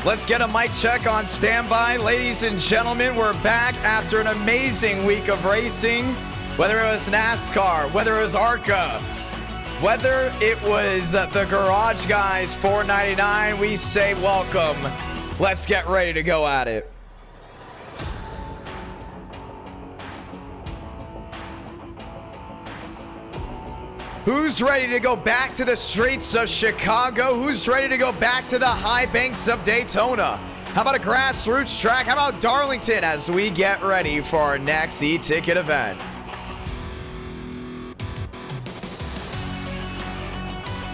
Let's get a mic check on standby. Ladies and gentlemen, we're back after an amazing week of racing. Whether it was NASCAR, whether it was ARCA, whether it was the Garage Guys 499, we say welcome. Let's get ready to go at it. Who's ready to go back to the streets of Chicago? Who's ready to go back to the high banks of Daytona? How about a grassroots track? How about Darlington as we get ready for our next eTicket event?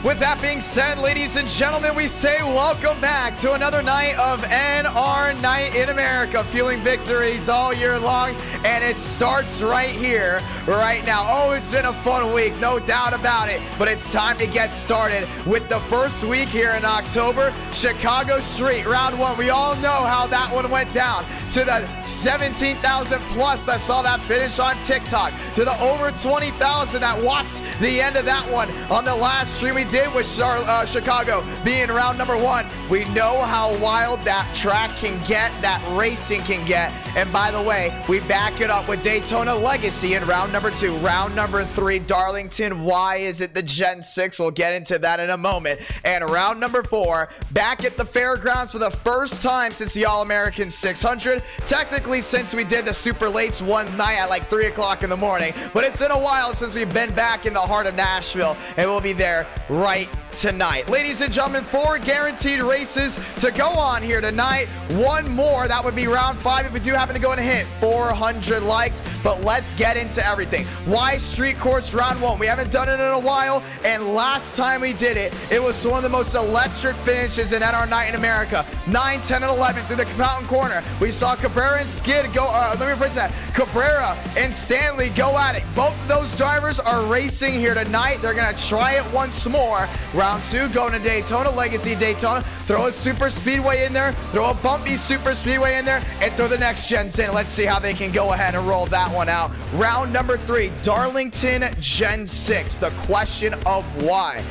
With that being said, ladies and gentlemen, we say welcome back to another night of NR Night in America. Feeling victories all year long, and it starts right here, right now. Oh, it's been a fun week, no doubt about it, but it's time to get started with the first week here in October. Chicago Street, round one. We all know how that one went down. To the 17,000 plus, I saw that finish on TikTok. To the over 20,000 that watched the end of that one on the last stream we did with Chicago being round number one. We know how wild that track can get, that racing can get. And by the way, we back it up with Daytona Legacy in round number two. Round number three, Darlington. Why is it the Gen 6? We'll get into that in a moment. And round number four, back at the fairgrounds for the first time since the All-American 600. Technically, since we did the Super Lates one night at like 3 o'clock in the morning. But it's been a while since we've been back in the heart of Nashville. And we'll be there right tonight. Ladies and gentlemen, 4 guaranteed races to go on here tonight. One more, that would be round 5 if we do happen to go and hit 400 likes. But let's get into everything. Why Street Course round 1? We haven't done it in a while, and last time we did it, it was one of the most electric finishes in NR Night in America. 9, 10, and 11 through the fountain corner. We saw Cabrera and Skid go, let me rephrase that. Cabrera and Stanley go at it. Both of those drivers are racing here tonight. They're going to try it once more. Round 2, going to Daytona Legacy Daytona. Throw a super speedway in there, throw a bumpy super speedway in there, and throw the next gens in. Let's see how they can go ahead and roll that one out. Round number 3, Darlington Gen 6. The question of why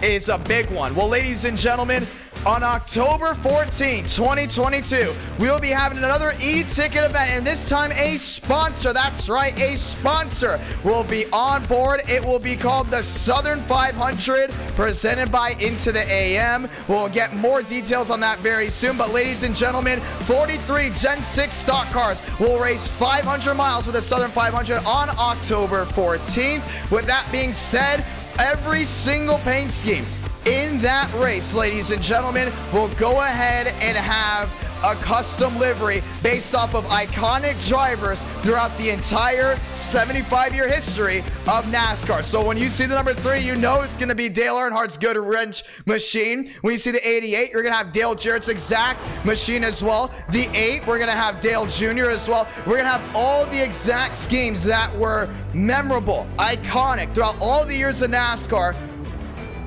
is a big one. Well, ladies and gentlemen, on October 14, 2022, we'll be having another e-ticket event, and this time a sponsor. That's right, a sponsor will be on board. It will be called the Southern 500, presented by Into the AM. We'll get more details on that very soon, but ladies and gentlemen, 43 Gen 6 stock cars will race 500 miles for the Southern 500 on October 14th. With that being said, every single paint scheme in that race, ladies and gentlemen, will go ahead and have a custom livery based off of iconic drivers throughout the entire 75-year history of NASCAR. So when you see the number 3, you know it's going to be Dale Earnhardt's Good Wrench machine. When you see the 88, you're going to have Dale Jarrett's exact machine as well. The 8, we're going to have Dale Jr. as well. We're going to have all the exact schemes that were memorable, iconic throughout all the years of NASCAR.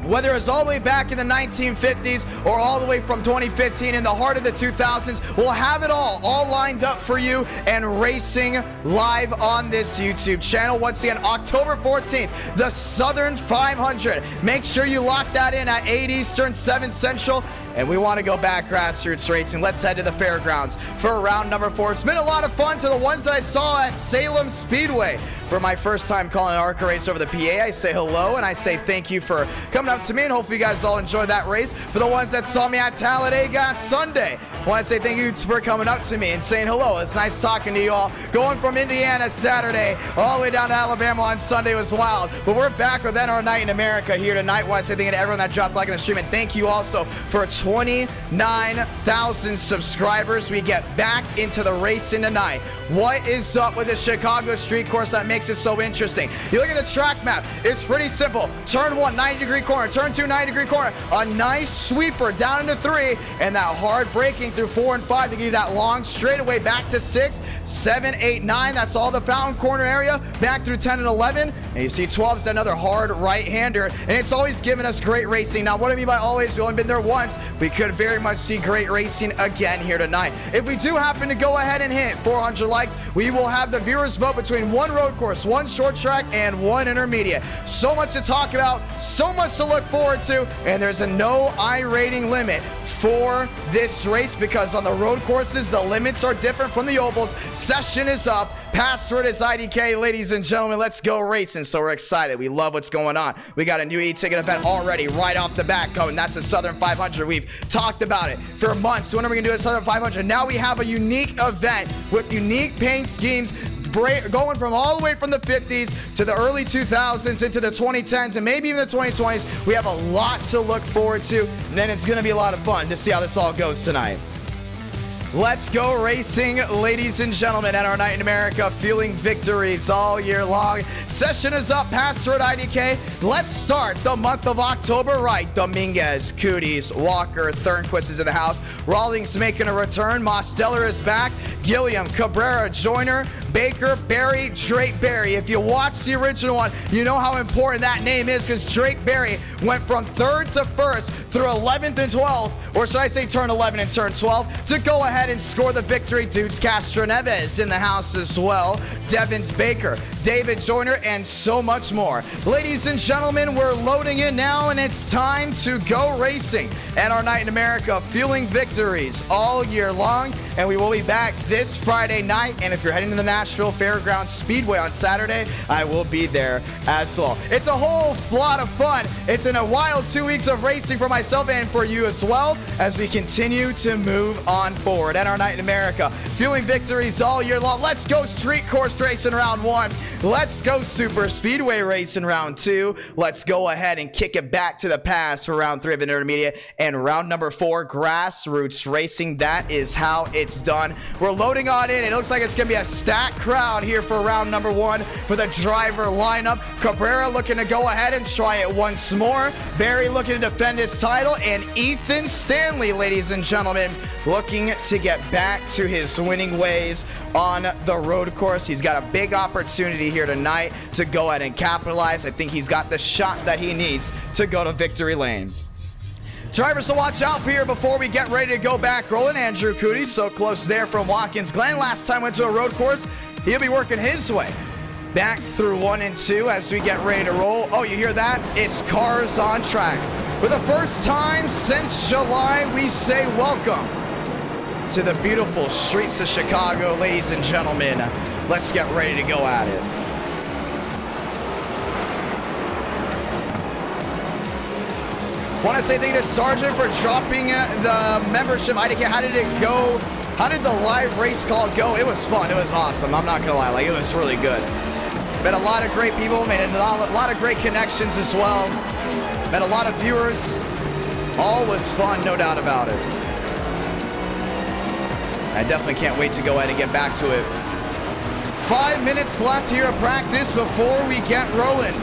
Whether it's all the way back in the 1950s or all the way from 2015 in the heart of the 2000s, we'll have it all lined up for you and racing live on this YouTube channel. Once again, October 14th, the Southern 500. Make sure you lock that in at 8 Eastern, 7 Central. And we want to go back grassroots racing. Let's head to the fairgrounds for round number 4. It's been a lot of fun to the ones that I saw at Salem Speedway. For my first time calling an ARCA race over the PA, I say hello and I say thank you for coming up to me, and hopefully you guys all enjoyed that race. For the ones that saw me at Talladega on Sunday, I want to say thank you for coming up to me and saying hello. It's nice talking to you all. Going from Indiana Saturday all the way down to Alabama on Sunday was wild. But we're back with NR Night in America here tonight. I want to say thank you to everyone that dropped like in the stream, and thank you also for 29,000 subscribers. We get back into the racing tonight. What is up with the Chicago Street Course that makes it so interesting? You look at the track map, it's pretty simple. Turn 1, 90-degree corner. Turn 2, 90-degree corner. A nice sweeper down into 3, and that hard braking through 4 and 5 to give you that long straightaway back to 6, 7, 8, 9. That's all the fountain corner area. Back through 10 and 11. And you see 12 is another hard right-hander, and it's always given us great racing. Now, what I mean by always, we've only been there once. We could very much see great racing again here tonight. If we do happen to go ahead and hit 400 likes, we will have the viewers vote between 1 road course, 1 short track, and 1 intermediate. So much to talk about, so much to look forward to, and there's a no iRating limit for this race because on the road courses, the limits are different from the ovals. Session is up. Password is IDK. Ladies and gentlemen, let's go racing. So we're excited. We love what's going on. We got a new eTicket event already right off the bat coming. That's the Southern 500. We've talked about it for months. When are we going to do a Southern 500? Now we have a unique event with unique paint schemes going from all the way from the 50s to the early 2000s into the 2010s and maybe even the 2020s. We have a lot to look forward to, and then it's going to be a lot of fun to see how this all goes tonight. Let's go racing, ladies and gentlemen, at our Night in America, feeling victories all year long. Session is up, password IDK. Let's start the month of October right. Dominguez, Cooties, Walker, Thornquist is in the house. Rawlings making a return. Mosteller is back. Gilliam, Cabrera, Joyner, Baker, Berry, Drake Berry. If you watch the original one, you know how important that name is because Drake Berry went from 3rd to 1st through 11th and 12th, or should I say turn 11 and turn 12, to go ahead and score the victory. Dudes Castro Neves in the house as well. Devins Baker, David Joyner, and so much more. Ladies and gentlemen, we're loading in now, and it's time to go racing at our Night in America, feeling victories all year long, and we will be back this Friday night. And if you're heading to the Nashville Fairgrounds Speedway on Saturday, I will be there as well. It's a whole lot of fun. It's in a wild 2 weeks of racing for myself and for you as well as we continue to move on forward at our Night in America, feeling victories all year long. Let's go street course racing round 1. Let's go super speedway racing round 2. Let's go ahead and kick it back to the past for round 3 of intermediate and round number 4, grassroots racing. That is how it's done. We're loading on in. It looks like it's going to be a stacked crowd here for round number 1 for the driver lineup. Cabrera looking to go ahead and try it once more. Barry looking to defend his title, and Ethan Stanley, ladies and gentlemen, looking to get back to his winning ways on the road course. He's got a big opportunity here tonight to go ahead and capitalize. I think he's got the shot that he needs to go to victory lane. Drivers to watch out for here before we get ready to go back rolling. Andrew Cooties so close there from Watkins Glen. Last time went to a road course. He'll be working his way back through 1 and 2 as we get ready to roll. Oh, you hear that? It's cars on track. For the first time since July, we say welcome to the beautiful streets of Chicago, ladies and gentlemen. Let's get ready to go at it. Want to say thank you to Sargent for dropping the membership. IDK, how did it go? How did the live race call go? It was fun. It was awesome. I'm not going to lie. Like, it was really good. Met a lot of great people. Made a lot of great connections as well. Met a lot of viewers. All was fun, no doubt about it. I definitely can't wait to go ahead and get back to it. 5 minutes left here of practice before we get rolling.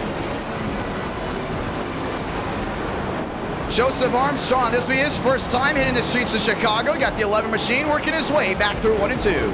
Joseph Armstrong, this will be his first time hitting the streets of Chicago. Got the 11 machine working his way back through 1 and 2.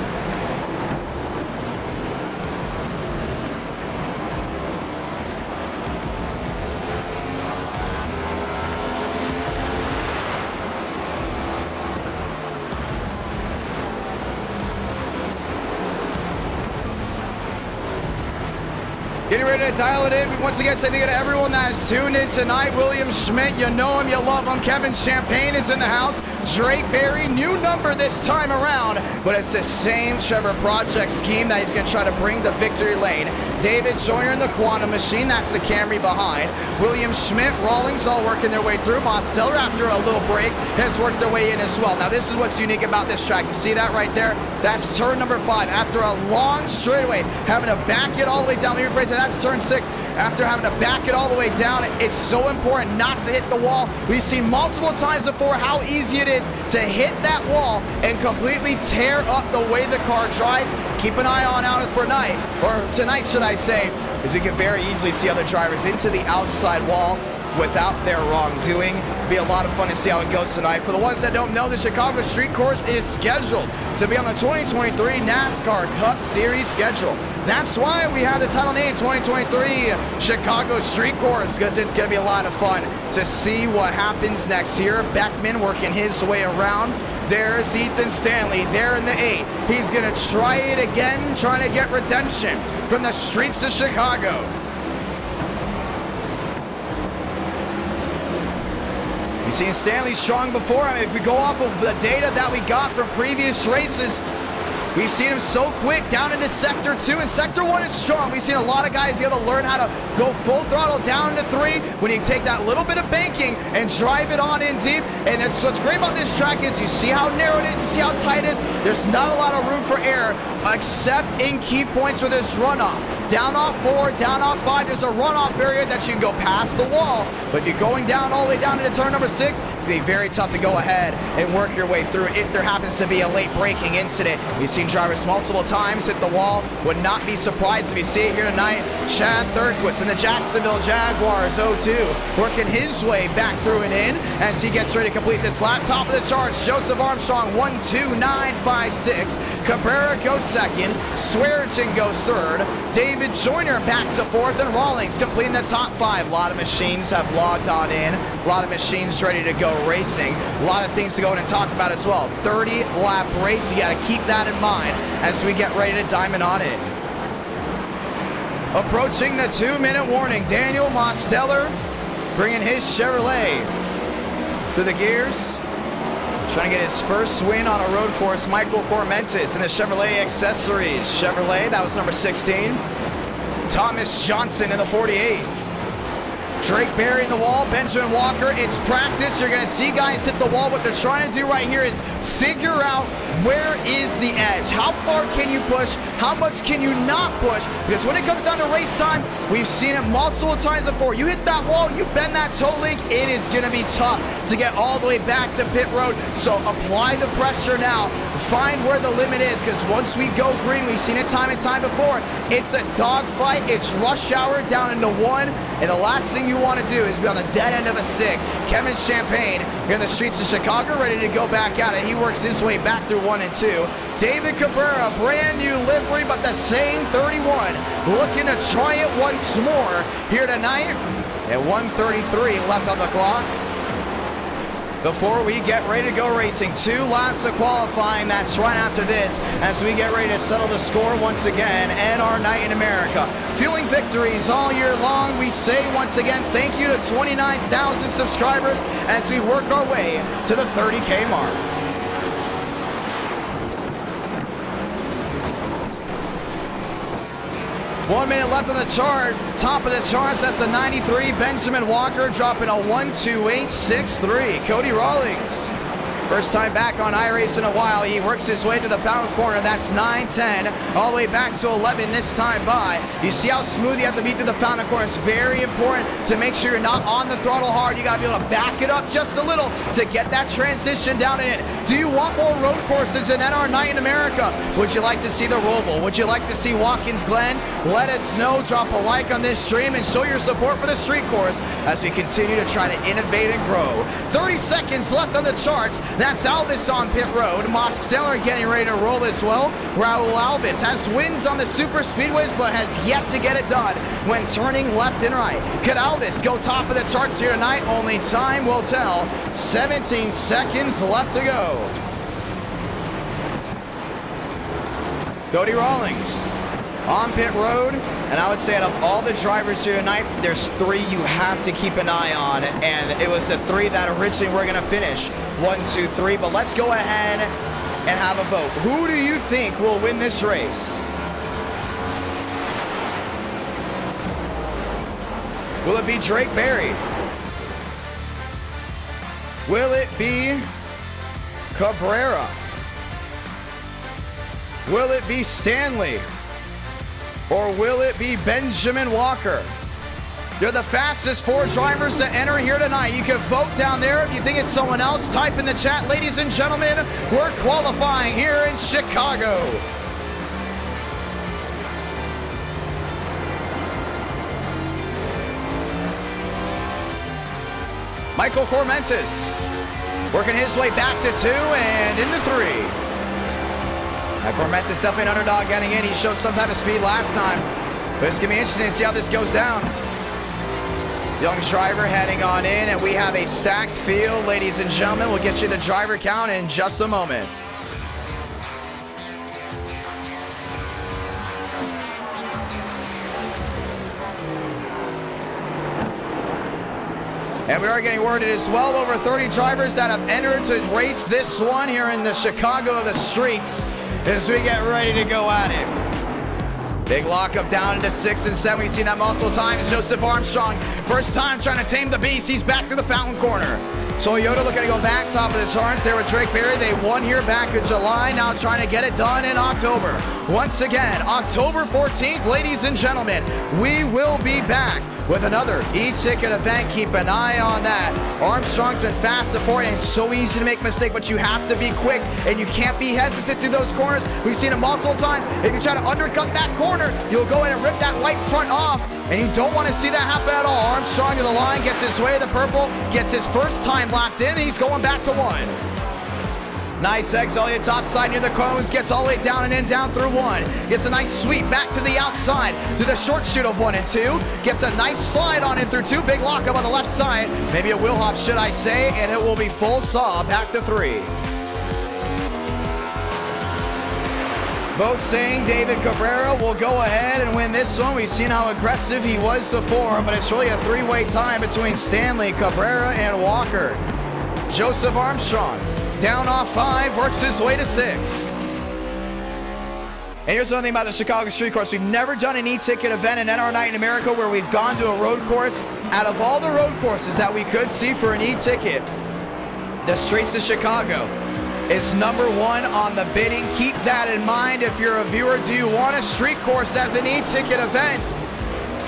Getting ready to dial it in. We once again say thank you to everyone that has tuned in tonight. William Schmidt, you know him, you love him. Kevin Champagne is in the house. Drake Berry, new number this time around, but it's the same Trevor Project scheme that he's going to try to bring the victory lane. David Joyner in the Quantum Machine, that's the Camry behind. William Schmidt, Rawlings all working their way through. Mosteller, after a little break, has worked their way in as well. Now this is what's unique about this track. You see that right there? That's turn number 5. After a long straightaway, having to back it all the way down. Let me rephrase that. That's turn 6. After having to back it all the way down, it's so important not to hit the wall. We've seen multiple times before how easy it is to hit that wall and completely tear up the way the car drives. Keep an eye on out for night, or tonight should I say, as we can very easily see other drivers into the outside wall without their wrongdoing. Be a lot of fun to see how it goes tonight. For the ones that don't know, the Chicago Street Course is scheduled to be on the 2023 NASCAR Cup Series schedule. That's why we have the title name 2023 Chicago Street Course, because it's going to be a lot of fun to see what happens next year. Beckman working his way around. There's Ethan Stanley there in the 8. He's going to try it again, trying to get redemption from the streets of Chicago. We've seen Stanley strong before. I mean, if we go off of the data that we got from previous races, we've seen him so quick down into Sector 2, and Sector 1 is strong. We've seen a lot of guys be able to learn how to go full throttle down into 3 when you take that little bit of banking and drive it on in deep. And that's what's great about this track is you see how narrow it is, you see how tight it is. There's not a lot of room for error except in key points where there's runoff. Down off 4, down off 5, there's a runoff barrier that you can go past the wall. But if you're going down all the way down into turn number 6, it's going to be very tough to go ahead and work your way through if there happens to be a late braking incident. We've seen drivers multiple times hit the wall. Would not be surprised if you see it here tonight. Chad Thurquitz in the Jacksonville Jaguars 0-2 working his way back through and in as he gets ready to complete this lap. Top of the charts, Joseph Armstrong 1-2-9-5-6. Cabrera goes second. Swearinger goes third. David Joyner back to fourth, and Rawlings completing the top 5. A lot of machines have logged on in. A lot of machines ready to go racing. A lot of things to go in and talk about as well. 30-lap race. You got to keep that in mind as we get ready to diamond on it. Approaching the 2-minute warning, Daniel Mosteller bringing his Chevrolet through the gears. Trying to get his first win on a road course, Michael Cormentis in the Chevrolet accessories. Chevrolet, that was number 16. Thomas Johnson in the 48. Drake Berry in the wall, Benjamin Walker. It's practice. You're going to see guys hit the wall. What they're trying to do right here is figure out where is the edge. How far can you push? How much can you not push? Because when it comes down to race time, we've seen it multiple times before. You hit that wall, you bend that toe link, it is going to be tough to get all the way back to pit road. So apply the pressure now. Find where the limit is, because once we go green, we've seen it time and time before. It's a dogfight. It's rush hour down into 1, and the last thing you want to do is be on the dead end of a stick. Kevin Champagne here in the streets of Chicago, ready to go back at it. He works his way back through 1 and 2. David Cabrera, brand new livery, but the same 31, looking to try it once more here tonight. At 1:33 left on the clock before we get ready to go racing. 2 laps of qualifying. That's right after this as we get ready to settle the score once again. And our night in America. Fueling victories all year long. We say once again thank you to 29,000 subscribers as we work our way to the 30K mark. One minute left on the chart. Top of the charts, that's a 93. Benjamin Walker dropping a 1:28.63. Cody Rawlings, first time back on iRace in a while. He works his way to the fountain corner. That's 9-10. All the way back to 11 this time by. You see how smooth you have to be through the fountain corner. It's very important to make sure you're not on the throttle hard. You got to be able to back it up just a little to get that transition down and in. Do you want more road courses in NR Night in America? Would you like to see the Roval? Would you like to see Watkins Glen? Let us know. Drop a like on this stream and show your support for the street course as we continue to try to innovate and grow. 30 seconds left on the charts. That's Alvis on pit road. Mosteller getting ready to roll as well. Raul Alvis has wins on the super speedways, but has yet to get it done when turning left and right. Could Alvis go top of the charts here tonight? Only time will tell. 17 seconds left to go. Cody Rawlings on pit road, and I would say out of all the drivers here tonight, there's 3 you have to keep an eye on, and it was the 3 that originally were going to finish 1, 2, 3. But let's go ahead and have a vote. Who do you think will win this race? Will it be Drake Berry? Will it be Cabrera? Will it be Stanley? Or will it be Benjamin Walker? They're the fastest 4 drivers to enter here tonight. You can vote down there. If you think it's someone else, type in the chat. Ladies and gentlemen, we're qualifying here in Chicago. Michael Cormentis working his way back to 2 and into 3. Cormentis definitely an underdog getting in. He showed some type of speed last time, but it's going to be interesting to see how this goes down. Young driver heading on in, and we have a stacked field, ladies and gentlemen. We'll get you the driver count in just a moment. And we are getting word it is well over 30 drivers that have entered to race this one here in the Chicago of the streets as we get ready to go at it. Big lockup down into 6 and 7. We've seen that multiple times. Joseph Armstrong, first time trying to tame the beast. He's back to the fountain corner. Toyota looking to go back top of the charts. They were Drake Berry. They won here back in July. Now trying to get it done in October. Once again, October 14th, ladies and gentlemen, we will be back with another e-ticket event. Keep an eye on that. Armstrong's been fast before, and it's so easy to make a mistake, but you have to be quick, and you can't be hesitant through those corners. We've seen it multiple times. If you try to undercut that corner, you'll go in and rip that white front off, and you don't want to see that happen at all. Armstrong to the line, gets his way to the purple, gets his first time lapped in. He's going back to 1. Nice exit on the top side near the cones, gets all the way down and in, down through 1. Gets a nice sweep back to the outside through the short chute of 1 and 2. Gets a nice slide on in through 2. Big lockup on the left side. Maybe a wheel hop, should I say, and it will be full saw back to 3. Votes saying David Cabrera will go ahead and win this one. We've seen how aggressive he was before, but it's really a three-way tie between Stanley, Cabrera, and Walker. Joseph Armstrong down off 5, works his way to 6. And here's one thing about the Chicago Street Course. We've never done an e-ticket event in NR Night in America where we've gone to a road course. Out of all the road courses that we could see for an e-ticket, the streets of Chicago is number 1 on the bidding. Keep that in mind if you're a viewer. Do you want a street course as an e-ticket event?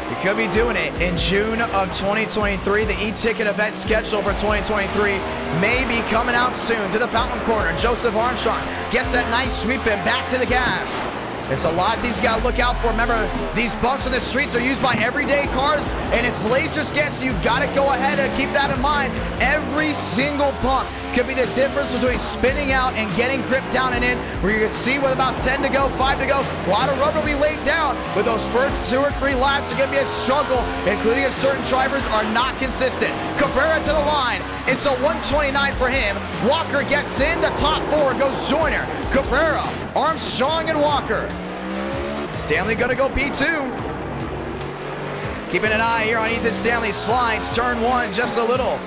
You could be doing it in June of 2023. The e-ticket event schedule for 2023 may be coming out soon. To the fountain corner, Joseph Armstrong gets that nice sweep in, back to the gas. It's a lot of things you got to look out for. Remember, these bumps in the streets are used by everyday cars, and it's laser scan, so you've got to go ahead and keep that in mind. Every single bump could be the difference between spinning out and getting grip down and in, where you can see with about 10 to go, 5 to go, a lot of rubber will be laid down. With those first 2 or 3 laps, it's going to be a struggle, including if certain drivers are not consistent. Cabrera to the line. It's a 129 for him. Walker gets in. The top 4 goes Joyner, Cabrera, Armstrong, and Walker. Stanley going to go P2. Keeping an eye here on Ethan Stanley. Slides, turn 1 just a little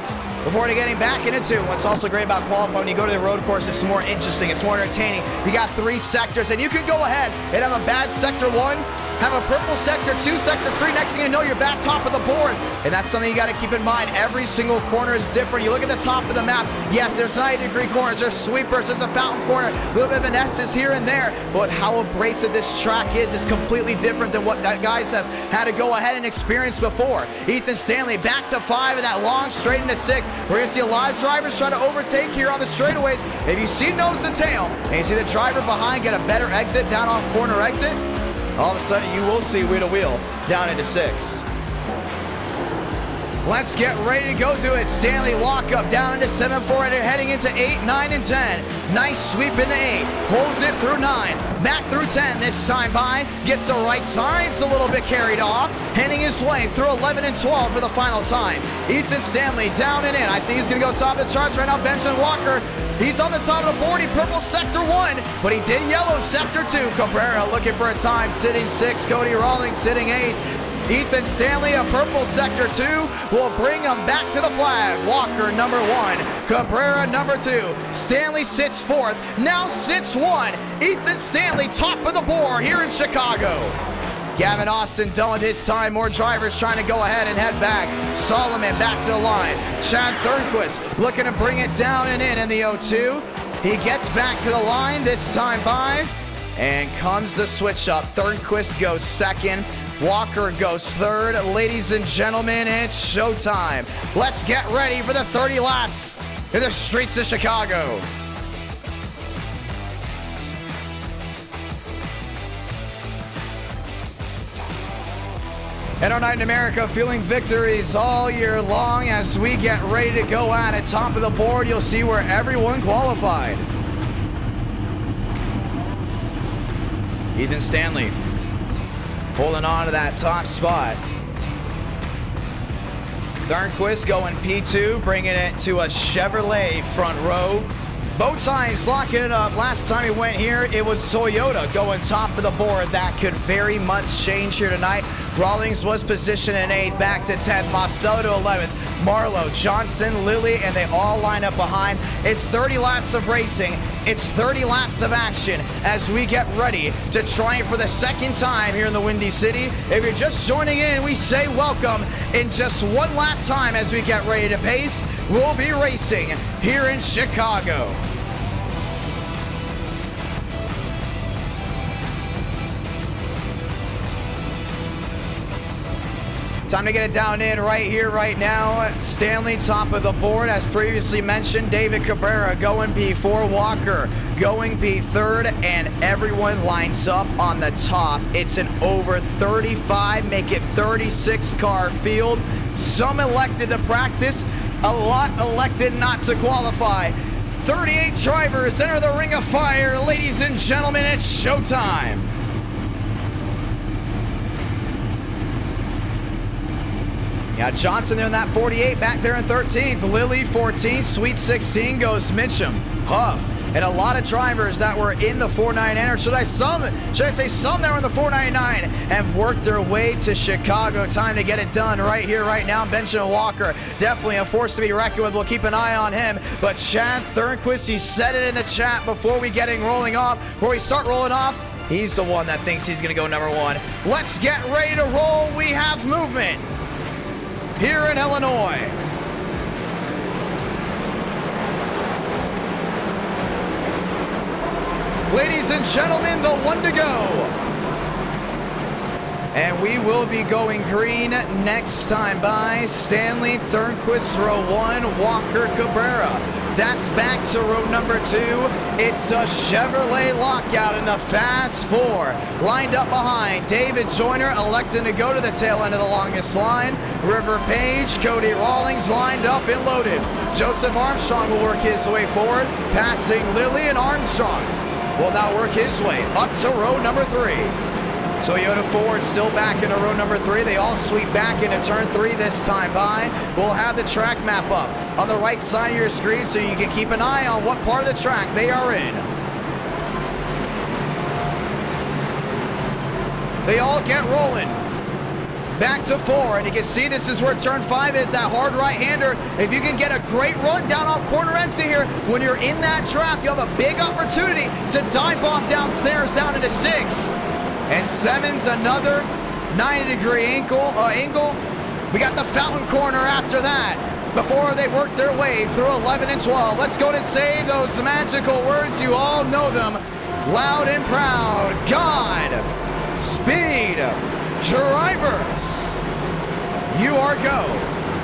before getting back into 2. What's also great about qualifying, when you go to the road course, it's more interesting, it's more entertaining. You got 3 sectors, and you can go ahead and have a bad sector 1, have a purple sector 2, sector 3. Next thing you know, you're back top of the board. And that's something you got to keep in mind. Every single corner is different. You look at the top of the map. Yes, there's 90-degree corners, there's sweepers, there's a fountain corner, a little bit of an S's here and there. But how abrasive this track is completely different than what that guys have had to go ahead and experience before. Ethan Stanley back to 5 and that long straight into 6. We're going to see a lot of drivers try to overtake here on the straightaways. If you see nose and tail, and you see the driver behind get a better exit down off corner exit, all of a sudden you will see wheel to wheel down into 6. Let's get ready to go to it. Stanley lockup down into 7-4 and heading into 8, 9, and 10. Nice sweep into 8. Holds it through 9. Back through 10 this time by. Gets the right side. It's a little bit carried off. Heading his way through 11 and 12 for the final time. Ethan Stanley down and in. I think he's going to go top of the charts right now. Benjamin Walker. He's on the top of the board. He purple sector 1, but he did yellow sector 2. Cabrera looking for a time, sitting 6. Cody Rawlings sitting 8. Ethan Stanley, a purple sector 2, will bring him back to the flag. Walker number 1, Cabrera number 2. Stanley sits 4th, now sits 1. Ethan Stanley top of the board here in Chicago. Gavin Austin done with his time. More drivers trying to go ahead and head back. Solomon back to the line. Chad Thornquist looking to bring it down and in the 0-2. He gets back to the line this time by. And comes the switch up. Thornquist goes 2nd. Walker goes 3rd. Ladies and gentlemen, it's showtime. Let's get ready for the 30 laps in the streets of Chicago. NR Night in America feeling victories all year long as we get ready to go at it. Top of the board, you'll see where everyone qualified. Ethan Stanley holding on to that top spot. Thornquist going P2, bringing it to a Chevrolet front row. Bow ties locking it up. Last time he went here, it was Toyota going top of the board. That could very much change here tonight. Rawlings was positioned in 8th, back to 10th. Mostello to 11th. Marlowe, Johnson, Lilly, and they all line up behind. It's 30 laps of racing. It's 30 laps of action as we get ready to try it for the second time here in the Windy City. If you're just joining in, we say welcome. In just one lap time as we get ready to pace, we'll be racing here in Chicago. Time to get it down in right here, right now. Stanley top of the board. As previously mentioned, David Cabrera going P4, Walker going P3rd, and everyone lines up on the top. It's an over 35, make it 36 car field. Some elected to practice, a lot elected not to qualify. 38 drivers enter the ring of fire. Ladies and gentlemen, it's showtime. Yeah, Johnson there in that 48, back there in 13th. Lilly 14th, Sweet 16 goes Mitchum, Huff, and a lot of drivers that were in the 499, or should I say some that were in the 499 have worked their way to Chicago. Time to get it done right here, right now. Benjamin Walker, definitely a force to be reckoned with. We'll keep an eye on him. But Chad Thornquist, he said it in the chat before we start rolling off. He's the one that thinks he's going to go number 1. Let's get ready to roll. We have movement here in Illinois. Ladies and gentlemen, the one to go. And we will be going green next time by Stanley, Thornquist, row 1, Walker, Cabrera. That's back to row number 2. It's a Chevrolet lockout in the Fast 4. Lined up behind, David Joyner electing to go to the tail end of the longest line. River Page, Cody Rawlings lined up and loaded. Joseph Armstrong will work his way forward, passing Lilly, and Armstrong will now work his way up to row number 3. Toyota Ford still back into row number 3. They all sweep back into turn 3 this time by. We'll have the track map up on the right side of your screen so you can keep an eye on what part of the track they are in. They all get rolling. Back to 4, and you can see this is where turn 5 is, that hard right-hander. If you can get a great run down off corner exit here, when you're in that draft, you have a big opportunity to dive bomb downstairs down into 6. And 7's another 90-degree angle. We got the fountain corner after that before they work their way through 11 and 12. Let's go and say those magical words. You all know them loud and proud. God, speed, drivers, you are go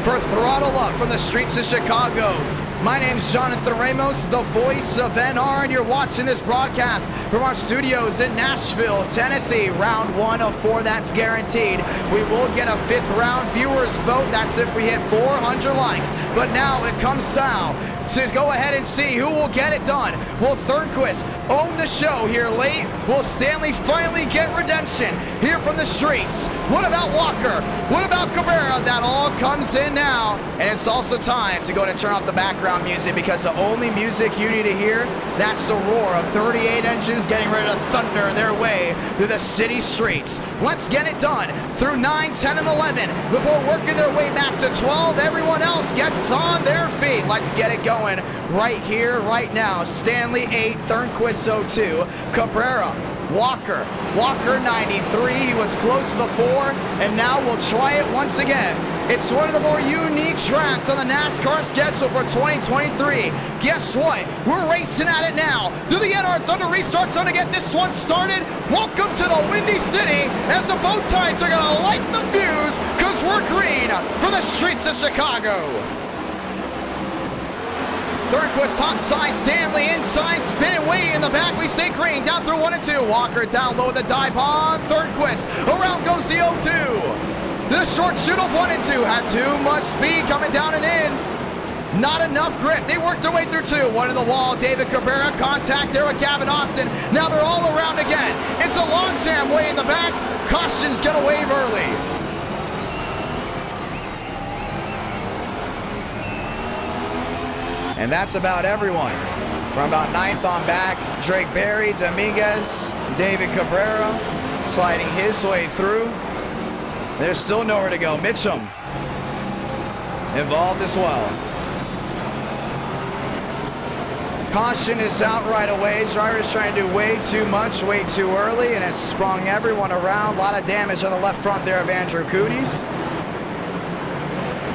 for Throttle Up from the streets of Chicago. My name's Jonathan Ramos, the voice of NR, and you're watching this broadcast from our studios in Nashville, Tennessee. Round 1 of 4, that's guaranteed. We will get a 5th round viewers vote. That's if we hit 400 likes. But now it comes down to go ahead and see who will get it done. Will Thornquist own the show here late? Will Stanley finally get redemption here from the streets? What about Walker? What about Cabrera? That all comes in now. And it's also time to go and turn off the background music, because the only music you need to hear, that's the roar of 38 engines getting ready to thunder their way through the city streets. Let's get it done through 9, 10, and 11 before working their way back to 12. Everyone else gets on their feet. Let's get it going right here, right now. Stanley 8, Thornquist 02, Cabrera, Walker 93. He was close before, and now we'll try it once again. It's one of the more unique tracks on the NASCAR schedule for 2023. Guess what? We're racing at it now. Through the NR Thunder restart zone to get this one started. Welcome to the Windy City as the bow ties are going to light the fuse, because we're green for the streets of Chicago. Thornquist top side, Stanley inside, spin way in the back. We stay green down through 1 and 2. Walker down low with the dive on. Thornquist around goes the 0-2. The short shoot of 1 and 2 had too much speed coming down and in. Not enough grip. They worked their way through 2. 1 in the wall. David Cabrera contact there with Gavin Austin. Now they're all around again. It's a long jam way in the back. Caution's gonna wave early. And that's about everyone From about 9th on back, Drake Berry, Dominguez, David Cabrera sliding his way through. There's still nowhere to go. Mitchum involved as well. Caution is out right away. Drivers trying to do way too much, way too early, and has sprung everyone around. A lot of damage on the left front there of Andrew Cooties.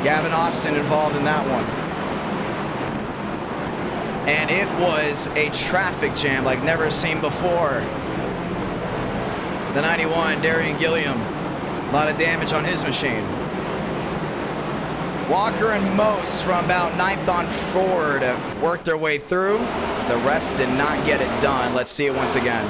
Gavin Austin involved in that one. And it was a traffic jam like never seen before. The 91, Darian Gilliam. A lot of damage on his machine. Walker and Most from about 9th on forward worked their way through. The rest did not get it done. Let's see it once again.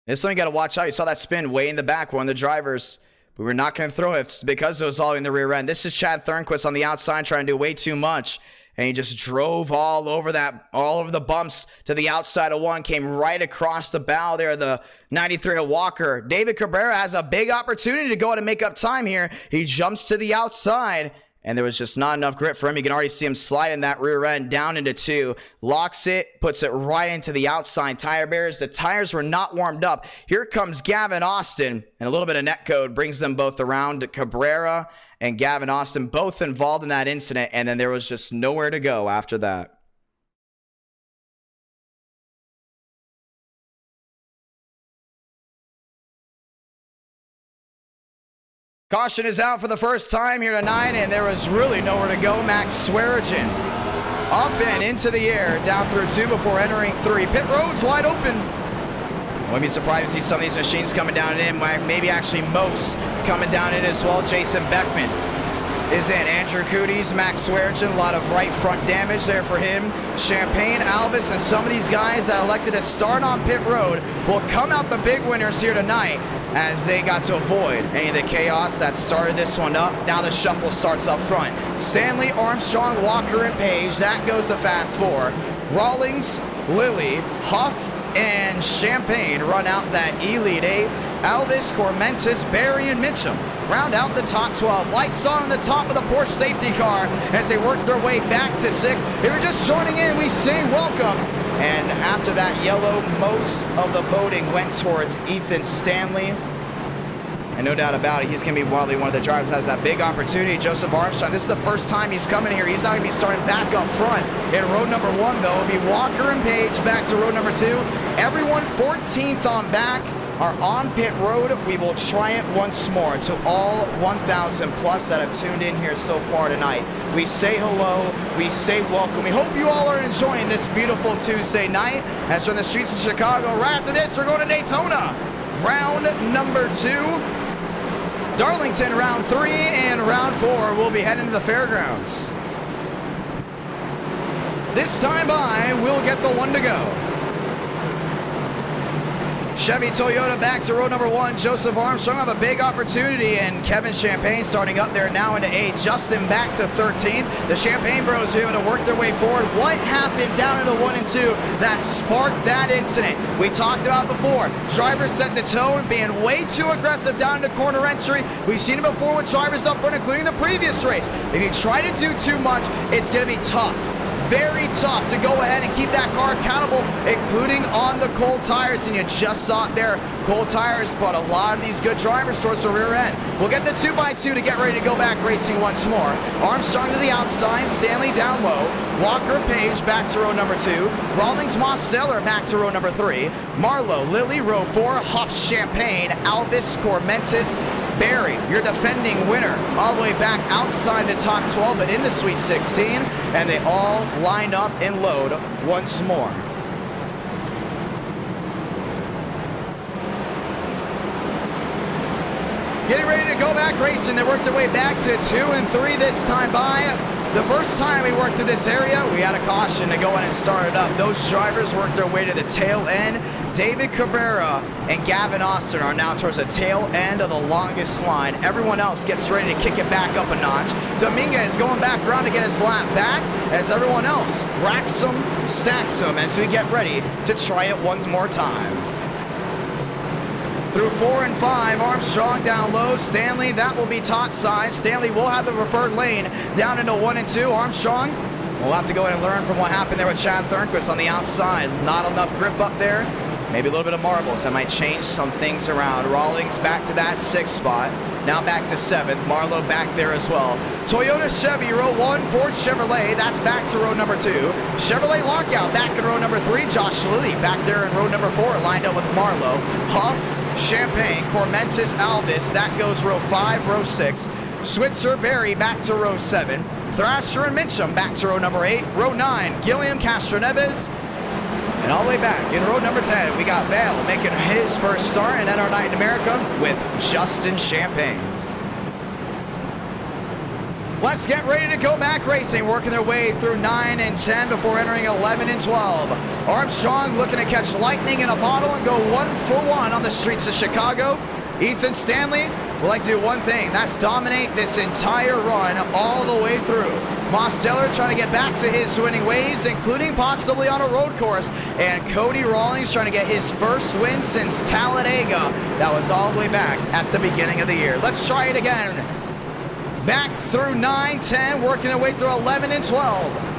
This one you got to watch out. You saw that spin way in the back. One of the drivers. We were not going to throw it because it was all in the rear end. This is Chad Thornquist on the outside trying to do way too much. And he just drove all over the bumps to the outside of one, came right across the bow there, the 93 of Walker. David Cabrera has a big opportunity to go out and make up time here. He jumps to the outside, and there was just not enough grip for him. You can already see him sliding that rear end down into 2. Locks it, puts it right into the outside tire barriers. The tires were not warmed up. Here comes Gavin Austin, and a little bit of net code brings them both around. Cabrera and Gavin Austin both involved in that incident, and then there was just nowhere to go after that. Caution is out for the first time here tonight, and there was really nowhere to go. Max Swearigan up and into the air, down through 2 before entering 3. Pit road's wide open. Wouldn't be surprised to see some of these machines coming down in. Maybe actually most coming down in as well. Jason Beckman is in. Andrew Cooties, Max Swearigan, a lot of right front damage there for him. Champagne, Alvis, and some of these guys that elected to start on pit road will come out the big winners here tonight as they got to avoid any of the chaos that started this one up. Now the shuffle starts up front. Stanley, Armstrong, Walker, and Page. That goes the fast 4. Rawlings, Lilly, Huff, and Champagne run out that Elite 8. Alvis, Cormentis, Barry, and Mitchum round out the top 12. Lights on the top of the Porsche safety car as they work their way back to 6. If you're just joining in, we say welcome. And after that yellow, most of the voting went towards Ethan Stanley. And no doubt about it, he's going to be probably one of the drivers that has that big opportunity. Joseph Armstrong, this is the first time he's coming here. He's not going to be starting back up front in road number 1, though. It'll be Walker and Page back to road number 2. Everyone 14th on back are on pit road. We will try it once more to all 1,000 plus that have tuned in here so far tonight. We say hello, we say welcome. We hope you all are enjoying this beautiful Tuesday night. As we're on the streets of Chicago, right after this, we're going to Daytona. Round number 2. Darlington round 3, and round 4 will be heading to the fairgrounds. This time by, we'll get the 1 to go. Chevy Toyota back to road number 1. Joseph Armstrong have a big opportunity, and Kevin Champagne starting up there now into 8. Justin back to 13th. The Champagne bros are able to work their way forward. What happened down in the 1 and 2 that sparked that incident? We talked about before. Drivers set the tone, being way too aggressive down into corner entry. We've seen it before with drivers up front, including the previous race. If you try to do too much, it's going to be tough. Very tough to go ahead and keep that car accountable, including on the cold tires. And you just saw it there. Cold tires brought a lot of these good drivers towards the rear end. We'll get the 2x2 to get ready to go back racing once more. Armstrong to the outside, Stanley down low. Walker, Page back to row number 2. Rawlings, Mosteller back to row number 3. Marlowe, Lilly, row 4. Huff, Champagne, Alvis, Cormentis, Barry, your defending winner, all the way back outside the top 12, but in the Sweet 16, and they all line up and load once more. Getting ready to go back racing. They worked their way back to 2 and 3 this time by. The first time we worked through this area, we had a caution to go in and start it up. Those drivers worked their way to the tail end. David Cabrera and Gavin Austin are now towards the tail end of the longest line. Everyone else gets ready to kick it back up a notch. Dominguez going back around to get his lap back as everyone else racks them, stacks them as we get ready to try it one more time. Through 4 and 5, Armstrong down low. Stanley, that will be top side. Stanley will have the preferred lane down into 1 and 2. Armstrong We'll have to go ahead and learn from what happened there with Chad Thornquist on the outside. Not enough grip up there. Maybe a little bit of marbles. That might change some things around. Rawlings back to that 6th spot. Now back to 7th. Marlowe back there as well. Toyota Chevy, row 1. Ford Chevrolet, that's back to row number 2. Chevrolet Lockout back in row number 3. Josh Lilly back there in row number 4, lined up with Marlowe. Huff, Champagne, Cormentis, Alvis, that goes row 5, row 6. Switzer, Berry back to row 7. Thrasher and Mincham back to row number 8. Row 9, Gilliam, Castroneves. And all the way back in row number 10, we got Vail making his first start in NR Night in America with Justin Champagne. Let's get ready to go back racing, working their way through 9 and 10 before entering 11 and 12. Armstrong looking to catch lightning in a bottle and go 1 for 1 on the streets of Chicago. Ethan Stanley would like to do one thing, that's dominate this entire run all the way through. Mosteller trying to get back to his winning ways, including possibly on a road course. And Cody Rawlings trying to get his first win since Talladega. That was all the way back at the beginning of the year. Let's try it again. Back through 9, 10, working their way through 11 and 12.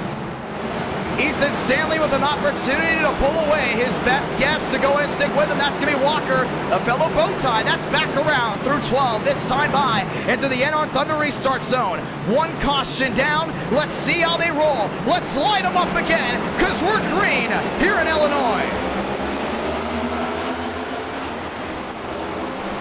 Ethan Stanley with an opportunity to pull away. His best guess to go in and stick with him. That's going to be Walker, a fellow bow tie. That's back around through 12. This time by into the NR Thunder restart zone. One caution down. Let's see how they roll. Let's light them up again because we're green here in Illinois.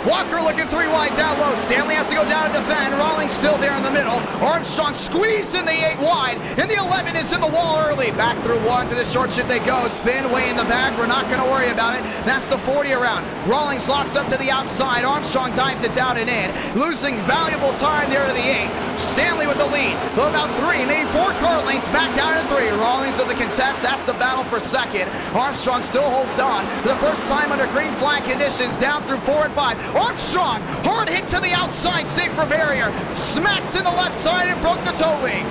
Walker looking 3 wide down low. Stanley has to go down and defend. Rawlings still there in the middle. Armstrong squeezed in the 8 wide. And the 11 is in the wall early. Back through 1 to the short shit they go. Spin way in the back. We're not going to worry about it. That's the 40 around. Rawlings locks up to the outside. Armstrong dives it down and in. Losing valuable time there to the 8. Stanley with the lead. About 3, maybe 4 car lengths back down to 3. Rawlings with the contest. That's the battle for second. Armstrong still holds on. For the first time under green flag conditions. Down through 4 and 5. Armstrong, hard hit to the outside, safe for barrier. Smacks in the left side and broke the toe link.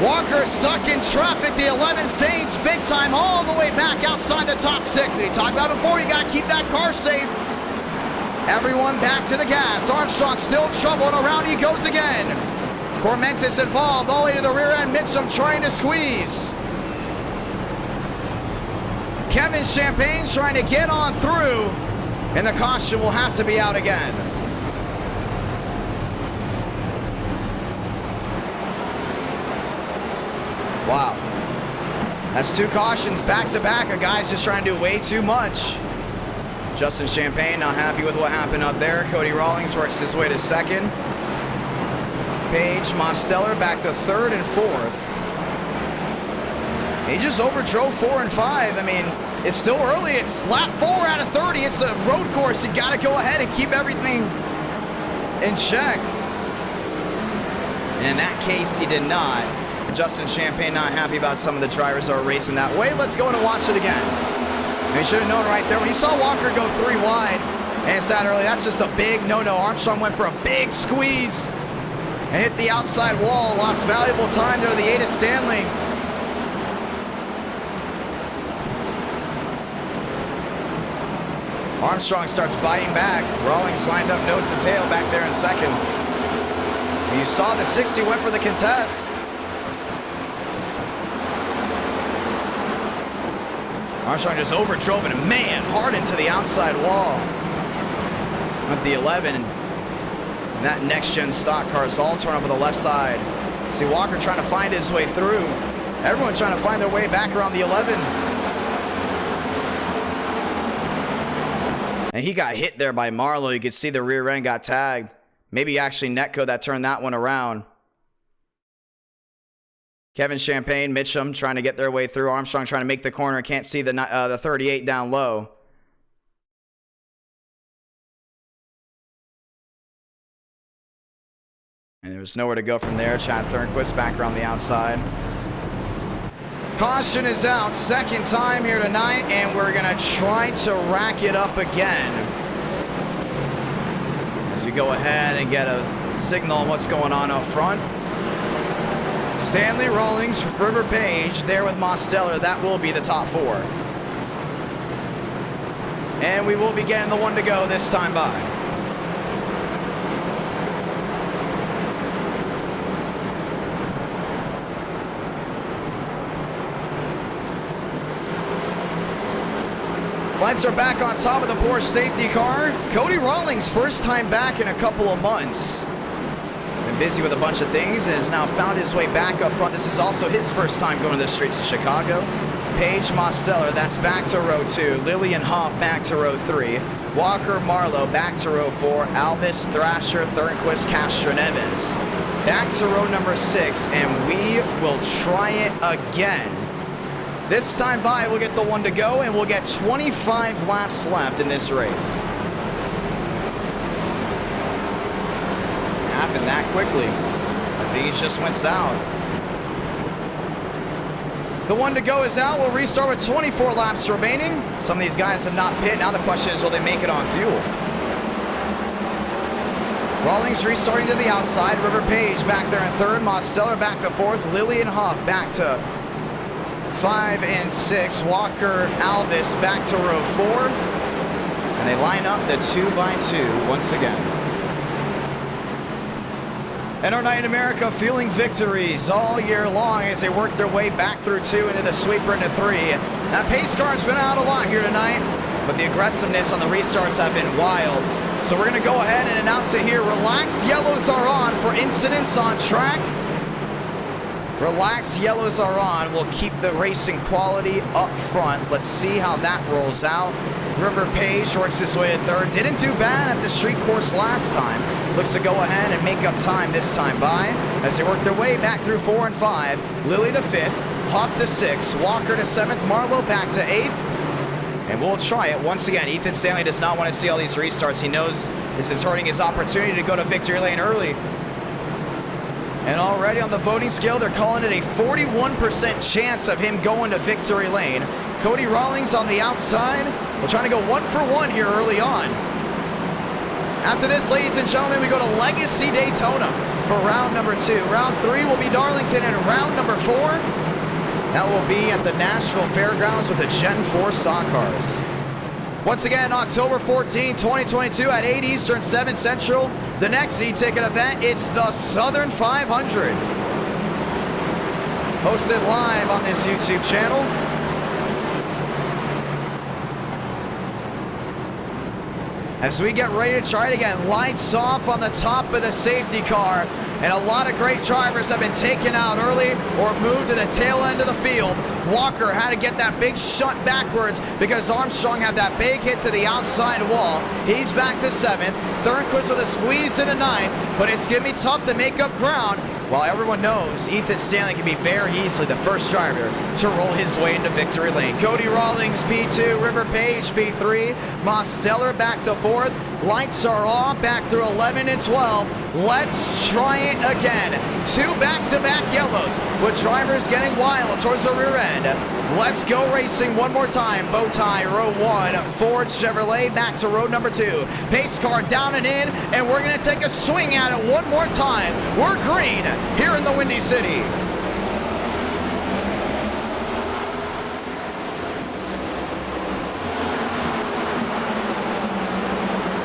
Walker stuck in traffic. The 11 fades big time all the way back outside the top 6. We talked about before, you got to keep that car safe. Everyone back to the gas. Armstrong still in trouble, and around he goes again. Cormentis involved all the way to the rear end. Mitchum trying to squeeze. Kevin Champagne trying to get on through. And the caution will have to be out again. Wow. That's 2 cautions back to back. A guy's just trying to do way too much. Justin Champagne not happy with what happened up there. Cody Rawlings works his way to 2nd. Page Mosteller back to 3rd and 4th. He just overdrove 4 and 5. I mean, it's still early. It's lap 4 out of 30. It's a road course. You got to go ahead and keep everything in check. And in that case, he did not. Justin Champagne not happy about some of the drivers that are racing that way. Let's go in and watch it again. And he should have known right there. When he saw Walker go 3 wide and it's that early, that's just a big no-no. Armstrong went for a big squeeze and hit the outside wall. Lost valuable time there to the 8 of Stanley. Armstrong starts biting back. Rawlings lined up nose to tail back there in 2nd. And you saw the 60 went for the contest. Armstrong just overdrove it, and man, hard into the outside wall. With the 11. And that next-gen stock car is all torn up on the left side. See Walker trying to find his way through. Everyone trying to find their way back around the 11. And he got hit there by Marlowe. You could see the rear end got tagged. Maybe actually Netco that turned that one around. Kevin Champagne, Mitchum trying to get their way through. Armstrong trying to make the corner. Can't see the 38 down low. And there was nowhere to go from there. Chad Thornquist back around the outside. Caution is out, 2nd time here tonight, and we're going to try to rack it up again. As we go ahead and get a signal on what's going on up front. Stanley, Rawlings, River Page there with Mosteller. That will be the top 4. And we will be getting the 1 to go this time by. Lights are back on top of the Porsche safety car. Cody Rawlings, first time back in a couple of months. Been busy with a bunch of things and has now found his way back up front. This is also his first time going to the streets of Chicago. Paige Mosteller, that's back to row 2. Lillian Hoff back to row 3. Walker Marlowe back to row 4. Alvis, Thrasher, Thornquist, Castro, and Evans back to row number 6, and we will try it again. This time by, we'll get the 1 to go, and we'll get 25 laps left in this race. It happened that quickly. These just went south. The 1 to go is out. We'll restart with 24 laps remaining. Some of these guys have not pit. Now the question is, will they make it on fuel? Rawlings restarting to the outside. River Page back there in 3rd. Mosteller back to 4th. Lillian Hoff back to 5 and 6. Walker Alvis back to row 4. And they line up the 2x2 once again. NASCAR Night in America feeling victories all year long as they work their way back through 2 into the sweeper into 3. That pace car's been out a lot here tonight, but the aggressiveness on the restarts have been wild. So we're going to go ahead and announce it here. Relaxed yellows are on for incidents on track. Relaxed yellows are on. We'll keep the racing quality up front. Let's see how that rolls out. River Page works his way to 3rd. Didn't do bad at the street course last time. Looks to go ahead and make up time this time by as they work their way back through 4 and 5. Lilly to 5th, Hoff to 6th, Walker to 7th, Marlowe back to 8th. And we'll try it once again. Ethan Stanley does not want to see all these restarts. He knows this is hurting his opportunity to go to victory lane early. And already on the voting scale, they're calling it a 41% chance of him going to victory lane. Cody Rawlings on the outside. We're trying to go 1 for 1 here early on. After this, ladies and gentlemen, we go to Legacy Daytona for round number 2. Round 3 will be Darlington, and round number 4, that will be at the Nashville Fairgrounds with the Gen 4 stock cars. Once again, October 14, 2022 at 8 Eastern, 7 Central. The next eTicket event, it's the Southern 500. Hosted live on this YouTube channel. As we get ready to try it again, lights off on the top of the safety car. And a lot of great drivers have been taken out early or moved to the tail end of the field. Walker had to get that big shunt backwards because Armstrong had that big hit to the outside wall. He's back to 7th. Thornquist with a squeeze into 9th, but it's going to be tough to make up ground. While everyone knows Ethan Stanley can be very easily the first driver to roll his way into victory lane. Cody Rawlings, P2, River Page, P3, Mosteller back to 4th. Lights are off, back through 11 and 12. Let's try it again. 2 back-to-back yellows with drivers getting wild towards the rear end. Let's go racing one more time. Bowtie, row 1. Ford Chevrolet back to row number 2. Pace car down and in, and we're going to take a swing at it one more time. We're green here in the Windy City.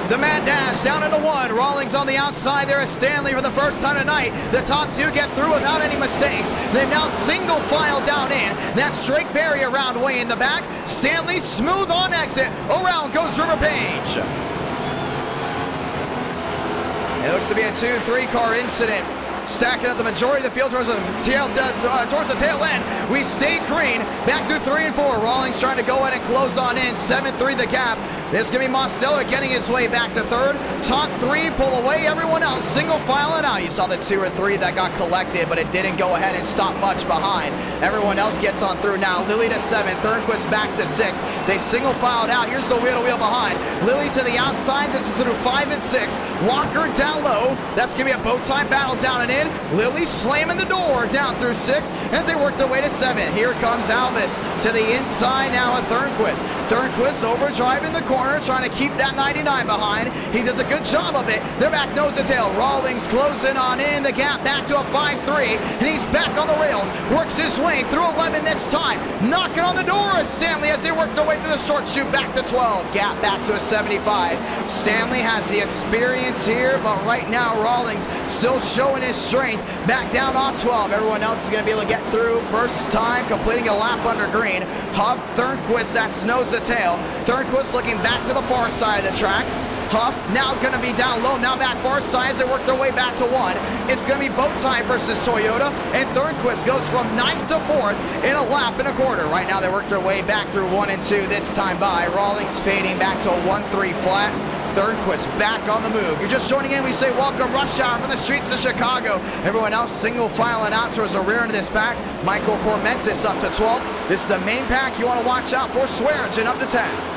The Mad Dash down into 1. Rawlings on the outside there is Stanley for the first time tonight. The top 2 get through without any mistakes. They've now single file down in. That's Drake Berry around way in the back. Stanley smooth on exit. Around goes River Page. It looks to be a 2-3 car incident. Stacking up the majority of the field towards the tail end. We stay green. Back through 3 and 4. Rawlings trying to go ahead and close on in. 7-3 the gap. This is going to be Mosteller getting his way back to 3rd. Top 3 pull away. Everyone else single filing out. You saw the 2 or 3 that got collected, but it didn't go ahead and stop much behind. Everyone else gets on through now. Lilly to 7th. Thornquist back to 6th. They single filed out. Here's the wheel to wheel behind. Lilly to the outside. This is through 5 and 6. Walker down low. That's going to be a bow tie battle down and in. Lilly slamming the door down through 6 as they work their way to 7. Here comes Alvis to the inside now at Thornquist. Thornquist overdriving the corner, trying to keep that 99 behind. He does a good job of it. They're back nose to tail. Rawlings closing on in. The gap back to a 5-3, and he's back on the rails. Works his way through 11 this time. Knocking on the door of Stanley as they work their way to the short chute back to 12. Gap back to a 75. Stanley has the experience here, but right now Rawlings still showing his strength. Back down off 12. Everyone else is going to be able to get through. First time completing a lap under green. Huff, Thornquist, that's nose to tail. Thornquist looking back to the far side of the track. Huff now going to be down low, now back far side as they work their way back to 1. It's going to be Bowtie versus Toyota, and Thornquist goes from 9th to 4th in a lap and a quarter. Right now they work their way back through 1 and 2 this time by. Rawlings fading back to a 1-3 flat. Thornquist back on the move. You're just joining in, we say welcome rush hour from the streets of Chicago. Everyone else single filing out towards the rear end of this pack. Michael Cormentis up to 12th. This is the main pack you want to watch out for. Swearingen up to 10th.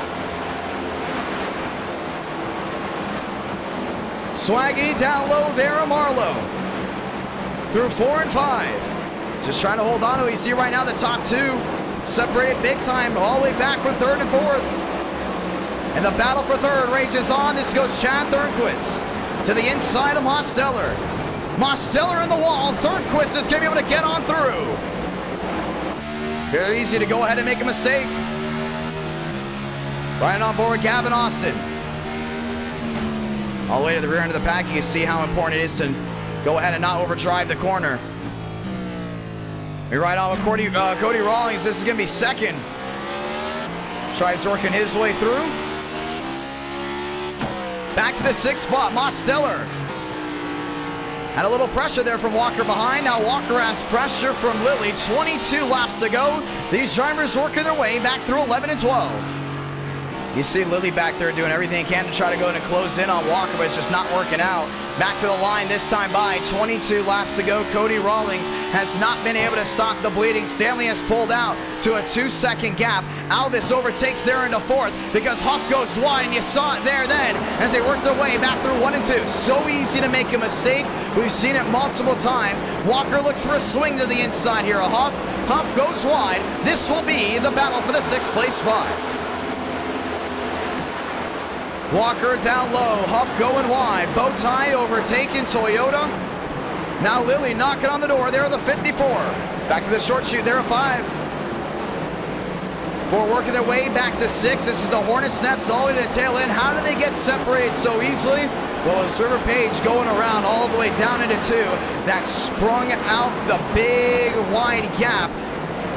Swaggy down low there, Marlowe. Through 4 and 5. Just trying to hold on to it. You see right now the top 2 separated big time all the way back from 3rd and 4th. And the battle for 3rd rages on. This goes Chad Thornquist to the inside of Mosteller. Mosteller in the wall. Thornquist is going to be able to get on through. Very easy to go ahead and make a mistake. Right on board, Gavin Austin. All the way to the rear end of the pack, you can see how important it is to go ahead and not overdrive the corner. We ride on with Cody Rawlings. This is going to be 2nd. Tries working his way through. Back to the 6th spot, Mosteller. Had a little pressure there from Walker behind. Now Walker has pressure from Lilly. 22 laps to go. These drivers working their way back through 11 and 12. You see Lilly back there doing everything he can to try to go in and close in on Walker, but it's just not working out. Back to the line this time by. 22 laps to go. Cody Rawlings has not been able to stop the bleeding. Stanley has pulled out to a 2-second gap. Alvis overtakes there into 4th because Huff goes wide, and you saw it there then as they work their way back through 1 and 2. So easy to make a mistake. We've seen it multiple times. Walker looks for a swing to the inside here of Huff. Huff goes wide. This will be the battle for the 6th place spot. Walker down low, Huff going wide, Bowtie overtaking Toyota. Now Lilly knocking on the door there at the 54. It's back to the short chute there at 5. 4 working their way back to 6. This is the Hornets' Nest all the way to the tail end. How do they get separated so easily? Well, it's River Page going around all the way down into 2. That sprung out the big wide gap.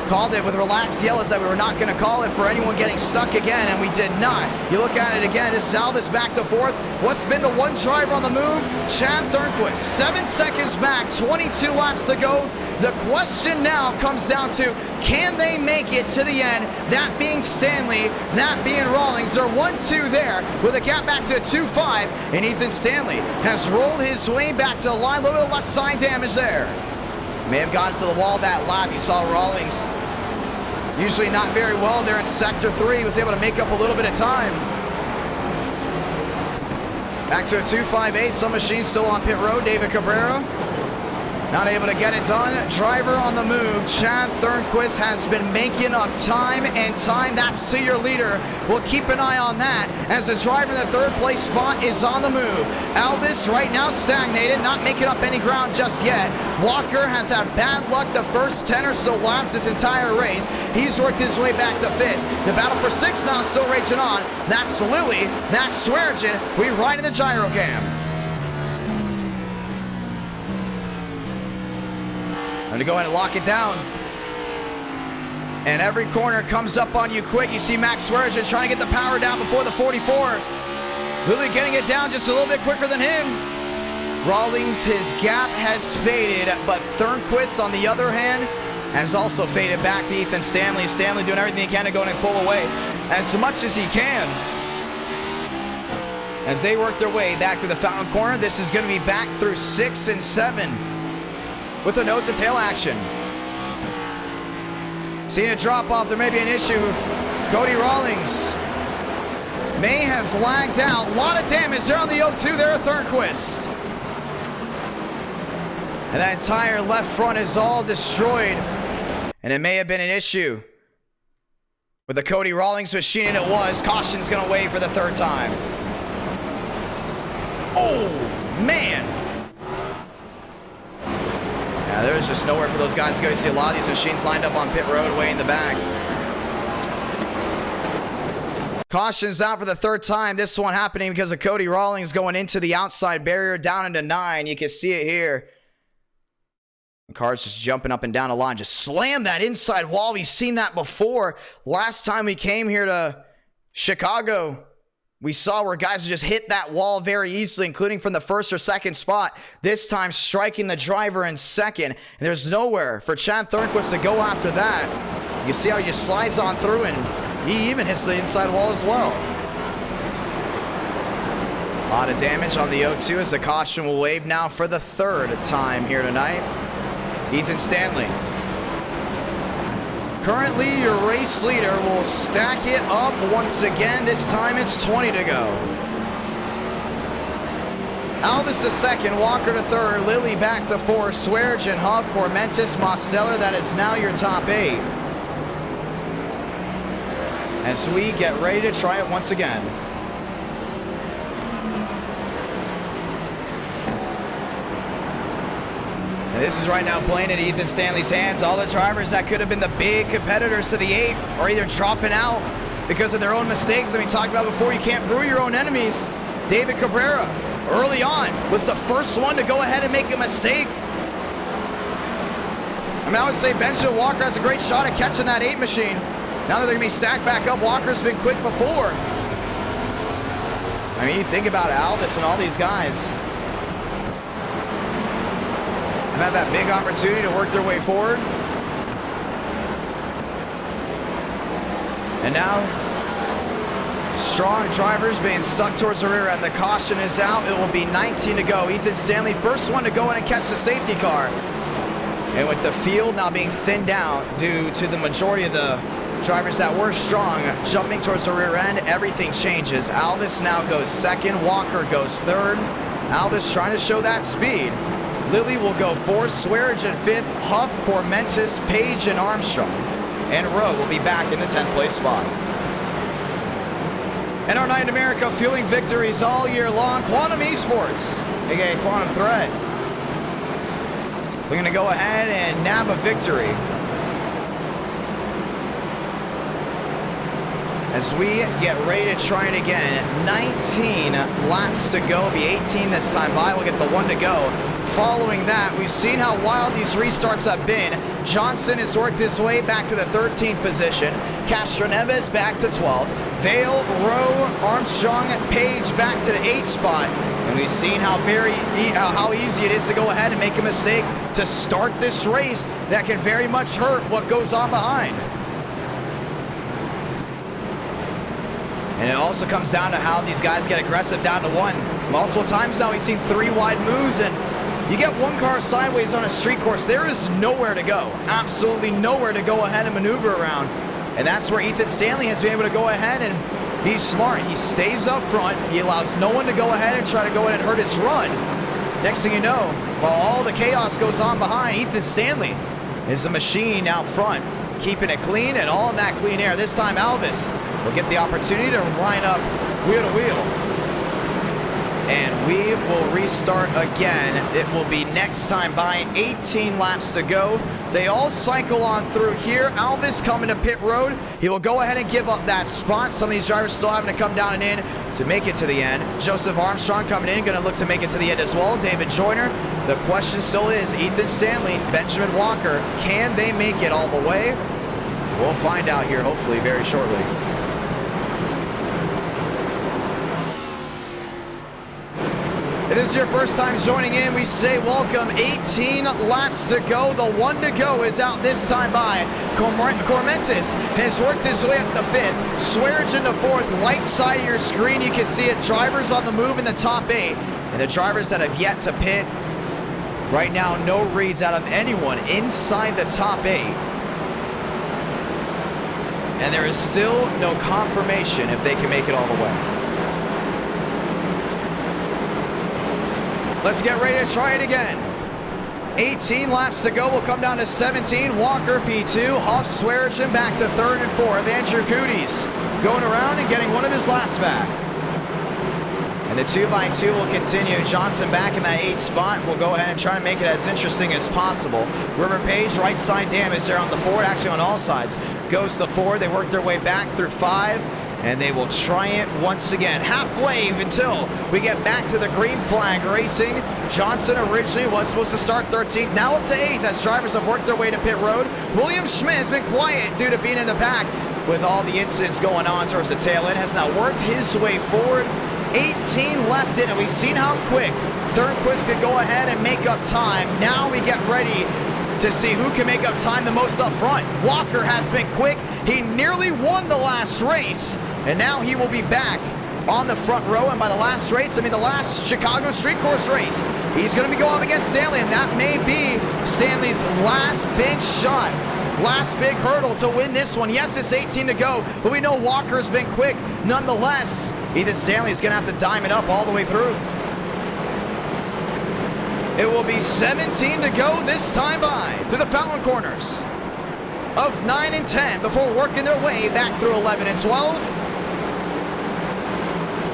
Called it with relaxed yellows that we were not going to call it for anyone getting stuck again, and we did not. You look at it again, this is Alvis back to 4th. What's been the one driver on the move? Chad Thornquist, 7 seconds back, 22 laps to go. The question now comes down to, can they make it to the end? That being Stanley, that being Rawlings. They're 1-2 there with a gap back to 2-5, and Ethan Stanley has rolled his way back to the line. A little bit of left side damage there. May have gone to the wall that lap. You saw Rawlings usually not very well there in Sector 3. He was able to make up a little bit of time. Back to a 2.58. Some machines still on pit road. David Cabrera not able to get it done. Driver on the move. Chad Thornquist has been making up time and time. That's to your leader. We'll keep an eye on that as the driver in the 3rd place spot is on the move. Alvis right now stagnated, not making up any ground just yet. Walker has had bad luck the first 10 or so laps this entire race. He's worked his way back to 5th. The battle for 6th now still raging on. That's Lilly. That's Swearingen. We ride in the gyro cam. I'm going to go ahead and lock it down. And every corner comes up on you quick. You see Max Swearingen trying to get the power down before the 44. Lilly getting it down just a little bit quicker than him. Rawlings, his gap has faded, but Thornquist, on the other hand, has also faded back to Ethan Stanley. Stanley doing everything he can to go and pull away as much as he can. As they work their way back to the fountain corner, this is going to be back through 6 and 7. With the nose and tail action. Seeing a drop off, there may be an issue. Cody Rawlings may have lagged out. A lot of damage there on the 0-2 there at Thornquist. And that entire left front is all destroyed. And it may have been an issue with the Cody Rawlings machine, and it was. Caution's going to wave for the 3rd time. Oh, man. Yeah, there's just nowhere for those guys to go. You see a lot of these machines lined up on pit road way in the back. Caution's out for the 3rd time. This one happening because of Cody Rawlings going into the outside barrier down into 9. You can see it here. The car's just jumping up and down the line. Just slam that inside wall. We've seen that before. Last time we came here to Chicago, we saw where guys just hit that wall very easily, including from the first or second spot. This time striking the driver in second. And there's nowhere for Chad Thornquist to go after that. You see how he just slides on through, and he even hits the inside wall as well. A lot of damage on the O2 as the caution will wave now for the third time here tonight. Ethan Stanley. Currently, your race leader will stack it up once again. This time it's 20 to go. Alvis to second, Walker to third, Lilly back to fourth, Swearengin, Huff, Cormentis, Mosteller. That is now your top 8. As we get ready to try it once again. This is right now playing in Ethan Stanley's hands. All the drivers that could have been the big competitors to the 8 are either dropping out because of their own mistakes. I mean, talked about before, you can't brew your own enemies. David Cabrera, early on, was the first one to go ahead and make a mistake. I mean, I would say Benjamin Walker has a great shot at catching that 8 machine. Now that they're going to be stacked back up, Walker's been quick before. I mean, you think about Alvis and all these guys. Had that big opportunity to work their way forward. And now, strong drivers being stuck towards the rear end. The caution is out. It will be 19 to go. Ethan Stanley, first one to go in and catch the safety car. And with the field now being thinned down due to the majority of the drivers that were strong jumping towards the rear end, everything changes. Alvis now goes second. Walker goes third. Alvis trying to show that speed. Lilly will go fourth, Swearengin fifth, Huff, Cormentis, Page, and Armstrong. And Rowe will be back in the 10th place spot. And our night in America, fueling victories all year long. Quantum Esports, aka Quantum Thread. We're going to go ahead and nab a victory. As we get ready to try it again. 19 laps to go. It'll be 18 this time by. We'll get the 1 to go. Following that, we've seen how wild these restarts have been. Johnson has worked his way back to the 13th position. Castroneves back to 12th. Vale, Rowe, Armstrong, Page back to the 8th spot. And we've seen how easy it is to go ahead and make a mistake to start this race that can very much hurt what goes on behind. And it also comes down to how these guys get aggressive down to 1. Multiple times now we've seen 3 wide moves, and you get 1 car sideways on a street course, there is nowhere to go. Absolutely nowhere to go ahead and maneuver around. And that's where Ethan Stanley has been able to go ahead and be smart. He stays up front. He allows no one to go ahead and try to go in and hurt his run. Next thing you know, while all the chaos goes on behind, Ethan Stanley is a machine out front, keeping it clean and all in that clean air. This time Alvis will get the opportunity to line up wheel to wheel. And we will restart again. It will be next time by 18 laps to go. They all cycle on through here. Alvis coming to pit road. He will go ahead and give up that spot. Some of these drivers still having to come down and in to make it to the end. Joseph Armstrong coming in, going to look to make it to the end as well. David Joyner. The question still is Ethan Stanley, Benjamin Walker. Can they make it all the way? We'll find out here hopefully very shortly. If this is your first time joining in, we say welcome. 18 laps to go. The 1 to go is out this time by. Cormentis has worked his way up the 5th. Swearengin to 4th. Right side of your screen, you can see it. Drivers on the move in the top 8. And the drivers that have yet to pit. Right now, no reads out of anyone inside the top 8. And there is still no confirmation if they can make it all the way. Let's get ready to try it again. 18 laps to go. We'll come down to 17. Walker P2. Huff, Swearengin back to 3rd and 4th. Andrew Cooties going around and getting one of his laps back. And the 2x2 will continue. Johnson back in that 8th spot. We'll go ahead and try to make it as interesting as possible. River Page, right side damage there on the 4, actually on all sides. Goes to 4. They work their way back through 5. And they will try it once again. Halfway until we get back to the green flag racing. Johnson originally was supposed to start 13th, now up to 8th as drivers have worked their way to pit road. William Schmidt has been quiet due to being in the pack with all the incidents going on towards the tail end. Has now worked his way forward. 18 left in, and we've seen how quick Thornquist could go ahead and make up time. Now we get ready to see who can make up time the most up front. Walker has been quick. He nearly won the last race, and now he will be back on the front row. And by the last race, I mean the last Chicago street course race. He's going to be going against Stanley, and that may be Stanley's last big shot, last big hurdle to win this one. Yes, it's 18 to go, but we know Walker's been quick. Nonetheless, Ethan Stanley is going to have to dime it up all the way through. It will be 17 to go this time by through the fountain corners of 9 and 10 before working their way back through 11 and 12.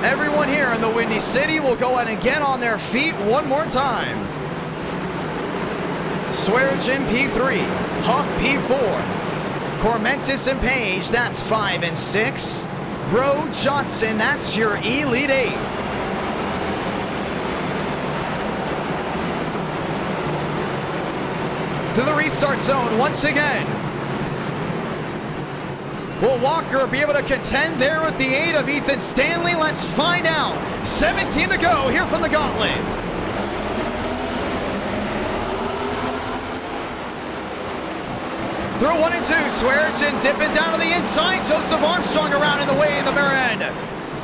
Everyone here in the Windy City will go ahead and get on their feet one more time. Swearingen P3, Huff P4, Cormentis and Page, that's 5 and 6. Rowe Johnson, that's your Elite 8. To the restart zone once again. Will Walker be able to contend there with the 8 of Ethan Stanley? Let's find out. 17 to go here from the gauntlet. Through 1 and 2, Swearingen dipping down to the inside. Joseph Armstrong around in the way in the bare end.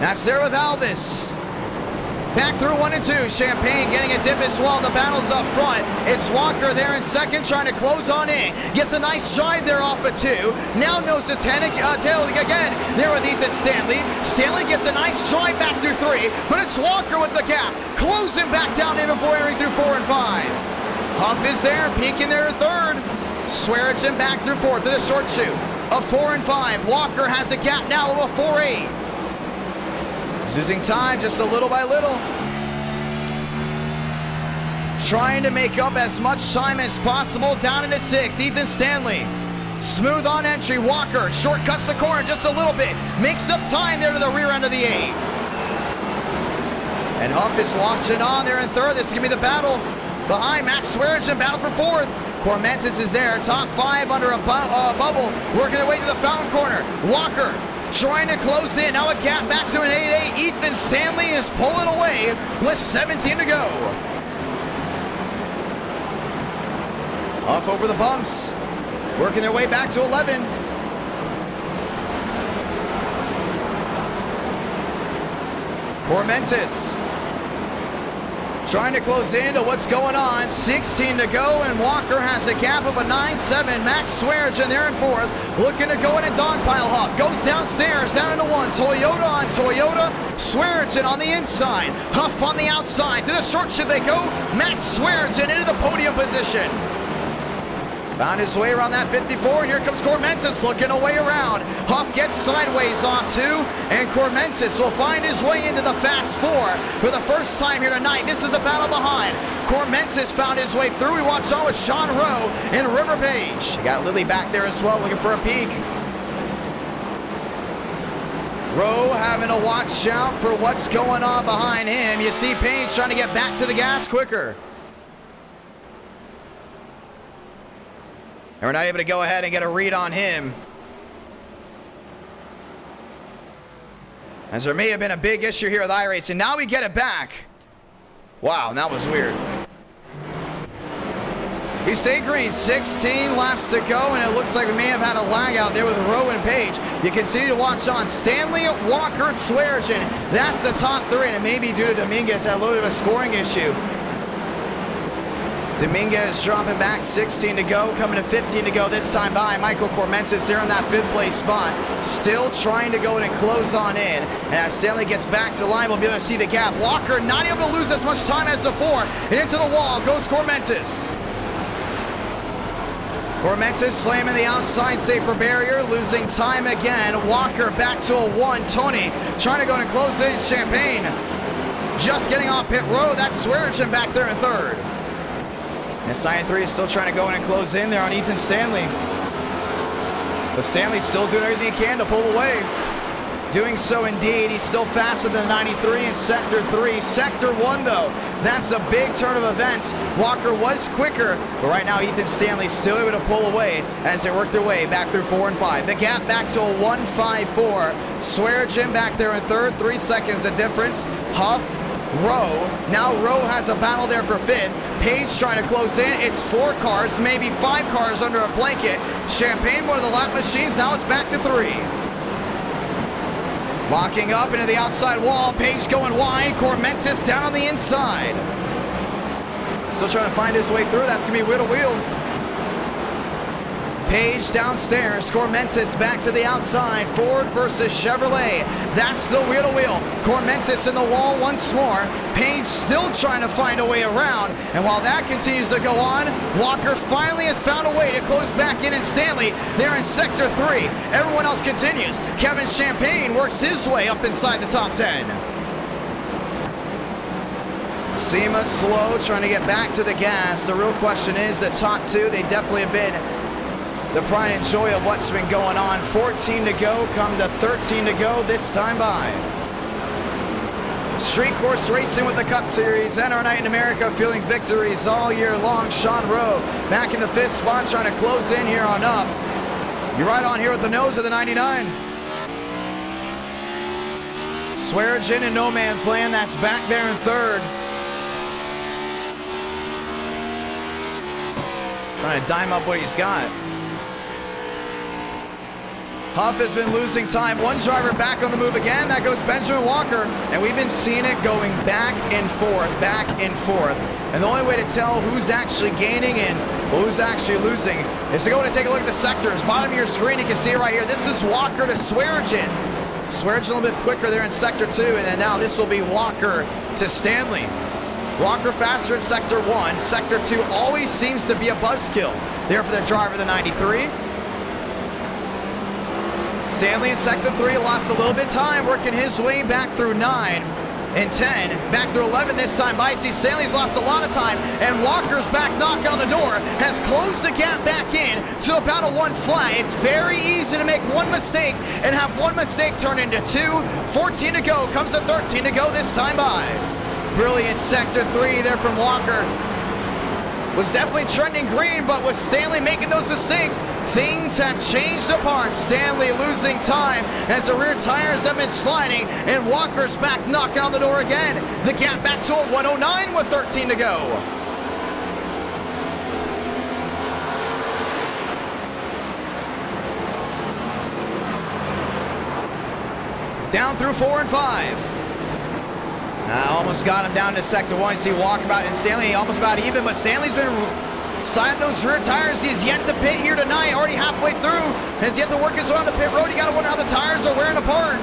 That's there with Alvis. Back through 1 and 2, Champagne getting a dip as well. The battle's up front. It's Walker there in second, trying to close on in. Gets a nice drive there off of 2. Now knows the tail again there with Ethan Stanley. Stanley gets a nice drive back through 3, but it's Walker with the gap. Closing back down in before entering through 4 and 5. Huff is there, peeking there in third. Swearingen back through 4 to the short shoot of 4 and 5. Walker has a gap now of a 4-8. Losing time just a little by little. Trying to make up as much time as possible down into 6. Ethan Stanley. Smooth on entry. Walker shortcuts the corner just a little bit. Makes up time there to the rear end of the 8. And Huff is watching on there in third. This is going to be the battle behind Max Swearingen. Battle for 4th. Cormentis is there. Top 5 under a bubble. Working their way to the fountain corner. Walker trying to close in. Now a gap back to an 8-8. Ethan Stanley is pulling away with 17 to go. Off over the bumps. Working their way back to 11. Cormentis trying to close into what's going on. 16 to go, and Walker has a gap of a 9-7. Max Swearingen there in 4th, looking to go in and dogpile. Huff goes downstairs, down into 1. Toyota on Toyota. Swearingen on the inside. Huff on the outside. To the short should they go. Max Swearingen into the podium position. Found his way around that 54, and here comes Cormentis looking away around. Huff gets sideways off 2, and Cormentis will find his way into the Fast 4 for the first time here tonight. This is the battle behind. Cormentis found his way through. We watch on with Sean Rowe and River Page. You got Lily back there as well, looking for a peek. Rowe having to watch out for what's going on behind him. You see Page trying to get back to the gas quicker. And we're not able to go ahead and get a read on him, as there may have been a big issue here with Iracing. Now we get it back. Wow, that was weird. He stayed green, 16 laps to go, and it looks like we may have had a lag out there with Rowe and Page. You continue to watch on. Stanley, Walker, Swearingen. That's the top 3, and it may be due to Dominguez had a little bit of a scoring issue. Dominguez dropping back, 16 to go, coming to 15 to go this time by. Michael Cormentis there in that 5th place spot, still trying to go in and close on in. And as Stanley gets back to the line, we'll be able to see the gap. Walker not able to lose as much time as before, and into the wall goes Cormentis. Cormentis slamming the outside safer barrier, losing time again. Walker back to a 1. Tony trying to go in and close in. Champagne just getting off pit road. That's Swearingen back there in 3rd. And Scion 3 is still trying to go in and close in there on Ethan Stanley. But Stanley's still doing everything he can to pull away. Doing so indeed. He's still faster than 93 in Sector 3. Sector 1, though, that's a big turn of events. Walker was quicker, but right now Ethan Stanley's still able to pull away as they work their way back through 4 and 5. The gap back to a 1:54. Swearigan back there in third, 3 seconds the difference. Huff, Rowe. Now Rowe has a battle there for fifth. Page trying to close in. It's 4 cars, maybe 5 cars under a blanket. Champagne, one of the lap machines, now it's back to 3. Locking up into the outside wall. Page going wide. Cormentis down on the inside. Still trying to find his way through. That's going to be wheel to wheel. Page downstairs. Cormentis back to the outside. Ford versus Chevrolet. That's the wheel to wheel. Cormentis in the wall once more. Page still trying to find a way around. And while that continues to go on, Walker finally has found a way to close back in, and Stanley there in Sector 3. Everyone else continues. Kevin Champagne works his way up inside the top 10. SEMA slow, trying to get back to the gas. The real question is the top 2. They definitely have been the pride and joy of what's been going on. 14 to go, come to 13 to go this time by. Street course racing with the Cup Series. NR Night in America, feeling victories all year long. Sean Rowe back in the 5th spot, trying to close in here on Huff. You're right on here with the nose of the 99. Swearigan in no man's land. That's back there in 3rd. Trying to dime up what he's got. Huff has been losing time. One driver back on the move again. That goes Benjamin Walker. And we've been seeing it going back and forth, back and forth. And the only way to tell who's actually gaining and who's actually losing is to go and take a look at the sectors. Bottom of your screen, you can see it right here. This is Walker to Swearigan. Swearigan a little bit quicker there in Sector 2. And then now this will be Walker to Stanley. Walker faster in Sector 1. Sector 2 always seems to be a buzzkill there for the driver, the 93. Stanley in Sector 3 lost a little bit of time, working his way back through 9 and 10. Back through 11 this time by. See, Stanley's lost a lot of time, and Walker's back knocking on the door has closed the gap back in to about a 1 flat. It's very easy to make one mistake and have one mistake turn into 2. 14 to go, comes to 13 to go this time by. Brilliant Sector 3 there from Walker. Was definitely trending green, but with Stanley making those mistakes, things have changed apart. Stanley losing time as the rear tires have been sliding, and Walker's back knocking on the door again. The gap back to a 109 with 13 to go. Down through 4 and 5. Almost got him down to Sector 1. See Walker about and Stanley almost about even, but Stanley's been siding those rear tires. He's yet to pit here tonight, already halfway through. Has yet to work his way on the pit road. You got to wonder how the tires are wearing apart.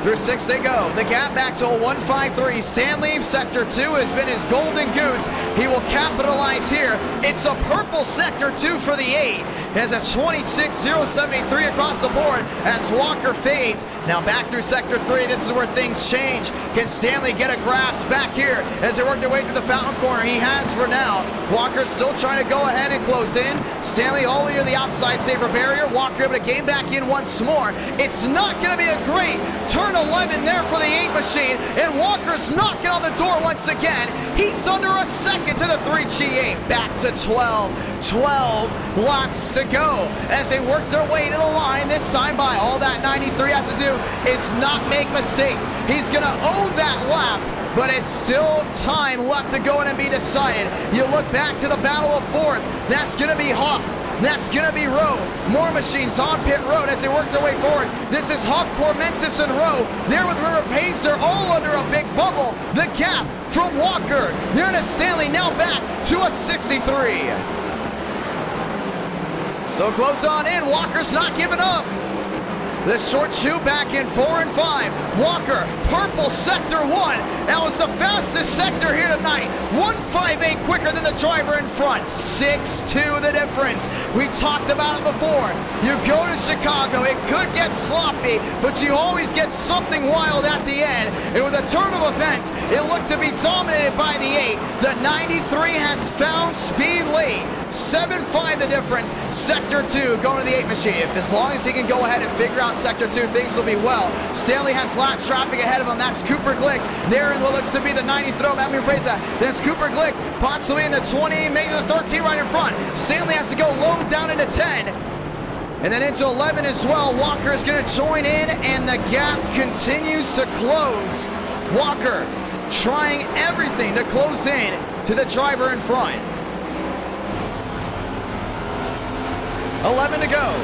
Through 6 they go. The gap back to a 153. Stanley, Sector 2 has been his golden goose. He will capitalize here. It's a purple Sector 2 for the 8. Has a 26.073 across the board as Walker fades. Now back through Sector 3. This is where things change. Can Stanley get a grasp back here as they work their way through the fountain corner? He has for now. Walker still trying to go ahead and close in. Stanley all the way to the outside saver barrier. Walker able to gain back in once more. It's not going to be a great turn 11 there for the 8 machine, and Walker's knocking on the door once again. He's under a second to the 3G8. Back to 12. 12 laps to go as they work their way to the line this time by. All that 93 has to do is not make mistakes. He's going to own that lap, but it's still time left to go in and be decided. You look back to the battle of 4th. That's going to be Huff. That's going to be Rowe. More machines on pit road as they work their way forward. This is Huff, Cormentis, and Rowe. There with River Page, they're all under a big bubble. The gap from Walker. There to Stanley, now back to a 63. So close on in. Walker's not giving up. The short shoe back in 4 and 5. Walker, purple Sector 1. That was the fastest sector here tonight. 158 quicker than the driver in front. 6-2 the difference. We talked about it before. You go to Chicago, it could get sloppy, but you always get something wild at the end. And with a turn of events, it looked to be dominated by the 8. The 93 has found speed late. 7-5 the difference. Sector 2 going to the 8 machine. If as long as he can go ahead and figure out Sector 2, things will be well. Stanley has lap traffic ahead of him. That's Cooper Glick there in what looks to be the 90 throw. Let me rephrase that. That's Cooper Glick possibly in the 20, maybe the 13 right in front. Stanley has to go low down into 10. And then into 11 as well. Walker is going to join in, and the gap continues to close. Walker trying everything to close in to the driver in front. 11 to go.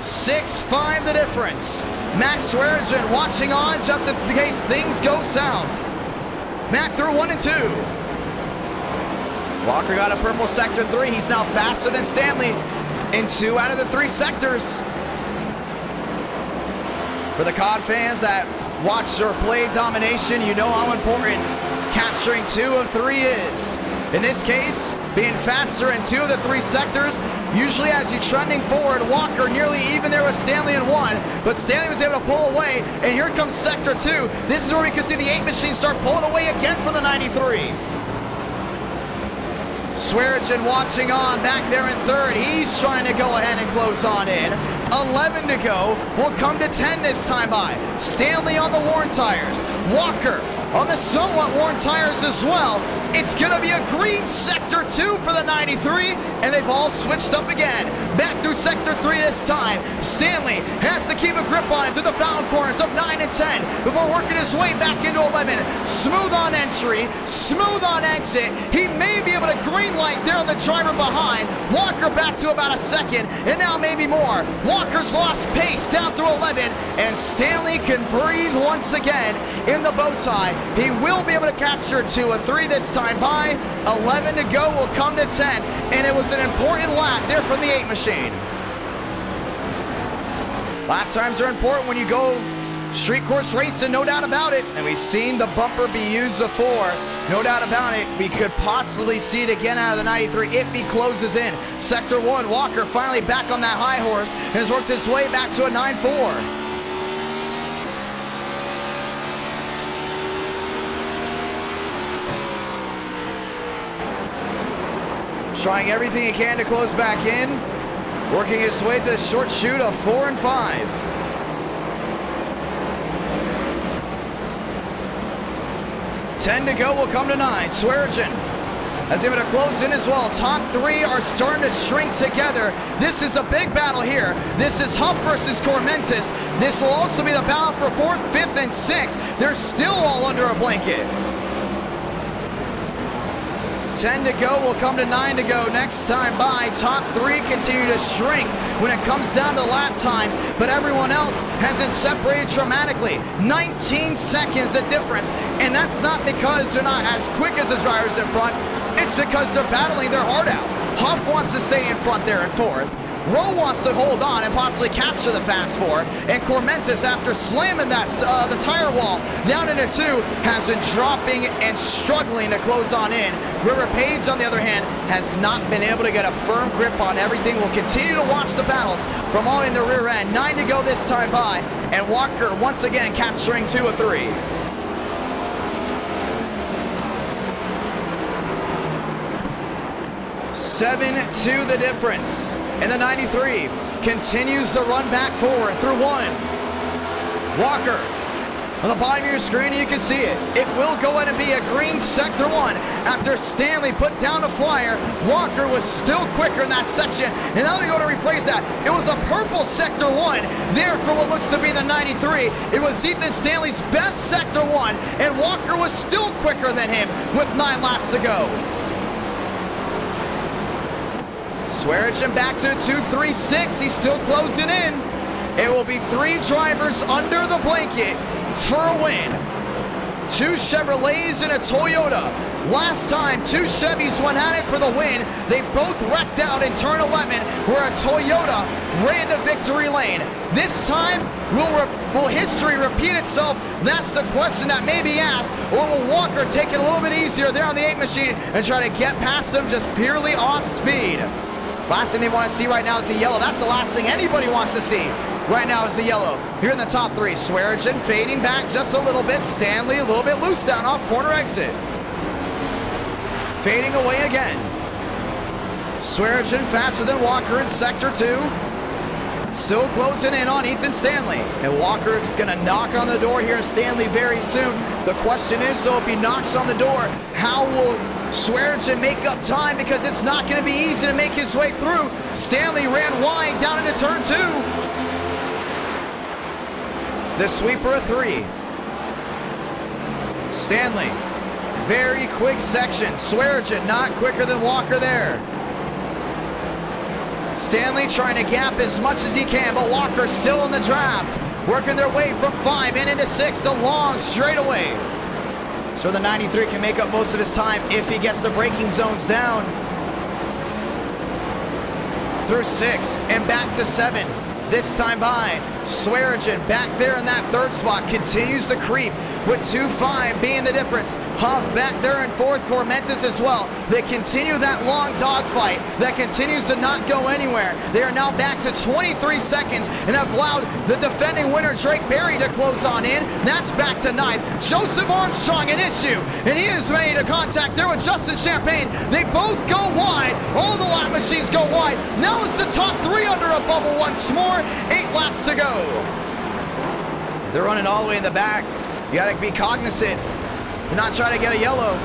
6-5 the difference. Max Swearinger watching on just in case things go south. Mac through 1 and 2. Walker got a purple sector 3. He's now faster than Stanley in 2 out of the 3 sectors. For the COD fans that watched or played domination, you know how important capturing 2 of 3 is. In this case, being faster in 2 of the 3 sectors, usually as you're trending forward, Walker nearly even there with Stanley in 1, but Stanley was able to pull away, and here comes Sector 2. This is where we can see the 8 machine start pulling away again from the 93. Swearinger watching on back there in 3rd. He's trying to go ahead and close on in. 11 to go. We'll come to 10 this time by. Stanley on the worn tires. Walker on the somewhat worn tires as well. It's going to be a green Sector 2 for the 93, and they've all switched up again. Back through Sector 3 this time. Stanley has to keep a grip on it to the foul corners of 9 and 10 before working his way back into 11. Smooth on entry, smooth on exit. He may be able to green light there on the driver behind. Walker back to about a second, and now maybe more. Walker's lost pace down through 11, and Stanley can breathe once again in the bow tie. He will be able to capture 2 of 3 this time by. 11 to go, will come to 10, and it was an important lap there from the 8 machine. Lap times are important when you go street course racing, no doubt about it, and we've seen the bumper be used before. No doubt about it, we could possibly see it again out of the 93 if he closes in. Sector 1, Walker finally back on that high horse, and has worked his way back to a 9-4. Trying everything he can to close back in. Working his way to the short chute of 4 and 5. Ten to go, will come to 9. Swearinger has able to close in as well. Top 3 are starting to shrink together. This is a big battle here. This is Huff versus Cormentis. This will also be the battle for 4th, 5th, and 6th. They're still all under a blanket. 10 to go, will come to 9 to go next time by. Top 3 continue to shrink when it comes down to lap times, but everyone else hasn't separated dramatically. 19 seconds the difference, and that's not because they're not as quick as the drivers in front. It's because they're battling their heart out. Huff wants to stay in front there in 4th. Rowe wants to hold on and possibly capture the fast 4, and Cormentis, after slamming that the tire wall down into 2, has been dropping and struggling to close on in. River Page, on the other hand, has not been able to get a firm grip on everything. We'll continue to watch the battles from all in the rear end. 9 to go this time by, and Walker once again capturing 2 of 3. Seven to the difference. And the 93 continues to run back forward through 1. Walker, on the bottom of your screen, you can see it. It will go ahead and be a green Sector 1. After Stanley put down a flyer, Walker was still quicker in that section. And now we go to rephrase that. It was a purple Sector 1 there for what looks to be the 93. It was Ethan Stanley's best Sector 1, and Walker was still quicker than him with 9 laps to go. Swearinger back to 2-3-6. He's still closing in. It will be 3 drivers under the blanket for a win. 2 Chevrolets and a Toyota. Last time, 2 Chevys went at it for the win. They both wrecked out in turn 11, where a Toyota ran to victory lane. This time, will history repeat itself? That's the question that may be asked. Or will Walker take it a little bit easier there on the 8 machine and try to get past them just purely off speed? Last thing they want to see right now is the yellow. That's the last thing anybody wants to see right now is the yellow. Here in the top 3, Swearinger fading back just a little bit. Stanley a little bit loose down off corner exit. Fading away again. Swearinger faster than Walker in sector 2. Still closing in on Ethan Stanley. And Walker is going to knock on the door here of Stanley very soon. The question is, though, if he knocks on the door, how will Swearinger make up time? Because it's not going to be easy to make his way through. Stanley ran wide down into turn 2. The sweeper of 3. Stanley, very quick section. Swearinger not quicker than Walker there. Stanley trying to gap as much as he can, but Walker still in the draft. Working their way from 5 and into 6, a long straightaway. So the 93 can make up most of his time if he gets the braking zones down. Through 6 and back to 7. This time by Swearinger back there in that 3rd spot. Continues to creep with 2.5 being the difference. Huff back there in 4th, Cormentis as well. They continue that long dogfight that continues to not go anywhere. They are now back to 23 seconds and have allowed the defending winner Drake Berry to close on in. That's back to 9th. Joseph Armstrong an issue, and he has made a contact there with Justin Champagne. They both go wide. All the lap machines go wide. Now it's the top 3 under a bubble once more. 8 laps to go. They're running all the way in the back. You got to be cognizant and not try to get a yellow.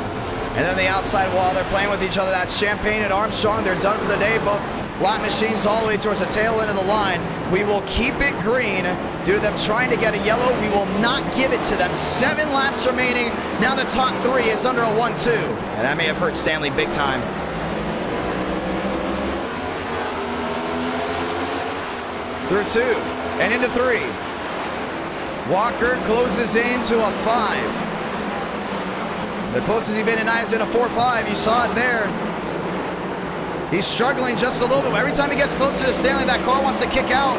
And then the outside wall, they're playing with each other. That's Champagne and Armstrong. They're done for the day. Both lap machines all the way towards the tail end of the line. We will keep it green due to them trying to get a yellow. We will not give it to them. 7 laps remaining. Now the top 3 is under a 1-2. And that may have hurt Stanley big time. Through 2 and into 3. Walker closes into a 5. The closest he's been tonight is in a 4.5. You saw it there. He's struggling just a little bit. Every time he gets closer to Stanley, that car wants to kick out.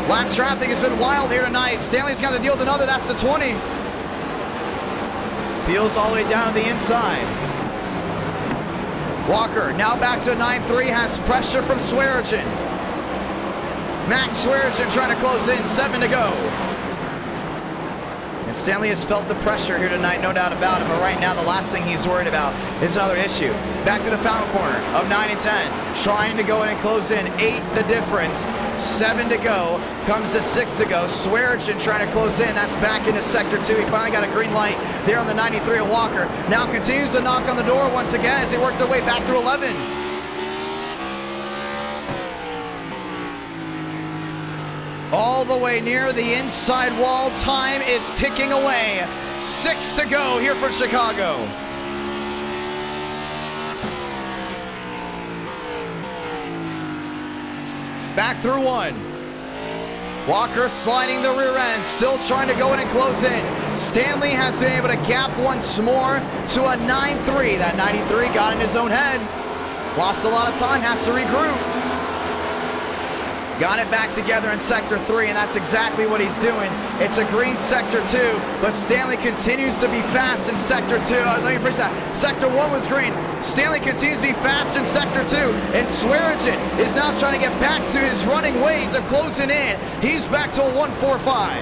Lap traffic has been wild here tonight. Stanley's got to deal with another. That's the 20. Peels all the way down to the inside. Walker now back to 9.3. Has pressure from Swearinger. Max Swearinger trying to close in. 7 to go. And Stanley has felt the pressure here tonight, no doubt about it. But right now, the last thing he's worried about is another issue. Back to the fountain corner of 9 and 10. Trying to go in and close in. 8 the difference. 7 to go. Comes to 6 to go. Swearinger trying to close in. That's back into sector 2. He finally got a green light there on the 93 of Walker. Now continues to knock on the door once again as they work their way back through 11. All the way near the inside wall. Time is ticking away. 6 to go here for Chicago. Back through 1. Walker sliding the rear end, still trying to go in and close in. Stanley has been able to gap once more to a 9.3. That 93 got in his own head. Lost a lot of time, has to regroup. Got it back together in sector 3, and that's exactly what he's doing. It's a green sector 2, but Stanley continues to be fast in sector 2. Let me rephrase that. Sector 1 was green. Stanley continues to be fast in sector 2, and Swearinger is now trying to get back to his running ways of closing in. He's back to a 1.45.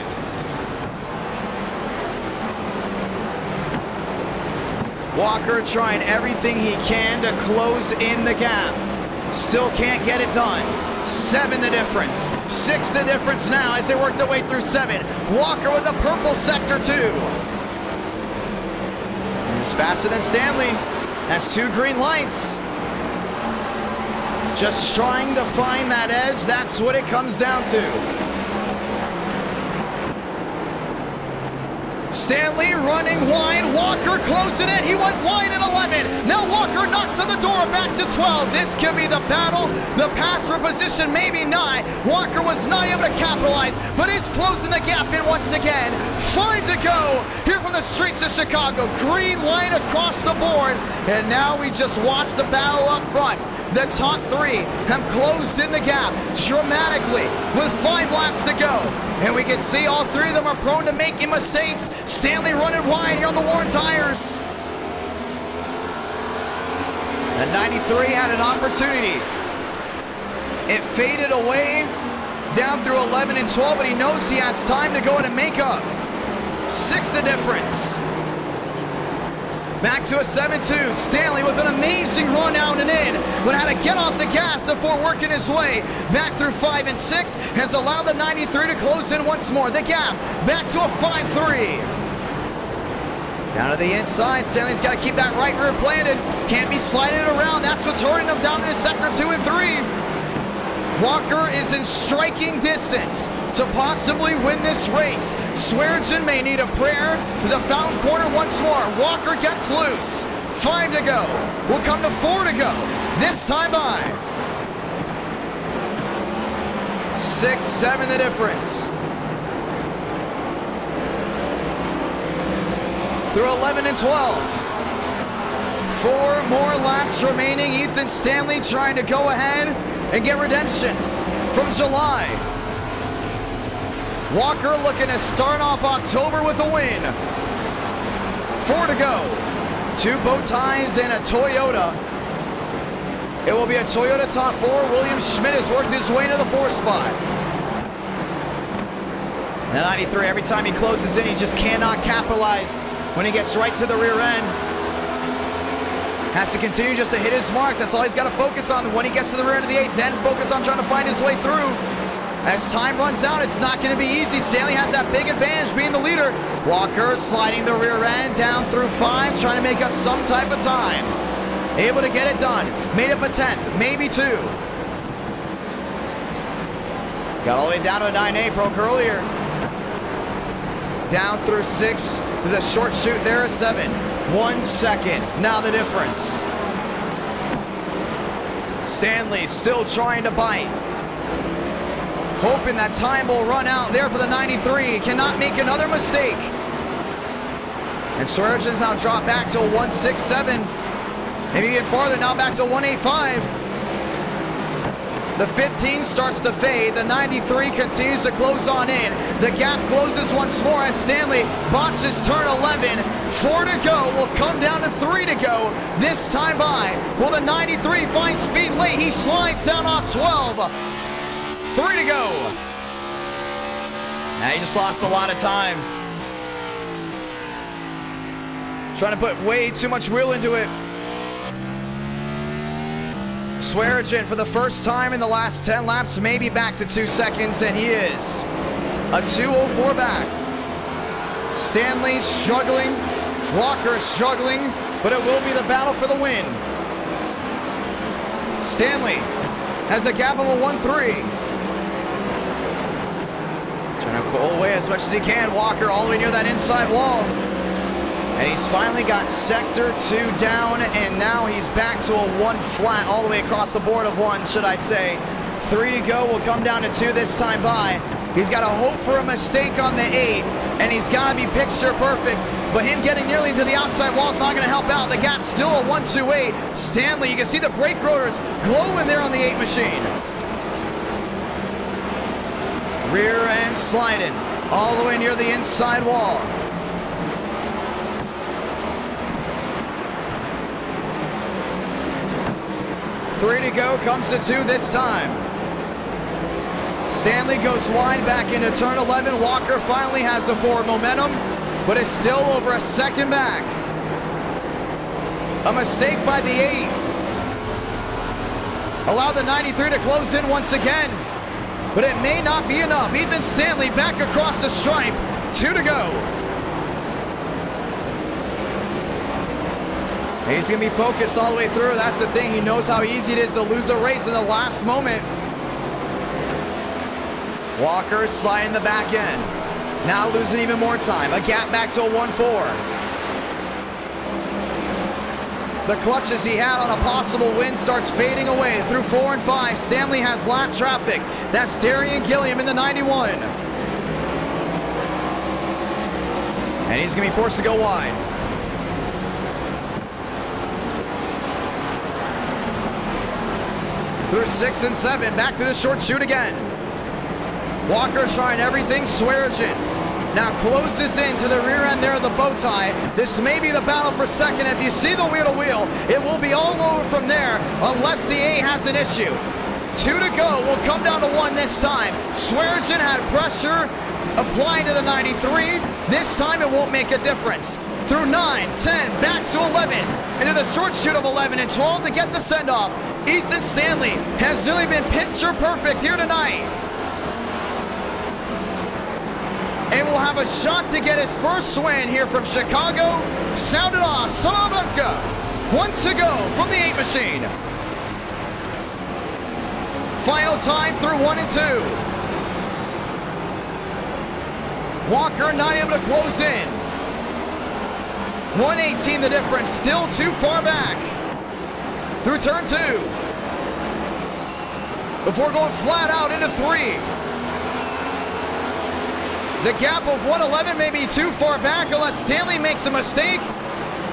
Walker trying everything he can to close in the gap. Still can't get it done. 7 the difference. 6 the difference now as they work their way through 7. Walker with the purple sector 2. He's faster than Stanley. That's 2 green lights. Just trying to find that edge. That's what it comes down to. Stanley running wide. Walker closing in. He went wide at 11. Now Walker knocks on the door back to 12. This could be the battle. The pass for position maybe not. Walker was not able to capitalize, but it's closing the gap in once again. 5 to go here from the streets of Chicago. Green light across the board. And now we just watch the battle up front. The top 3 have closed in the gap dramatically with 5 laps to go. And we can see all 3 of them are prone to making mistakes. Stanley running wide here on the worn tires. And 93 had an opportunity. It faded away down through 11 and 12, but he knows he has time to go in and make up. 6 the difference. Back to a 7-2. Stanley with an amazing run out and in, but had to get off the gas before working his way back through 5 and 6, has allowed the 93 to close in once more. The gap back to a 5-3. Down to the inside. Stanley's got to keep that right rear planted. Can't be sliding it around. That's what's hurting him down into sector 2 and 3. Walker is in striking distance to possibly win this race. Swearinger may need a prayer. The fountain corner once more. Walker gets loose. 5 to go. We'll come to 4 to go. This time by 6-7 the difference. Through 11 and 12. 4 more laps remaining. Ethan Stanley trying to go ahead and get redemption from July. Walker looking to start off October with a win. 4 to go. 2 bow ties and a Toyota. It will be a Toyota top 4. William Schmidt has worked his way to the 4th spot. The 93, every time he closes in, he just cannot capitalize when he gets right to the rear end. Has to continue just to hit his marks. That's all he's got to focus on. When he gets to the rear end of the 8, then focus on trying to find his way through. As time runs out, it's not going to be easy. Stanley has that big advantage being the leader. Walker sliding the rear end down through 5, trying to make up some type of time. Able to get it done. Made up a 10th, maybe 2. Got all the way down to a 9-8, broke earlier. Down through 6 to the short chute there, a 7. 1 second, now the difference. Stanley still trying to bite. Hoping that time will run out there for the 93. Cannot make another mistake. And Swearinger's now dropped back to a 1.67. Maybe even farther, now back to 1.85. The 15 starts to fade. The 93 continues to close on in. The gap closes once more as Stanley botches turn 11. 4 to go. Will come down to 3 to go. This time by. Will the 93 find speed late? He slides down off 12. 3 to go. Now he just lost a lot of time. Trying to put way too much wheel into it. Swearinger for the first time in the last 10 laps, maybe back to 2 seconds, and he is. A 2:04 back. Stanley struggling. Walker struggling, but it will be the battle for the win. Stanley has a gap of a 1.3. Trying to pull away as much as he can. Walker all the way near that inside wall. And he's finally got sector 2 down, and now he's back to a 1 flat all the way across the board of 1, should I say. 3 to go, will come down to 2 this time by. He's got to hope for a mistake on the 8, and he's got to be picture perfect. But him getting nearly to the outside wall is not going to help out. The gap's still a 1.28. Stanley, you can see the brake rotors glowing there on the 8 machine. Rear end sliding all the way near the inside wall. Three to go, comes to 2 this time. Stanley goes wide back into turn 11. Walker finally has the forward momentum, but it's still over a second back. A mistake by the 8. Allow the 93 to close in once again, but it may not be enough. Ethan Stanley back across the stripe. 2 to go. He's going to be focused all the way through. That's the thing. He knows how easy it is to lose a race in the last moment. Walker sliding the back end. Now losing even more time. A gap back to a 1.4. The clutches he had on a possible win starts fading away through 4 and 5. Stanley has lap traffic. That's Darian Gilliam in the 91. And he's going to be forced to go wide. Through 6 and 7, back to the short chute again. Walker trying everything. Swearinger now closes into the rear end there of the bow tie. This may be the battle for second. If you see the wheel to wheel, it will be all over from there unless the A has an issue. 2 to go, will come down to 1 this time. Swearinger had pressure applying to the 93. This time it won't make a difference. through 9, 10, back to 11, into the short chute of 11 and 12 to get the send-off. Ethan Stanley has really been picture perfect here tonight. And will have a shot to get his first win here from Chicago. Sounded off, Salamanca. 1 to go from the 8 machine. Final time through 1 and 2. Walker not able to close in. 118 the difference, still too far back. Through turn 2. Before going flat out into 3. The gap of 111 may be too far back unless Stanley makes a mistake.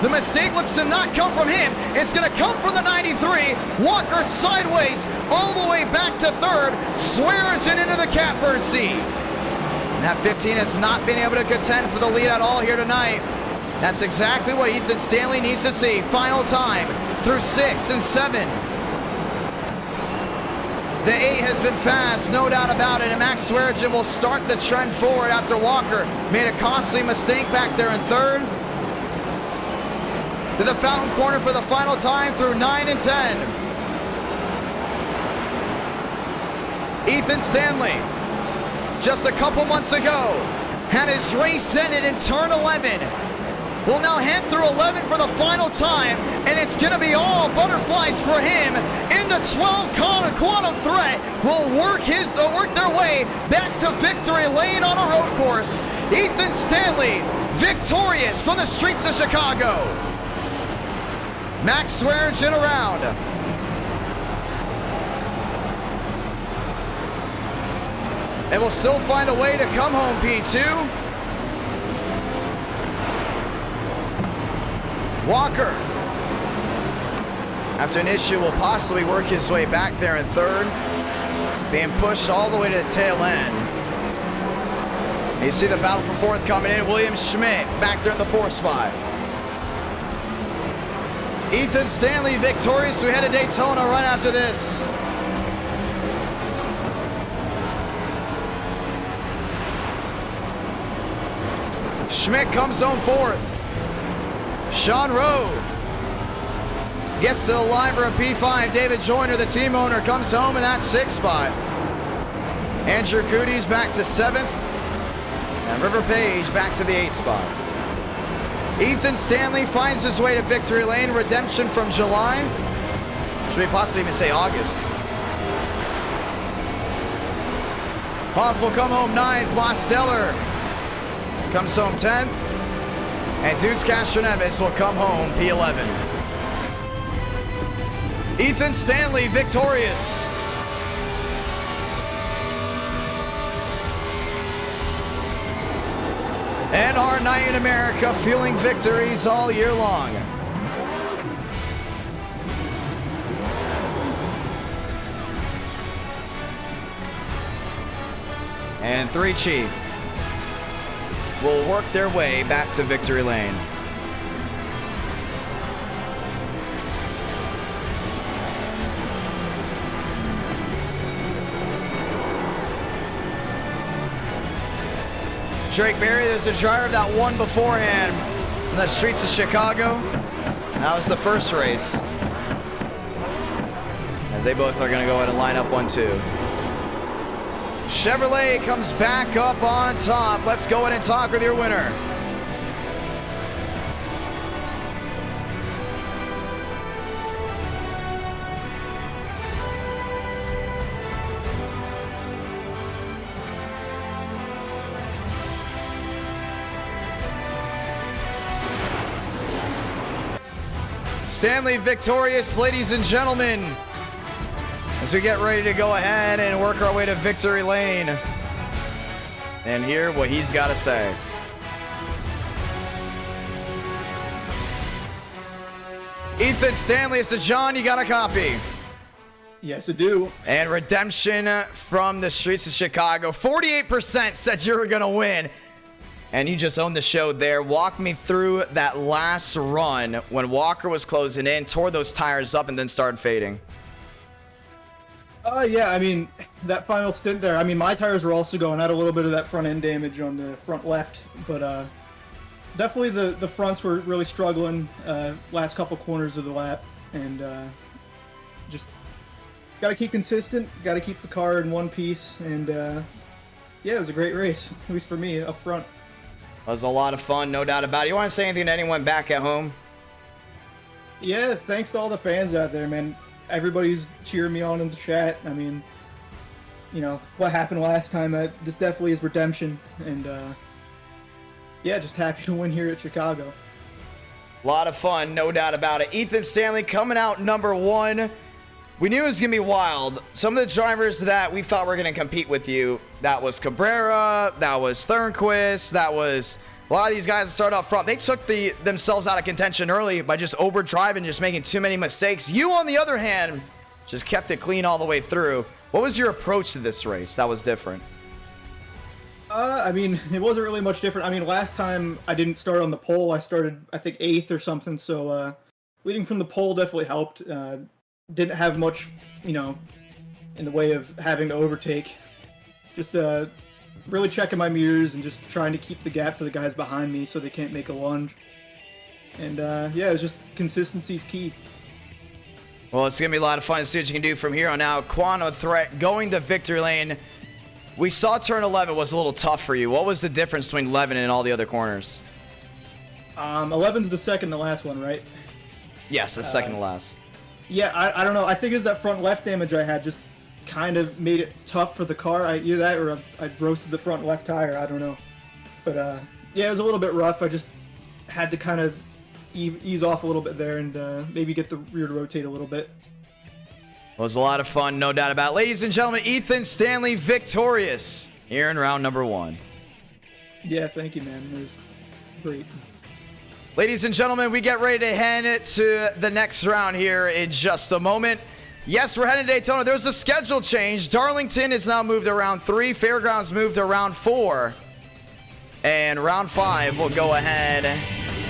The mistake looks to not come from him. It's going to come from the 93. Walker sideways all the way back to 3rd. Swearingen into the catbird seat. That 15 has not been able to contend for the lead at all here tonight. That's exactly what Ethan Stanley needs to see. Final time through 6 and 7. The 8 has been fast, no doubt about it, and Max Swearingen will start the trend forward after Walker made a costly mistake back there in 3rd. To the fountain corner for the final time through 9 and 10. Ethan Stanley, just a couple months ago, had his race ended in turn 11. Will now head through 11 for the final time, and it's going to be all butterflies for him. Into 12, Quantum Threat will work their way back to victory lane on a road course. Ethan Stanley, victorious from the streets of Chicago. Max Swearingen around. And will still find a way to come home, P2. Walker, after an issue, will possibly work his way back there in 3rd, being pushed all the way to the tail end. You see the battle for 4th coming in. William Schmidt back there in the 4th spot. Ethan Stanley victorious. We head to Daytona right after this. Schmidt comes home 4th. Sean Rowe gets to the line for a P5. David Joyner, the team owner, comes home in that 6th spot. Andrew Cooties back to 7th. And River Page back to the 8th spot. Ethan Stanley finds his way to victory lane. Redemption from July. Should we possibly even say August? Hoff will come home 9th. Mosteller comes home 10th. And Dukes Castroneves will come home P11. Ethan Stanley victorious. And our night in America, feeling victories all year long. And 3 Chief will work their way back to victory lane. Drake Berry, there's the driver that won beforehand in the streets of Chicago. That was the first race. As they both are going to go ahead and line up 1-2. Chevrolet comes back up on top. Let's go ahead and talk with your winner. Stanley victorious, ladies and gentlemen, as we get ready to go ahead and work our way to victory lane and hear what he's got to say. Ethan Stanley, it's a John, you got a copy? Yes, I do. And redemption from the streets of Chicago. 48% said you were going to win. And you just owned the show there. Walk me through that last run when Walker was closing in, tore those tires up, and then started fading. Yeah, I mean, that final stint there, I mean, my tires were also going. I had a little bit of that front end damage on the front left, but definitely the fronts were really struggling last couple corners of the lap, and just got to keep consistent, got to keep the car in one piece, and yeah, it was a great race, at least for me up front. It was a lot of fun, no doubt about it. You want to say anything to anyone back at home? Yeah, thanks to all the fans out there, man. Everybody's cheering me on in the chat. I mean, you know, what happened last time, this definitely is redemption, and yeah, just happy to win here at Chicago. A lot of fun, no doubt about it. Ethan Stanley coming out number 1. We knew it was going to be wild. Some of the drivers that we thought were going to compete with you, that was Cabrera, that was Thornquist, that was a lot of these guys that started up front. They took themselves out of contention early by just overdriving, just making too many mistakes. You, on the other hand, just kept it clean all the way through. What was your approach to this race that was different? I mean, it wasn't really much different. I mean, last time I didn't start on the pole. I started, I think, 8th or something. So leading from the pole definitely helped. Didn't have much, you know, in the way of having to overtake. Just really checking my mirrors and just trying to keep the gap to the guys behind me so they can't make a lunge. And yeah, it's just consistency's key. Well, it's going to be a lot of fun to see what you can do from here on out. Quantum Threat going to victory lane. We saw turn 11 was a little tough for you. What was the difference between 11 and all the other corners? 11's the second to last one, right? Yes, the second to last. Yeah, I don't know. I think it's that front left damage I had just kind of made it tough for the car. Either that or I roasted the front left tire. I don't know. But yeah, it was a little bit rough. I just had to kind of ease off a little bit there and maybe get the rear to rotate a little bit. It was a lot of fun, no doubt about it. Ladies and gentlemen, Ethan Stanley victorious here in round number 1. Yeah, thank you, man. It was great. Ladies and gentlemen, we get ready to head to the next round here in just a moment. Yes, we're heading to Daytona. There's a schedule change. Darlington is now moved to round 3. Fairgrounds moved to round 4. And round 5 will go ahead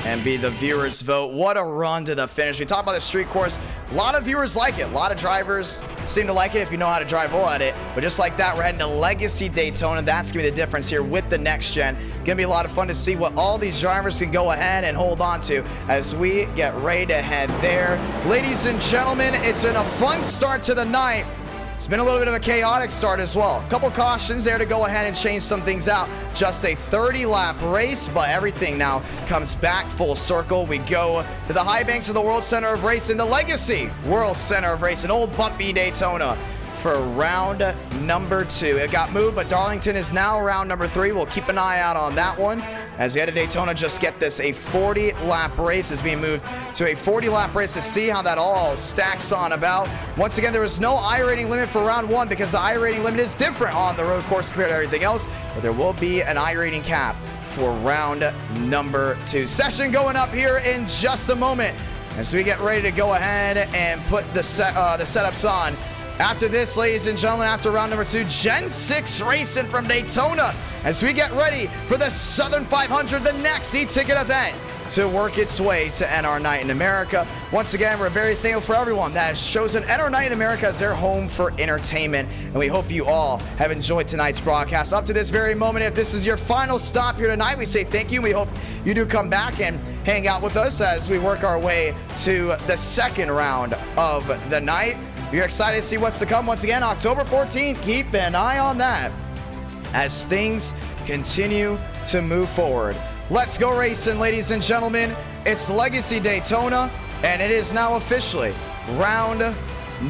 and be the viewers' vote. What a run to the finish. We talk about the street course. A lot of viewers like it. A lot of drivers seem to like it if you know how to drive well at it. But just like that, we're heading to Legacy Daytona. That's going to be the difference here with the next gen. Going to be a lot of fun to see what all these drivers can go ahead and hold on to as we get ready to head there. Ladies and gentlemen, it's been a fun start to the night. It's been a little bit of a chaotic start as well. A couple cautions there to go ahead and change some things out. Just a 30-lap race, but everything now comes back full circle. We go to the high banks of the World Center of Racing, the Legacy World Center of Racing, old bumpy Daytona, for round number 2. It got moved, but Darlington is now round number 3. We'll keep an eye out on that one. As we head to Daytona, just get this, a 40-lap race is being moved to a 40-lap race to see how that all stacks on about. Once again, there was no I-rating limit for round 1 because the I-rating limit is different on the road course compared to everything else, but there will be an I-rating cap for round number 2. Session going up here in just a moment as we get ready to go ahead and put the setups on. After this, ladies and gentlemen, after round number 2, Gen 6 Racing from Daytona as we get ready for the Southern 500, the next eTicket event to work its way to NR Night in America. Once again, we're very thankful for everyone that has chosen NR Night in America as their home for entertainment, and we hope you all have enjoyed tonight's broadcast. Up to this very moment, if this is your final stop here tonight, we say thank you. We hope you do come back and hang out with us as we work our way to the second round of the night. You're excited to see what's to come. Once again, October 14th, keep an eye on that as things continue to move forward. Let's go racing, ladies and gentlemen. It's Legacy Daytona, and it is now officially round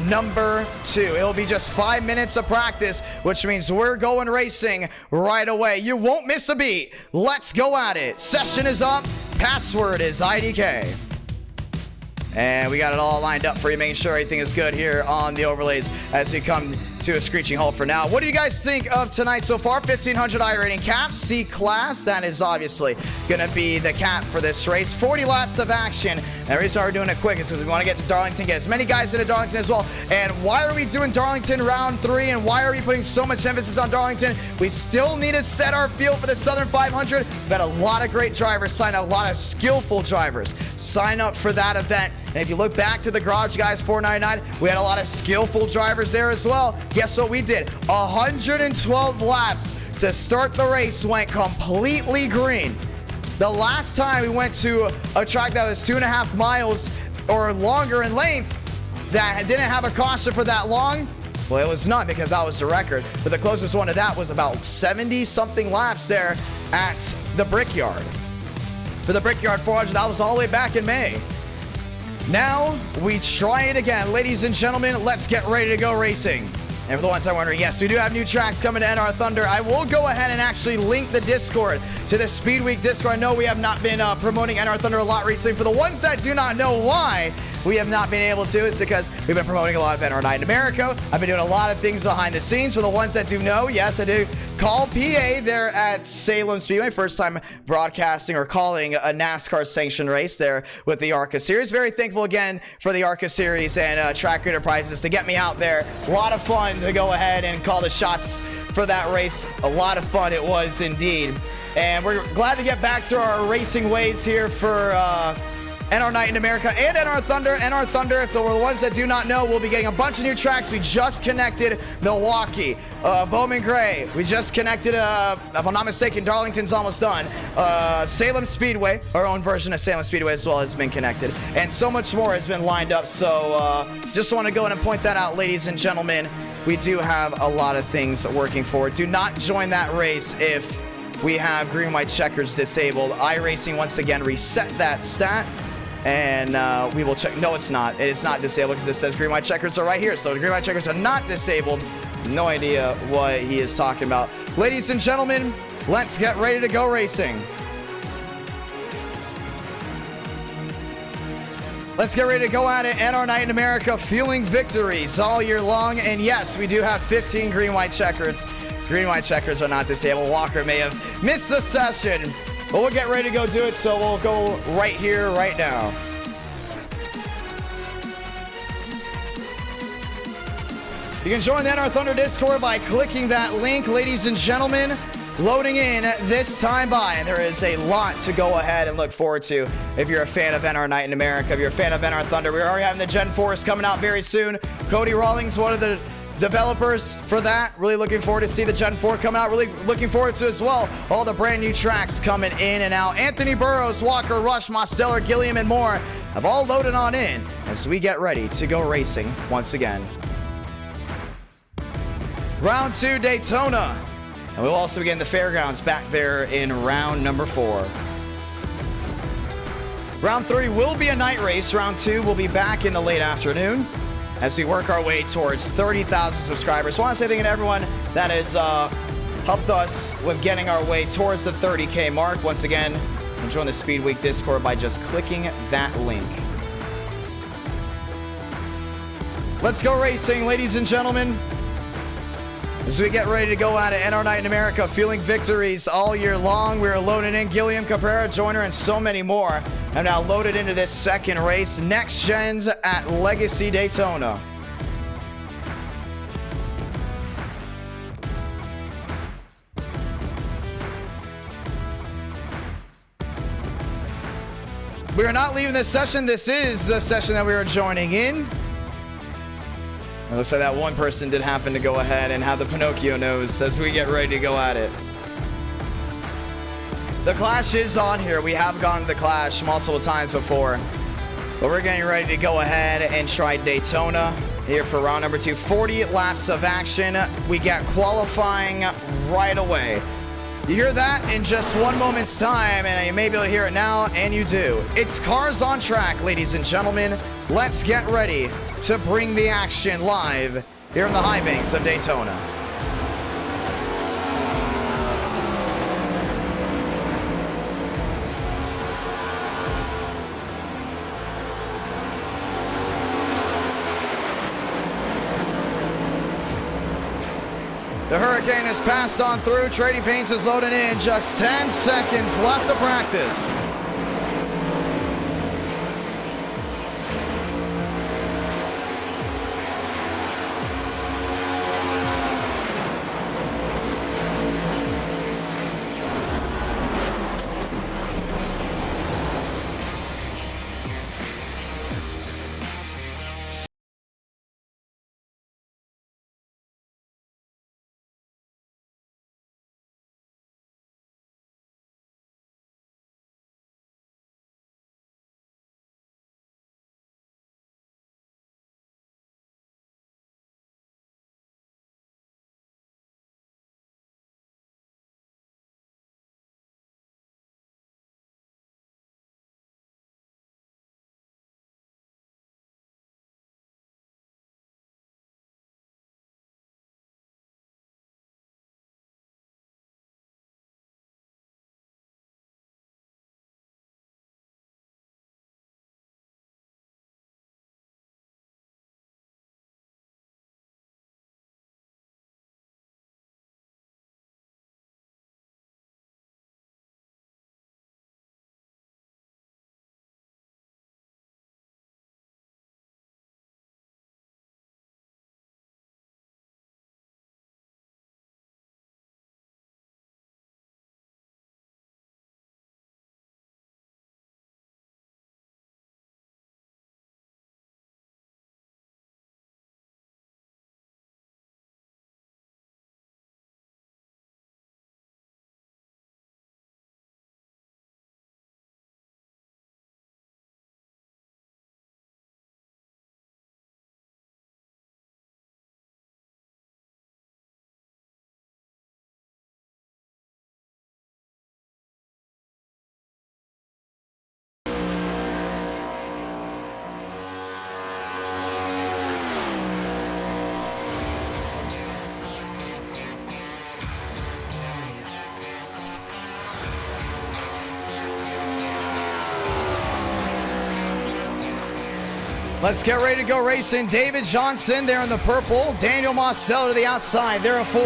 number 2. It'll be just 5 minutes of practice, which means we're going racing right away. You won't miss a beat. Let's go at it. Session is up. Password is IDK. And we got it all lined up for you, making sure everything is good here on the overlays as we come to a screeching halt for now. What do you guys think of tonight so far? 1500 I-rating cap, C-Class. That is obviously going to be the cap for this race. 40 laps of action. And the reason why we're doing it quick is because we want to get to Darlington, get as many guys into Darlington as well. And why are we doing Darlington round 3? And why are we putting so much emphasis on Darlington? We still need to set our field for the Southern 500. We've got a lot of great drivers sign up, a lot of skillful drivers sign up for that event. And if you look back to the Garage Guys 499, we had a lot of skillful drivers there as well. Guess what we did? 112 laps to start the race went completely green. The last time we went to a track that was 2.5 miles or longer in length that didn't have a caution for that long, well, it was not, because that was the record. But the closest one to that was about 70-something laps there at the Brickyard. For the Brickyard 400, that was all the way back in May. Now we try it again. Ladies and gentlemen, let's get ready to go racing. And for the ones that are wondering, yes, we do have new tracks coming to NR Thunder. I will go ahead and actually link the Discord to the Speed Week Discord. I know we have not been promoting NR Thunder a lot recently. For the ones that do not know why we have not been able to, it's because we've been promoting a lot of NR Night in America. I've been doing a lot of things behind the scenes. For the ones that do know, yes, I do call PA there at Salem Speedway. First time broadcasting or calling a NASCAR sanctioned race there with the ARCA Series. Very thankful again for the ARCA Series and Track Enterprises to get me out there. A lot of fun to go ahead and call the shots for that race. A lot of fun it was indeed. And we're glad to get back to our racing ways here for NR Night in America and NR Thunder. NR Thunder, if there were the ones that do not know, we'll be getting a bunch of new tracks. We just connected Milwaukee, Bowman Gray. We just connected, if I'm not mistaken, Darlington's almost done. Salem Speedway, our own version of Salem Speedway as well, has been connected. And so much more has been lined up. So just want to go in and point that out, ladies and gentlemen. We do have a lot of things working forward. Do not join that race if we have green, white checkers disabled. Iracing once again reset that stat. And we will check. No, it's not. It is not disabled because it says green, white checkers are right here. So the green, white checkers are not disabled. No idea what he is talking about. Ladies and gentlemen, let's get ready to go racing. Let's get ready to go at it. NR Night in America, feeling victories all year long. And yes, we do have 15 green, white checkers. Green, white checkers are not disabled. Walker may have missed the session, but we'll get ready to go do it. So we'll go right here, right now. You can join the NR Thunder Discord by clicking that link, ladies and gentlemen. Loading in this time by, and there is a lot to go ahead and look forward to if you're a fan of NR Night in America, if you're a fan of NR Thunder. We're already having the Gen 4s coming out very soon. Cody Rawlings, one of the developers for that. Really looking forward to see the Gen 4 come out. Really looking forward to as well all the brand new tracks coming in and out. Anthony Burrows, Walker, Rush, Mosteller, Gilliam, and more have all loaded on in as we get ready to go racing once again. Round 2 Daytona. And we'll also begin the fairgrounds back there in round number 4. Round 3 will be a night race. Round 2 will be back in the late afternoon as we work our way towards 30,000 subscribers. So I want to say thank you to everyone that has helped us with getting our way towards the 30K mark. Once again, join the Speed Week Discord by just clicking that link. Let's go racing, ladies and gentlemen. As we get ready to go at it, NR Night in America, feeling victories all year long. We are loaded in Gilliam, Cabrera, Joyner, and so many more. I'm now loaded into this second race, Next Gens at Legacy Daytona. We are not leaving this session. This is the session that we are joining in. It looks like that one person did happen to go ahead and have the Pinocchio nose as we get ready to go at it. The Clash is on here. We have gone to the Clash multiple times before, but we're getting ready to go ahead and try Daytona here for round number 2. 40 laps of action. We get qualifying right away. You hear that in just one moment's time, and you may be able to hear it now, and you do. It's cars on track, ladies and gentlemen. Let's get ready to bring the action live here in the high banks of Daytona. The Hurricane has passed on through. Trading Paints is loading in. Just 10 seconds left to practice. Let's get ready to go racing. David Johnson there in the purple. Daniel Mostello to the outside. There are 4.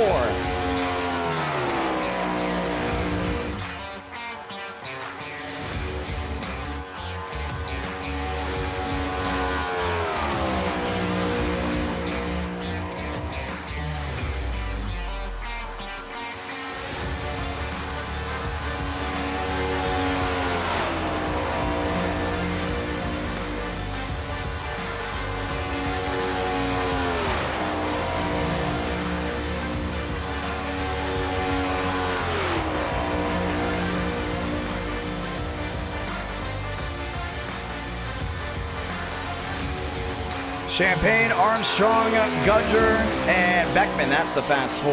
Champagne, Armstrong, Gudger, and Beckman. That's the fast 4.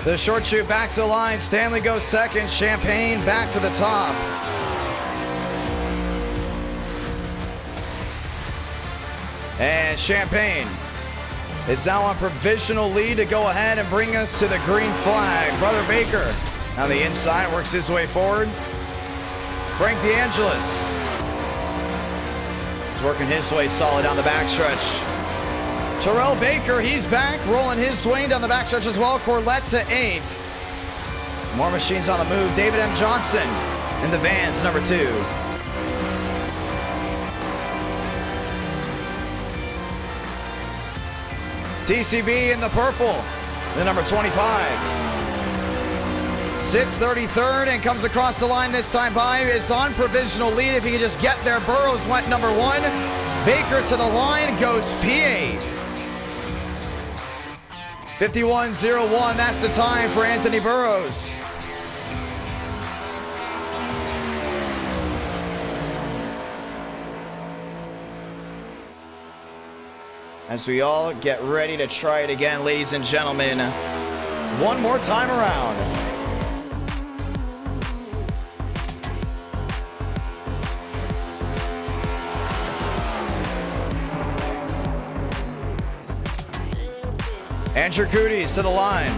The short chute back to the line. Stanley goes second. Champagne back to the top. And Champagne is now on provisional lead to go ahead and bring us to the green flag. Brother Baker on the inside works his way forward. Frank DeAngelis is working his way solid down the backstretch. Terrell Baker, he's back, rolling his swing down the backstretch as well. Corlett to 8th. More machines on the move. David M. Johnson in the vans, number 2. TCB in the purple, the number 25. Sits 33rd and comes across the line this time by. It's on provisional lead. If he can just get there, Burrows went number 1. Baker to the line, goes P8. 51.01, that's the time for Anthony Burrows. As we all get ready to try it again, ladies and gentlemen, one more time around. Andrew Cooties to the line.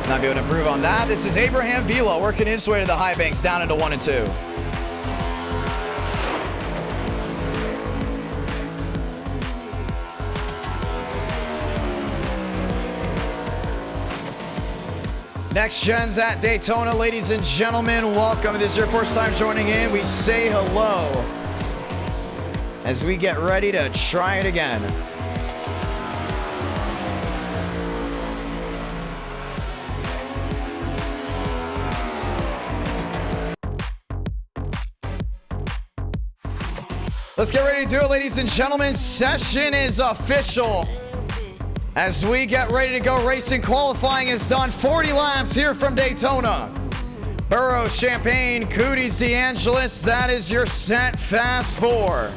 Not be able to improve on that. This is Abraham Vila working his way to the high banks down into 1 and 2. Next Gen's at Daytona, ladies and gentlemen, welcome. If this is your first time joining in, we say hello as we get ready to try it again. Let's get ready to do it, ladies and gentlemen. Session is official. As we get ready to go racing, qualifying is done. 40 laps here from Daytona. Burrows, Champagne, Cooties, DeAngelis. That is your set fast 4.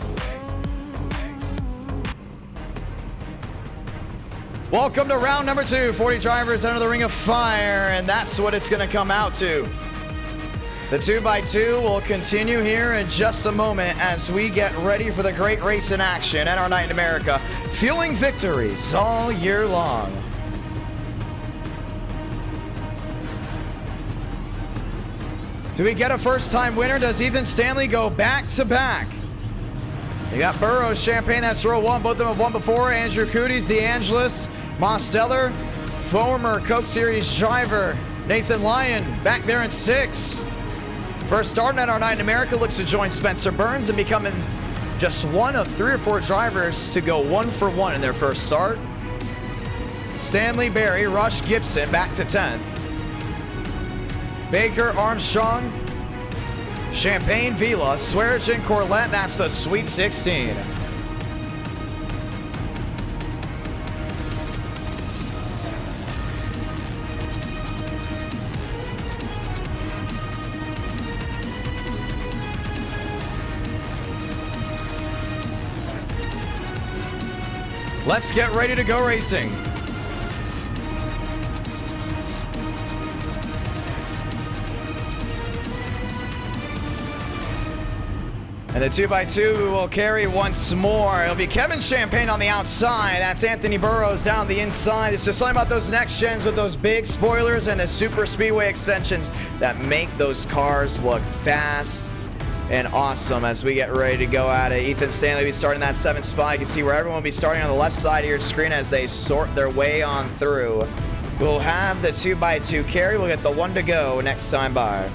Welcome to round number 2. 40 drivers under the ring of fire, and that's what it's going to come out to. The 2x2 will continue here in just a moment as we get ready for the great race in action at our Night in America. Fueling victories all year long. Do we get a first-time winner? Does Ethan Stanley go back-to-back? You got Burrows, Champagne, that's row 1. Both of them have won before. Andrew Cooties, DeAngelis, Mosteller, former Coke Series driver Nathan Lyon back there in 6. First starting at our Night in America, looks to join Spencer Burns and becoming just one of 3 or 4 drivers to go 1 for 1 in their first start. Stanley Berry, Rush Gibson back to 10th. Baker, Armstrong, Champagne, Vila, Swearigan, Corlett, that's the Sweet 16. Let's get ready to go racing. And the 2x2 will carry once more. It'll be Kevin Champagne on the outside. That's Anthony Burrows down the inside. It's just something about those next gens with those big spoilers and the super speedway extensions that make those cars look fast and awesome as we get ready to go at it. Ethan Stanley will be starting that 7th spot. You can see where everyone will be starting on the left side of your screen as they sort their way on through. We'll have the 2x2 carry. We'll get the 1 to go next time by.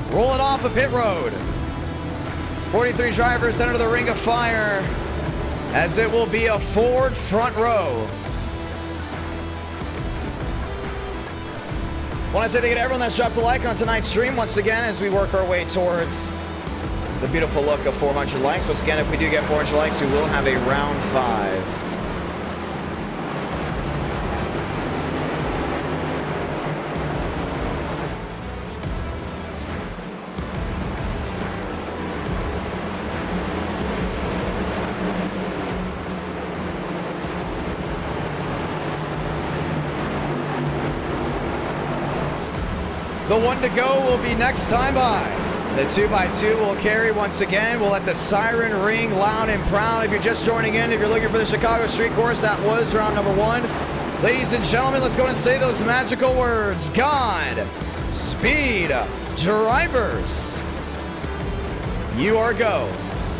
Rolling off of pit road. 43 drivers enter the ring of fire as it will be a Ford front row. Want to say thank you to everyone that's dropped a like on tonight's stream once again as we work our way towards the beautiful look of 400 likes. Once again, if we do get 400 likes, we will have a round 5. The 1 to go will be next time by. The 2x2 will carry once again. We'll let the siren ring loud and proud. If you're just joining in, if you're looking for the Chicago Street Course, that was round number 1. Ladies and gentlemen, let's go and say those magical words. God, speed, drivers. You are go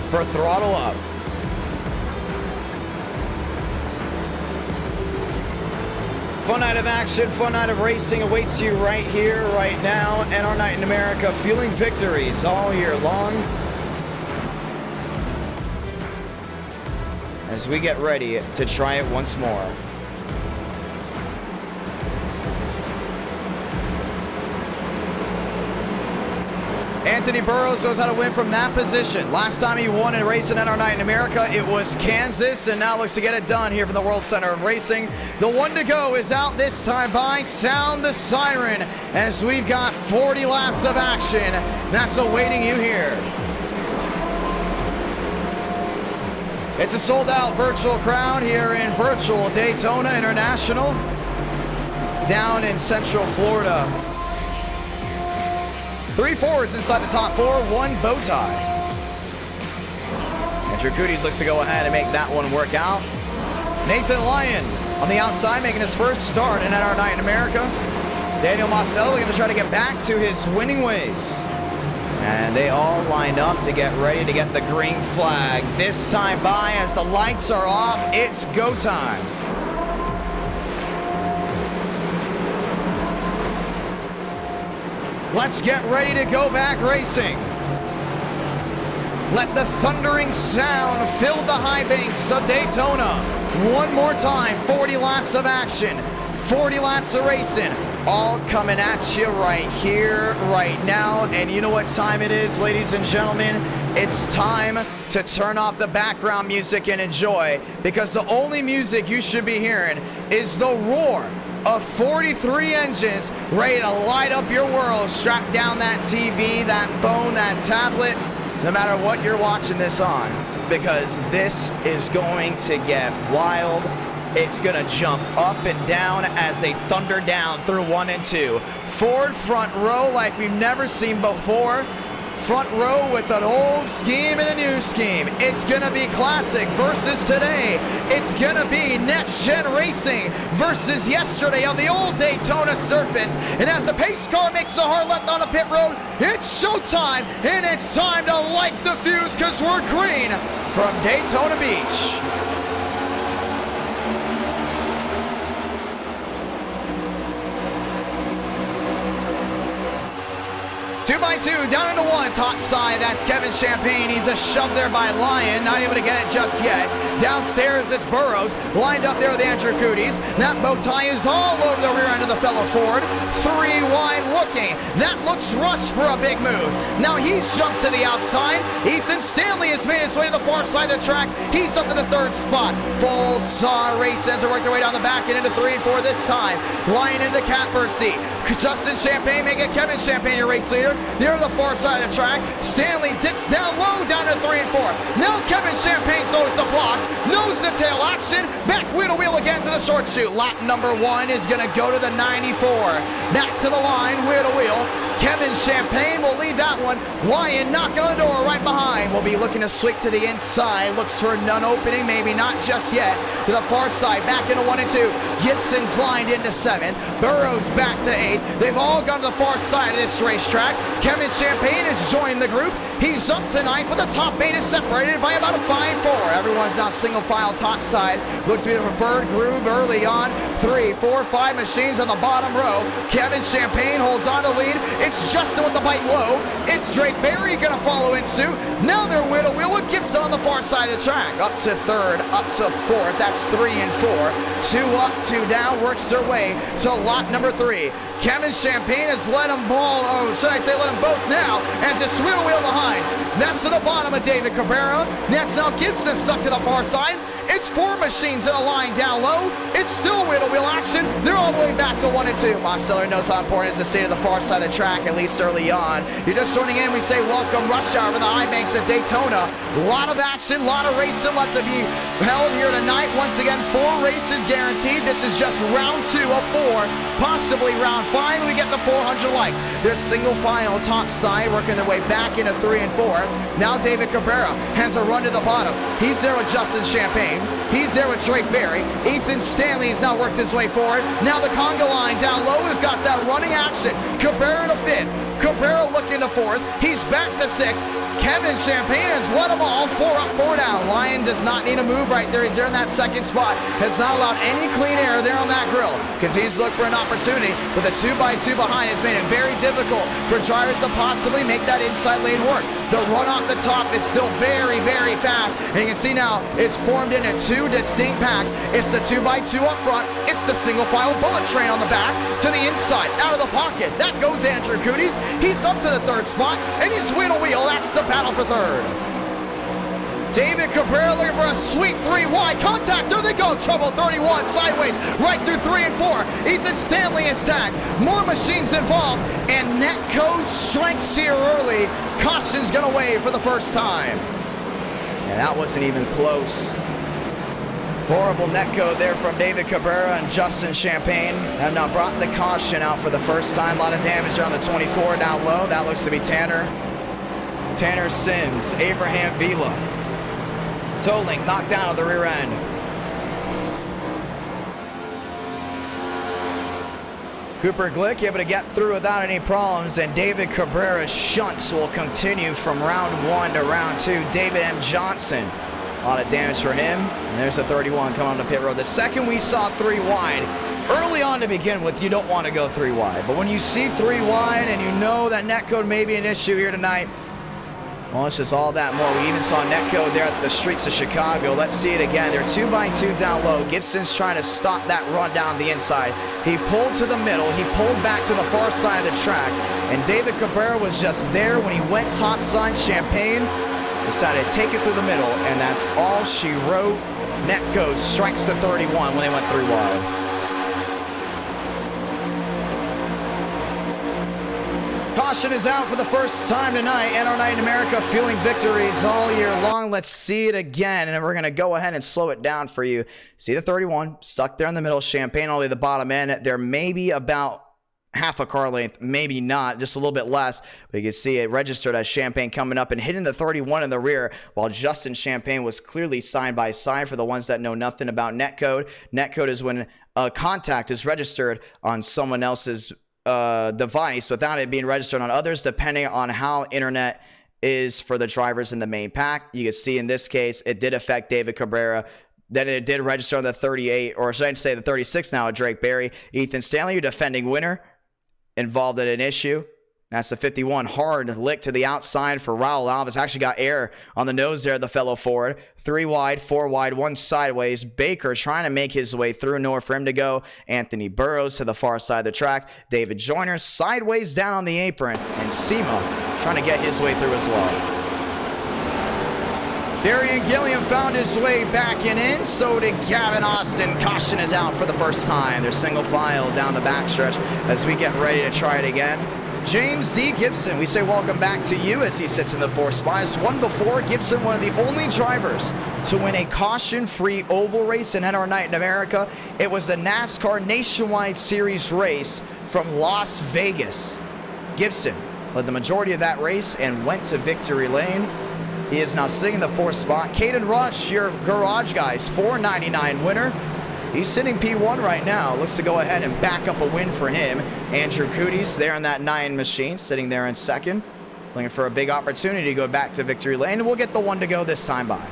for throttle up. Fun night of action, fun night of racing awaits you right here, right now, and our night in America, fueling victories all year long. As we get ready to try it once more. Anthony Burrows knows how to win from that position. Last time he won in racing at our night in America, it was Kansas, and now looks to get it done here from the World Center of Racing. The 1 to go is out this time by. Sound the siren as we've got 40 laps of action. That's awaiting you here. It's a sold-out virtual crowd here in virtual Daytona International down in Central Florida. 3 Fords inside the top 4, 1 bow tie. Andrew Cooties looks to go ahead and make that one work out. Nathan Lyon on the outside making his first start in our night in America. Daniel Mostello looking to try to get back to his winning ways. And they all lined up to get ready to get the green flag. This time by, as the lights are off, it's go time. Let's get ready to go back racing. Let the thundering sound fill the high banks of Daytona. One more time, 40 laps of action, 40 laps of racing, all coming at you right here, right now. And you know what time it is, ladies and gentlemen? It's time to turn off the background music and enjoy, because the only music you should be hearing is the roar of 43 engines ready to light up your world. Strap down that TV, that phone, that tablet, no matter what you're watching this on, because this is going to get wild. It's gonna jump up and down as they thunder down through 1 and 2. Ford front row like we've never seen before. Front row with an old scheme and a new scheme. It's gonna be classic versus today. It's gonna be next gen racing versus yesterday on the old Daytona surface. And as the pace car makes a hard left on a pit road, it's showtime, and it's time to light the fuse, because we're green from Daytona Beach. Two by two, down into 1, top side, that's Kevin Champagne. He's a shove there by Lyon, not able to get it just yet. Downstairs, it's Burrows, lined up there with Andrew Cooties. That bow tie is all over the rear end of the fellow Ford. 3 wide looking. That looks Russ for a big move. Now he's jumped to the outside. Ethan Stanley has made his way to the far side of the track. He's up to the 3rd spot. Full saw race as they work their way down the back and into 3 and 4 this time. Lyon into the catbird seat. Justin Champagne making Kevin Champagne your race leader. They're on the far side of the track. Stanley dips down low, down to 3 and 4. Now Kevin Champagne throws the block. Nose to tail action. Back wheel to wheel again to the short chute. Lap number 1 is going to go to the 94. Back to the line, wheel to wheel. Kevin Champagne will lead that one. Lyon knocking on the door right behind. Will be looking to sweep to the inside. Looks for none opening, maybe not just yet. To the far side, back into 1 and 2. Gibson's lined into 7th. Burrows back to 8th. They've all gone to the far side of this racetrack. Kevin Champagne has joined the group. He's up to 9th, but the top 8 is separated by about a 5-4. Everyone's now single file top side. Looks to be the preferred groove early on. 3, 4, 5 machines on the bottom row. Kevin Champagne holds on to lead. It's Justin with the bike low. It's Drake Berry going to follow in suit. Now they're wheel to wheel with Gibson on the far side of the track. Up to 3rd, up to 4th. That's 3 and 4. 2 up, 2 down. Works their way to lot number 3. Kevin Champagne has let them ball, should I say let them both now, as it's wheel to wheel behind. That's to the bottom of David Cabrera. That's now Gibson stuck to the far side. It's 4 machines in a line down low. It's still wheel to wheel action. They're all the way back to 1 and 2. Marcelo knows how important it is to stay to the far side of the track, at least early on. You're just joining in, we say welcome rush hour from the high banks at Daytona. A lot of action, a lot of racing left to be held here tonight. Once again, 4 races guaranteed. This is just round 2 of 4, possibly round 5. We get the 400 likes. They're single file top side, working their way back into 3 and 4. Now David Cabrera has a run to the bottom. He's there with Justin Champagne. He's there with Drake Berry. Ethan Stanley has now worked his way forward. Now the conga line down low has got that running action. Cabrera to 5th. Cabrera looking to 4th. He's back to 6th. Kevin Champagne has led them all. 4 up, 4 down. Lyon does not need a move right there. He's there in that 2nd spot. Has not allowed any clean air there on that grill. Continues to look for an opportunity, but the 2x2 behind has made it very difficult for drivers to possibly make that inside lane work. The run off the top is still very, very fast. And you can see now it's formed into 2 distinct packs. It's the 2x2 up front. It's the single file bullet train on the back. To the inside, out of the pocket. That goes Andrew Cooties. He's up to the 3rd spot, and he's wheel to wheel. That's the battle for 3rd. David Cabrera looking for a sweep 3 wide. Contact, there they go. Trouble 31, sideways, right through 3 and 4. Ethan Stanley is tagged. More machines involved, and netcode strikes here early. Caution's gonna wave for the first time. And that wasn't even close. Horrible netcode there from David Cabrera and Justin Champagne. Have now brought the caution out for the first time. A lot of damage on the 24 down low. That looks to be Tanner Sims, Abraham Vila. Tolling knocked down at the rear end. Cooper Glick able to get through without any problems, and David Cabrera's shunts will continue from round 1 to round 2. David M. Johnson, a lot of damage for him. And there's the 31 coming on the pit road. The second we saw 3 wide, early on to begin with, you don't want to go 3 wide. But when you see 3 wide and you know that netcode may be an issue here tonight, well, it's just all that more. We even saw netcode there at the streets of Chicago. Let's see it again. They're 2x2 down low. Gibson's trying to stop that run down the inside. He pulled to the middle. He pulled back to the far side of the track. And David Cabrera was just there when he went top side. Champagne decided to take it through the middle, and that's all she wrote. Netcode strikes the 31 when they went 3 wide. Caution is out for the first time tonight. NR Night in America fueling victories all year long. Let's see it again, and we're going to go ahead and slow it down for you. See the 31 stuck there in the middle. Champagne all the way to the bottom end. There may be about half a car length, maybe not, just a little bit less, but you can see it registered as Champagne coming up and hitting the 31 in the rear, while Justin Champagne was clearly side by side. For the ones that know nothing about netcode, netcode is when a contact is registered on someone else's device without it being registered on others, depending on how internet is for the drivers in the main pack. You can see in this case it did affect David Cabrera. Then it did register on the 38, or should I say the 36 now, at Drake Berry. Ethan Stanley, your defending winner, involved in an issue. That's the 51. Hard lick to the outside for Raul Alves. Actually got air on the nose there, the fellow forward. 3 wide, 4 wide, 1 sideways. Baker trying to make his way through. Nowhere for him to go. Anthony Burrows to the far side of the track. David Joyner sideways down on the apron. And Sema trying to get his way through as well. Darian Gilliam found his way back and in. So did Gavin Austin. Caution is out for the first time. They're single file down the backstretch as we get ready to try it again. James D. Gibson, we say welcome back to you as he sits in the 4th spot. As one before, Gibson, one of the only drivers to win a caution-free oval race in NR Night in America. It was the NASCAR Nationwide Series race from Las Vegas. Gibson led the majority of that race and went to victory lane. He is now sitting in the 4th spot. Caden Rush, your Garage Guys 499 winner. He's sitting P1 right now. Looks to go ahead and back up a win for him. Andrew Cooties there in that 9 machine, sitting there in 2nd. Looking for a big opportunity to go back to victory lane. And we'll get the 1 to go this time by.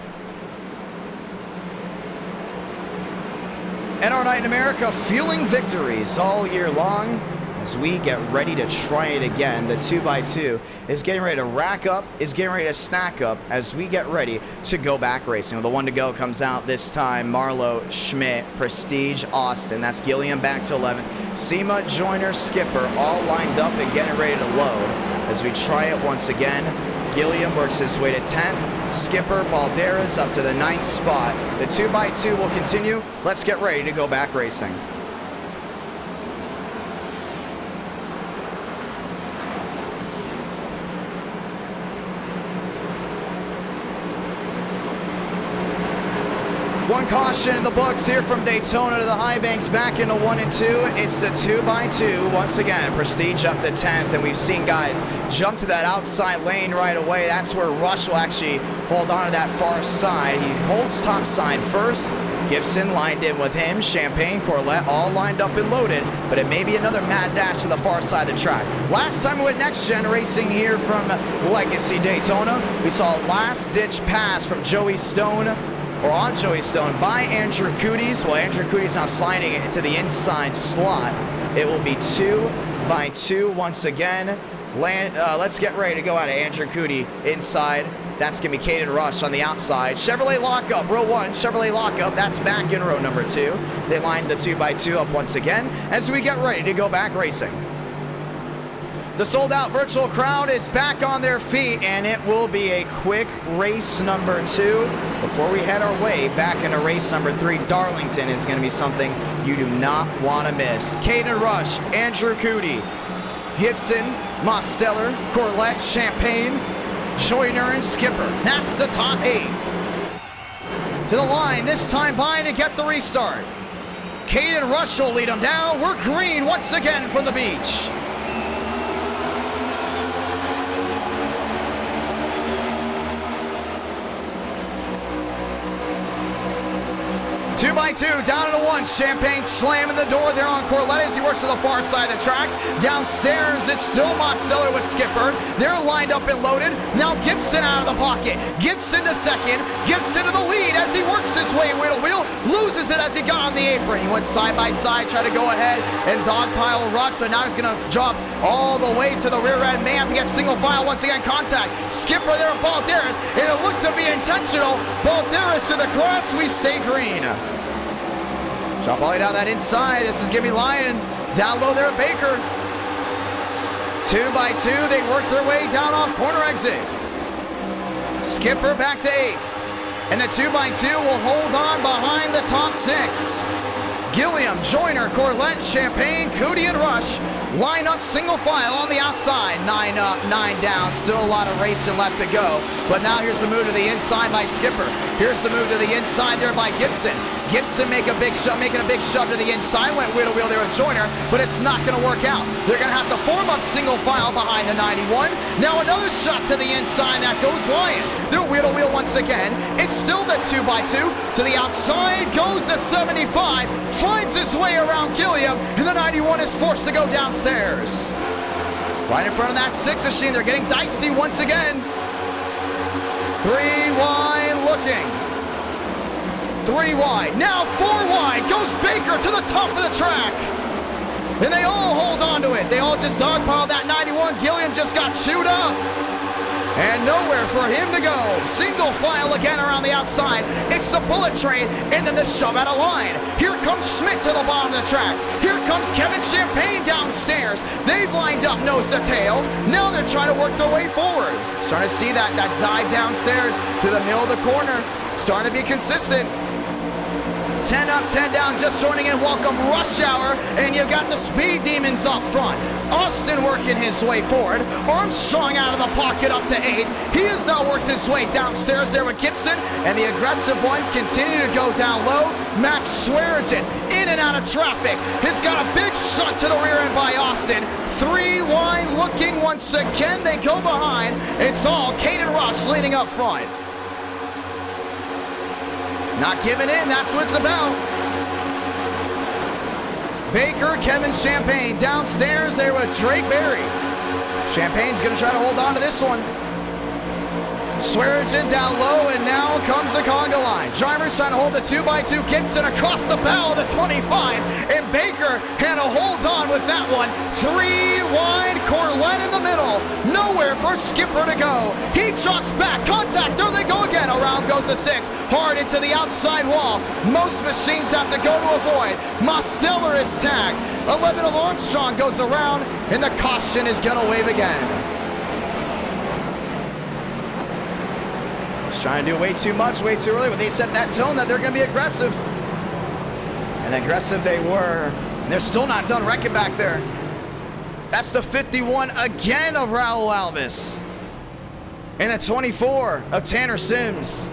NR Night in America feeling victories all year long. As we get ready to try it again, the 2x2 is getting ready to rack up, is getting ready to stack up as we get ready to go back racing. Well, the 1 to go comes out this time. Marlowe, Schmidt, Prestige, Austin. That's Gilliam back to 11th. Sema, Joyner, Skipper all lined up and getting ready to load. As we try it once again, Gilliam works his way to 10th. Skipper, Balderas up to the 9th spot. The 2x2 will continue. Let's get ready to go back racing. One caution in the books here from Daytona to the high banks back into 1 and 2. It's the 2x2 once again. Prestige up to 10th, and we've seen guys jump to that outside lane right away. That's where Rush will actually hold on to that far side. He holds top side first. Gibson lined in with him. Champagne, Corlett all lined up and loaded, but it may be another mad dash to the far side of the track. Last time we went Next Gen Racing here from Legacy Daytona, we saw a last-ditch pass from Joey Stone, or on Joey Stone, by Andrew Cooties. Well, Andrew Cooties now sliding it into the inside slot. It will be 2x2 once again. Let's get ready to go out of Andrew Cootie inside. That's going to be Caden Rush on the outside. Chevrolet lockup, row 1, Chevrolet lockup. That's back in row number 2. They lined the 2x2 up once again as we get ready to go back racing. The sold-out virtual crowd is back on their feet, and it will be a quick race number 2 before we head our way back into race number 3. Darlington is going to be something you do not want to miss. Caden Rush, Andrew Cootie, Gibson, Mosteller, Corlett, Champagne, Joyner, and Skipper. That's the top 8. To the line, this time by to get the restart. Caden Rush will lead them down. We're green once again from the beach. 2x2 down into 1. Champagne slamming the door there on Corlett as he works to the far side of the track. Downstairs, it's still Mosteller with Skipper. They're lined up and loaded. Now Gibson out of the pocket. Gibson to 2nd. Gibson to the lead as he works his way wheel to wheel. Loses it as he got on the apron. He went side by side, tried to go ahead and dogpile Rush, but now he's going to drop all the way to the rear end. May have to get single file once again. Contact. Skipper there at Balderas, and it looked to be intentional. Balderas to the cross. We stay green. Drop all the way down that inside. This is Gimme Lion. Down low there at Baker. 2x2. They work their way down off corner exit. Skipper back to 8th. And the 2x2 will hold on behind the top 6. Gilliam, Joyner, Corlett, Champagne, Cootie, and Rush line up single file on the outside. 9 up, 9 down. Still a lot of racing left to go. But now here's the move to the inside by Skipper. Here's the move to the inside there by Gibson. Gibson making a big shove to the inside. Went wheel to wheel there with Joyner, but it's not going to work out. They're going to have to form up single file behind the 91. Now another shot to the inside. That goes Lion. They're wheel to wheel once again. It's still the 2x2. To the outside goes the 75. Finds his way around Gilliam, and the 91 is forced to go downstairs. Right in front of that 6 machine. They're getting dicey once again. 3 wide looking. 3 wide. Now 4 wide. Goes Baker to the top of the track. And they all hold on to it. They all just dogpiled that 91. Gilliam just got chewed up. And nowhere for him to go. Single file again around the outside. It's the bullet train, and then the shove out of line. Here comes Schmidt to the bottom of the track. Here comes Kevin Champagne downstairs. They've lined up nose to tail. Now they're trying to work their way forward. Starting to see that dive downstairs to the middle of the corner. Starting to be consistent. 10 up, 10 down, just joining in. Welcome Rush Hour, and you've got the Speed Demons up front. Austin working his way forward. Armstrong out of the pocket up to 8th. He has now worked his way downstairs there with Gibson, and the aggressive ones continue to go down low. Max Swearigan in and out of traffic. He's got a big shot to the rear end by Austin. 3 wide looking once again. They go behind. It's all Caden Rush leading up front. Not giving in, that's what it's about. Baker, Kevin Champagne downstairs there with Drake Berry. Champagne's going to try to hold on to this one. Swearigan down low, and now comes the conga line. Driver's trying to hold the 2x2. Gibson across the bow of the 25, and Baker had to hold on with that one. 3 wide, Corlett in the middle. Nowhere for Skipper to go. He jogs back. Contact. There they go again. Around goes the 6. Hard into the outside wall. Most machines have to go to avoid. Mosteller is tagged. 11 of Armstrong goes around, and the caution is going to wave again. Trying to do way too much, way too early, but they set that tone that they're going to be aggressive. And aggressive they were. And they're still not done wrecking back there. That's the 51 again of Raul Alvis. And the 24 of Tanner Sims.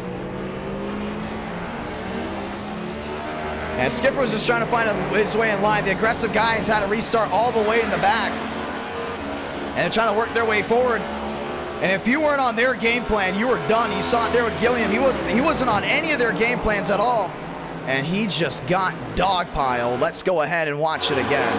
And Skipper was just trying to find his way in line. The aggressive guys had to restart all the way in the back. And they're trying to work their way forward. And if you weren't on their game plan, you were done. You saw it there with Gilliam. He wasn't on any of their game plans at all. And he just got dogpiled. Let's go ahead and watch it again.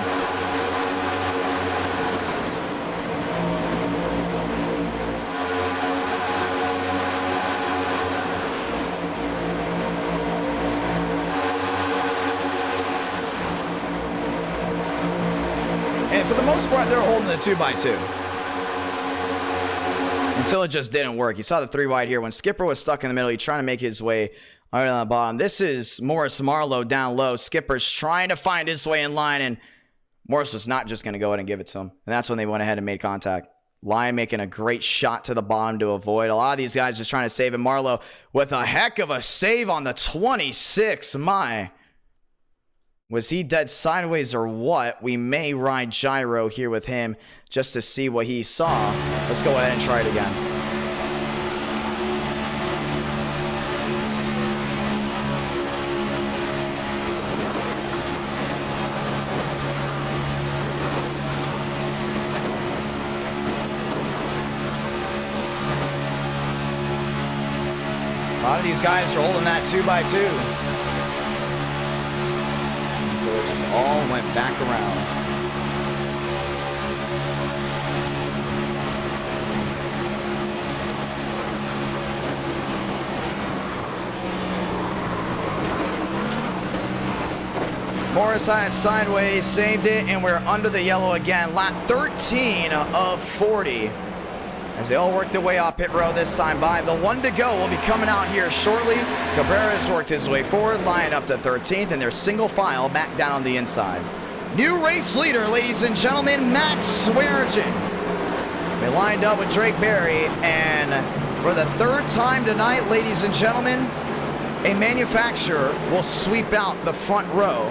And for the most part, they're holding the 2x2. Until it just didn't work. You saw the 3 wide here. When Skipper was stuck in the middle, he's trying to make his way right on the bottom. This is Morris Marlowe down low. Skipper's trying to find his way in line, and Morris was not just going to go ahead and give it to him. And that's when they went ahead and made contact. Lyon making a great shot to the bottom to avoid. A lot of these guys just trying to save him. Marlowe with a heck of a save on the 26. My. Was he dead sideways or what? We may ride gyro here with him just to see what he saw. Let's go ahead and try it again. A lot of these guys are holding that 2x2. So it just all went back around. Morris had it sideways, saved it, and we're under the yellow again. Lap 13 of 40. As they all work their way off pit row this time by. The 1 to go will be coming out here shortly. Cabrera has worked his way forward, Lyon up to 13th, and they're single file back down on the inside. New race leader, ladies and gentlemen, Max Swearigan. They lined up with Drake Berry, and for the 3rd time tonight, ladies and gentlemen, a manufacturer will sweep out the front row.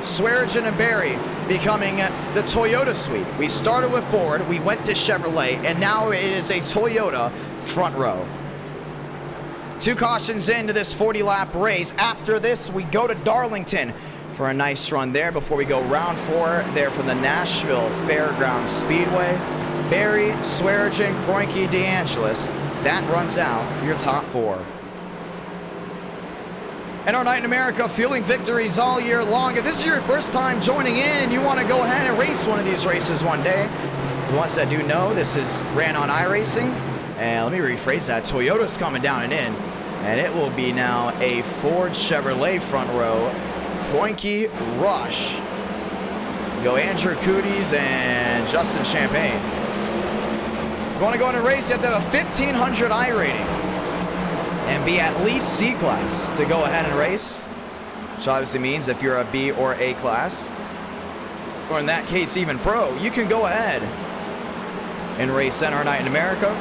Swearigan and Berry becoming the Toyota sweep. We started with Ford, we went to Chevrolet, and now it is a Toyota front row. 2 cautions into this 40-lap race. After this, we go to Darlington for a nice run there before we go round 4 there from the Nashville Fairgrounds Speedway. Berry, Swearigan, Kroenke, DeAngelis. That runs out your top 4. And our night in America, fueling victories all year long. If this is your first time joining in and you want to go ahead and race one of these races one day, the ones that do know, this is ran on Iracing. And let me rephrase that. Toyota's coming down and in. And it will be now a Ford Chevrolet front row. Kroenke, Rush. Go Andrew Cooties and Justin Champagne. If you want to go in a race, you have to have a 1500 I rating. And be at least C class to go ahead and race, which obviously means if you're a B or A class, or in that case even pro, you can go ahead and race NR Night in America.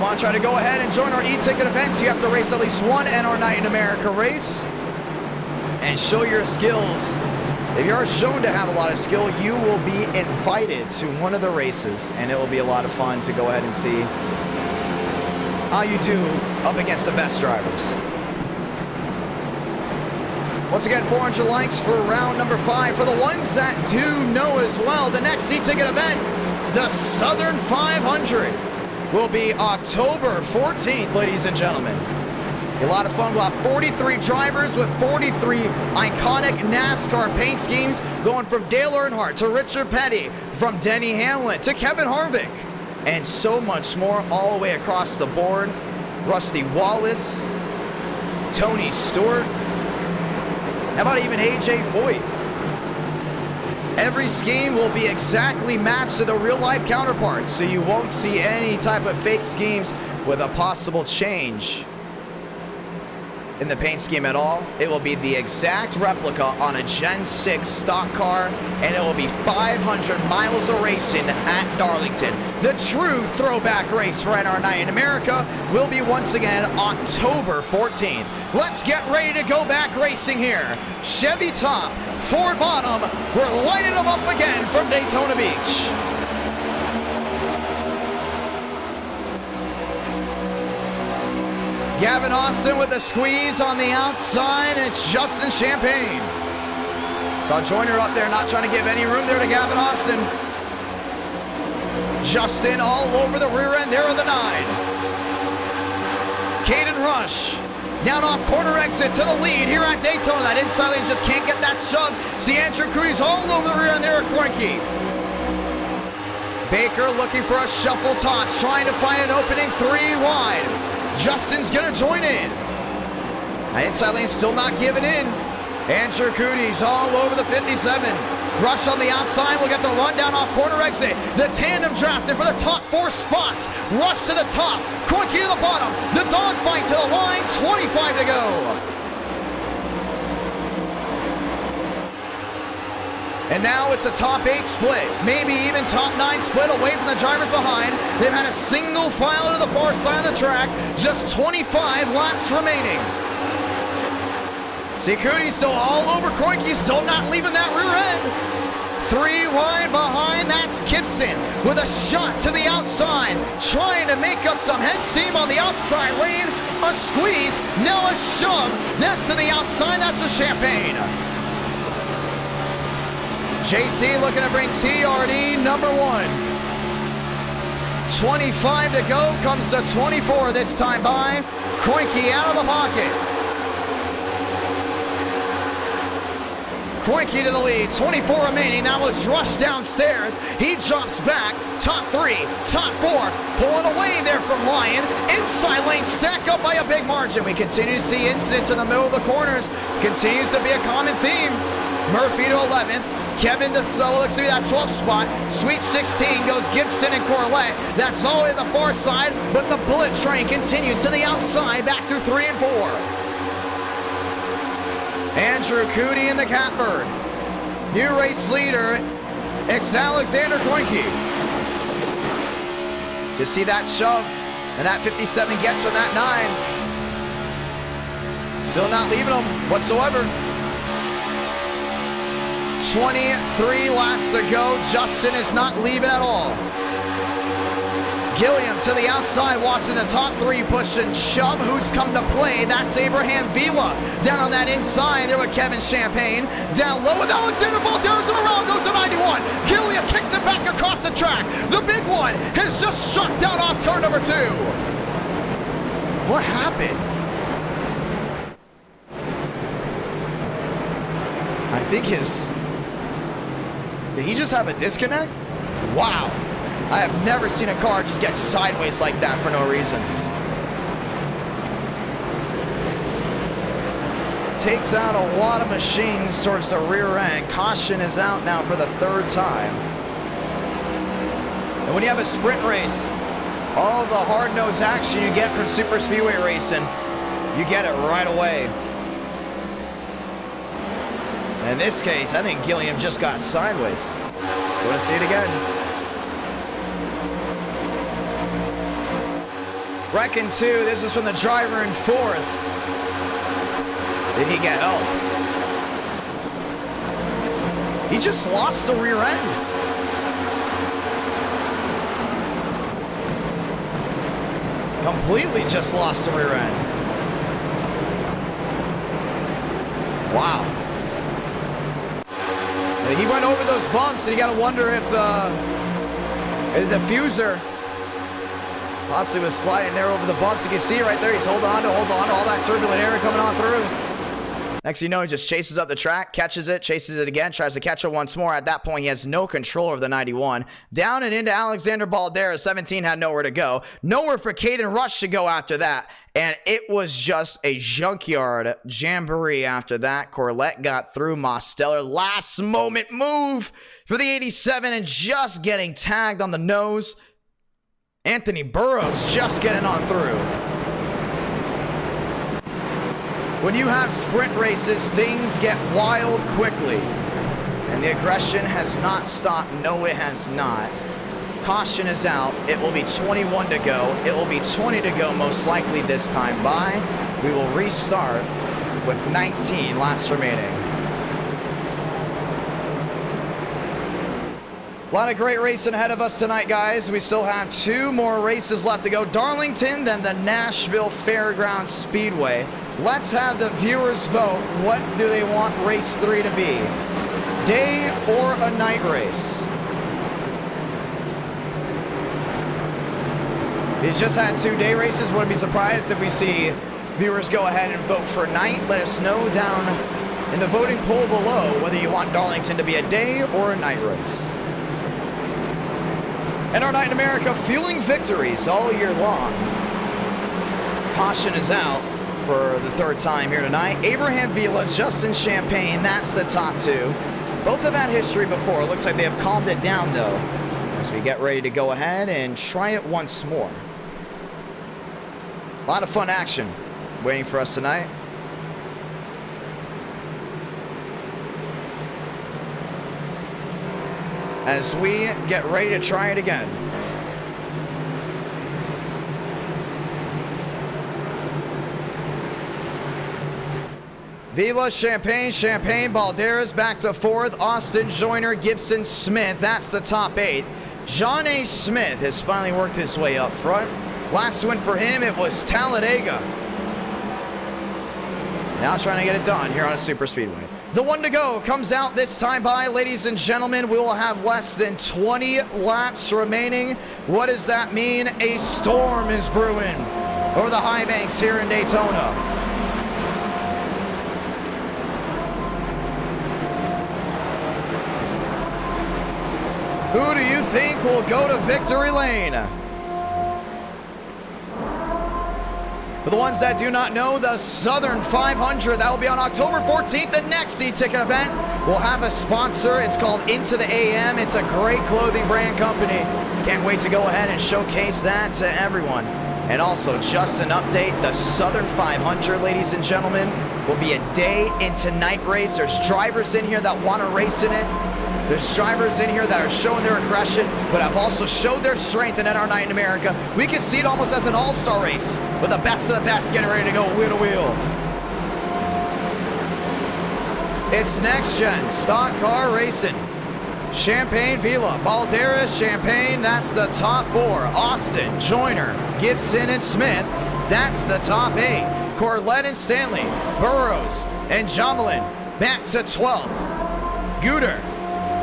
Want to try to go ahead and join our eTicket events, you have to race at least one NR Night in America race. and show your skills. If you are shown to have a lot of skill, you will be invited to one of the races, and it will be a lot of fun to go ahead and see how you do up against the best drivers. Once again, 400 likes for round number 5. For the ones that do know as well, the next eTicket event, the Southern 500, will be October 14th, ladies and gentlemen. A lot of fun. We'll have 43 drivers with 43 iconic NASCAR paint schemes, going from Dale Earnhardt to Richard Petty, from Denny Hamlin to Kevin Harvick, and so much more all the way across the board. Rusty Wallace, Tony Stewart, how about even AJ Foyt? Every scheme will be exactly matched to the real-life counterparts, so you won't see any type of fake schemes with a possible change in the paint scheme at all. It will be the exact replica on a Gen 6 stock car, and it will be 500 miles of racing at Darlington. The true throwback race for NR Night in America will be once again October 14th. Let's get ready to go back racing here. Chevy top, Ford bottom. We're lighting them up again from Daytona Beach. Gavin Austin with a squeeze on the outside. It's Justin Champagne. Saw Joyner up there, not trying to give any room there to Gavin Austin. Justin all over the rear end there of the 9. Caden Rush down off corner exit to the lead here at Daytona. That inside lane just can't get that shove. See Andrew Coody's all over the rear end there at Kroenke. Baker looking for a shuffle top, trying to find an opening 3 wide. Justin's gonna join in. That inside lane still not giving in. Andrew Coody's all over the 57. Rush on the outside will get the run down off corner exit. The tandem drafted for the top 4 spots. Rush to the top, Kroenke to the bottom. The dogfight to the line, 25 to go. And now it's a top 8 split, maybe even top 9 split away from the drivers behind. They've had a single file to the far side of the track, just 25 laps remaining. See, Coody's still all over Kroenke, still not leaving that rear end. 3 wide behind, that's Gibson with a shot to the outside, trying to make up some head steam on the outside lane. A squeeze, now a shove. That's to the outside, that's the Champagne. JC looking to bring TRD number 1. 25 to go, comes to 24 this time by. Kroenke out of the pocket. Kroenke to the lead, 24 remaining. That was Rush downstairs. He jumps back, top 3, top 4, pulling away there from Lyon. Inside lane stack up by a big margin. We continue to see incidents in the middle of the corners. Continues to be a common theme. Murphy to 11th. Kevin to looks to be that 12th spot. Sweet 16 goes Gibson and Corlett. That's all the way to the far side, but the bullet train continues to the outside, back through 3 and 4. Andrew Coody in the Catbird. New race leader, it's Alexander Kroenke. Just see that shove, and that 57 gets from that 9. Still not leaving him whatsoever. 23 laps to go. Justin is not leaving at all. Gilliam to the outside, watching the top 3 push and shove. Who's come to play? That's Abraham Vila. Down on that inside there with Kevin Champagne. Down low with Alexander Balderas in the round, goes to 91. Gilliam kicks it back across the track. The big one has just shot down off turn number 2. What happened? I think did he just have a disconnect? Wow. I have never seen a car just get sideways like that for no reason. Takes out a lot of machines towards the rear end. Caution is out now for the 3rd time. And when you have a sprint race, all the hard-nosed action you get from super speedway racing, you get it right away. In this case, I think Gilliam just got sideways. Let's go and see it again. Reckon 2, this is from the driver in 4th. Did he get help? He just lost the rear end. Completely just lost the rear end. Wow. And he went over those bumps, and you got to wonder if the diffuser possibly was sliding there over the bumps. You can see right there, he's holding on to all that turbulent air coming on through. Next thing you know, he just chases up the track, catches it, chases it again, tries to catch it once more. At that point, he has no control over the 91. Down and into Alexander Baldera. 17 had nowhere to go. Nowhere for Caden Rush to go after that. And it was just a junkyard jamboree after that. Corlett got through. Mosteller, last moment move for the 87 and just getting tagged on the nose. Anthony Burrows just getting on through. When you have sprint races, things get wild quickly. And the aggression has not stopped. No, it has not. Caution is out. It will be 21 to go. It will be 20 to go most likely this time by. We will restart with 19 laps remaining. A lot of great racing ahead of us tonight, guys. We still have 2 more races left to go. Darlington, then the Nashville Fairgrounds Speedway. Let's have the viewers vote. What do they want race 3 to be? Day or a night race? We just had 2 day races. Wouldn't be surprised if we see viewers go ahead and vote for night. Let us know down in the voting poll below whether you want Darlington to be a day or a night race. And our Night in America fueling victories all year long. Caution is out for the 3rd time here tonight. Abraham Vila, Justin Champagne, that's the top 2. Both have had history before. Looks like they have calmed it down though, as we get ready to go ahead and try it once more. A lot of fun action waiting for us tonight. As we get ready to try it again. Vila, Champagne, Baldera's back to 4th. Austin, Joyner, Gibson, Smith. That's the top 8. John A. Smith has finally worked his way up front. Last win for him, it was Talladega. Now trying to get it done here on a super speedway. The 1 to go comes out this time by, ladies and gentlemen. We will have less than 20 laps remaining. What does that mean? A storm is brewing over the high banks here in Daytona. Who do you think will go to victory lane? For the ones that do not know, the Southern 500, that will be on October 14th. The next eTicket event will have a sponsor. It's called Into the AM. It's a great clothing brand company. Can't wait to go ahead and showcase that to everyone. And also, just an update, the Southern 500, ladies and gentlemen, will be a day into night race. There's drivers in here that want to race in it. There's drivers in here that are showing their aggression, but have also showed their strength in our Night in America. We can see it almost as an all-star race, with the best of the best getting ready to go wheel to wheel. It's next-gen stock car racing. Champagne, Vila, Baldera, Champagne, that's the top 4. Austin, Joyner, Gibson, and Smith, that's the top 8. Corlett and Stanley, Burrows, and Jomelin, back to 12th. Guter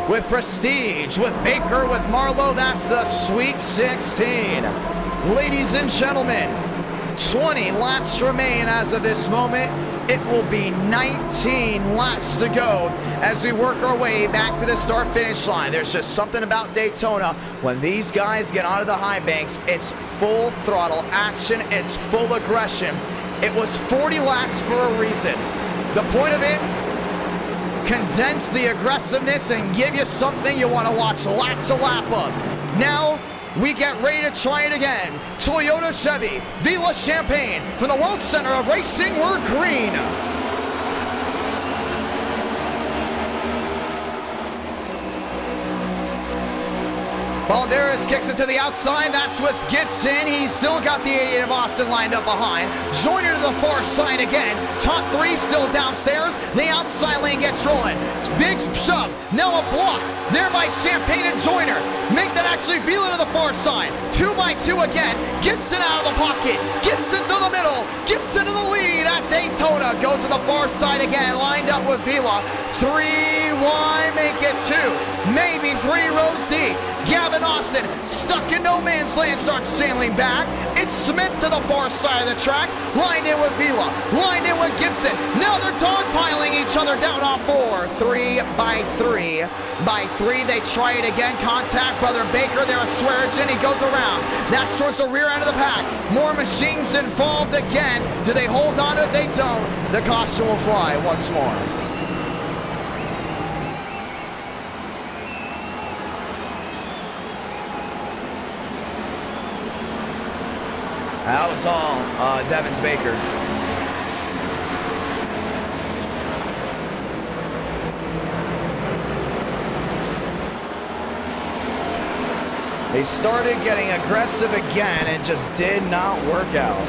with Prestige, with Baker, with Marlowe, that's the Sweet 16. Ladies and gentlemen, 20 laps remain as of this moment. It will be 19 laps to go as we work our way back to the start-finish line. There's just something about Daytona. When these guys get onto the high banks, it's full throttle action, it's full aggression. It was 40 laps for a reason. The point of it, condense the aggressiveness and give you something you want to watch lap to lap of. Now, we get ready to try it again. Toyota Chevy, Vila Champagne, from the World Center of Racing, we're green. Balderas kicks it to the outside. That's with Gibson. He's still got the 88 of Austin lined up behind. Joyner to the far side again. Top three still downstairs. The outside lane gets rolling. Big shove. Now a block. There by Champagne and Joyner. Make that actually Vila to the far side. 2x2 again. Gibson out of the pocket. Gibson to the middle. Gibson to the lead at Daytona. Goes to the far side again. Lined up with Vila. 3 wide. Make it 2. Maybe 3 rows deep. Gavin Austin stuck in no man's land, starts sailing back. It's Smith to the far side of the track. Lined in with Vila. Lined in with Gibson. Now they're dogpiling each other down off 4. 3 by 3. By 3, they try it again. Contact Brother Baker. There a Swearigan. He goes around. That's towards the rear end of the pack. More machines involved again. Do they hold on to it? They don't. The caution will fly once more. That was all Devins Baker. They started getting aggressive again and just did not work out.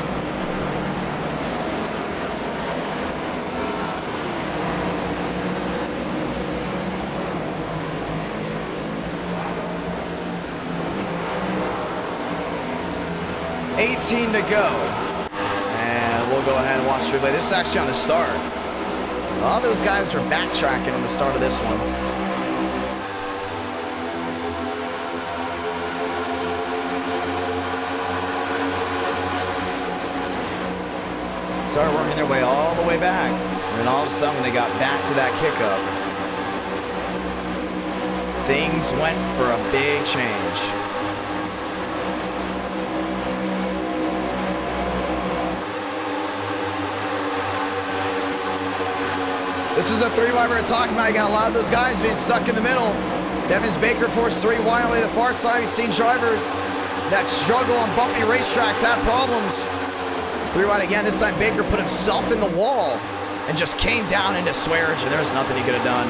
$18 to go. And we'll go ahead and watch the replay. This is actually on the start. All those guys are backtracking on the start of this one. Started working their way all the way back. And then all of a sudden, when they got back to that kickup, things went for a big change. This is a 3 wide we're talking about. You got a lot of those guys being stuck in the middle. Devins Baker forced 3 wide away the far side. We've seen drivers that struggle on bumpy racetracks have problems. 3 wide again. This time Baker put himself in the wall and just came down into Swearigan. There's nothing he could have done.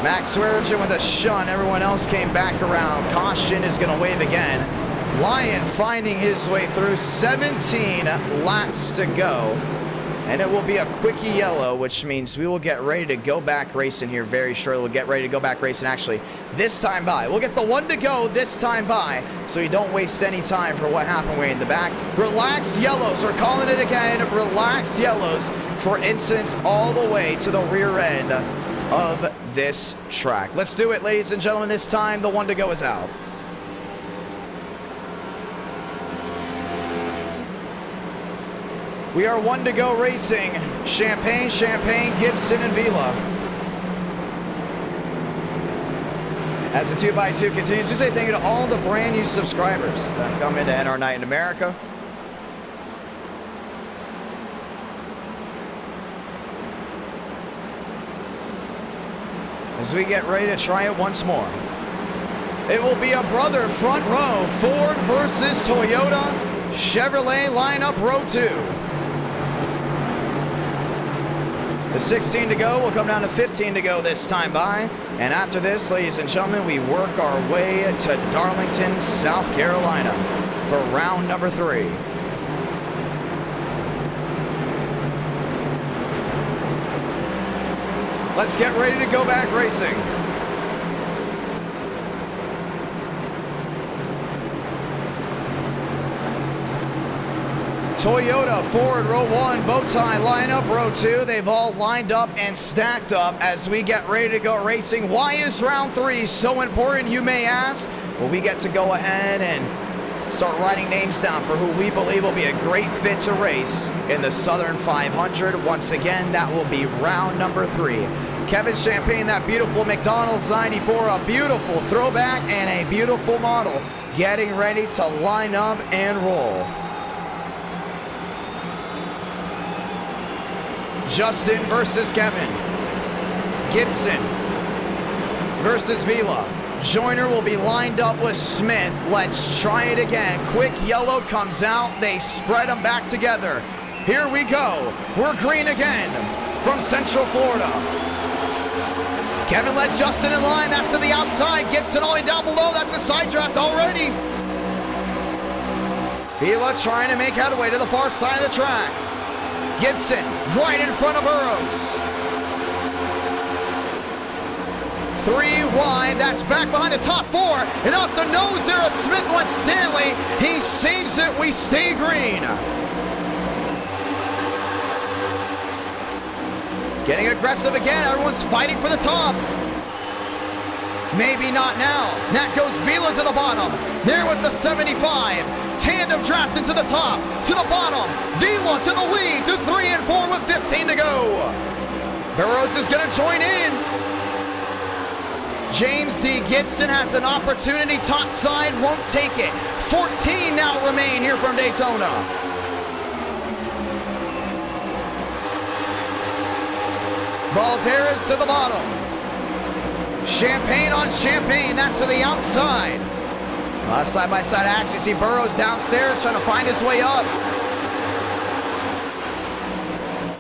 Max Swearigan with a shunt. Everyone else came back around. Caution is going to wave again. Lyon finding his way through. 17 laps to go. And it will be a quickie yellow, which means we will get ready to go back racing here very shortly. We'll get ready to go back racing actually this time by. We'll get the 1 to go this time by, so you don't waste any time for what happened way in the back. Relaxed yellows, we're calling it again. Relaxed yellows for incidents all the way to the rear end of this track. Let's do it, ladies and gentlemen. This time, the 1 to go is out. We are 1 to go racing. Champagne, Gibson, and Vila. As the 2x2 continues, we say thank you to all the brand new subscribers that come into NR Night in America. As we get ready to try it once more. It will be a brother front row. Ford versus Toyota. Chevrolet lineup row 2. The 16 to go will come down to 15 to go this time by. And after this, ladies and gentlemen, we work our way to Darlington, South Carolina for round number 3. Let's get ready to go back racing. Toyota, Ford, row 1, Bowtie, lineup, row 2. They've all lined up and stacked up as we get ready to go racing. Why is round 3 so important, you may ask? Well, we get to go ahead and start writing names down for who we believe will be a great fit to race in the Southern 500. Once again, that will be round number 3. Kevin Champagne, that beautiful McDonald's 94, a beautiful throwback and a beautiful model, getting ready to line up and roll. Justin versus Kevin. Gibson versus Vila. Joyner will be lined up with Smith. Let's try it again. Quick yellow comes out. They spread them back together. Here we go. We're green again from Central Florida. Kevin led Justin in line. That's to the outside. Gibson all the way down below. That's a side draft already. Vila trying to make headway to the far side of the track. Gibson right in front of Burrows. 3 wide, that's back behind the top 4, and off the nose there of Smith went Stanley. He saves it, we stay green. Getting aggressive again, everyone's fighting for the top. Maybe not now. That goes Vila to the bottom. There with the 75. Tandem draft into the top, to the bottom. Vila to the lead through 3 and 4 with 15 to go. Burrows is gonna join in. James D. Gibson has an opportunity, top side, won't take it. 14 now remain here from Daytona. Balderas to the bottom. Champagne on Champagne, that's to the outside. A lot of side-by-side action. You see Burrows downstairs trying to find his way up.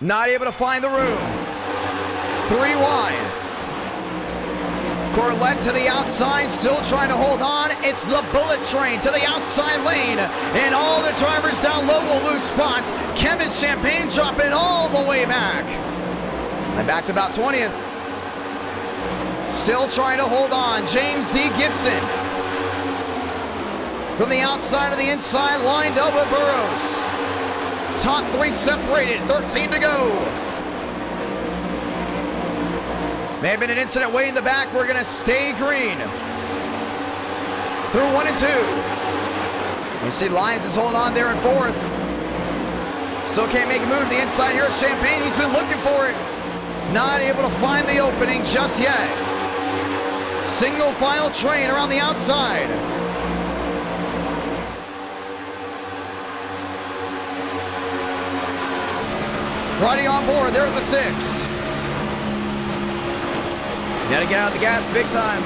Not able to find the room. 3 wide. Corlett to the outside, still trying to hold on. It's the bullet train to the outside lane. And all the drivers down low will lose spots. Kevin Champagne dropping all the way back. And back to about 20th. Still trying to hold on. James D. Gibson. From the outside to the inside, lined up with Burrows. Top 3 separated, 13 to go. May have been an incident way in the back. We're going to stay green. Through 1 and 2. You see Lyons is holding on there in 4th. Still can't make a move to the inside here at Champagne. He's been looking for it. Not able to find the opening just yet. Single file train around the outside. Riding on board there at the 6. Gotta get out of the gas big time.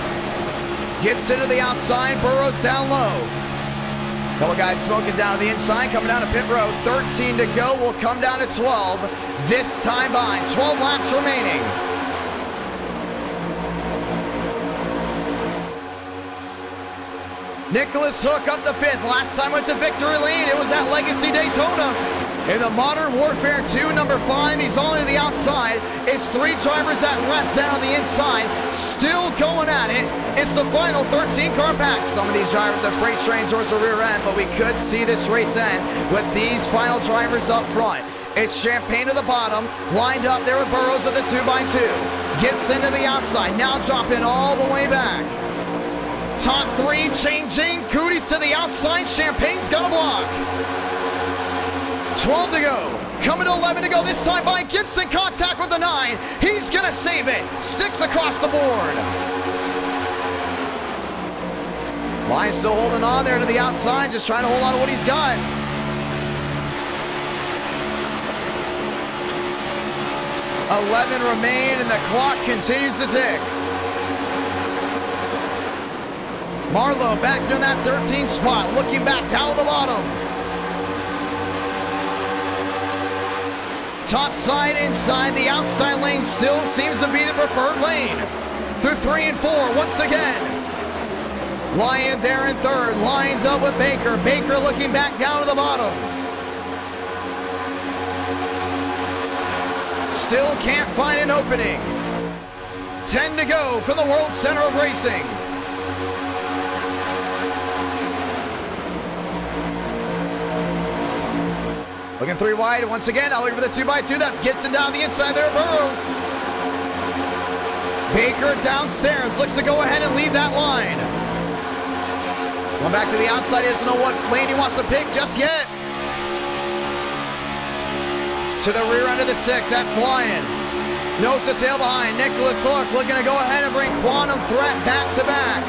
Gibson to the outside, Burrows down low. Couple guys smoking down to the inside, coming down to pit road. 13 to go, will come down to 12. This time by 12 laps remaining. Nicholas Hook up the 5th. Last time went to victory lane, it was at Legacy Daytona. In the Modern Warfare 2, number 5, he's all to the outside. It's 3 drivers at rest down on the inside. Still going at it. It's the final 13 car back. Some of these drivers have freight trains towards the rear end, but we could see this race end with these final drivers up front. It's Champagne to the bottom, lined up there with Burrows at the 2x2. Gibson to the outside, now dropping all the way back. Top 3 changing, Cootie's to the outside, Champagne's got a block. 12 to go, coming to 11 to go, this time by Gibson, contact with the 9. He's gonna save it, sticks across the board. Lyons still holding on there to the outside, just trying to hold on to what he's got. $11 remain and the clock continues to tick. Marlowe back in that 13th spot, looking back down at the bottom. Top side, inside, the outside lane still seems to be the preferred lane. Through 3 and 4, once again. Lyon there in 3rd, lines up with Baker. Baker looking back down to the bottom. Still can't find an opening. 10 to go for the World Center of Racing. Looking 3 wide once again, now looking for the 2x2. That's Gibson down the inside there, Burrows. Baker downstairs, looks to go ahead and lead that line. Going back to the outside, he doesn't know what lane he wants to pick just yet. To the rear end of the 6, that's Lyon. Nose to tail behind, Nicholas Hook looking to go ahead and bring Quantum Threat back to back.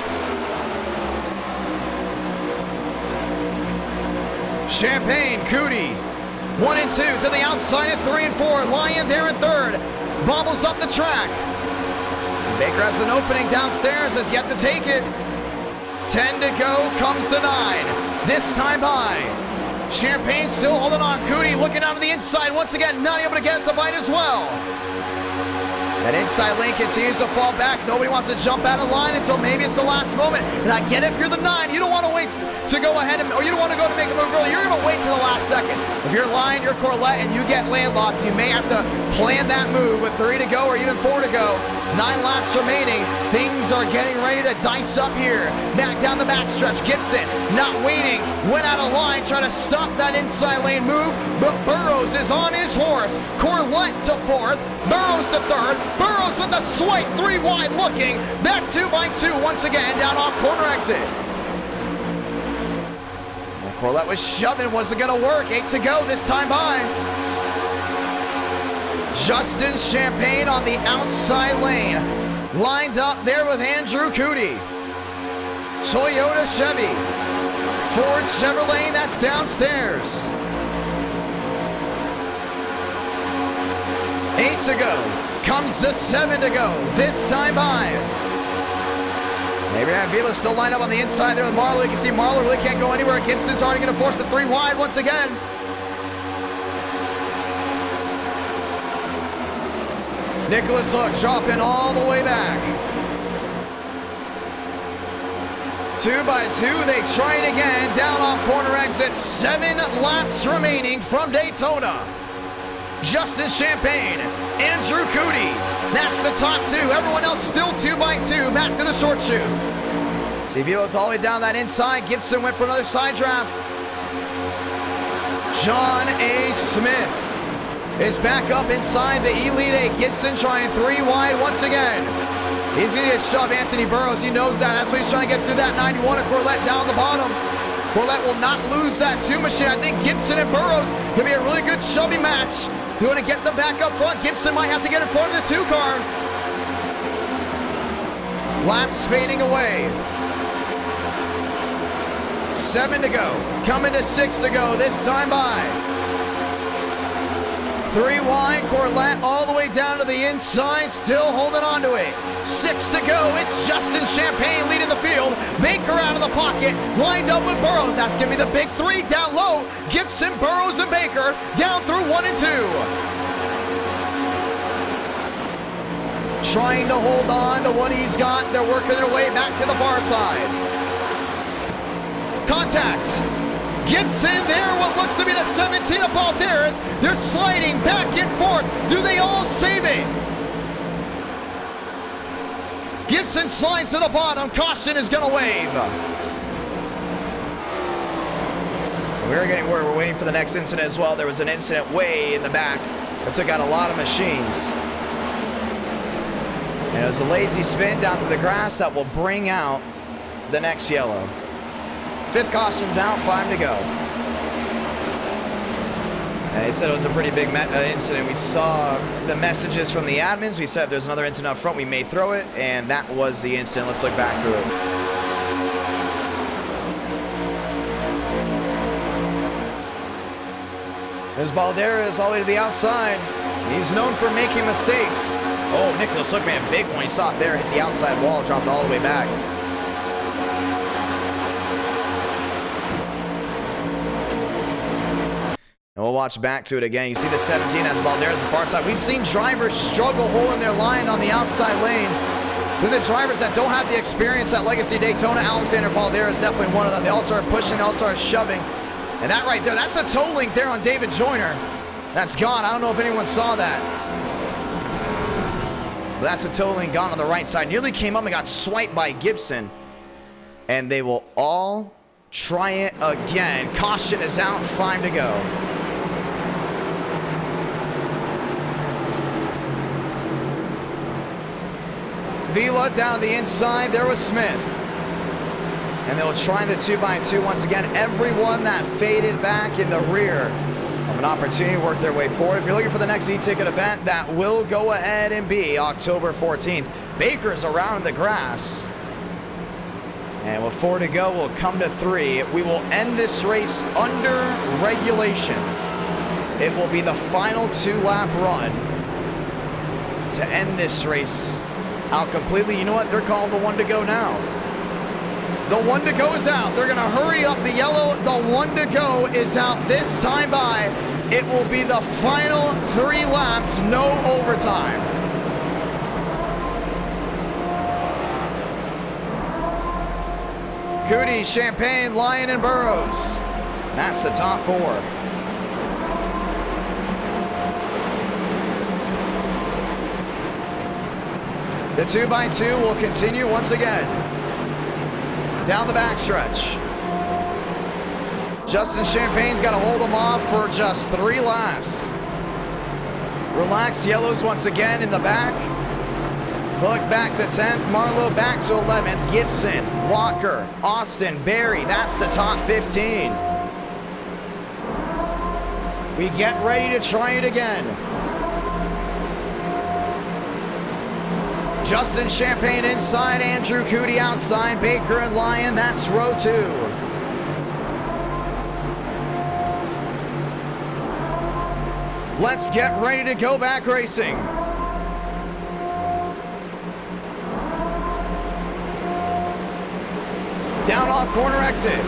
Champagne, Cootie. 1 and 2 to the outside at 3 and 4. Lyon there in 3rd. Bobbles up the track. Baker has an opening downstairs, has yet to take it. 10 to go, comes to 9. This time by. Champagne still holding on. Cootie looking out to the inside once again, not able to get it to bite as well. That inside lane continues to fall back. Nobody wants to jump out of line until maybe it's the last moment. And I get it, if you're the 9, you don't want to wait to go ahead, or you don't want to go to make a move early. You're going to wait to the last second. If you're Lion, you're Corlett, and you get landlocked, you may have to plan that move with 3 to go or even 4 to go. 9 laps remaining. Things are getting ready to dice up here. Back down the backstretch. Gibson not waiting. Went out of line, trying to stop that inside lane move. But Burrows is on his horse. Corlett to 4th. Burrows to 3rd. Burrows with the swipe. 3 wide looking. Back 2 by 2 once again down off corner exit. Well, Corlett was shoving. Wasn't going to work. 8 to go this time by. Justin Champagne on the outside lane. Lined up there with Andrew Cootie. Toyota Chevy. Ford Chevrolet, that's downstairs. 8 to go. Comes to 7 to go. This time by. Abraham Vila still lined up on the inside there with Marlowe. You can see Marlowe really can't go anywhere. Gibson's already going to force the 3 wide once again. Nicholas Hook dropping all the way back. 2 by 2, they try it again. Down off corner exit. 7 laps remaining from Daytona. Justin Champagne, Andrew Cootie. That's the top 2. Everyone else still 2 by 2. Back to the short chute. Civilo's all the way down that inside. Gibson went for another side draft. John A. Smith is back up inside the Elite 8. Gibson trying 3 wide once again. He's going to get shove Anthony Burrows. He knows that. That's why he's trying to get through that 91 of Corlett down the bottom. Corlett will not lose that 2 machine. I think Gibson and Burrows can be a really good shoving match. If you want to get them back up front, Gibson might have to get in front of the 2 car. Laps fading away. 7 to go. Coming to 6 to go this time by. 3 wide, Corlett all the way down to the inside, still holding on to it. 6 to go, it's Justin Champagne leading the field. Baker out of the pocket, lined up with Burrows. That's going to be the big 3 down low. Gibson, Burrows, and Baker down through 1 and 2. Trying to hold on to what he's got. They're working their way back to the far side. Contact. Gibson there, what looks to be the 17 of Balderas. They're sliding back and forth. Do they all save it? Gibson slides to the bottom. Caution is going to wave. We're waiting for the next incident as well. There was an incident way in the back that took out a lot of machines. And it was a lazy spin down through the grass that will bring out the next yellow. 5th caution's out, 5 to go. And they said it was a pretty big incident. We saw the messages from the admins. We said if there's another incident up front, we may throw it. And that was the incident. Let's look back to it. There's Balderas all the way to the outside. He's known for making mistakes. Oh, Nicholas Hook made a big one. You saw it there, hit the outside wall, dropped all the way back. And we'll watch back to it again. You see the 17, that's Balderas on the far side. We've seen drivers struggle holding their line on the outside lane. With the drivers that don't have the experience at Legacy Daytona, Alexander Balderas is definitely one of them. They all start pushing, they all start shoving. And that right there, that's a toe link there on David Joyner. That's gone. I don't know if anyone saw that. But that's a toe link gone on the right side. Nearly came up and got swiped by Gibson. And they will all try it again. Caution is out, 5 to go. Vila down to the inside. There was Smith. And they'll try the 2x2 once again. Everyone that faded back in the rear have an opportunity to work their way forward. If you're looking for the next eTicket event, that will go ahead and be October 14th. Baker's around the grass. And with 4 to go, we'll come to 3. We will end this race under regulation. It will be the final 2-lap run to end this race out completely. You know what? They're calling the 1 to go now. The 1 to go is out. They're going to hurry up the yellow. The 1 to go is out this time by. It will be the final 3 laps, no overtime. Cootie, Champagne, Lyon, and Burrows. That's the top 4. The 2x2 will continue once again. Down the backstretch. Justin Champagne's got to hold them off for just 3 laps. Relaxed Yellows once again in the back. Hook back to 10th. Marlowe back to 11th. Gibson, Walker, Austin, Barry. That's the top 15. We get ready to try it again. Justin Champagne inside, Andrew Cootie outside, Baker and Lyon, that's row 2. Let's get ready to go back racing. Down off corner exit.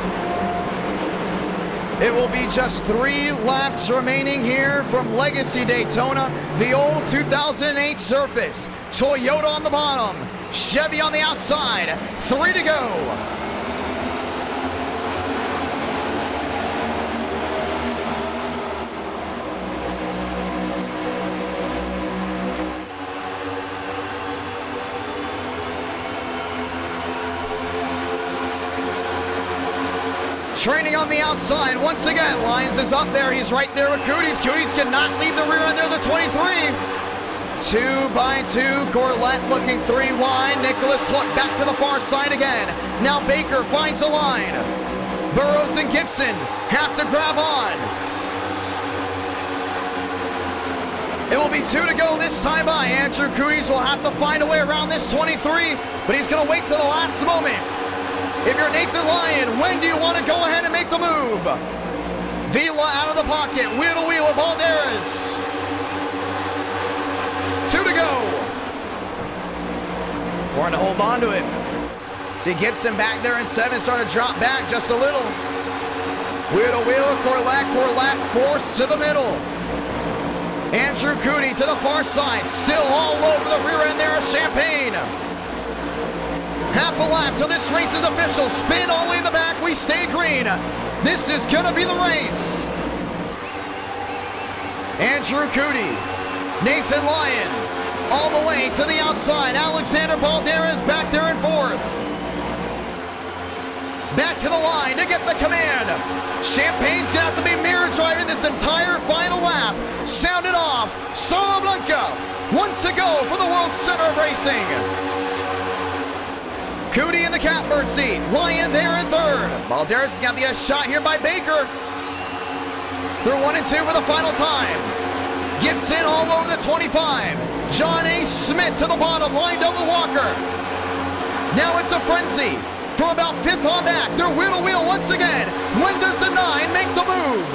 It will be just 3 laps remaining here from Legacy Daytona, the old 2008 surface. Toyota on the bottom, Chevy on the outside, 3 to go. Training on the outside once again. Lyons is up there. He's right there with Cooties. Cooties cannot leave the rear end there, the 23. 2x2. Corlett looking 3 wide. Nicholas Hook back to the far side again. Now Baker finds a line. Burrows and Gibson have to grab on. It will be 2 to go this time by. Andrew Cooties will have to find a way around this 23, but he's going to wait till the last moment. If you're Nathan Lyon, when do you want to go ahead and make the move? Vila out of the pocket, wheel to wheel with Balderas. 2 to go. Warren to hold on to it. See Gibson back there in 7, starting to drop back just a little. Wheel to wheel, Corlac forced to the middle. Andrew Cootie to the far side, still all over the rear end there of Champagne. Half a lap till this race is official. Spin all the way in the back. We stay green. This is going to be the race. Andrew Cootie, Nathan Lyon, all the way to the outside. Alexander Balderas back there in 4th. Back to the line to get the command. Champagne's going to have to be mirror driving this entire final lap. Sound it off. Salamanca, 1 to go for the World Center of Racing. Cootie in the catbird seat. Lyon there in 3rd. Balderas got the shot here by Baker. Through 1 and 2 for the final time. Gibson all over the 25. John A. Smith to the bottom, lined up with Walker. Now it's a frenzy. From about 5th on back, they're wheel to wheel once again. When does the 9 make the move?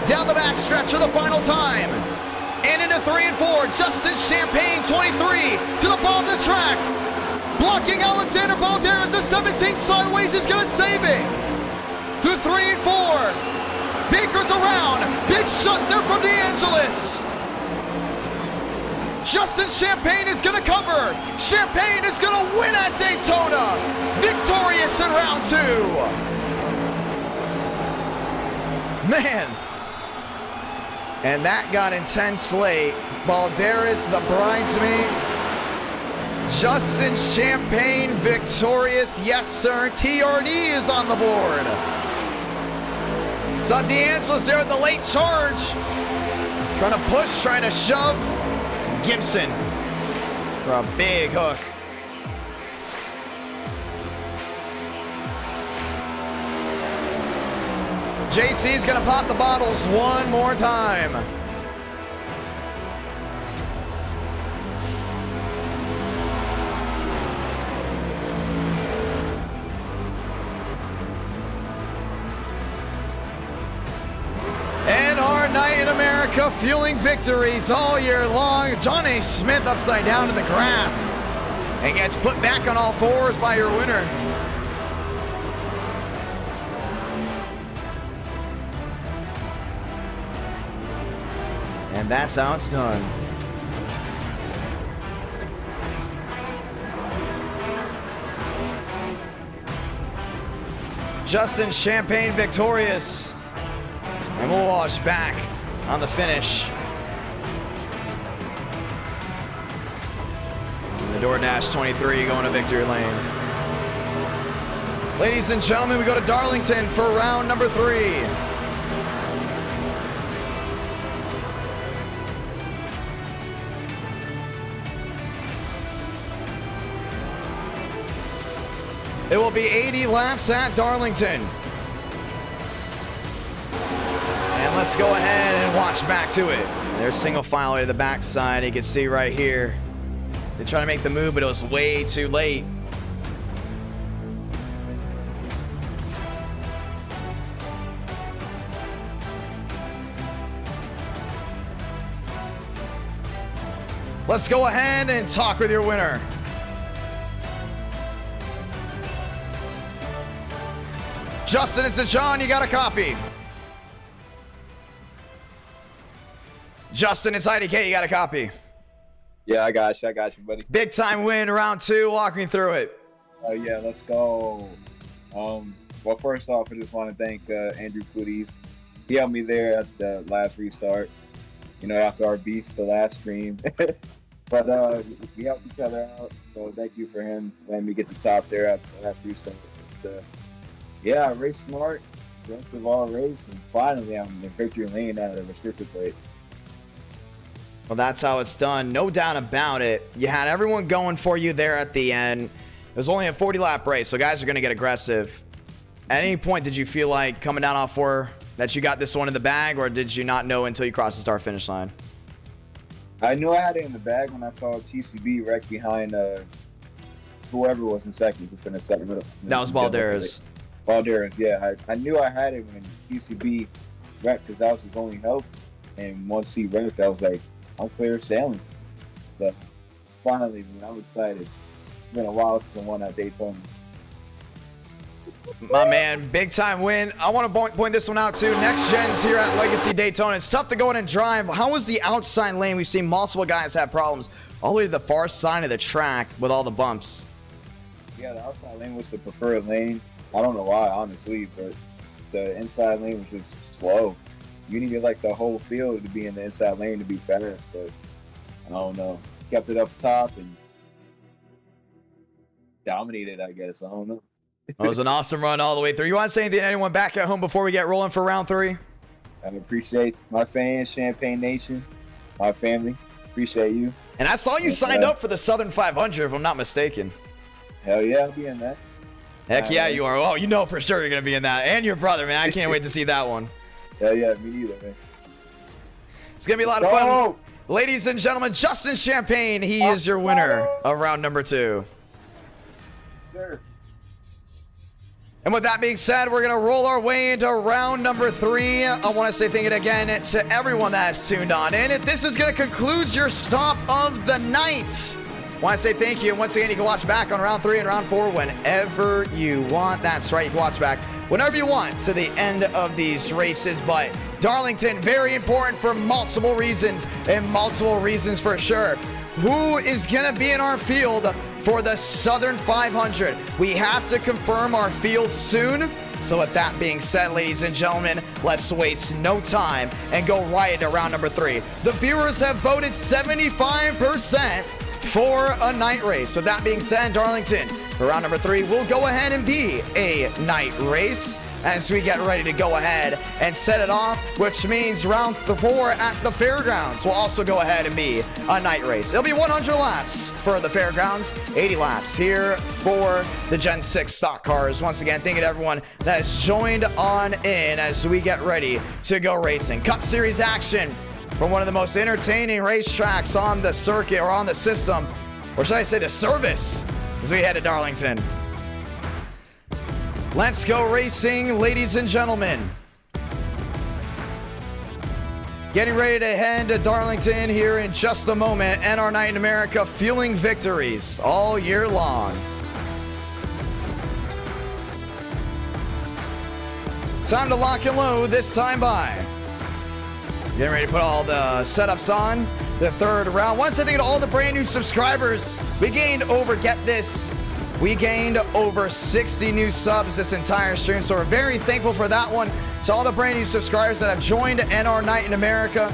Down the back stretch for the final time. And into 3 and 4, Justin Champagne, 23, to the bottom of the track. Blocking Alexander Balderas, the 17 sideways is going to save it. Through 3 and 4. Baker's around. Big shot there from DeAngelis. Justin Champagne is going to cover. Champagne is going to win at Daytona. Victorious in round 2. Man. And that got intense late. Balderas, the bridesmaid. Justin Champagne victorious. Yes, sir. TRD is on the board. Saw DeAngelis there with the late charge. Trying to push, trying to shove. Gibson for a big hook. JC's gonna pop the bottles one more time. Night in America, fueling victories all year long. John A. Smith upside down in the grass and gets put back on all 4s by your winner. And that's how it's done. Justin Champagne victorious. And we'll watch back on the finish. And the DoorDash 23 going to victory lane. Ladies and gentlemen, we go to Darlington for round number 3. It will be 80 laps at Darlington. And let's go ahead and watch back to it. There's single file way to the backside. You can see right here. They tried to make the move, but it was way too late. Let's go ahead and talk with your winner. Justin, it's a John. You got a copy. Justin, it's IDK. You got a copy. Yeah, I got you, buddy. Big time win, round 2. Walk me through it. Oh yeah, let's go. Well, first off, I just want to thank Andrew Cooties. He helped me there at the last restart. You know, after our beef, the last stream. But we helped each other out. So thank you for him letting me get the top there at the last restart. But, yeah, I raced smart, aggressive all race, and finally I'm in victory lane out of the restricted plate. Well, that's how it's done. No doubt about it. You had everyone going for you there at the end. It was only a 40-lap race, so guys are going to get aggressive. At any point, did you feel like coming down off 4 that you got this one in the bag, or did you not know until you crossed the start-finish line? I knew I had it in the bag when I saw TCB right behind whoever was in second. Who finished second. That was Balderas. Balderas, yeah. I knew I had it when TCB wrecked because that was his only help. And once he wrecked, I was like, I'm clear sailing. So finally, man, I'm excited. It's been a while since I won at Daytona. My man, big time win. I want to point this one out too. Next gens here at Legacy Daytona. It's tough to go in and drive. How was the outside lane? We've seen multiple guys have problems all the way to the far side of the track with all the bumps. Yeah, the outside lane was the preferred lane. I don't know why, honestly, but the inside lane was just slow. You needed like the whole field to be in the inside lane to be fast, but I don't know. Kept it up top and dominated, I guess. I don't know. It was an awesome run all the way through. You want to say anything to anyone back at home before we get rolling for round 3? I appreciate my fans, Champagne Nation, my family. Appreciate you. And I saw you signed up for the Southern 500, if I'm not mistaken. Hell yeah, I'll be in that. Heck yeah, you are. Oh, you know for sure you're going to be in that. And your brother, man. I can't wait to see that one. Hell yeah, me neither, man. It's going to be a lot of fun. Ladies and gentlemen, Justin Champagne, he is your winner of round number 2. Sure. And with that being said, we're going to roll our way into round number 3. I want to say thank you again to everyone that has tuned on in. If this is going to conclude your stop of the night, I want to say thank you. And once again, you can watch back on round 3 and round 4 whenever you want. That's right, you can watch back whenever you want to the end of these races. But Darlington, very important for multiple reasons, and multiple reasons for sure. Who is going to be in our field for the Southern 500? We have to confirm our field soon. So with that being said, ladies and gentlemen, let's waste no time and go right into round number 3. The viewers have voted 75% for a night race. With that being said, Darlington, for round number 3 will go ahead and be a night race as we get ready to go ahead and set it off, which means round 4 at the fairgrounds will also go ahead and be a night race. It'll be 100 laps for the fairgrounds, 80 laps here for the Gen 6 stock cars. Once again, thank you to everyone that has joined on in as we get ready to go racing. Cup Series action from one of the most entertaining racetracks on the circuit or on the system, or should I say the service, as we head to Darlington. Let's go racing, ladies and gentlemen. Getting ready to head to Darlington here in just a moment. And our night in America, fueling victories all year long. Time to lock and load this time by. Getting ready to put all the setups on the 3rd round. Want to say thank you to all the brand new subscribers. We gained over, get this, We gained over 60 new subs this entire stream, so we're very thankful for that one. To all the brand new subscribers that have joined NR Night in America,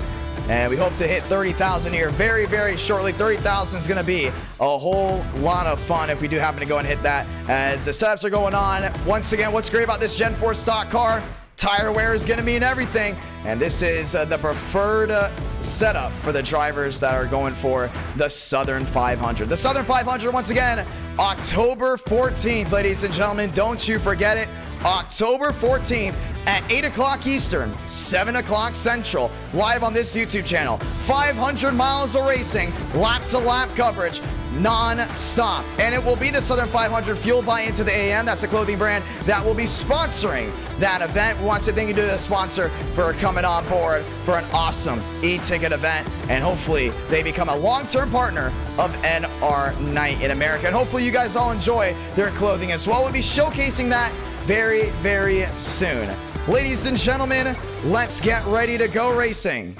and we hope to hit 30,000 here very, very shortly. 30,000 is going to be a whole lot of fun if we do happen to go and hit that as the setups are going on. Once again, what's great about this Gen 4 stock car? Tire wear is going to mean everything, and this is the preferred setup for the drivers that are going for the Southern 500. The Southern 500, once again, October 14th, ladies and gentlemen. Don't you forget it. October 14th at 8 o'clock Eastern, 7 o'clock Central, live on this YouTube channel. 500 miles of racing, lap-to-lap coverage, non-stop. And it will be the Southern 500 fueled by Into the AM. That's a clothing brand that will be sponsoring that event. We want to thank you to the sponsor for coming on board for an awesome e-ticket event. And hopefully they become a long-term partner of NR Night in America. And hopefully you guys all enjoy their clothing as well. We'll be showcasing that very, very soon. Ladies and gentlemen, let's get ready to go racing.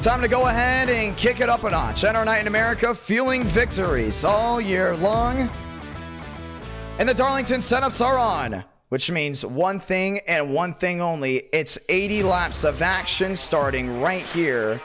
Time to go ahead and kick it up a notch. NR Night in America, fueling victories all year long. And the Darlington setups are on, which means one thing and one thing only. It's 80 laps of action starting right here.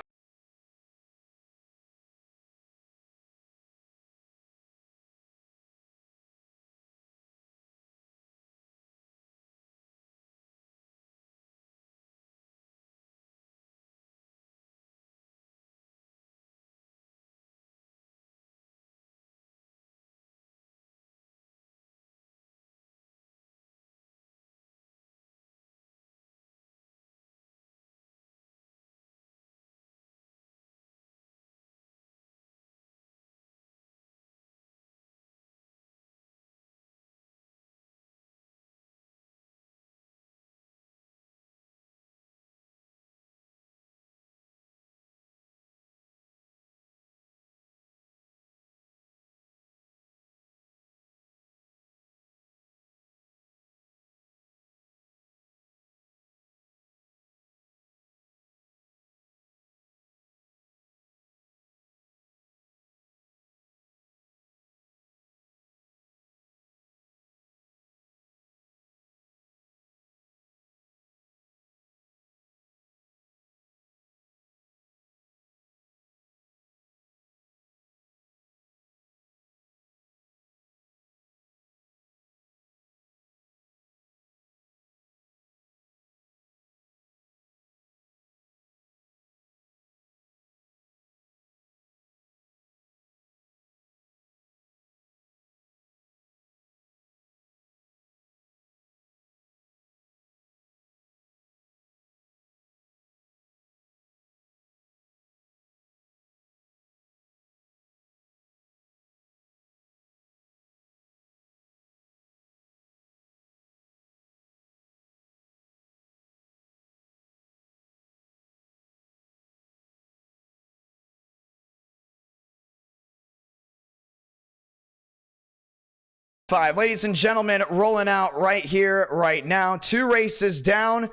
Five, ladies and gentlemen, rolling out right here, right now. 2 races down,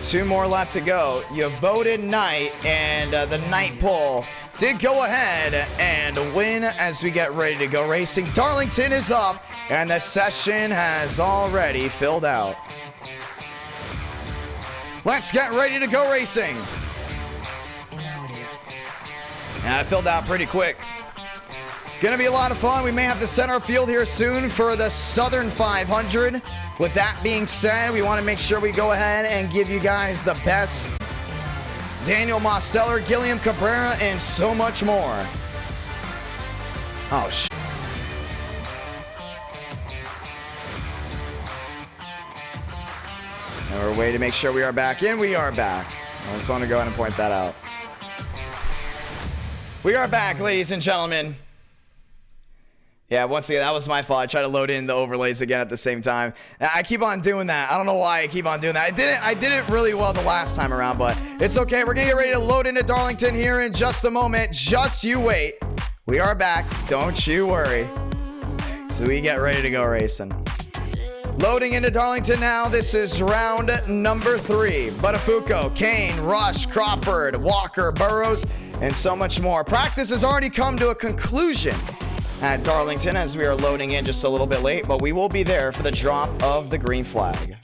2 more left to go. You voted night, and the night poll did go ahead and win as we get ready to go racing. Darlington is up, and the session has already filled out. Let's get ready to go racing. Yeah, it filled out pretty quick. Gonna be a lot of fun. We may have to set our field here soon for the Southern 500. With that being said, we want to make sure we go ahead and give you guys the best. Daniel Mosteller, Gilliam Cabrera, and so much more. Oh, sh. And we're waiting to make sure we are back in. We are back. I just want to go ahead and point that out. We are back, ladies and gentlemen. Yeah, once again, that was my fault. I tried to load in the overlays again at the same time. I keep on doing that. I don't know why I keep on doing that. I did it really well the last time around, but it's okay. We're gonna get ready to load into Darlington here in just a moment. Just you wait. We are back. Don't you worry. So we get ready to go racing. Loading into Darlington now. This is round number 3. Buttafuoco, Kane, Rush, Crawford, Walker, Burrows, and so much more. Practice has already come to a conclusion at Darlington as we are loading in just a little bit late, but we will be there for the drop of the green flag.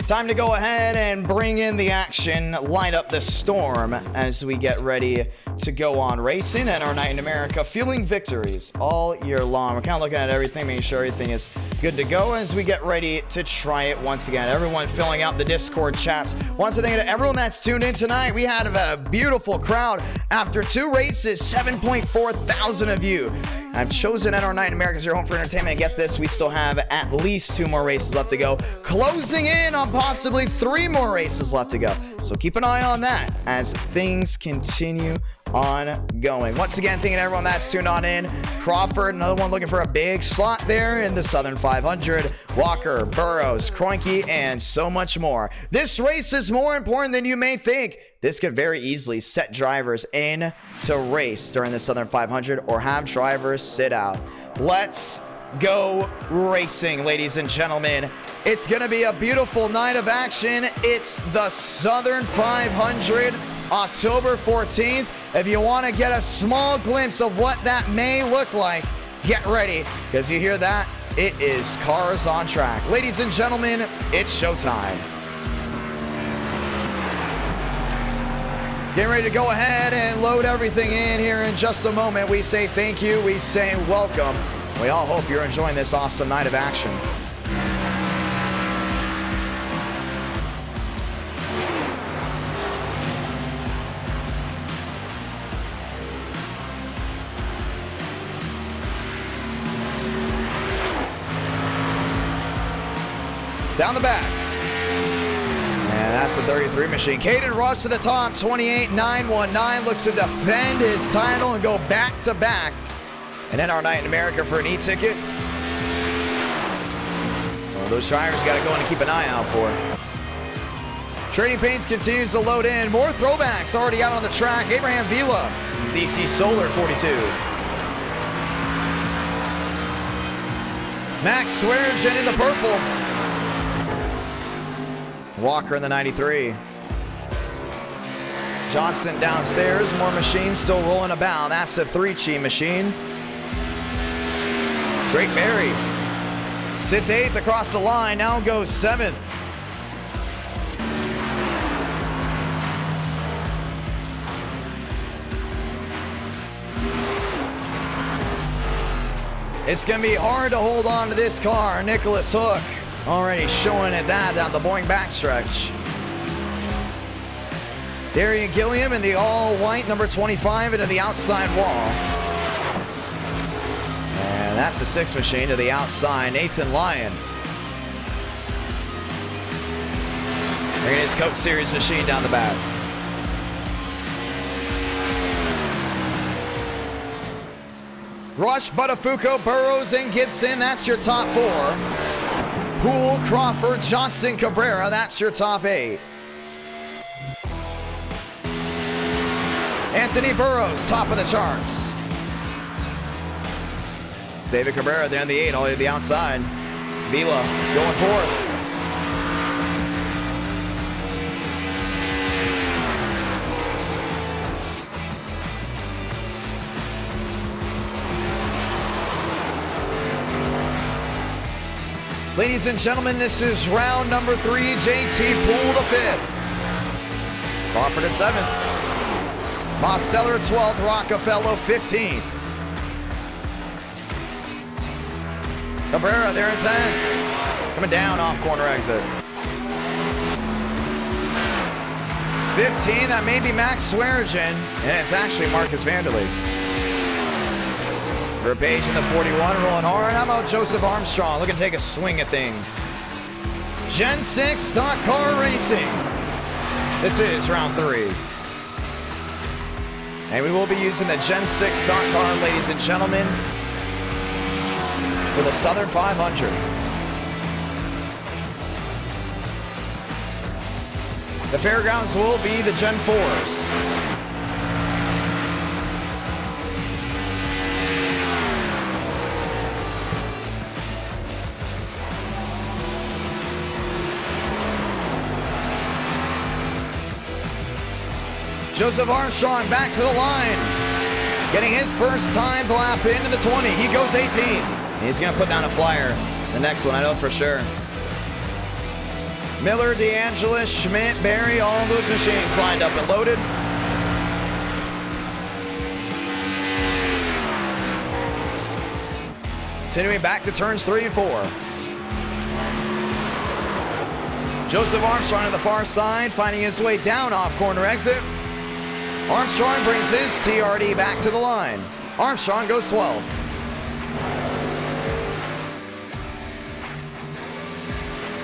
Time to go ahead and bring in the action, light up the storm as we get ready to go on racing and our night in America, feeling victories all year long. We're kind of looking at everything, making sure everything is good to go as we get ready to try it once again. Everyone filling out the Discord chats. Once again, to everyone that's tuned in tonight, we had a beautiful crowd after 2 races, 7.4 thousand of you. I've chosen NR Night in America as your home for entertainment. And guess this, we still have at least 2 more races left to go. Closing in on possibly 3 more races left to go. So keep an eye on that as things continue on going. Once again, thanking everyone that's tuned on in. Crawford, another one looking for a big slot there in the Southern 500. Walker, Burrows, Kroenke, and so much more. This race is more important than you may think. This could very easily set drivers in to race during the Southern 500 or have drivers sit out. Let's go racing, ladies and gentlemen. It's going to be a beautiful night of action. It's the Southern 500, October 14th. If you want to get a small glimpse of what that may look like, get ready, because you hear that? It is cars on track. Ladies and gentlemen, it's showtime. Getting ready to go ahead and load everything in here in just a moment. We say thank you. We say welcome. We all hope you're enjoying this awesome night of action. Down the back. And that's the 33 machine. Caden Rush to the top, 28.919. Looks to defend his title and go back to back. And then our night in America for an e-ticket. Well, those drivers got to go in and keep an eye out for. Trading Paints continues to load in. More throwbacks already out on the track. Abraham Vila, DC Solar 42. Max Swearengin in the purple. Walker in the 93. Johnson downstairs. More machines still rolling about. That's the 3-chi machine. Drake Berry sits 8th across the line. Now goes 7th. It's going to be hard to hold on to this car. Nicholas Hook already showing it that down the Boeing backstretch. Darian Gilliam in the all-white number 25 into the outside wall. And that's the 6 machine to the outside. Nathan Lyon. Bringing his Coke Series machine down the back. Rush, Buttafuoco, Burrows, and Gibson. That's your top 4. Poole, Crawford, Johnson, Cabrera. That's your top 8. Anthony Burrows, top of the charts. It's David Cabrera there in the 8, all the way to the outside. Vila going forth. Ladies and gentlemen, this is round number 3. JT Poole to 5th. Crawford to 7th. Mosteller 12th. Rockefeller 15th. Cabrera there in 10th. Coming down off corner exit. 15, that may be Max Swearengin, and it's actually Marcus Vanderlee. Page in the 41, rolling hard. How about Joseph Armstrong? Looking to take a swing at things. Gen 6 Stock Car Racing. This is round 3. And we will be using the Gen 6 Stock Car, ladies and gentlemen, for the Southern 500. The fairgrounds will be the Gen 4s. Joseph Armstrong back to the line. Getting his first time to lap into the 20. He goes 18th. He's going to put down a flyer. The next one, I know for sure. Miller, DeAngelis, Schmidt, Barry, all those machines lined up and loaded. Continuing back to turns 3 and 4. Joseph Armstrong to the far side, finding his way down off corner exit. Armstrong brings his TRD back to the line. Armstrong goes 12th.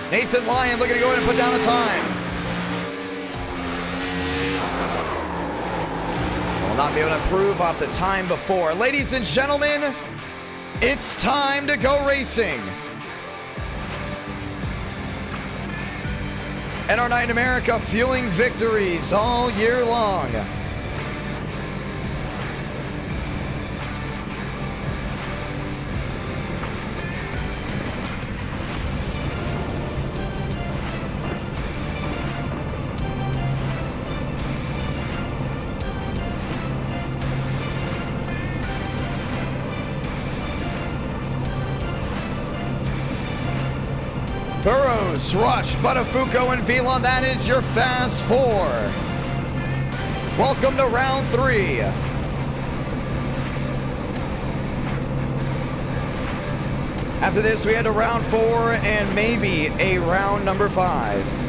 Nathan Lyon looking to go in and put down the time. Will not be able to improve off the time before. Ladies and gentlemen, it's time to go racing. And our night in America, fueling victories all year long. Burrows, Rush, Buttafuoco, and Vila, that is your Fast Four. Welcome to round 3. After this, we head to round 4 and maybe a round number 5.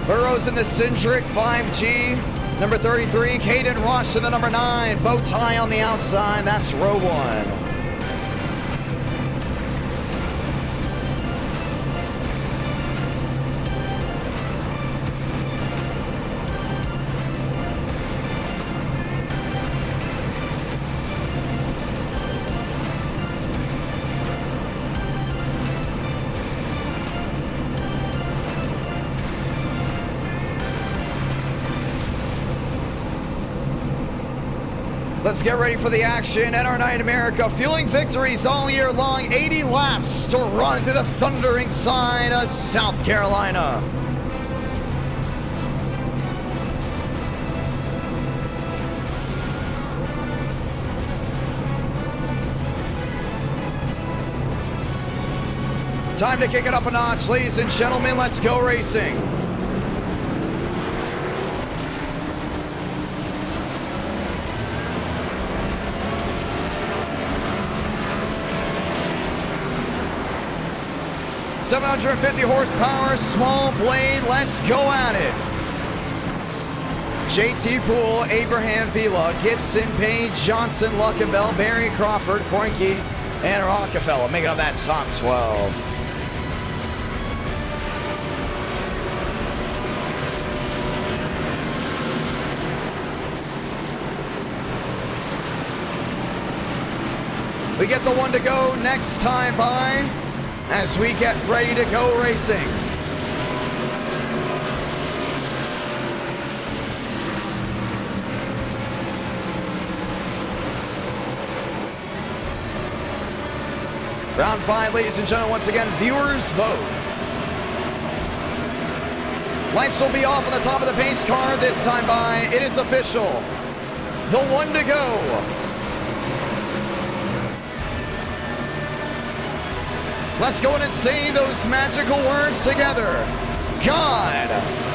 Burrows in the Cindric 5G. Number 33, Caden Rush in the number 9. Bow tie on the outside. That's row 1. Let's get ready for the action at our night in America. Fueling victories all year long. 80 laps to run through the thundering side of South Carolina. Time to kick it up a notch, ladies and gentlemen. Let's go racing. .750 horsepower, small blade, let's go at it. JT Poole, Abraham Vila, Gibson, Page, Johnson, Luckenbell, Barry, Crawford, Cornke, and Rockefeller making up that top 12. We get the one to go next time by as we get ready to go racing. Round 5, ladies and gentlemen, once again, viewers vote. Lights will be off on the top of the pace car this time by. It is official. The one to go. Let's go in and say those magical words together. God,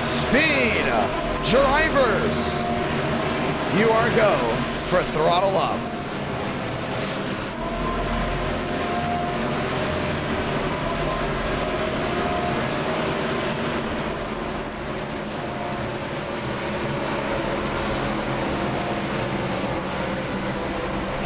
speed, drivers. You are go for throttle up.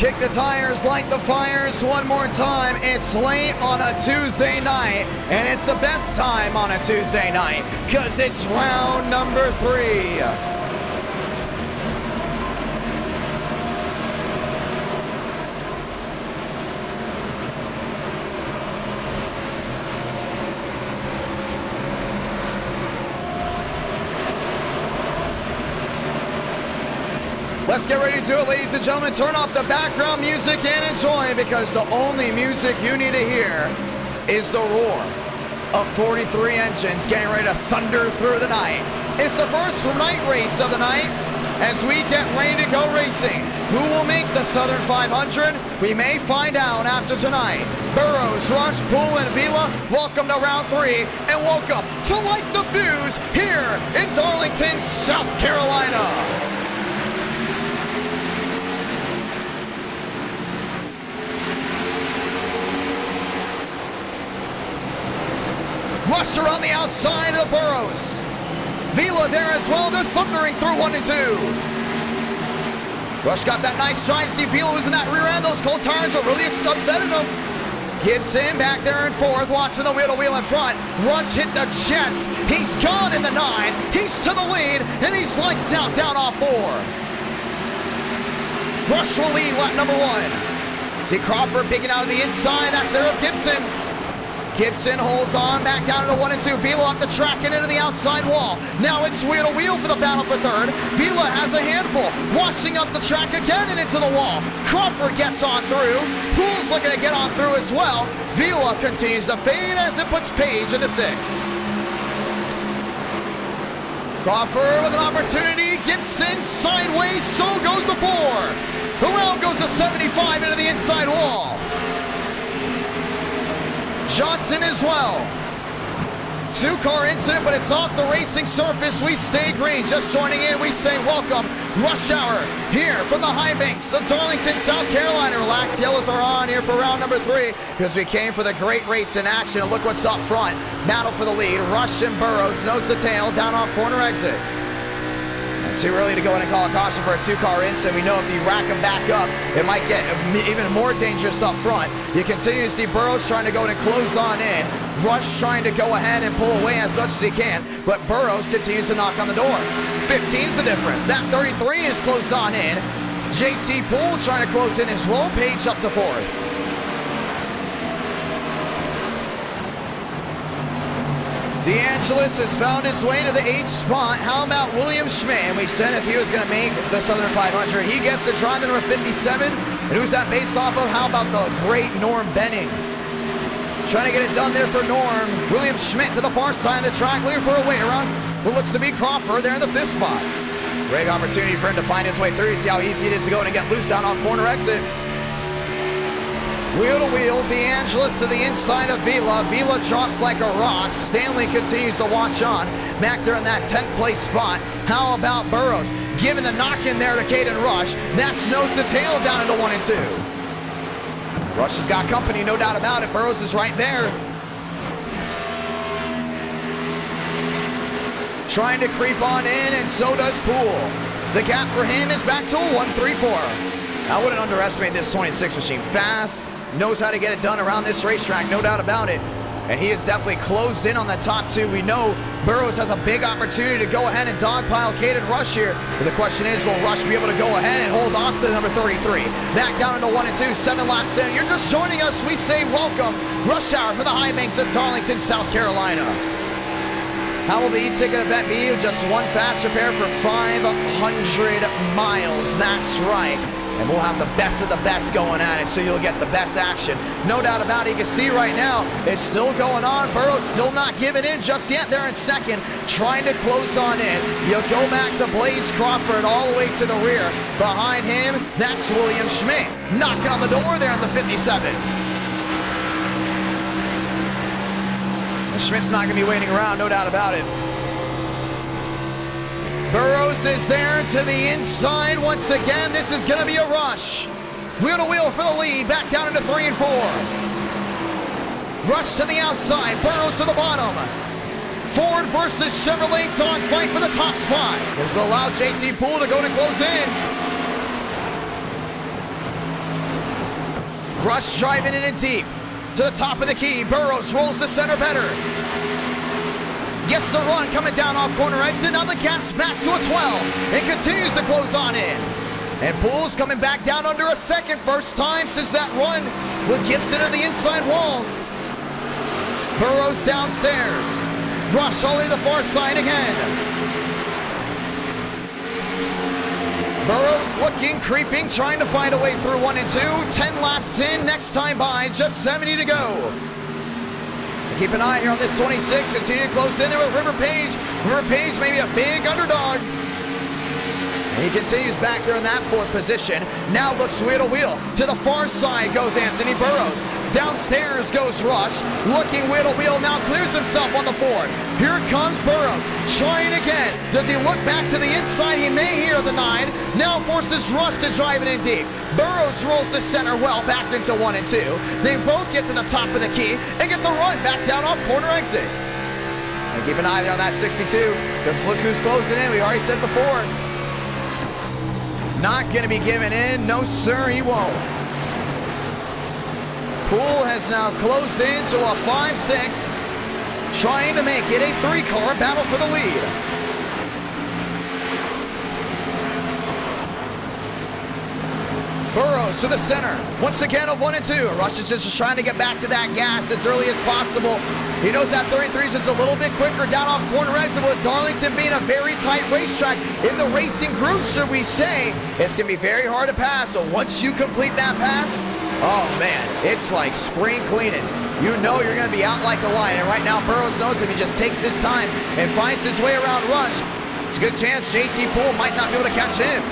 Kick the tires, light the fires one more time. It's late on a Tuesday night, and it's the best time on a Tuesday night, because it's round number 3. Let's get ready to do it, ladies and gentlemen. Turn off the background music and enjoy, because the only music you need to hear is the roar of 43 engines getting ready to thunder through the night. It's the first night race of the night as we get ready to go racing. Who will make the Southern 500? We may find out after tonight. Burrows, Rush, Poole, and Vila, welcome to round 3, and welcome to Light the Views here in Darlington, South Carolina. Rush around the outside of the Burrows. Vila there as well. They're thundering through 1 and 2. Rush got that nice drive. See Vila losing that rear end. Those cold tires are really upsetting him. Gibson back there in 4th, watching the wheel-to-wheel in front. Rush hit the jets. He's gone in the 9. He's to the lead, and he's lights out down off 4. Rush will lead lap number 1. See Crawford picking out of the inside. That's there of Gibson. Gibson holds on back down to 1 and 2. Vila off the track and into the outside wall. Now it's wheel to wheel for the battle for 3rd. Vila has a handful, washing up the track again and into the wall. Crawford gets on through. Poole's looking to get on through as well. Vila continues to fade as it puts Page into 6th. Crawford with an opportunity. Gibson sideways, so goes the 4. Around goes the 75 into the inside wall. Johnson as well. 2-car incident, but it's off the racing surface. We stay green. Just joining in, we say welcome. Rush hour here from the high banks of Darlington, South Carolina. Relax, yellows are on here for round number 3 because we came for the great race in action. And look what's up front. Battle for the lead. Rush and Burrows, nose to tail, down off corner exit. Too early to go in and call a caution for a 2-car incident. We know if you rack them back up, it might get even more dangerous up front. You continue to see Burrows trying to go in and close on in. Rush trying to go ahead and pull away as much as he can, but Burrows continues to knock on the door. 15's the difference. That 33 is closed on in. JT Poole trying to close in as well. Page up to 4th. DeAngelis has found his way to the 8th spot. How about William Schmidt? And we said if he was going to make the Southern 500, he gets to drive the number 57. And who's that based off of? How about the great Norm Benning? Trying to get it done there for Norm. William Schmidt to the far side of the track, looking for a way around what looks to be Crawford there in the 5th spot. Great opportunity for him to find his way through. You see how easy it is to go in and get loose down off corner exit. Wheel to wheel, DeAngelis to the inside of Vila. Vila drops like a rock. Stanley continues to watch on. Back there in that 10th place spot. How about Burrows? Giving the knock in there to Caden Rush. That's nose to tail down into 1 and 2. Rush has got company, no doubt about it. Burrows is right there. Trying to creep on in, and so does Poole. The gap for him is back to a 1-3-4. I wouldn't underestimate this 26 machine. Fast, knows how to get it done around this racetrack, no doubt about it. And he has definitely closed in on the top 2. We know Burrows has a big opportunity to go ahead and dogpile Caden Rush here. But the question is, will Rush be able to go ahead and hold off the number 33? Back down into 1 and 2, 7 laps in. You're just joining us. We say welcome. Rush hour for the high banks of Darlington, South Carolina. How will the eTicket event be? Just one fast repair for 500 miles. That's right. And we'll have the best of the best going at it, so you'll get the best action. No doubt about it. You can see right now, it's still going on. Burrows still not giving in just yet. They're in 2nd, trying to close on in. You'll go back to Blaze Crawford all the way to the rear. Behind him, that's William Schmidt. Knocking on the door there in the 57. And Schmidt's not going to be waiting around, no doubt about it. Burrows is there to the inside once again. This is going to be a rush. Wheel to wheel for the lead. Back down into 3 and 4. Rush to the outside. Burrows to the bottom. Ford versus Chevrolet dogfight for the top spot. This will allow JT Poole to go and close in. Rush driving it in deep. To the top of the key. Burrows rolls the center better. Gets the run coming down off corner exit. Now the gap's back to a 12. It continues to close on in. And Poole's coming back down under a 2nd. First time since that run with Gibson at the inside wall. Burrows downstairs. Rush all the way to the far side again. Burrows looking, creeping, trying to find a way through 1 and 2. 10 laps in, next time by, just 70 to go. Keep an eye here on this 26, continue to close in there with River Page. River Page maybe a big underdog. And he continues back there in that 4th position. Now looks wheel to wheel. To the far side goes Anthony Burrows. Downstairs goes Rush. Looking wheel to wheel, now clears himself on the 4. Here comes Burrows, trying again. Does he look back to the inside? He may hear the 9. Now forces Rush to drive it in deep. Burrows rolls the center well back into 1 and 2. They both get to the top of the key and get the run back down off corner exit. And keep an eye there on that 62, because look who's closing in. We already said before. Not going to be given in. No, sir, he won't. Poole has now closed into a 5-6, trying to make it a 3-car battle for the lead. Burrows to the center, once again of 1 and 2. Rush is just trying to get back to that gas as early as possible. He knows that 33 is just a little bit quicker down off corner exit, with Darlington being a very tight racetrack. In the racing group, should we say, it's going to be very hard to pass, but once you complete that pass, oh man, it's like spring cleaning. You know you're going to be out like a lion, and right now Burrows knows if he just takes his time and finds his way around Rush, there's a good chance JT Poole might not be able to catch him.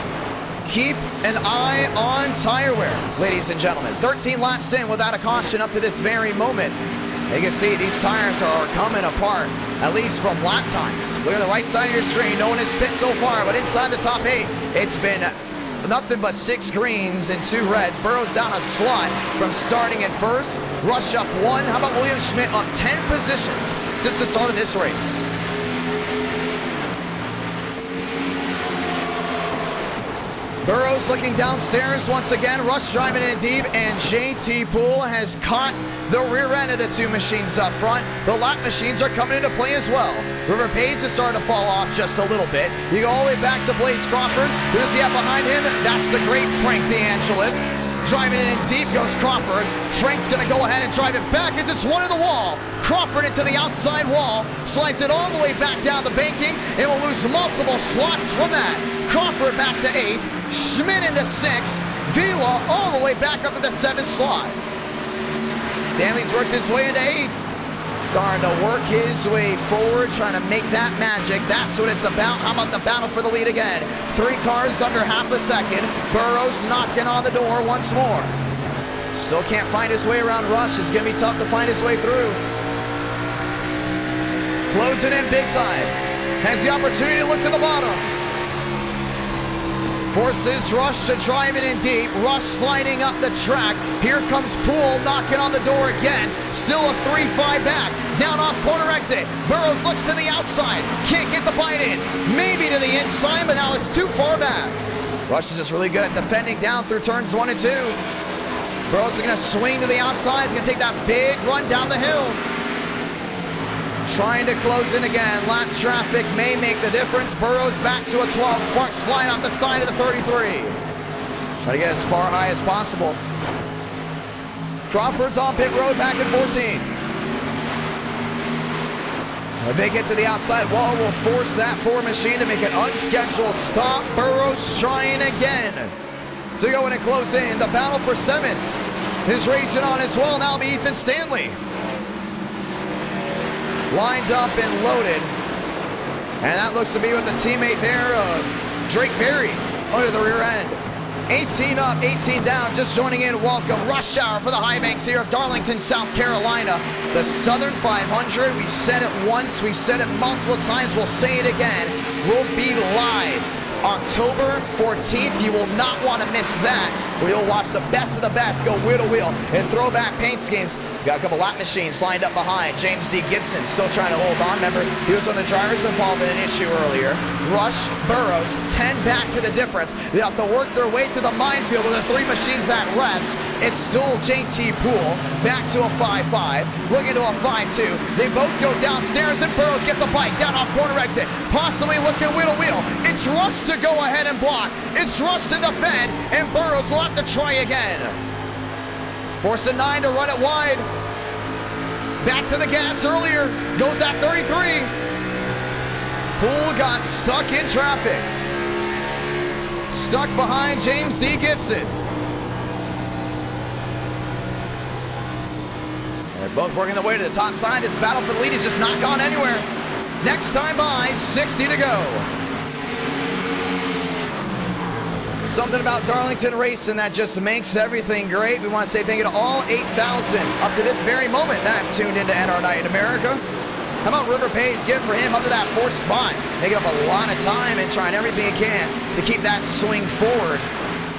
Keep an eye on tire wear, ladies and gentlemen. 13 laps in without a caution up to this very moment. You can see these tires are coming apart, at least from lap times. Look at the right side of your screen. No one has pit so far, but inside the top 8, it's been nothing but 6 greens and 2 reds. Burrows down a slot from starting at first. Rush up 1. How about William Schmidt up 10 positions since the start of this race? Burrows looking downstairs once again. Rush driving in deep, and JT Poole has caught the rear end of the 2 machines up front. The lap machines are coming into play as well. River Page is starting to fall off just a little bit. You go all the way back to Blaze Crawford. Who does he have behind him? That's the great Frank DeAngelis. Driving it in deep goes Crawford. Frank's going to go ahead and drive it back as it's one to the wall. Crawford into the outside wall, slides it all the way back down the banking, and will lose multiple slots from that. Crawford back to 8th, Schmidt into 6th, Vila all the way back up to the 7th slot. Stanley's worked his way into 8th. Starting to work his way forward, trying to make that magic. That's what it's about. How about the battle for the lead again? 3 cars under half a second. Burrows knocking on the door once more. Still can't find his way around Rush. It's going to be tough to find his way through. Closing in big time. Has the opportunity to look to the bottom. Forces Rush to drive it in deep. Rush sliding up the track. Here comes Poole knocking on the door again. Still a 3-5 back. Down off corner exit. Burrows looks to the outside. Can't get the bite in. Maybe to the inside, but now it's too far back. Rush is just really good at defending down through turns 1 and 2. Burrows is going to swing to the outside. He's going to take that big run down the hill. Trying to close in again. Lap traffic may make the difference. Burrows back to a 12. Sparks slide off the side of the 33. Try to get as far high as possible. Crawford's on pit road back in 14th. A big hit to the outside wall will force that 4 machine to make an unscheduled stop. Burrows trying again to go in and close in. The battle for 7th is raging on as well. Now it'll be Ethan Stanley. Lined up and loaded. And that looks to be with the teammate there of Drake Berry under the rear end. 18 up, 18 down, just joining in. Welcome, rush hour for the high banks here of Darlington, South Carolina. The Southern 500, we said it once, we said it multiple times, we'll say it again. We'll be live October 14th. You will not want to miss that. We'll watch the best of the best go wheel to wheel and throwback paint schemes. We got a couple lap machines lined up behind. James D. Gibson still trying to hold on. Remember, he was one of the drivers involved in an issue earlier. Rush, Burrows, 10 back to the difference. They have to work their way through the minefield of the 3 machines at rest. It's still JT Poole back to a 5-5, looking to a 5-2. They both go downstairs and Burrows gets a bite down off corner exit, possibly looking wheel to wheel. It's Rush to go ahead and block. It's Rush to defend, and Burrows will have to try again. Force a 9 to run it wide. Back to the gas earlier. Goes at 33. Poole got stuck in traffic. stuck behind James D. Gibson. They're both working their way to the top side. This battle for the lead has just not gone anywhere. Next time by, 60 to go. Something about Darlington Racing that just makes everything great. We want to say thank you to all 8,000 up to this very moment that have tuned into NR Night in America. How about River Page getting for him up to that 4th spot, making up a lot of time and trying everything he can to keep that swing forward.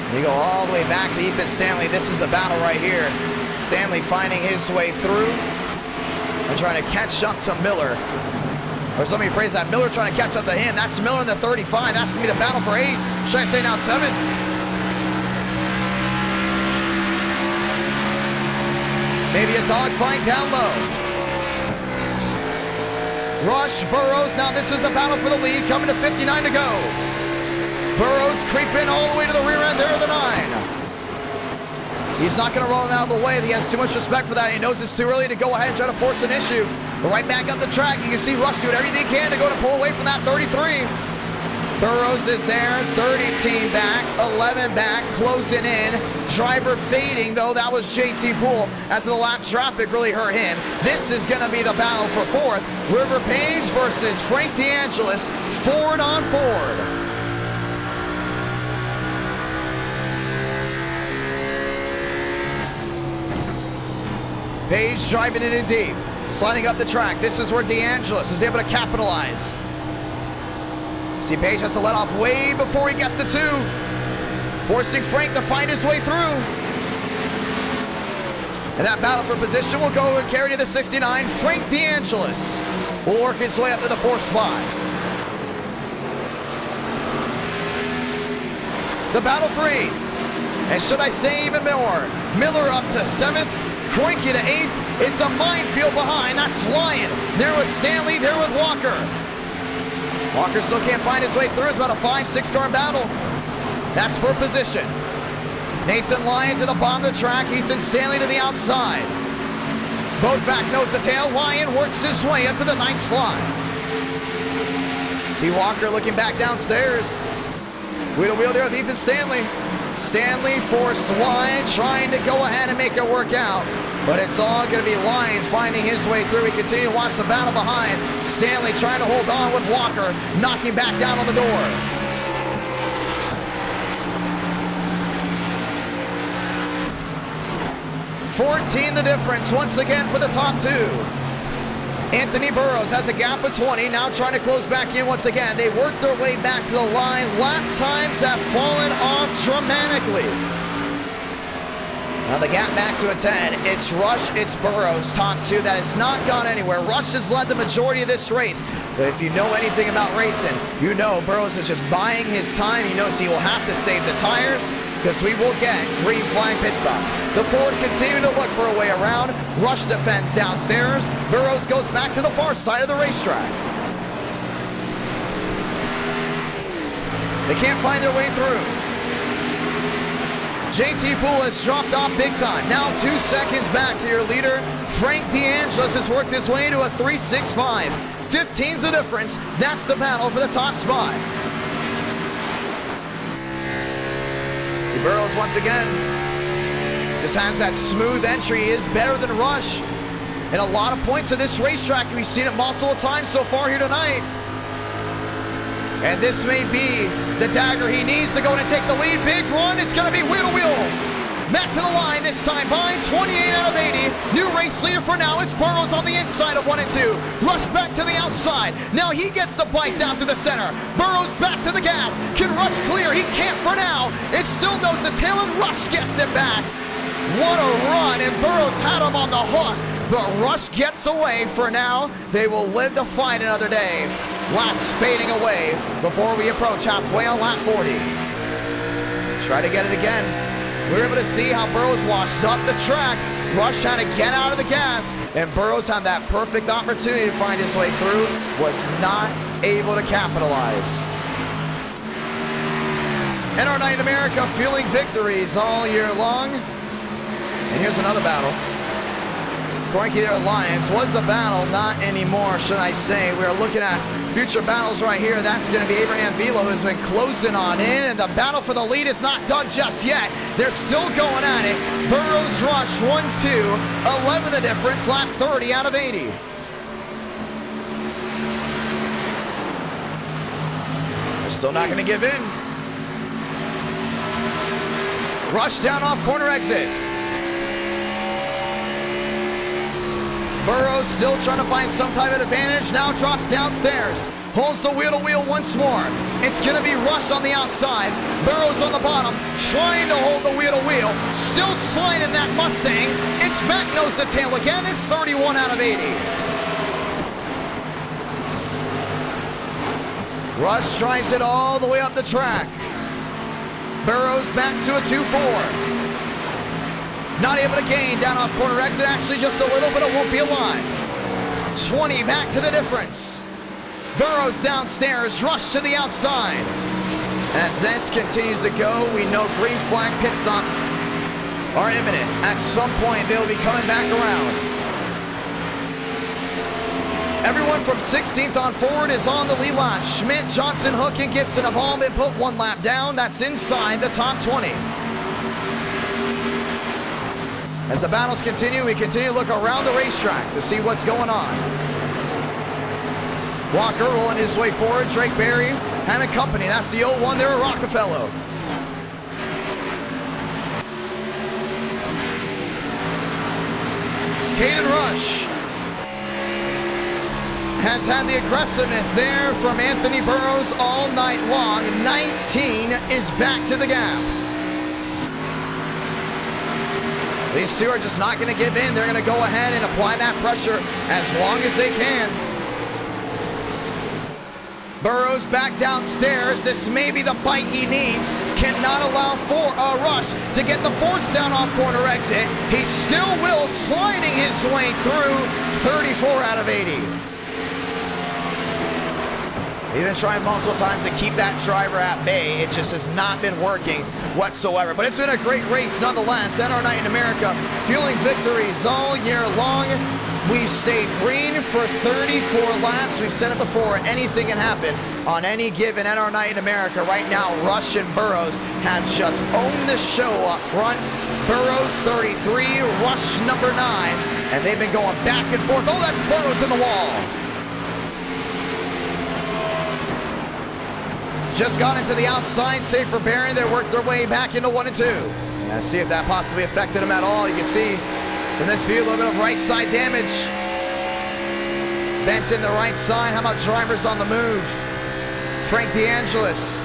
And you go all the way back to Ethan Stanley. This is a battle right here. Stanley finding his way through and trying to catch up to Miller. Or let me phrase that, Miller trying to catch up to him. That's Miller in the 35. That's going to be the battle for 8th. Should I say now 7th? Maybe a dogfight down low. Rush, Burrows, now this is the battle for the lead, coming to 59 to go. Burrows creeping all the way to the rear end, there are the 9. He's not going to roll him out of the way. He has too much respect for that. He knows it's too early to go ahead and try to force an issue. But right back up the track, you can see Rush doing everything he can to go to pull away from that 33. Burrows is there, 13 back, 11 back, closing in. Driver fading, though, that was JT Poole. After the lap traffic really hurt him. This is going to be the battle for 4th. River Page versus Frank DeAngelis, Ford on Ford. Page driving it in deep, sliding up the track. This is where DeAngelis is able to capitalize. See, Page has to let off way before he gets to 2, forcing Frank to find his way through. And that battle for position will go and carry to the 69. Frank DeAngelis will work his way up to the 4th spot. The battle for 8th. And should I say even more, Miller up to 7th. Kroenke to 8th. It's a minefield behind. That's Lyon. There was Stanley. There with Walker. Walker still can't find his way through. It's about a 5-6 car battle. That's for position. Nathan Lyon to the bottom of the track. Ethan Stanley to the outside. Both back nose to tail. Lyon works his way up to the 9th slot. See Walker looking back downstairs. Wheel to wheel there with Ethan Stanley. Stanley forced wide, trying to go ahead and make it work out. But it's all going to be Lyon finding his way through. We continue to watch the battle behind. Stanley trying to hold on with Walker, knocking back down on the door. $14 the difference once again for the top 2. Anthony Burrows has a gap of 20, now trying to close back in once again. They work their way back to the line. Lap times have fallen off dramatically. Now the gap back to a 10. It's Rush, it's Burrows, top 2. That has not gone anywhere. Rush has led the majority of this race. But if you know anything about racing, you know Burrows is just buying his time. He knows he will have to save the tires, because we will get green flag pit stops. The Ford continue to look for a way around. Rush defends downstairs. Burrows goes back to the far side of the racetrack. They can't find their way through. JT Poole has dropped off big time. Now 2 seconds back to your leader. Frank DeAngelis has worked his way to a 3.65. 15's the difference. That's the battle for the top spot. Burrows once again just has that smooth entry. He is better than Rush in a lot of points of this racetrack. We've seen it multiple times so far here tonight. And this may be the dagger he needs to go in and take the lead. Big run. It's going to be wheel to wheel. Matt to the line this time by 28 out of 80. New race leader for now. It's Burrows on the inside of 1 and 2. Rush back to the outside. Now he gets the bite down to the center. Burrows back to the gas. Can Rush clear? He can't for now. It still nose to tail and Rush gets it back. What a run, and Burrows had him on the hook. But Rush gets away for now. They will live to fight another day. Laps fading away before we approach halfway on lap 40. Try to get it again. We were able to see how Burrows washed up the track. Rush had to get out of the gas, and Burrows had that perfect opportunity to find his way through, was not able to capitalize. NR Night in America fueling victories all year long. And here's another battle. Corky there, Lions. Was a battle, not anymore, should I say. We're looking at future battles right here. That's going to be Abraham Velo, who's been closing on in, and the battle for the lead is not done just yet. They're still going at it. Burrows Rush 1-2, 11 the difference, lap 30 out of 80. They're still not going to give in. Rush down off corner exit. Burrows still trying to find some type of advantage. Now drops downstairs. Holds the wheel-to-wheel once more. It's going to be Rush on the outside. Burrows on the bottom, trying to hold the wheel-to-wheel. Still sliding that Mustang. It's back nose to tail again. It's 31 out of 80. Rush drives it all the way up the track. Burrows back to a 2-4. Not able to gain down off corner exit. Actually just a little, but it won't be a line. 20 back to the difference. Burrows downstairs, Rush to the outside. As this continues to go, we know green flag pit stops are imminent. At some point, they'll be coming back around. Everyone from 16th on forward is on the lead lap. Schmidt, Johnson, Hook, and Gibson have all been put one lap down. That's inside the top 20. As the battles continue, we continue to look around the racetrack to see what's going on. Walker rolling his way forward. Drake Berry, Hammond Company. That's the 0-1 there at Rockefeller. Caden Rush has had the aggressiveness there from Anthony Burrows all night long. 19 is back to the gap. These two are just not going to give in. They're going to go ahead and apply that pressure as long as they can. Burrows back downstairs. This may be the bite he needs. Cannot allow for a Rush to get the force down off corner exit. He still will, sliding his way through. 34 out of 80. He's been trying multiple times to keep that driver at bay. It just has not been working whatsoever. But it's been a great race nonetheless. NR Night in America, fueling victories all year long. We stayed green for 34 laps. We've said it before, anything can happen on any given NR Night in America. Right now, Rush and Burrows have just owned the show up front. Burrows 33, Rush number 9. And they've been going back and forth. Oh, that's Burrows in the wall. Just got into the outside, safe for bearing. They worked their way back into 1 and 2. Let's see if that possibly affected them at all. You can see from this view a little bit of right side damage. Bent in the right side. How about drivers on the move? Frank DeAngelis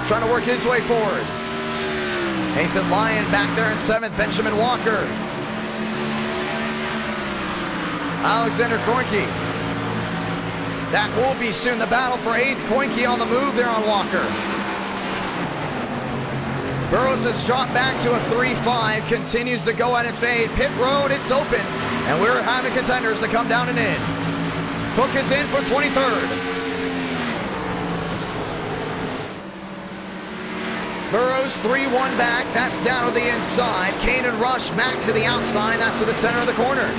trying to work his way forward. Nathan Lyon back there in 7th. Benjamin Walker. Alexander Kroenke. That will be soon the battle for 8th. Kroenke on the move there on Walker. Burrows has dropped back to a 3-5. Continues to go out and fade. Pit road, it's open. And we're having contenders to come down and in. Hook is in for 23rd. Burrows 3-1 back. That's down to the inside. Kane and Rush back to the outside. That's to the center of the corner.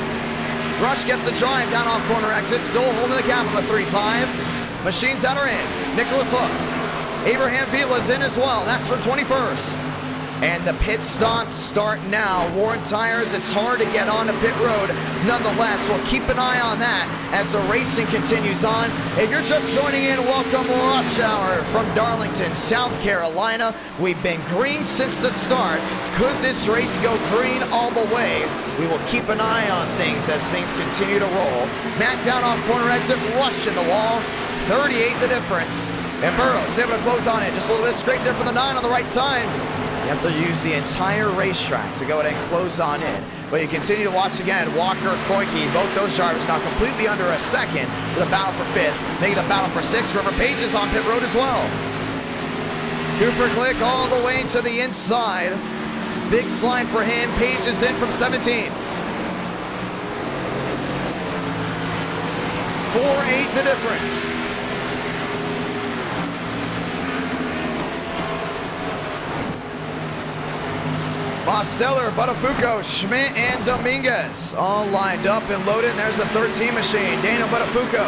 Rush gets the drive down off corner exit, still holding the gap of a 3-5. Machines that are in. Nicholas Hook. Abraham Vila's in as well. That's for 21st. And the pit stops start now. Worn tires, it's hard to get onto pit road. Nonetheless, we'll keep an eye on that as the racing continues on. If you're just joining in, welcome Rush Hour from Darlington, South Carolina. We've been green since the start. Could this race go green all the way? We will keep an eye on things as things continue to roll. Matt down off corner exit, Rush in the wall. 38 the difference. And Burrows able to close on it. Just a little bit straight there for the 9 on the right side. You have to use the entire racetrack to go ahead and close on in. But you continue to watch again. Walker, Kroenke, both those drivers now completely under a second for the battle for 5th. Making the battle for 6th. River Page is on pit road as well. Cooper Glick all the way to the inside. Big slide for him. Page is in from 17th. 4-8 the difference. Mosteller, Buttafuoco, Schmidt, and Dominguez all lined up and loaded. And there's the 13 machine. Daniel Buttafuoco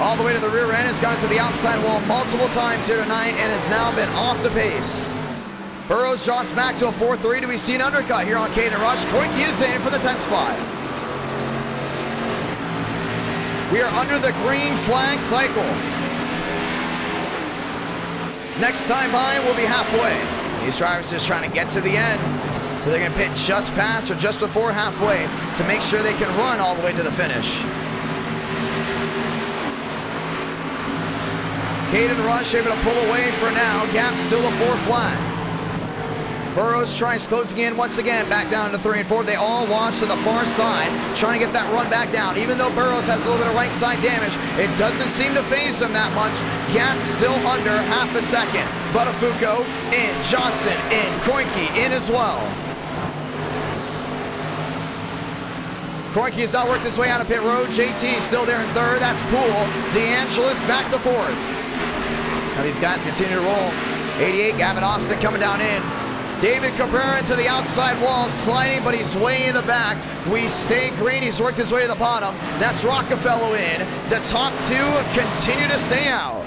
all the way to the rear end. Has gone to the outside wall multiple times here tonight and has now been off the pace. Burrows drops back to a 4-3. Do we see an undercut here on Caden Rush? Koike is in for the 10th spot. We are under the green flag cycle. Next time by will be halfway. These drivers just trying to get to the end. So they're going to pit just past or just before halfway to make sure they can run all the way to the finish. Caden Rush able to pull away for now. Gap still a 4 flat. Burrows tries closing in once again, back down to 3 and 4. They all wash to the far side, trying to get that run back down. Even though Burrows has a little bit of right side damage, it doesn't seem to phase him that much. Gap still under half a second. Buttafuoco in, Johnson in, Koike in as well. Koike has now worked his way out of pit road. JT still there in 3rd. That's Poole. DeAngelis back to 4th. That's how these guys continue to roll. 88, Gavin Austin coming down in. David Cabrera to the outside wall, sliding, but he's way in the back. We stay green. He's worked his way to the bottom. That's Rockefeller in. The top 2 continue to stay out.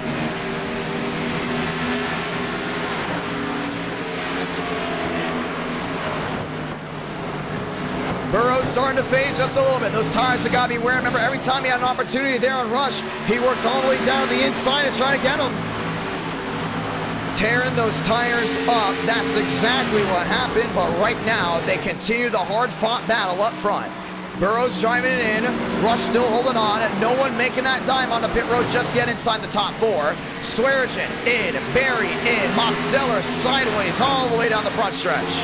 Burrows starting to fade just a little bit. Those tires have got to be wearing. Remember, every time he had an opportunity there on Rush, he worked all the way down to the inside and trying to get him. Tearing those tires up. That's exactly what happened, but right now they continue the hard-fought battle up front. Burrows driving it in. Rush still holding on. No one making that dive on the pit road just yet inside the top 4. Swearigan in. Barry in. Mosteller sideways all the way down the front stretch.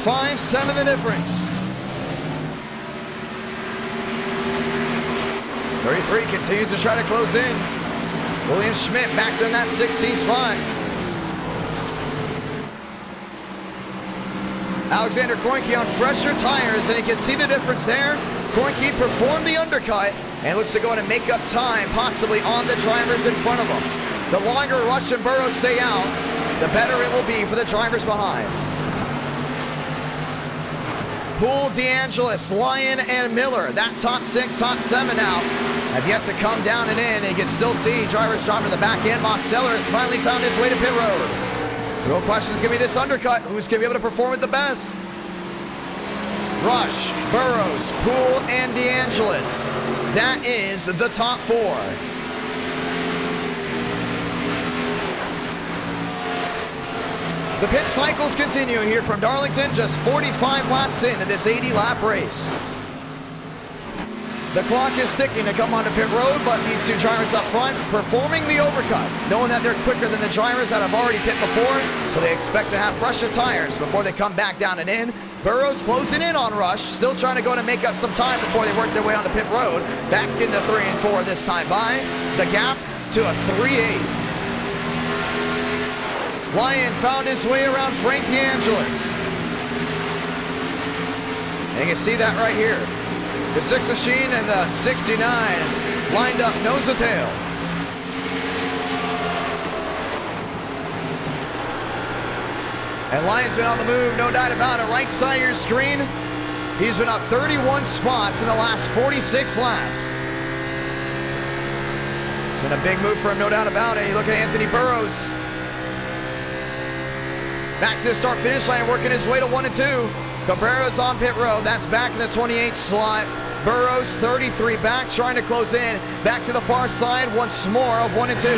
5-7 the difference. 33 continues to try to close in. William Schmidt back in that 16th spot. Alexander Koike on fresher tires, and you can see the difference there. Koike performed the undercut and looks to go in and make up time, possibly on the drivers in front of him. The longer Rush and Burrows stay out, the better it will be for the drivers behind. Poole, DeAngelis, Lyon, and Miller. That top 6, top 7 now have yet to come down and in. And you can still see drivers dropping to the back end. Mosteller has finally found his way to pit road. The real question is going to be this undercut. Who's going to be able to perform it the best? Rush, Burrows, Poole, and DeAngelis. That is the top 4. The pit cycles continue here from Darlington, just 45 laps into this 80-lap race. The clock is ticking to come onto pit road, but these 2 drivers up front performing the overcut, knowing that they're quicker than the drivers that have already pit before, so they expect to have fresher tires before they come back down and in. Burrows closing in on Rush, still trying to go to make up some time before they work their way onto pit road. Back into 3 and 4 this time by. The gap to a 3-8. Lyon found his way around Frank DeAngelis. And you can see that right here. The 6 machine and the 69 lined up nose to tail. And Lyon's been on the move, no doubt about it. Right side of your screen, he's been up 31 spots in the last 46 laps. It's been a big move for him, no doubt about it. You look at Anthony Burrows. Back to the start-finish line, working his way to 1 and 2. Cabrera's on pit road. That's back in the 28th slot. Burrows, 33 back, trying to close in. Back to the far side, once more of 1 and 2.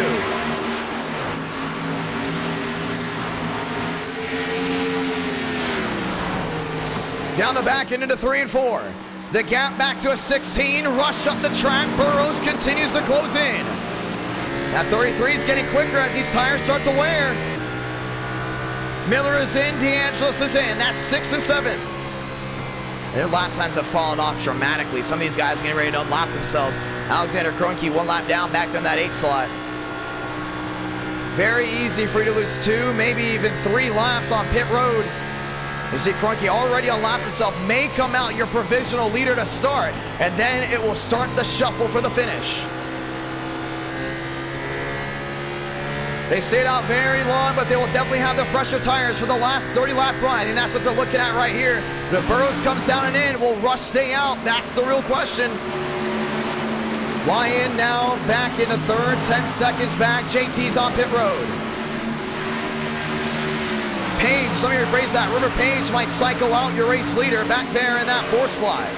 Down the back and into 3 and 4. The gap back to a 16. Rush up the track. Burrows continues to close in. That 33 is getting quicker as these tires start to wear. Miller is in, DeAngelis is in. That's 6th and 7th. Their lap times have fallen off dramatically. Some of these guys are getting ready to unlap themselves. Alexander Koike 1 lap down, back in that 8th slot. Very easy for you to lose 2, maybe even 3 laps on pit road. You see Koike already unlapped himself, may come out your provisional leader to start, and then it will start the shuffle for the finish. They stayed out very long, but they will definitely have the fresher tires for the last 30-lap run. I think that's what they're looking at right here. But if Burrows comes down and in, will Rush stay out? That's the real question. Lyon now back into third, 10 seconds back. JT's on pit road. Page, let me rephrase that. River Page might cycle out your race leader back there in that fourth slide.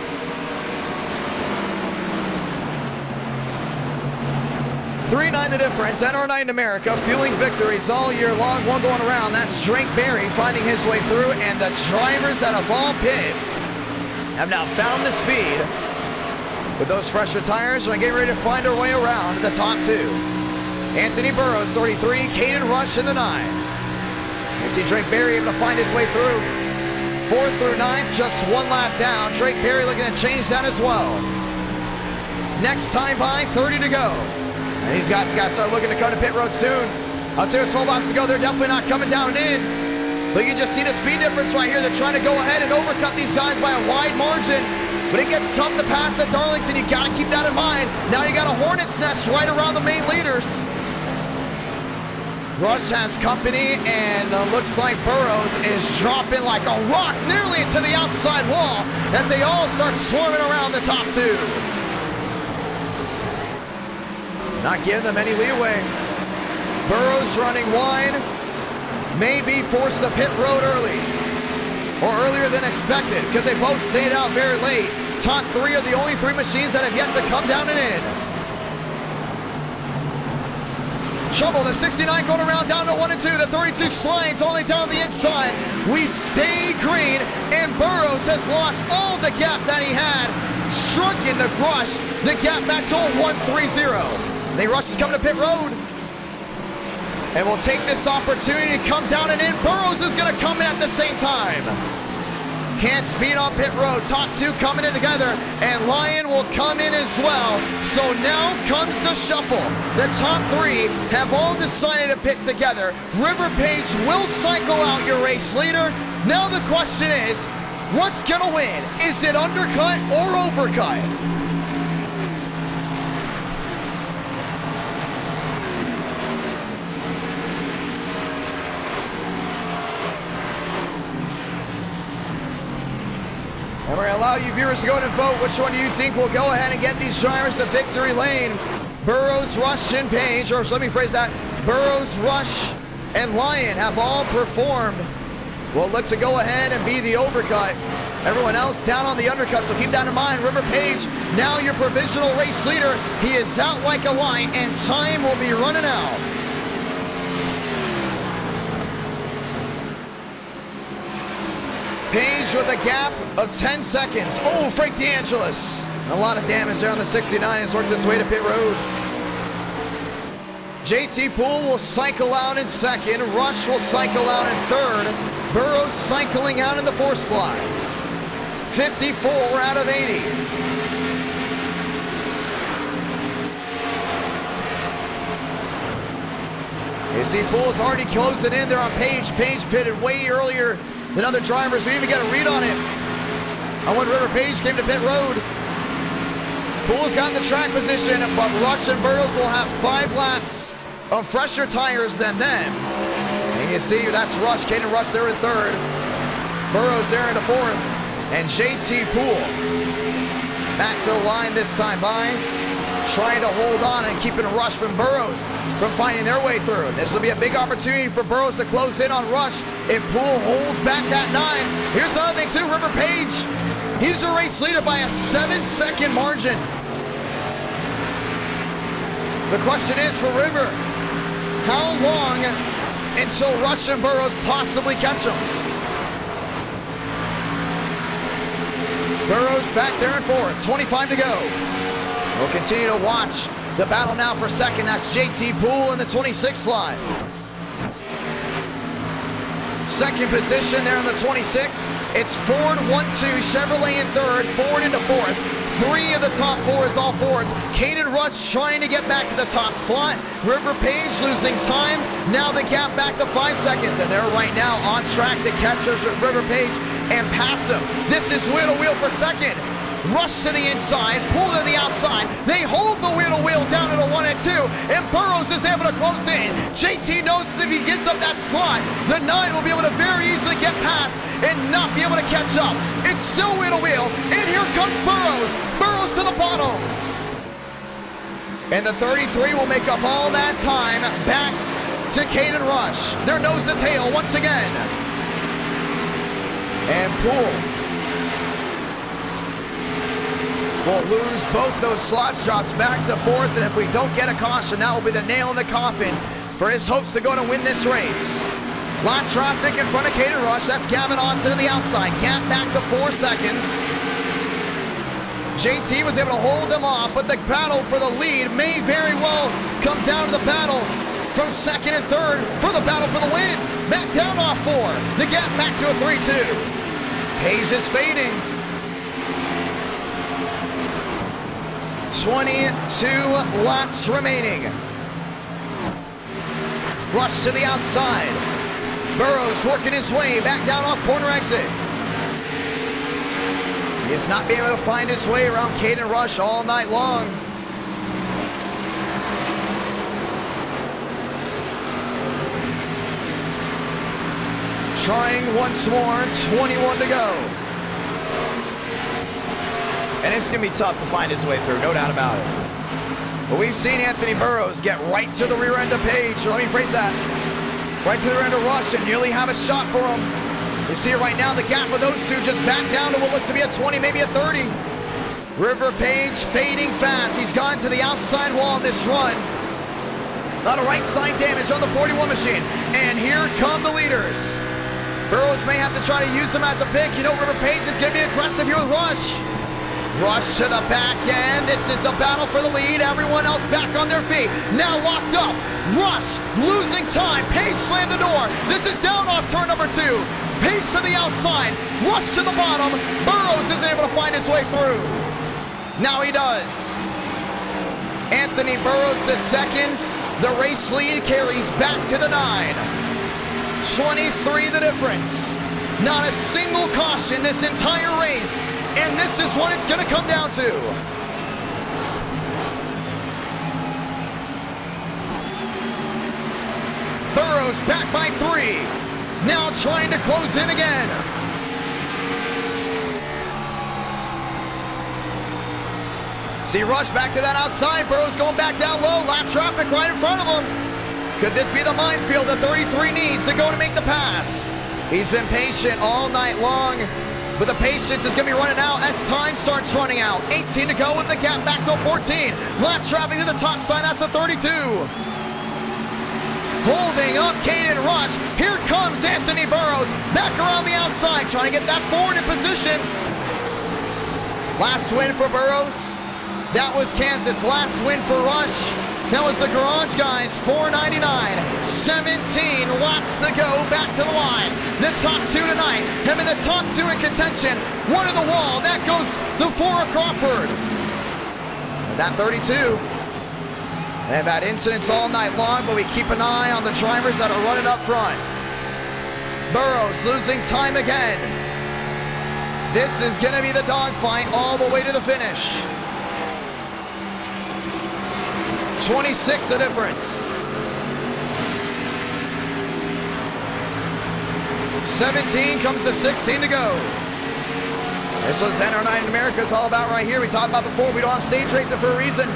$3.9 the difference. NR9 in America, fueling victories all year long. One going around. That's Drake Berry finding his way through, and the drivers out of all pit have now found the speed. With those fresher tires, we're getting ready to find our way around to the top two. Anthony Burrows, 33, Caden Rush in the 9. You see Drake Berry able to find his way through. 4th through 9th, just one lap down. Drake Berry looking to change that as well. Next time by, 30 to go. And these guys got to start looking to come to pit road soon. I'd say with 12 laps to go, they're definitely not coming down and in. But you can just see the speed difference right here. They're trying to go ahead and overcut these guys by a wide margin. But it gets tough to pass at Darlington. You got to keep that in mind. Now you got a hornet's nest right around the main leaders. Rush has company, and looks like Burrows is dropping like a rock nearly into the outside wall as they all start swarming around the top two. Not giving them any leeway. Burrows running wide, may be forced to pit road early. Or earlier than expected, because they both stayed out very late. Top three are the only three machines that have yet to come down and in. Trouble, the 69 going around down to 1 and 2. The 32 slides only down the inside. We stay green, and Burrows has lost all the gap that he had. Shrunk into Rush, the gap back to a 1-3-0. They Rush is coming to pit road. And we'll take this opportunity to come down and in. Burrows is going to come in at the same time. Can't speed on pit road. Top two coming in together, and Lyon will come in as well. So now comes the shuffle. The top three have all decided to pit together. River Page will cycle out your race leader. Now the question is, what's going to win? Is it undercut or overcut? And we're going to allow you viewers to go ahead and vote. Which one do you think will go ahead and get these drivers to victory lane? Burrows, Rush, and Page, or let me phrase that. Burrows, Rush, and Lyon have all performed. Will look to go ahead and be the overcut. Everyone else down on the undercut, so keep that in mind. River Page, now your provisional race leader. He is out like a light, and time will be running out. Page with a gap of 10 seconds. Oh, Frank DeAngelis. A lot of damage there on the 69. Has worked his way to pit road. JT Poole will cycle out in second. Rush will cycle out in third. Burrows cycling out in the fourth slot. 54 out of 80. You see Poole's already closing in there on Page. Page pitted way earlier than other drivers. We didn't even get a read on it. On when River Page came to pit road. Poole's got the track position, but Rush and Burrows will have 5 laps of fresher tires than them. And you see that's Rush. Caden Rush there in third. Burrows there in the fourth. And JT Poole back to the line this time by. Trying to hold on and keeping Rush from Burrows from finding their way through. This will be a big opportunity for Burrows to close in on Rush if Poole holds back that 9. Here's another thing too, River Page. He's a race leader by a 7-second margin. The question is for River, how long until Rush and Burrows possibly catch him? Burrows back there in fourth, 25 to go. We'll continue to watch the battle now for second. That's JT Poole in the 26 slot. Second position there in the 26. It's Ford 1-2, Chevrolet in third, Ford into fourth. 3 of the top 4 is all Fords. Caden Rush trying to get back to the top slot. River Page losing time. Now the gap back to 5 seconds, and they're right now on track to catch River Page and pass him. This is wheel to wheel for second. Rush to the inside, pull to the outside. They hold the wheel-to-wheel down at a 1 and 2, and Burrows is able to close in. JT knows if he gives up that slot, the 9 will be able to very easily get past and not be able to catch up. It's still wheel-to-wheel, and here comes Burrows. Burrows to the bottom. And the 33 will make up all that time back to Caden Rush. They're nose to tail once again. And Poole will lose both those slots, drops back to 4th, and if we don't get a caution, that will be the nail in the coffin for his hopes to go to win this race. Lot traffic in front of Caden Rush. That's Gavin Austin on the outside. Gap back to 4 seconds. JT was able to hold them off, but the battle for the lead may very well come down to the battle from 2nd and 3rd for the battle for the win. Back down off 4. The gap back to a 3-2. Page is fading. 22 laps remaining. Rush to the outside. Burrows working his way back down off corner exit. He's not being able to find his way around Caden Rush all night long. Trying once more, 21 to go. And it's going to be tough to find his way through, no doubt about it. But we've seen Anthony Burrows get right to the rear end of Page, or let me phrase that, right to the rear end of Rush and nearly have a shot for him. You see it right now, the gap with those two just back down to what looks to be a 20, maybe a 30. River Page fading fast. He's gone to the outside wall of this run. A lot of right side damage on the 41 machine. And here come the leaders. Burrows may have to try to use them as a pick. You know, River Page is going to be aggressive here with Rush. Rush to the back end. This is the battle for the lead. Everyone else back on their feet. Now locked up. Rush losing time. Page slammed the door. This is down off turn number 2. Page to the outside. Rush to the bottom. Burrows isn't able to find his way through. Now he does. Anthony Burrows to 2nd. The race lead carries back to the 9. 23 the difference. Not a single caution this entire race. And this is what it's going to come down to. Burrows back by 3. Now trying to close in again. See Rush back to that outside. Burrows going back down low. Lap traffic right in front of him. Could this be the minefield that 33 needs to go to make the pass? He's been patient all night long. But the patience is going to be running out as time starts running out. 18 to go with the gap back to 14. Lap traffic to the top side, that's a 32. Holding up Caden Rush. Here comes Anthony Burrows. Back around the outside, trying to get that forward in position. Last win for Burrows. That was Kansas. Last win for Rush. That was the Garage Guys, 499. 17 laps to go back to the line. The top 2 tonight. Him in the top 2 in contention. One to the wall. That goes the 4 of Crawford. That 32. They've had incidents all night long, but we keep an eye on the drivers that are running up front. Burrows losing time again. This is going to be the dogfight all the way to the finish. 26 the difference. 17 comes to 16 to go. This was NR 9 in America. It's all about right here. We talked about before, we don't have stage racing for a reason.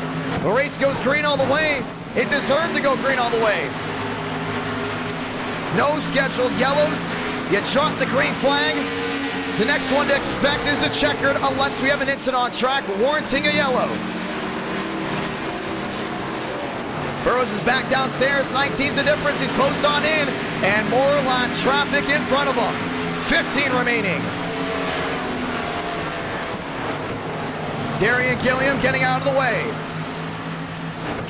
The race goes green all the way. It deserved to go green all the way. No scheduled yellows. You drop the green flag. The next one to expect is a checkered unless we have an incident on track warranting a yellow. Burrows is back downstairs. 19's the difference. He's closed on in. And more lap traffic in front of him. 15 remaining. Darian Gilliam getting out of the way.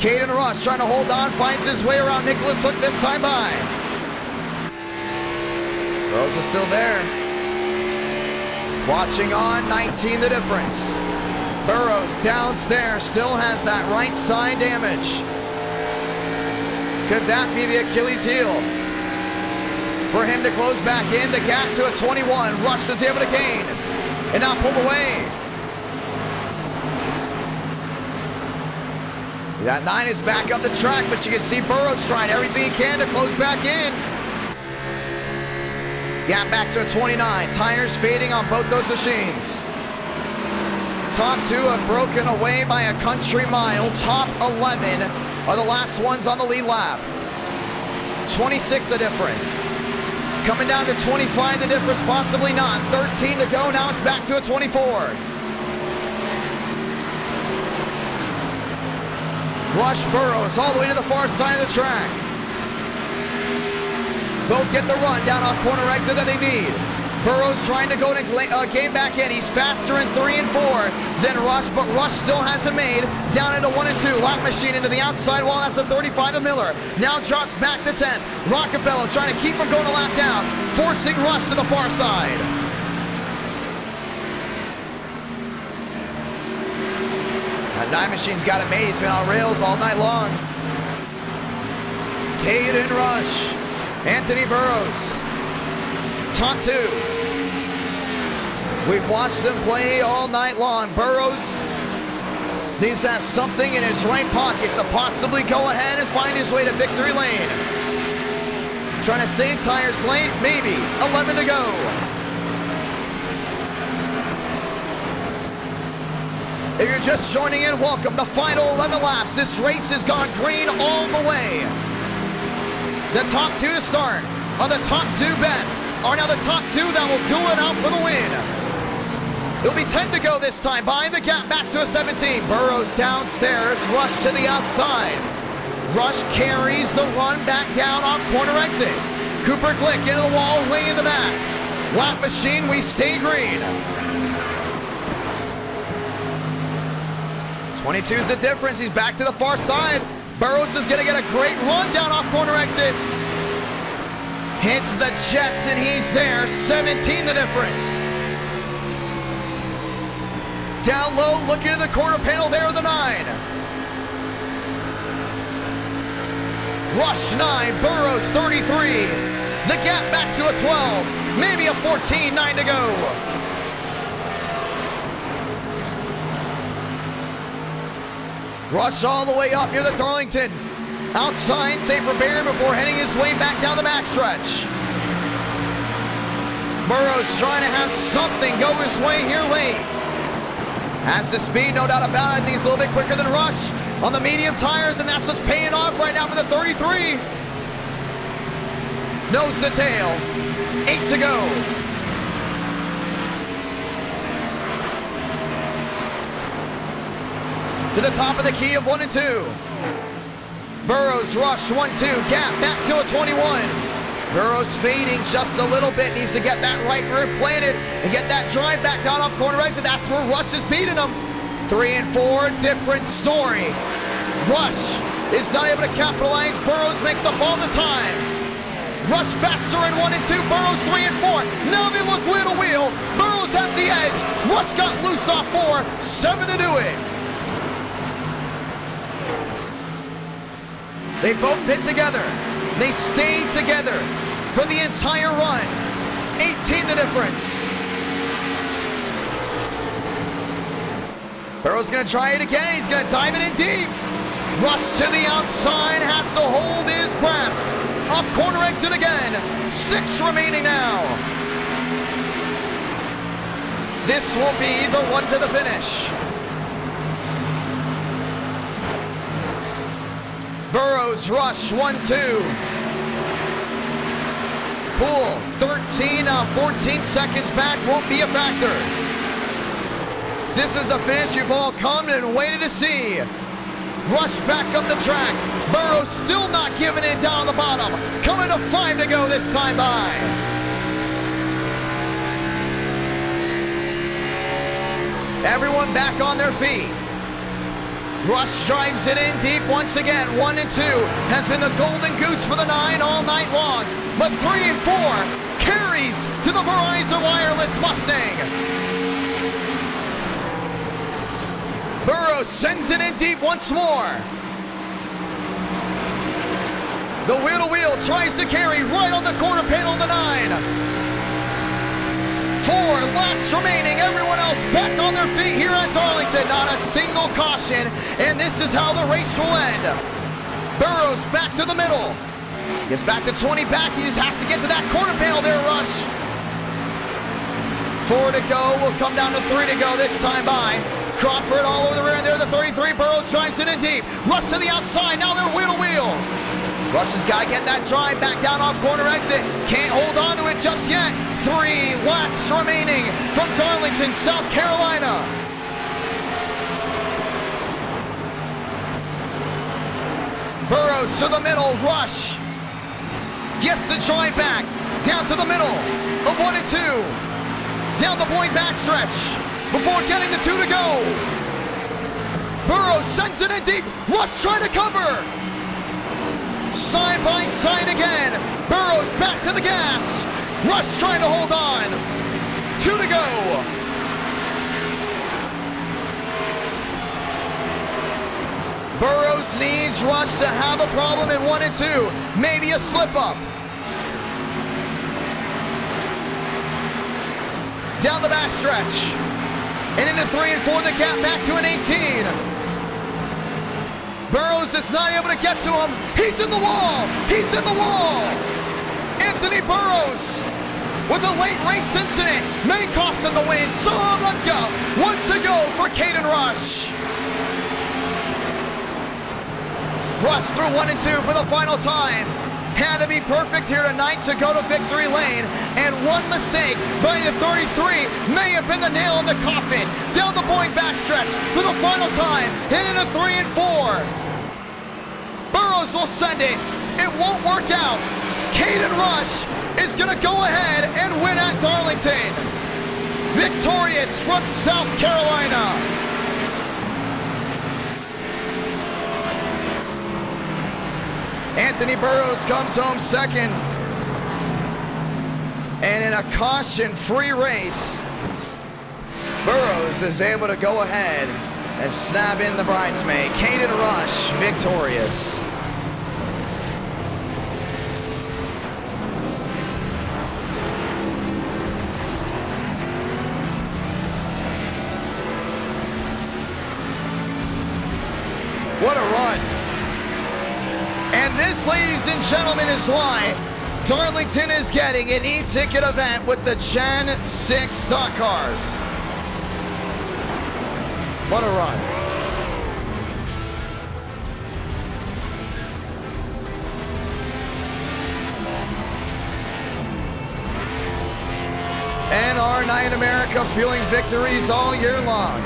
Caden Rush trying to hold on. Finds his way around Nicholas Hook this time by. Burrows is still there. Watching on. 19 the difference. Burrows downstairs. Still has that right side damage. Could that be the Achilles heel? For him to close back in, the gap to a 21. Rush was able to gain and not pull away. That 9 is back up the track, but you can see Burrows trying everything he can to close back in. Gap back to a 29. Tires fading on both those machines. Top 2 have broken away by a country mile. Top 11 are the last ones on the lead lap. 26 the difference. Coming down to 25 the difference, possibly not. 13 to go, now it's back to a 24. Rush, Burrows all the way to the far side of the track. Both get the run down off corner exit that they need. Burrows trying to go to gain back in. He's faster in 3 and 4 than Rush, but Rush still hasn't made. Down into 1 and 2. Lap machine into the outside wall. That's the 35 of Miller. Now drops back to 10th. Rockefeller trying to keep him going a lap down, forcing Rush to the far side. That 9 machine's got it made. He's been on rails all night long. Caden Rush. Anthony Burrows. Top 2. We've watched him play all night long. Burrows needs to have something in his right pocket to possibly go ahead and find his way to victory lane. Trying to save tires late, maybe. 11 to go. If you're just joining in, welcome. The final 11 laps. This race has gone green all the way. The top 2 to start are the top 2 best. Are now the top 2 that will do it out for the win. It'll be 10 to go this time. Behind the gap, back to a 17. Burrows downstairs, Rush to the outside. Rush carries the run back down off corner exit. Cooper Glick into the wall, way in the back. Lap machine, we stay green. 22 is the difference. He's back to the far side. Burrows is going to get a great run down off corner exit. Hits the Jets, and he's there. 17 the difference. Down low, looking at the quarter panel there with the 9. Rush 9, Burrows 33. The gap back to a 12. Maybe a 14, 9 to go. Rush all the way up near the Darlington. Outside, safe for Barron before heading his way back down the backstretch. Burrows trying to have something go his way here late. Has the speed, no doubt about it. I think he's a little bit quicker than Rush on the medium tires, and that's what's paying off right now for the 33. Nose to tail. 8 to go. To the top of the key of 1 and 2. Burrows, Rush, 1-2, gap back to a 21. Burrows fading just a little bit, needs to get that right rear planted and get that drive back down off corner exit. That's where Rush is beating him. 3 and 4, different story. Rush is not able to capitalize. Burrows makes up all the time. Rush faster in 1 and 2, Burrows 3 and 4. Now they look wheel to wheel. Burrows has the edge. Rush got loose off 4, 7 to do it. They both pit together. They stayed together for the entire run. 18 the difference. Burrow's gonna try it again. He's gonna dive it in deep. Rush to the outside, has to hold his breath. Off corner exit again. 6 remaining now. This will be the one to the finish. Burrows, Rush, 1-2. Poole, 13, 14 seconds back, won't be a factor. This is a finish you've all come and waited to see. Rush back up the track. Burrows still not giving it down on the bottom. Coming to 5 to go this time by. Everyone back on their feet. Rush drives it in deep once again. 1 and 2 has been the golden goose for the 9 all night long. But 3 and 4 carries to the Verizon Wireless Mustang. Burrows sends it in deep once more. The wheel-to-wheel tries to carry right on the quarter panel of the 9. 4 laps remaining. Everyone else back on their feet here at Darlington. Not a single caution, and this is how the race will end. Burrows back to the middle. Gets back to 20 back. He just has to get to that quarter panel there, Rush. 4 to go. Will come down to 3 to go this time by. Crawford all over the rear there, the 33. Burrows drives it in deep. Rush to the outside. Now they're wheel to wheel. Rush has got to get that drive back down off corner exit. Can't hold on to it just yet. 3 laps remaining from Darlington, South Carolina. Burrows to the middle. Rush gets to drive back. Down to the middle of 1 and 2. Down the point backstretch before getting the 2 to go. Burrows sends it in deep. Rush trying to cover. Side by side again. Burrows back to the gas. Rush trying to hold on. 2 to go. Burrows needs Rush to have a problem in 1 and 2. Maybe a slip up. Down the backstretch. And into 3 and 4, the gap back to an 18. Burrows is not able to get to him. He's in the wall. He's in the wall. Anthony Burrows with a late race incident may cost him the win. Salamanca, 1 to go for Caden Rush. Rush through 1 and 2 for the final time. Had to be perfect here tonight to go to victory lane. And one mistake by the 33 may have been the nail in the coffin. Down the point backstretch for the final time. And into 3 and 4. Burrows will send it. It won't work out. Caden Rush is going to go ahead and win at Darlington. Victorious from South Carolina. Anthony Burrows comes home second. And in a caution-free race, Burrows is able to go ahead and snap in the bridesmaid. Caden Rush victorious. What a run. And this, ladies and gentlemen, is why Darlington is getting an e-ticket event with the Gen 6 stock cars. What a run. And our Night in America fueling victories all year long.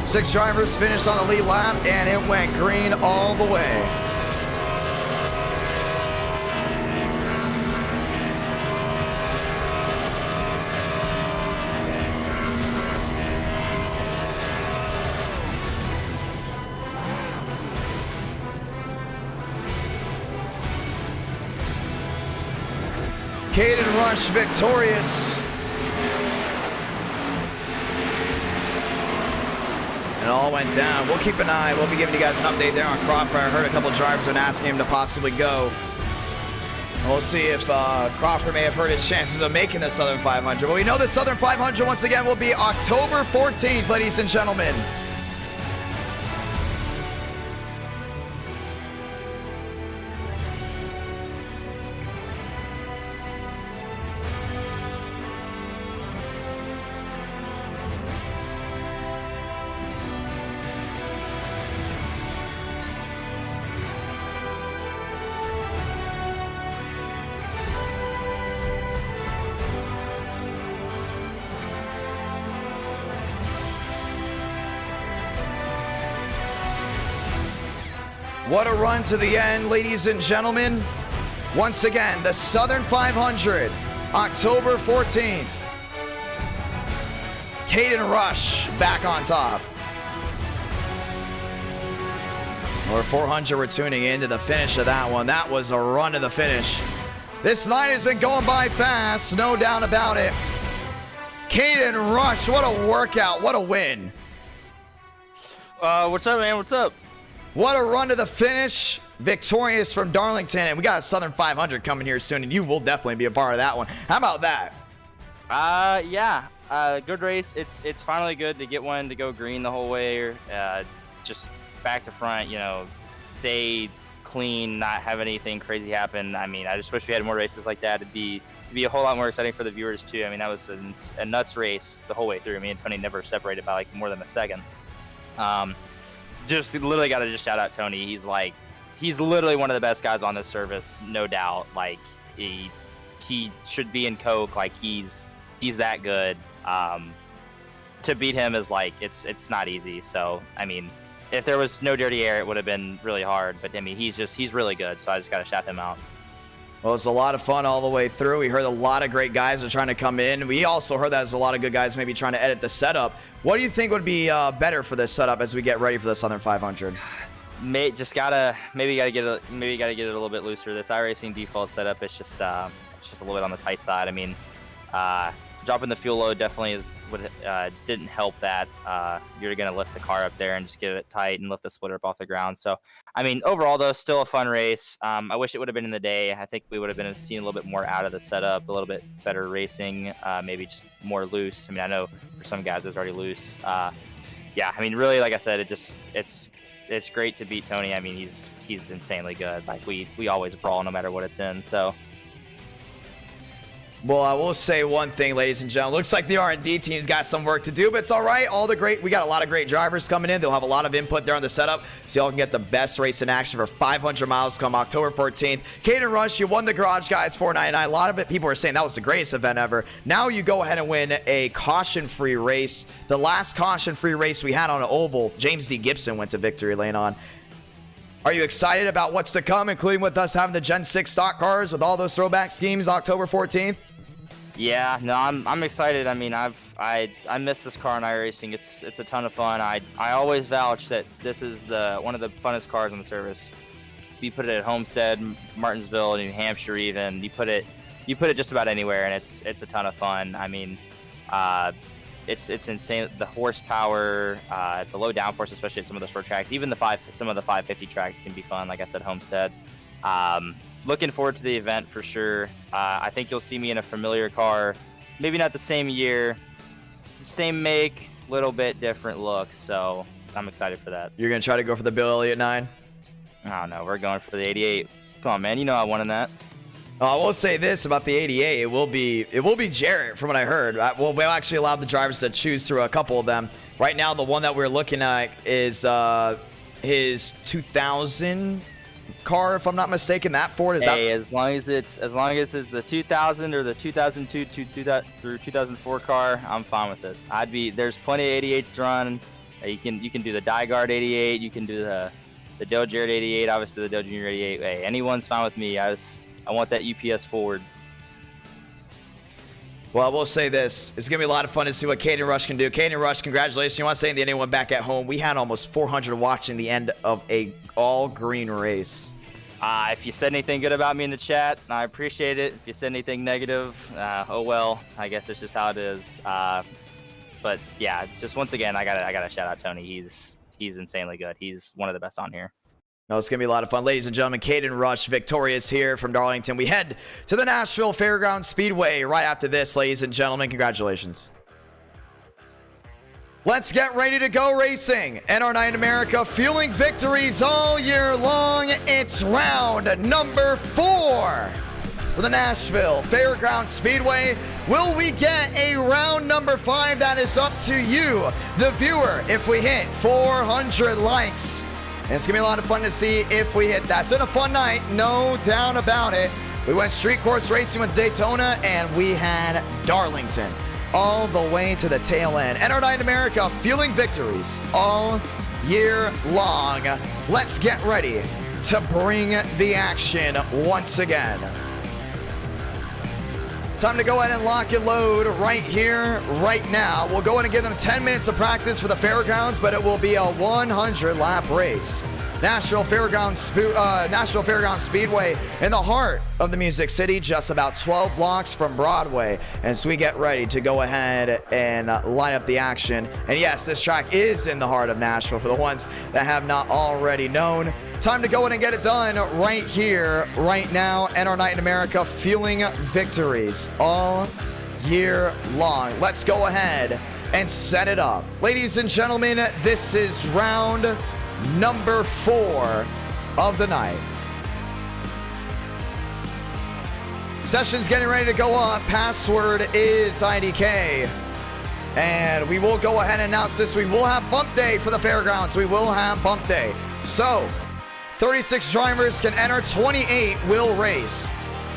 Six drivers finished on the lead lap, and it went green all the way. Caden Rush victorious. It all went down. We'll keep an eye. We'll be giving you guys an update there on Crawford. I heard a couple drivers have been asking him to possibly go. We'll see if Crawford may have hurt his chances of making the Southern 500. But we know the Southern 500 once again will be October 14th, ladies and gentlemen. What a run to the end, ladies and gentlemen. Once again, the Southern 500, October 14th. Caden Rush back on top. Or 400, we're tuning into the finish of that one. That was a run to the finish. This night has been going by fast, no doubt about it. Caden Rush, what a workout, what a win. What's up, man? What's up? What a run to the finish. Victorious from Darlington. And we got a Southern 500 coming here soon, and you will definitely be a part of that one. How about that? Yeah. Good race. It's finally good to get one to go green the whole way. Just back to front, you know, stay clean, not have anything crazy happen. I mean, I just wish we had more races like that. It'd be a whole lot more exciting for the viewers too. I mean, that was a nuts race the whole way through. Me and Tony never separated by like more than a second. Just literally got to just shout out Tony. He's literally one of the best guys on this service, no doubt. Like he should be in Coke. Like he's that good. To beat him is like it's not easy. So I mean, if there was no dirty air, it would have been really hard. But I mean, he's really good. So I just got to shout him out. Well, it's a lot of fun all the way through. We heard a lot of great guys are trying to come in. We also heard that there's a lot of good guys maybe trying to edit the setup. What do you think would be better for this setup as we get ready for the Southern 500? Maybe gotta get it a little bit looser. This iRacing default setup is just a little bit on the tight side. I mean, dropping the fuel load definitely didn't help that. You're gonna lift the car up there and just get it tight and lift the splitter up off the ground. So, I mean, overall though, still a fun race. I wish it would have been in the day. I think we would have been seeing a little bit more out of the setup, a little bit better racing, maybe just more loose. I mean, I know for some guys it was already loose. Yeah, I mean, really, like I said, it's great to beat Tony. I mean, he's insanely good. Like we always brawl no matter what it's in. So. Well, I will say one thing, ladies and gentlemen. Looks like the R&D team's got some work to do, but it's all right. We got a lot of great drivers coming in. They'll have a lot of input there on the setup, so y'all can get the best race in action for 500 miles come October 14th. Caden Rush, you won the Garage Guys 499. A lot of people are saying that was the greatest event ever. Now you go ahead and win a caution-free race. The last caution-free race we had on an oval, James D. Gibson went to victory lane on. Are you excited about what's to come, including with us having the Gen 6 stock cars with all those throwback schemes October 14th? Yeah, no, I'm excited. I mean, I miss this car in iRacing. It's a ton of fun. I always vouch that this is one of the funnest cars on the service. You put it at Homestead, Martinsville, New Hampshire, even you put it just about anywhere, and it's a ton of fun. I mean, it's insane. The horsepower, the low downforce, especially at some of the short tracks. Even some of the 550 tracks can be fun. Like I said, Homestead. Looking forward to the event for sure. I think you'll see me in a familiar car. Maybe not the same year, same make, little bit different looks. So I'm excited for that. You're going to try to go for the Bill Elliott 9? Oh, no, we're going for the 88. Come on, man. You know I won in that. I will say this about the 88. It will be Jarrett, from what I heard. We'll actually allow the drivers to choose through a couple of them. Right now, the one that we're looking at is his 2000 car, if I'm not mistaken. That Ford is as long as it's the 2000 or the 2002 through 2004 car, I'm fine with it. There's plenty of 88s to run. You can do the DieGuard 88. You can do the Dale Jarrett 88. Obviously the Dale Jr. 88. Hey, anyone's fine with me. I want that UPS Ford. Well, I will say this. It's going to be a lot of fun to see what Caden Rush can do. Caden Rush, congratulations. You want to say to anyone back at home, we had almost 400 watching the end of a all-green race. If you said anything good about me in the chat, I appreciate it. If you said anything negative, oh well. I guess it's just how it is. But yeah, just once again, I gotta shout out Tony. He's insanely good. He's one of the best on here. No, it's going to be a lot of fun. Ladies and gentlemen, Caden Rush, victorious here from Darlington. We head to the Nashville Fairgrounds Speedway right after this, ladies and gentlemen. Congratulations. Let's get ready to go racing. NR9 in America, fueling victories all year long. It's round number 4 for the Nashville Fairgrounds Speedway. Will we get a round number 5? That is up to you, the viewer, if we hit 400 likes. And it's going to be a lot of fun to see if we hit that. It's been a fun night, no doubt about it. We went street course racing with Daytona, and we had Darlington all the way to the tail end. NR9 America fueling victories all year long. Let's get ready to bring the action once again. Time to go ahead and lock and load right here, right now. We'll go in and give them 10 minutes of practice for the fairgrounds, but it will be a 100-lap race. Nashville Fairgrounds Speedway in the heart of the Music City, just about 12 blocks from Broadway, as we get ready to go ahead and line up the action. And yes, this track is in the heart of Nashville for the ones that have not already known. Time to go in and get it done right here, right now. NR Night in America, fueling victories all year long. Let's go ahead and set it up. Ladies and gentlemen, this is round number 4 of the night. Session's getting ready to go up. Password is IDK. And we will go ahead and announce this. We will have bump day for the fairgrounds. We will have bump day. So, 36 drivers can enter, 28 will race.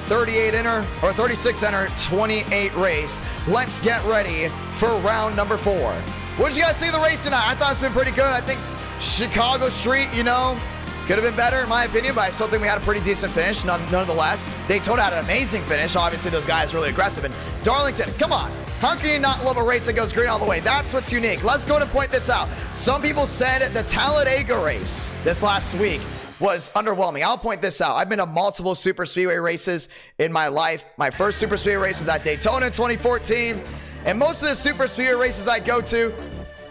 38 enter, or 36 enter, 28 race. Let's get ready for round number 4. What did you guys see of the race tonight? I thought it's been pretty good. I think Chicago Street, you know, could have been better in my opinion, but I still think we had a pretty decent finish nonetheless. Daytona had an amazing finish. Obviously, those guys really aggressive. And Darlington, come on. How can you not love a race that goes green all the way? That's what's unique. Let's go and point this out. Some people said the Talladega race this last week was underwhelming. I'll point this out. I've been to multiple super speedway races in my life. My first super speedway race was at Daytona in 2014. And most of the super speedway races I go to,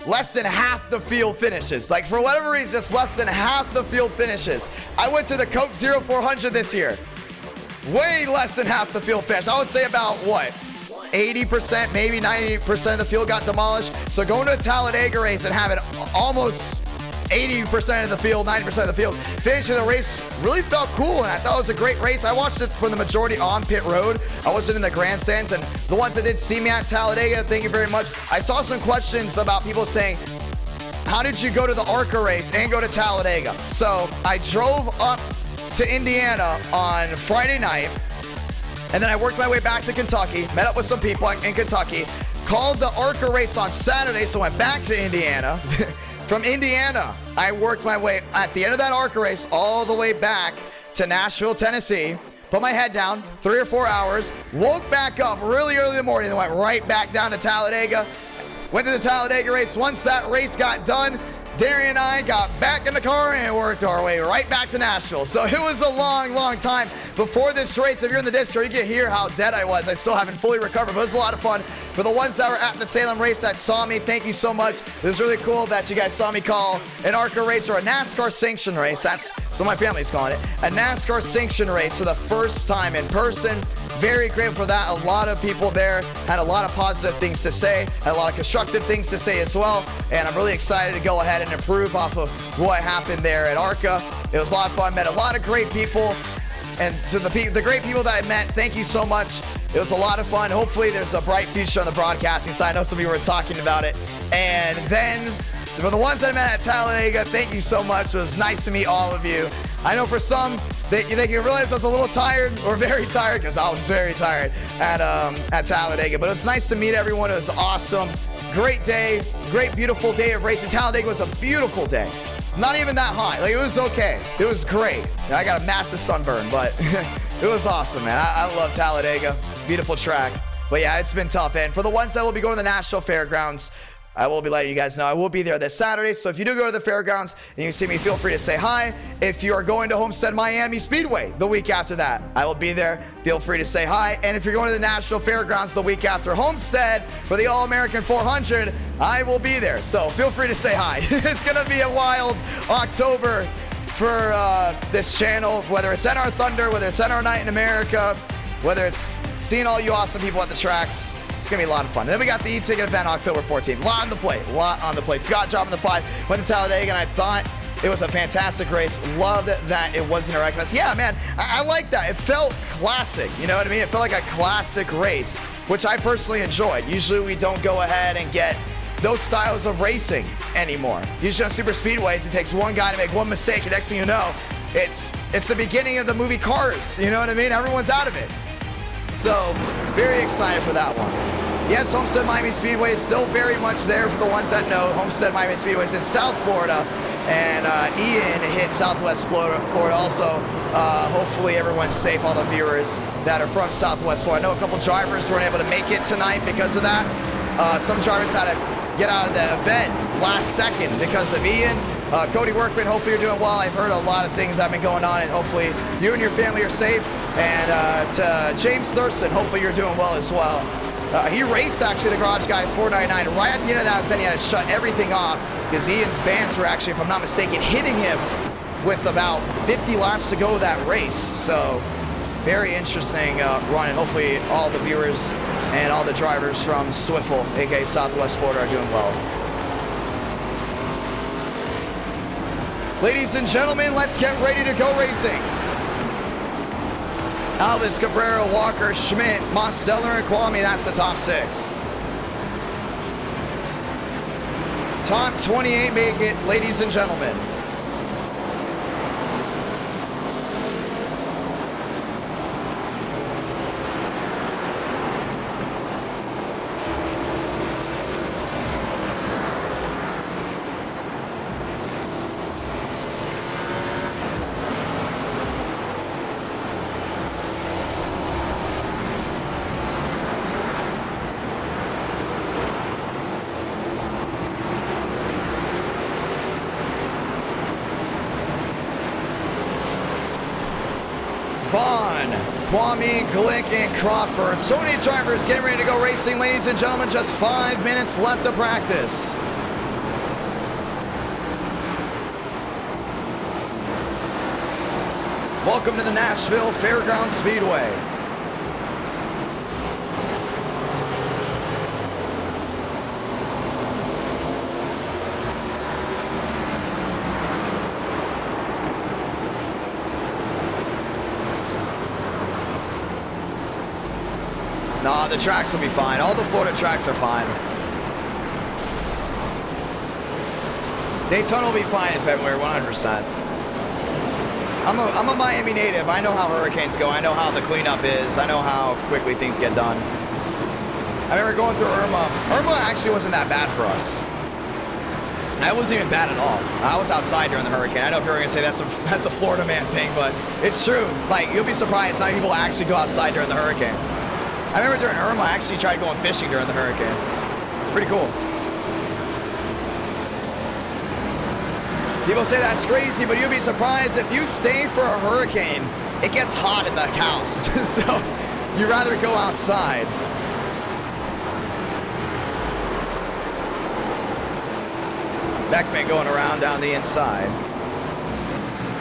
less than half the field finishes. Like, for whatever reason, just less than half the field finishes. I went to the Coke 0400 this year. Way less than half the field finished. I would say about, what, 80%, maybe 90% of the field got demolished. So going to a Talladega race and having almost 80% of the field, 90% of the field finishing the race really felt cool, and I thought it was a great race. I watched it for the majority on pit road. I wasn't in the grandstands, and the ones that did see me at Talladega, thank you very much. I saw some questions about people saying, how did you go to the ARCA race and go to Talladega? So I drove up to Indiana on Friday night, and then I worked my way back to Kentucky, met up with some people in Kentucky, called the ARCA race on Saturday, so went back to Indiana. From Indiana, I worked my way at the end of that ARCA race all the way back to Nashville, Tennessee. Put my head down, 3 or 4 hours, woke back up really early in the morning, and went right back down to Talladega. Went to the Talladega race. Once that race got done, Darian and I got back in the car and worked our way right back to Nashville. So it was a long, long time before this race. If you're in the Discord, you can hear how dead I was. I still haven't fully recovered, but it was a lot of fun. For the ones that were at the Salem race that saw me, thank you so much. It was really cool that you guys saw me call an ARCA race, or a NASCAR sanction race. That's so my family's calling it. A NASCAR sanction race for the first time in person. Very grateful for that. A lot of people there had a lot of positive things to say, had a lot of constructive things to say as well. And I'm really excited to go ahead and improve off of what happened there at ARCA. It was a lot of fun. Met a lot of great people. And to the great people that I met, thank you so much. It was a lot of fun. Hopefully there's a bright future on the broadcasting side. I know some of you were talking about it. And then for the ones that I met at Talladega, thank you so much. It was nice to meet all of you. I know for some, they can realize I was a little tired, or very tired, because I was very tired at Talladega. But it was nice to meet everyone. It was awesome. Great day. Great, beautiful day of racing. Talladega was a beautiful day. Not even that hot. Like, it was okay. It was great. I got a massive sunburn, but it was awesome, man. I love Talladega. Beautiful track. But yeah, it's been tough. And for the ones that will be going to the Nashville Fairgrounds, I will be letting you guys know I will be there this Saturday. So if you do go to the fairgrounds and you see me, feel free to say hi. If you are going to Homestead Miami Speedway the week after that, I will be there. Feel free to say hi. And if you're going to the Nashville Fairgrounds the week after Homestead for the All-American 400, I will be there. So feel free to say hi. It's going to be a wild October for this channel, whether it's NR Thunder, whether it's NR Night in America, whether it's seeing all you awesome people at the tracks. It's going to be a lot of fun. And then we got the eTicket event October 14th. A lot on the plate. Scott dropping the 5. Went to Talladega, and I thought it was a fantastic race. Loved that it wasn't a wreck. Yeah, man, I like that. It felt classic. You know what I mean? It felt like a classic race, which I personally enjoyed. Usually we don't go ahead and get those styles of racing anymore. Usually on super speedways, it takes one guy to make one mistake, and next thing you know, it's the beginning of the movie Cars. You know what I mean? Everyone's out of it. So, very excited for that one. Yes, Homestead Miami Speedway is still very much there for the ones that know. Homestead Miami Speedway is in South Florida, and Ian hit Southwest Florida also. Hopefully everyone's safe, all the viewers that are from Southwest Florida. I know a couple drivers weren't able to make it tonight because of that. Some drivers had to get out of the event last second because of Ian. Cody Workman, hopefully you're doing well. I've heard a lot of things that have been going on, and hopefully you and your family are safe. And to James Thurston, hopefully you're doing well as well. He raced, actually, the Garage Guys 499. Right at the end of that, then he had to shut everything off because Ian's bands were actually, if I'm not mistaken, hitting him with about 50 laps to go that race. So very interesting run, and hopefully all the viewers and all the drivers from Swiffle, aka Southwest Florida, are doing well. Ladies and gentlemen, let's get ready to go racing. Alvis, Cabrera, Walker, Schmidt, Mosteller, and Kwame, that's the top 6. Top 28 make it, ladies and gentlemen. Vaughn, Kwame, Glick, and Crawford. So many drivers getting ready to go racing, ladies and gentlemen. Just 5 minutes left of practice. Welcome to the Nashville Fairground Speedway. Nah, the tracks will be fine. All the Florida tracks are fine. Daytona will be fine in February, 100%. I'm a Miami native. I know how hurricanes go. I know how the cleanup is. I know how quickly things get done. I remember going through Irma. Irma actually wasn't that bad for us. That wasn't even bad at all. I was outside during the hurricane. I know people are going to say that's a Florida man thing, but it's true. Like, you'll be surprised how many people actually go outside during the hurricane. I remember during Irma, I actually tried going fishing during the hurricane. It's pretty cool. People say that's crazy, but you'll be surprised if you stay for a hurricane, it gets hot in the house. So you'd rather go outside. Beckman going around down the inside.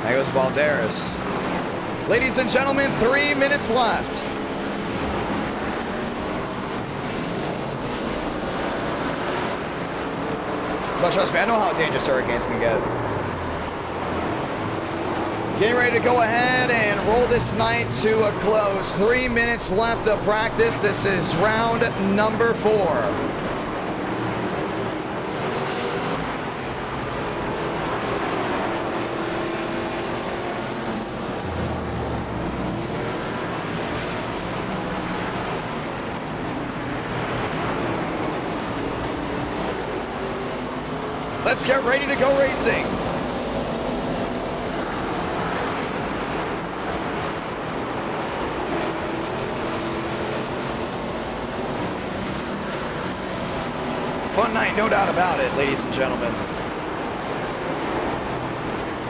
There goes Balderas. Ladies and gentlemen, 3 minutes left. But trust me, I know how dangerous hurricanes can get. Getting ready to go ahead and roll this night to a close. 3 minutes left of practice. This is round number 4. Let's get ready to go racing. Fun night, no doubt about it, ladies and gentlemen.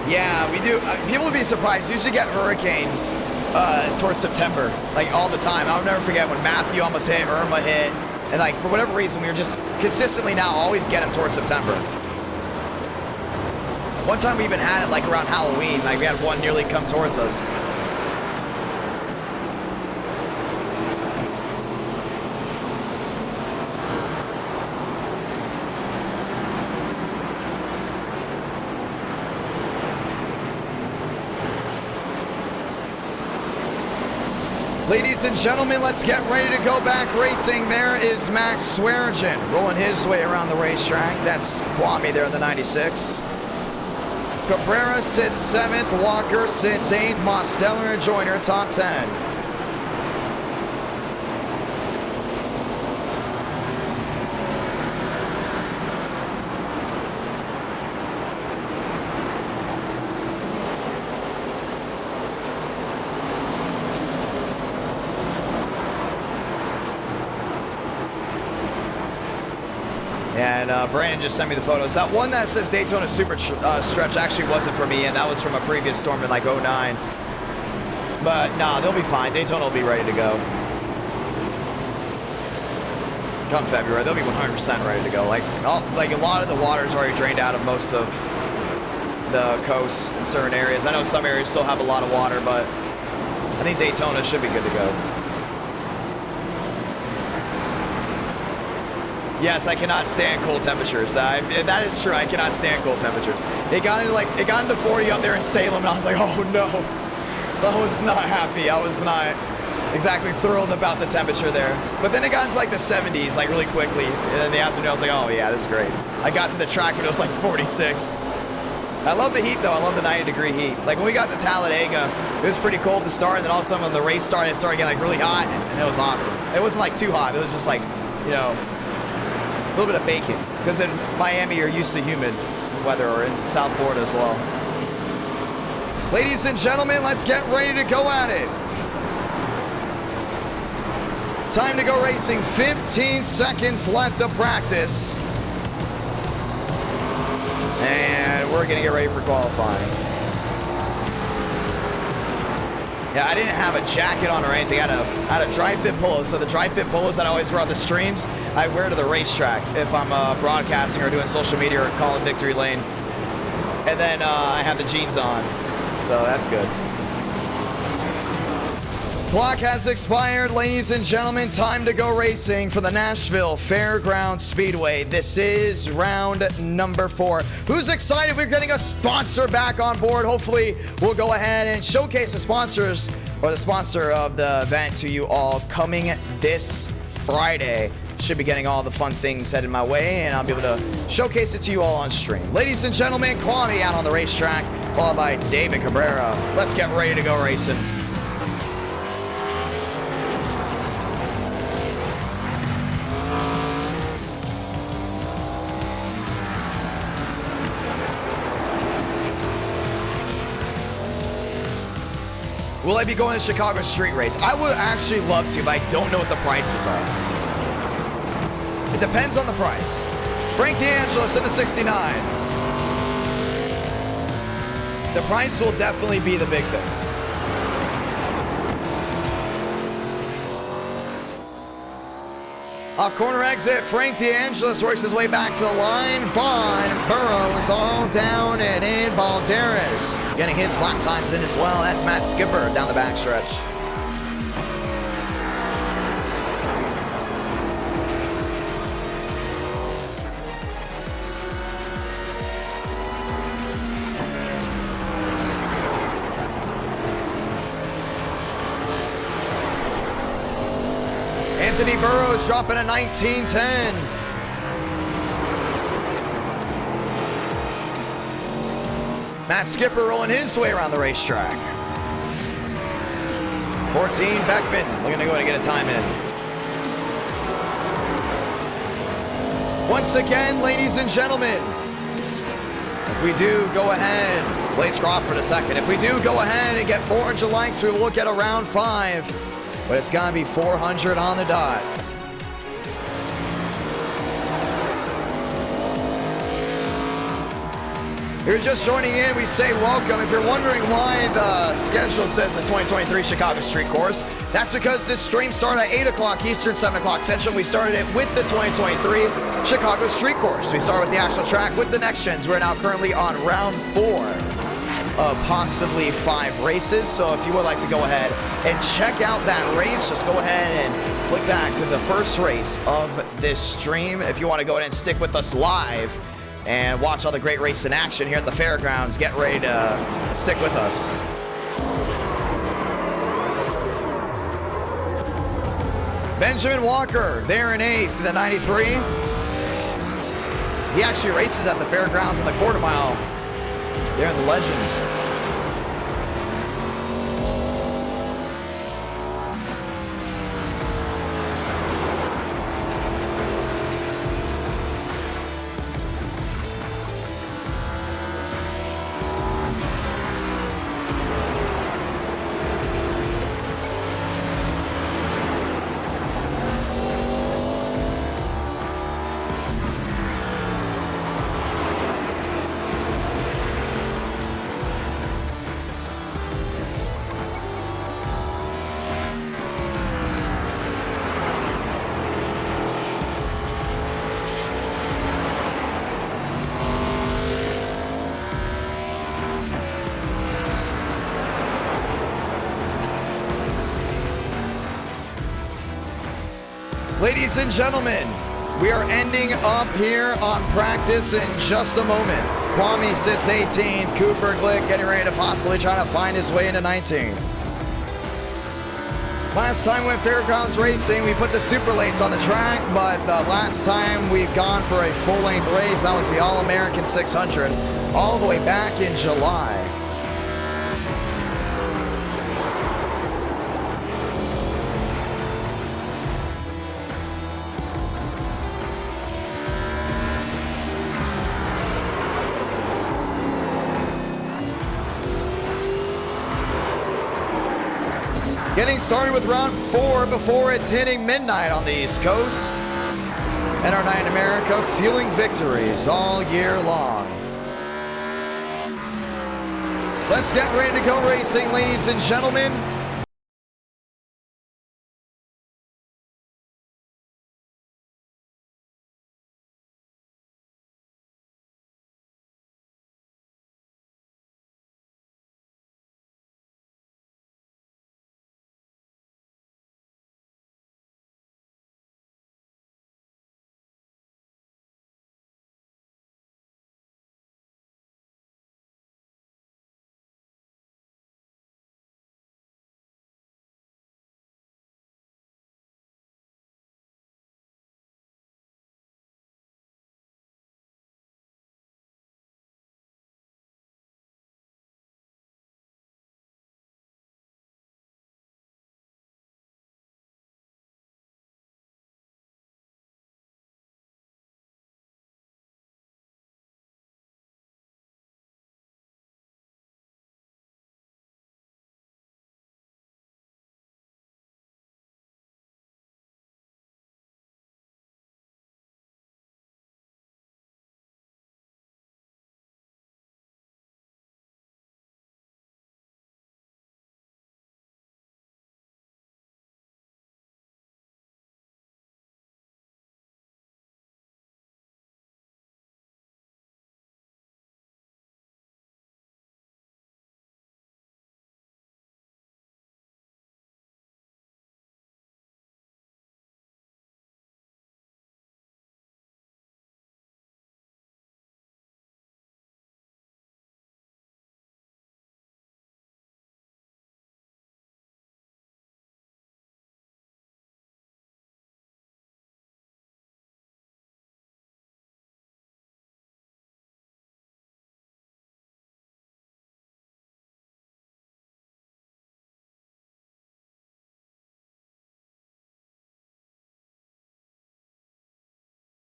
Yeah, we do. People would be surprised. We usually get hurricanes towards September, like all the time. I'll never forget when Matthew almost hit, Irma hit, and like for whatever reason, we were just consistently now always get them towards September. One time we even had it like around Halloween, like we had one nearly come towards us. Ladies and gentlemen, let's get ready to go back racing. There is Max Swearigan rolling his way around the racetrack. That's Kwame there in the 96. Cabrera sits 7th, Walker sits 8th, Mosteller and Joyner top 10. Yeah, And Brandon just sent me the photos. That one that says Daytona Super Stretch actually wasn't for me, and that was from a previous storm in like 09. But nah, they'll be fine. Daytona will be ready to go. Come February, they'll be 100% ready to go. Like a lot of the water is already drained out of most of the coast in certain areas. I know some areas still have a lot of water, but I think Daytona should be good to go. Yes, I cannot stand cold temperatures. That is true. I cannot stand cold temperatures. It got into 40 up there in Salem, and I was like, oh no. I was not happy. I was not exactly thrilled about the temperature there. But then it got into like the 70s, like really quickly. And then the afternoon, I was like, oh yeah, this is great. I got to the track when it was like 46. I love the heat though. I love the 90-degree heat. Like when we got to Talladega, it was pretty cold to start, and then all of a sudden when the race started, it started getting like really hot, and it was awesome. It wasn't like too hot. It was just like, you know, a little bit of bacon. Because in Miami, you're used to humid weather, or in South Florida as well. Ladies and gentlemen, let's get ready to go at it. Time to go racing. 15 seconds left of practice. And we're going to get ready for qualifying. Yeah, I didn't have a jacket on or anything. I had a dry fit polo. So the dry fit polos that I always wear on the streams, I wear to the racetrack if I'm broadcasting or doing social media or calling victory lane. And then I have the jeans on. So that's good. Clock has expired, ladies and gentlemen. Time to go racing for the Nashville Fairgrounds Speedway. This is round number 4. Who's excited? We're getting a sponsor back on board. Hopefully, we'll go ahead and showcase the sponsors, or the sponsor of the event, to you all coming this Friday. Should be getting all the fun things headed my way, and I'll be able to showcase it to you all on stream. Ladies and gentlemen, Kwame out on the racetrack, followed by David Cabrera. Let's get ready to go racing. Will I be going to Chicago street race? I would actually love to, but I don't know what the prices are. It depends on the price. Frank DeAngelis in the 69. The price will definitely be the big thing. Off corner exit, Frank DeAngelis works his way back to the line. Vaughn Burrows all down and in. Balderas getting his lap times in as well. That's Matt Skipper down the backstretch. Anthony Burrows dropping a 19:10. Matt Skipper rolling his way around the racetrack. 14, Beckman looking to go and get a time in. Once again, ladies and gentlemen, if we do go ahead, Blaze Crawford a second. If we do go ahead and get 400 likes, we will look at a round 5. But it's got to be 400 on the dot. If you're just joining in, we say welcome. If you're wondering why the schedule says the 2023 Chicago Street Course, that's because this stream started at 8 o'clock Eastern, 7 o'clock Central. We started it with the 2023 Chicago Street Course. We start with the actual track with the next gens. We're now currently on round 4. Of possibly 5 races. So if you would like to go ahead and check out that race, just go ahead and click back to the first race of this stream. If you want to go ahead and stick with us live and watch all the great race in action here at the fairgrounds, get ready to stick with us. Benjamin Walker there in 8th in the 93. He actually races at the fairgrounds in the quarter mile. They're in the Legends. Ladies and gentlemen, we are ending up here on practice in just a moment. Kwame sits 18th, Cooper Glick getting ready to possibly try to find his way into 19th. Last time we went Fairgrounds Racing, we put the super lates on the track, but the last time we've gone for a full-length race, that was the All-American 600, all the way back in July. Getting started with round 4 before it's hitting midnight on the East Coast. And our night in America, fueling victories all year long. Let's get ready to go racing, ladies and gentlemen.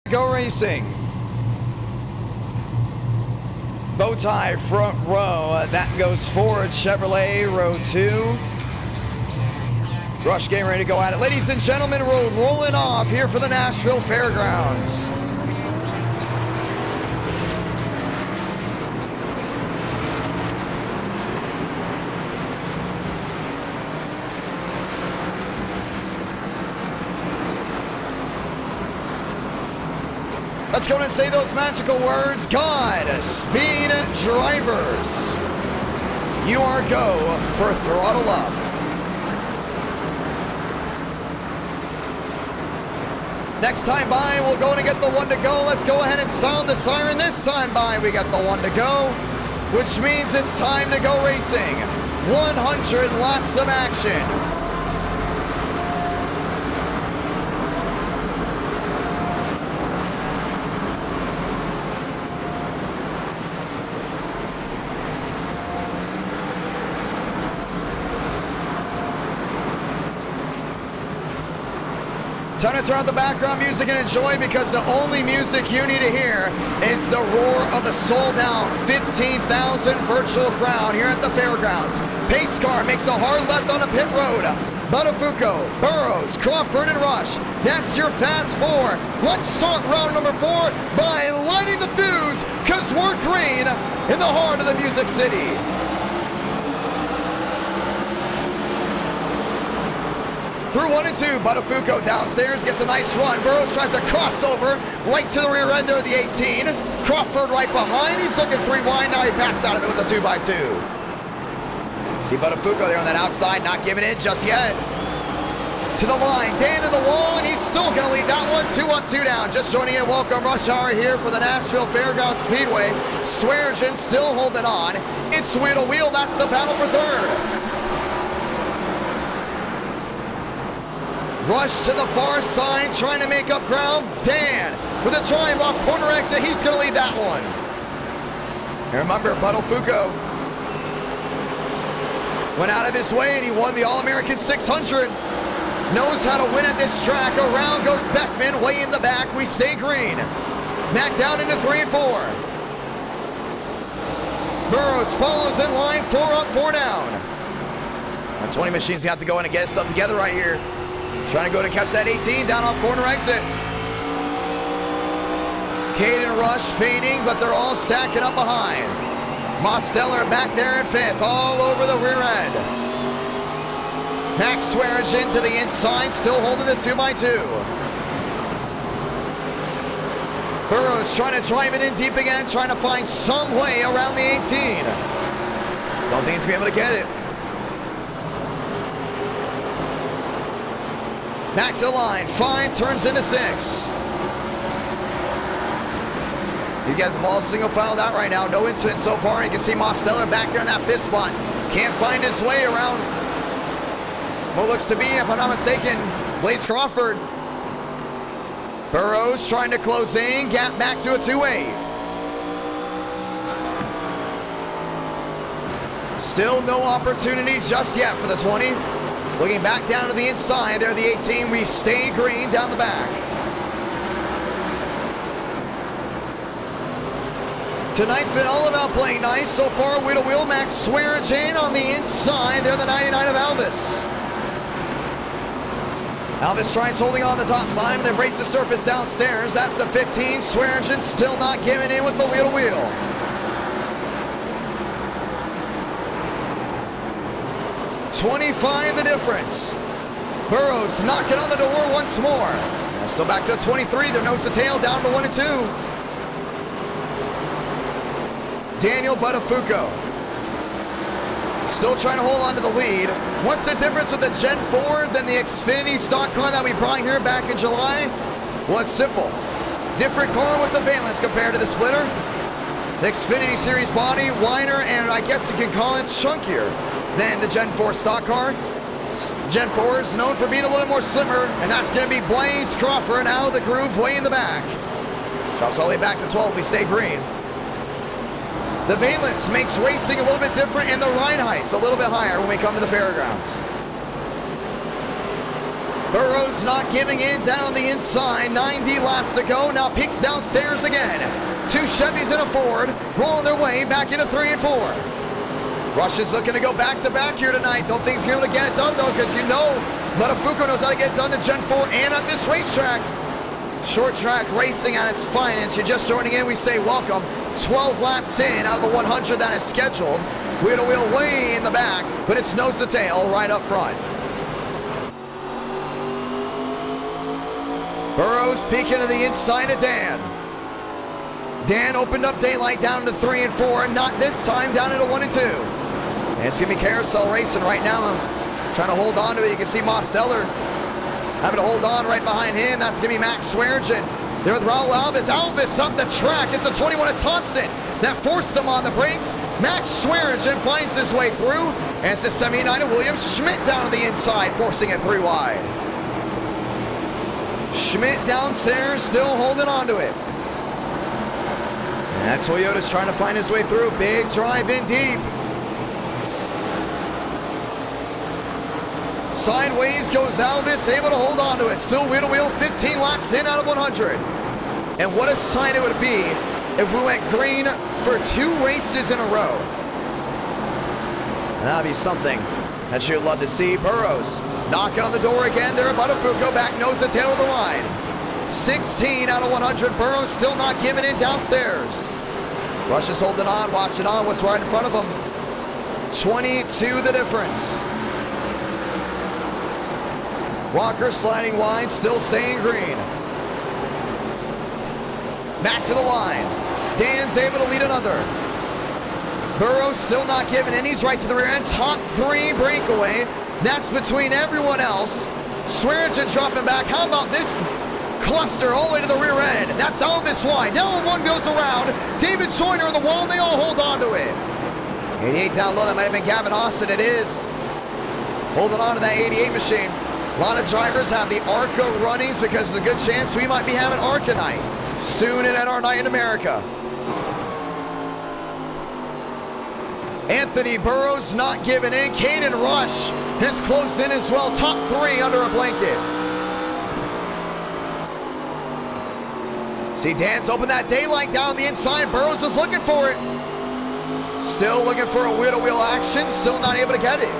Go racing. Bow tie front row. That goes forward. Chevrolet row 2. Rush getting ready to go at it. Ladies and gentlemen, we're rolling off here for the Nashville Fairgrounds. Let's go and say those magical words. God, speed drivers. You are go for throttle up. Next time by, we'll go and get the one to go. Let's go ahead and sound the siren. This time by, we got the one to go, which means it's time to go racing. 100 laps of action. Time to turn on the background music and enjoy, because the only music you need to hear is the roar of the sold-out 15,000 virtual crowd here at the fairgrounds. Pace car makes a hard left on a pit road. Buttafuoco, Burrows, Crawford, and Rush. That's your fast 4. Let's start round number 4 by lighting the fuse, because we're green in the heart of the Music City. Through 1 and 2, Buttafuoco downstairs gets a nice run. Burrows tries to cross over right to the rear end there of the 18. Crawford right behind. He's looking 3 wide. Now he backs out of it with a 2x2. See Buttafuoco there on that outside, not giving in just yet. To the line, Dan to the wall, and he's still going to lead that one. 2 up, 2 down. Just joining in, welcome rush hour here for the Nashville Fairgrounds Speedway. Swearingen still holding on. It's wheel to wheel. That's the battle for third. Rush to the far side, trying to make up ground. Dan with a drive off corner exit. He's going to lead that one. And remember, Buttafuoco went out of his way and he won the All-American 600. Knows how to win at this track. Around goes Beckman, way in the back. We stay green. Back down into 3 and 4. Burrows follows in line, 4 up, 4 down. Our 20 machines have to go in and get stuff together right here. Trying to go to catch that 18 down off corner exit. Cade and Rush fading, but they're all stacking up behind. Mosteller back there in 5th, all over the rear end. Max Swearingen to the inside, still holding the 2x2. Burrows trying to drive it in deep again, trying to find some way around the 18. Don't think he's going to be able to get it. Max to line, 5 turns into 6. These guys have all single filed out right now. No incident so far. You can see Mosteller back there in that 5th spot. Can't find his way around what looks to be, if I'm not mistaken, Blaze Crawford. Burrows trying to close in, gap back to a 2-8. Still no opportunity just yet for the 20. Looking back down to the inside, there the 18. We stay green down the back. Tonight's been all about playing nice. So far, wheel to wheel, Max Swearingen on the inside. They're the 99 of Albus. Albus tries holding on the top side, they brace the surface downstairs. That's the 15. Swearingen still not giving in with the wheel to wheel. $25 the difference. Burrows knocking on the door once more. Still back to a 23. They're nose to tail down to 1 and 2. Daniel Buttafuoco still trying to hold on to the lead. What's the difference with the Gen 4 than the Xfinity stock car that we brought here back in July? Well, it's simple. Different car with the valence compared to the splitter. The Xfinity Series body, wider, and I guess you can call it chunkier than the Gen 4 stock car. Gen 4 is known for being a little more slimmer, and that's going to be Blaze Crawford out of the groove way in the back. Drops all the way back to 12. We stay green. The valence makes racing a little bit different, and the ride height's a little bit higher when we come to the fairgrounds. Burrows not giving in down the inside. 90 laps to go. Now peaks downstairs again. 2 Chevys and a Ford rolling their way back into 3 and 4. Rush is looking to go back-to-back here tonight. Don't think he's going to be able to get it done, though, because you know Buttafuoco knows how to get it done to Gen 4 and at this racetrack. Short track racing at its finest. You're just joining in, we say welcome. 12 laps in out of the 100 that is scheduled. Wheel to wheel way in the back, but it's nose to tail right up front. Burrows peeking to the inside of Dan. Dan opened up daylight down to 3 and 4, not this time, down into 1 and 2. And it's going to be carousel racing right now. I'm trying to hold on to it. You can see Mosteller having to hold on right behind him. That's going to be Max Swearingen. There with Raul Albus. Albus up the track. It's a 21 of Thompson that forced him on the brakes. Max Swearingen finds his way through. And it's the 79 of William Schmidt down to the inside, forcing it 3 wide. Schmidt downstairs, still holding on to it. And that Toyota's trying to find his way through. Big drive in deep. Sideways goes Albus, able to hold on to it. Still wheel to wheel, 15 laps in out of 100. And what a sight it would be if we went green for 2 races in a row. That'd be something that you'd love to see. Burrows knocking on the door again. There, Buttafuoco back nose to tail of the line. 16 out of 100. Burrows still not giving in downstairs. Rush is holding on, watching on what's right in front of him. 22 the difference. Walker sliding wide, still staying green. Back to the line. Dan's able to lead another. Burrows still not giving in. He's right to the rear end. Top 3 breakaway. That's between everyone else. Swearingen dropping back. How about this cluster all the way to the rear end? That's all this wide. Now one goes around. David Joyner on the wall, and they all hold on to it. 88 down low. That might have been Gavin Austin. It is. Holding on to that 88 machine. A lot of drivers have the ARCA runnings because there's a good chance we might be having ARCA night soon in NR Night in America. Anthony Burrows not giving in. Caden Rush has closed in as well. Top 3 under a blanket. See, Dan's opened that daylight down on the inside. Burrows is looking for it. Still looking for a wheel-to-wheel action. Still not able to get it.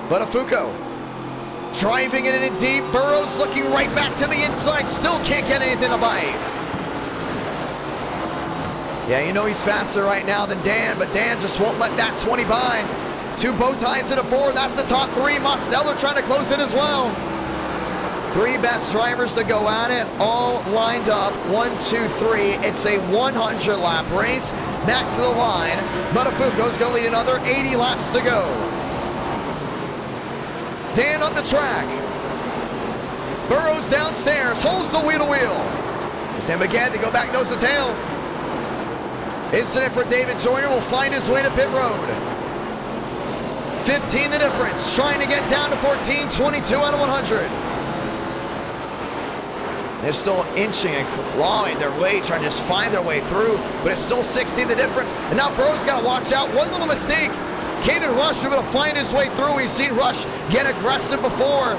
Buttafuoco driving it in deep. Burrows looking right back to the inside. Still can't get anything to bite. Yeah, you know he's faster right now than Dan, but Dan just won't let that 20 by. 2 bow ties into 4. That's the top 3. Mosteller trying to close in as well. 3 best drivers to go at it, all lined up. 1, 2, 3. It's a 100-lap race. Back to the line. Buttafuoco's going to lead another 80 laps to go. Dan on the track. Burrows downstairs, holds the wheel-to-wheel. Sam again, they go back nose to tail. Incident for David Joyner will find his way to pit road. 15 the difference, trying to get down to 14, 22 out of 100. They're still inching and clawing their way, trying to just find their way through, but it's still 16 the difference. And now Burrows got to watch out. One little mistake. Caden Rush will be able to find his way through. We've seen Rush get aggressive before.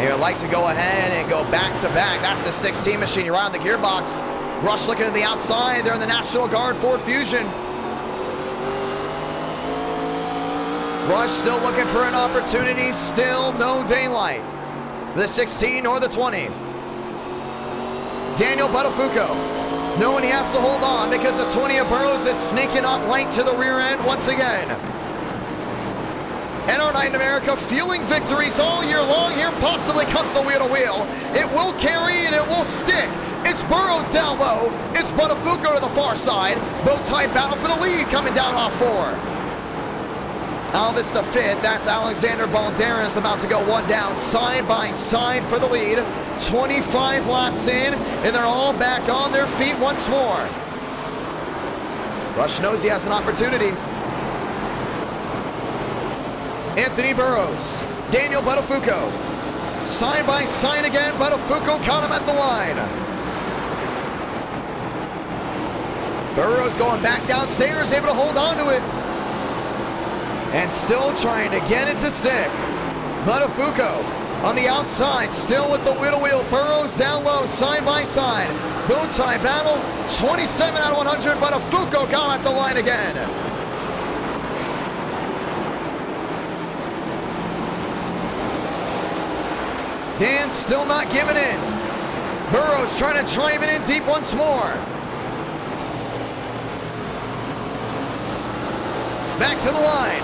He would like to go ahead and go back to back. That's the 16 machine around the gearbox. Rush looking to the outside. They're in the National Guard Ford Fusion. Rush still looking for an opportunity. Still no daylight. The 16 or the 20. Daniel Buttafuoco, knowing he has to hold on because the 20 of Burrows is sneaking up right to the rear end once again. NR Night in America fueling victories all year long. Here possibly comes the wheel-to-wheel. It will carry and it will stick. It's Burrows down low. It's Buttafuoco to the far side. Bow tie battle for the lead coming down off 4. Alvis the 5th. That's Alexander Balderas about to go 1 down. Side by side for the lead. 25 laps in, and they're all back on their feet once more. Rush knows he has an opportunity. Anthony Burrows, Daniel Buttafuoco. Side by side again. Buttafuoco caught him at the line. Burrows going back downstairs, able to hold on to it. And still trying to get it to stick. Buttafuoco on the outside, still with the wheel-to-wheel. Burrows down low, side by side. Bow tie battle, 27 out of 100. Buttafuoco got at the line again. Dan still not giving in. Burrows trying to drive it in deep once more. Back to the line.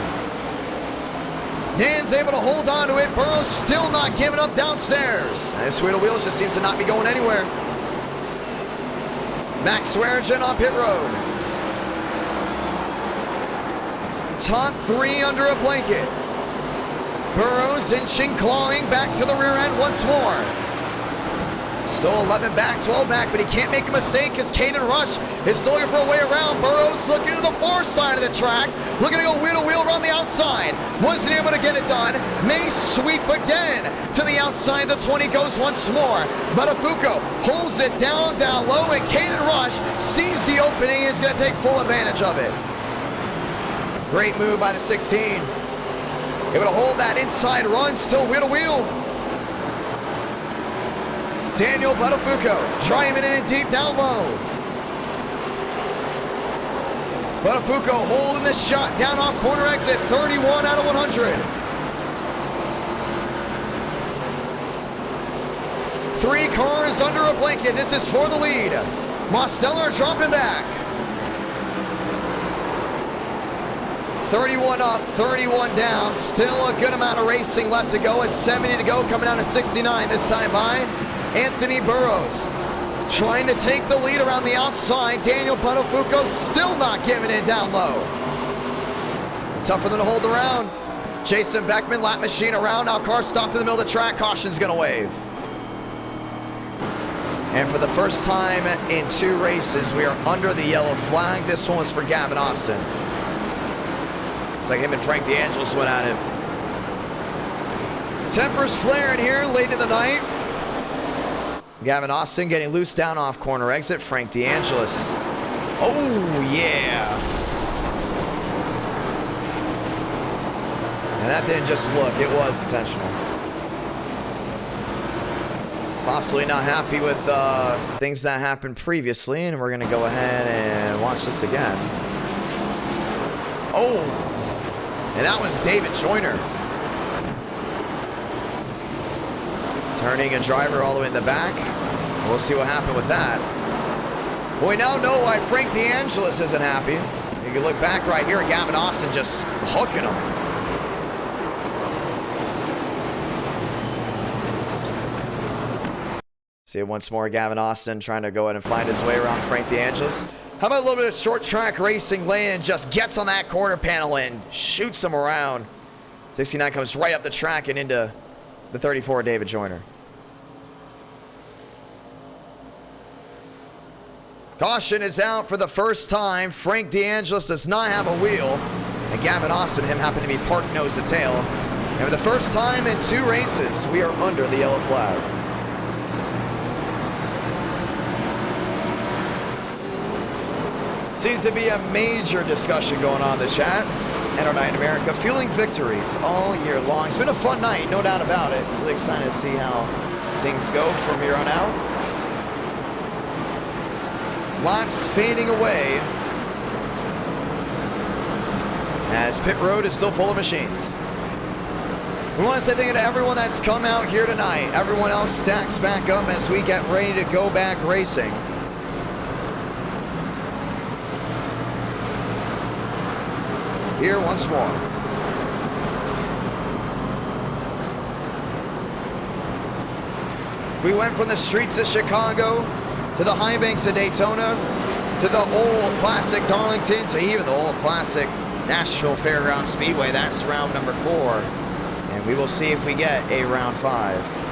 Dan's able to hold on to it. Burrows still not giving up downstairs. This wheel-to-wheel just seems to not be going anywhere. Max Swearingen on pit road. Top 3 under a blanket. Burrows inching, clawing back to the rear end once more. Still 11 back, 12 back, but he can't make a mistake because Caden Rush is still looking for a way around. Burrows looking to the far side of the track, looking to go wheel-to-wheel around the outside. Wasn't able to get it done. May sweep again to the outside. The 20 goes once more. Buttafuoco holds it down low, and Caden Rush sees the opening and is going to take full advantage of it. Great move by the 16. Able to hold that inside run, still wheel-to-wheel. Daniel Buttafuoco driving it in deep down low. Buttafuoco holding the shot down off corner exit, 31 out of 100. 3 cars under a blanket. This is for the lead. Mosteller dropping back. 31 up, 31 down. Still a good amount of racing left to go. It's 70 to go, coming down to 69 this time by Anthony Burrows. Trying to take the lead around the outside. Daniel Buttafuoco still not giving it down low. Tough for them to hold around. Jason Beckman, lap machine around. Now car stopped in the middle of the track. Caution's going to wave. And for the first time in 2 races, we are under the yellow flag. This one was for Gavin Austin. It's like him and Frank DeAngelis went at it. Tempers flaring here late in the night. Gavin Austin getting loose down off corner exit. Frank DeAngelis. Oh, yeah. And that didn't just look, it was intentional. Possibly not happy with things that happened previously, and we're going to go ahead and watch this again. Oh, and that was David Joyner. Turning a driver all the way in the back. We'll see what happened with that. Well, we now know why Frank DeAngelis isn't happy. You can look back right here at Gavin Austin just hooking him. See it once more, Gavin Austin trying to go ahead and find his way around Frank DeAngelis. How about a little bit of short track racing lane and just gets on that quarter panel and shoots him around. 69 comes right up the track and into the 34, David Joyner. Caution is out for the first time. Frank DeAngelis does not have a wheel. And Gavin Austin, him happen to be parked nose to tail. And for the first time in 2 races, we are under the yellow flag. Seems to be a major discussion going on in the chat. And our night in America, fueling victories all year long. It's been a fun night, no doubt about it. Really excited to see how things go from here on out. Lots fading away as pit road is still full of machines. We want to say thank you to everyone that's come out here tonight. Everyone else stacks back up as we get ready to go back racing. Here once more. We went from the streets of Chicago to the high banks of Daytona to the old classic Darlington to even the old classic Nashville Fairground Speedway. That's round number 4. And we will see if we get a round 5.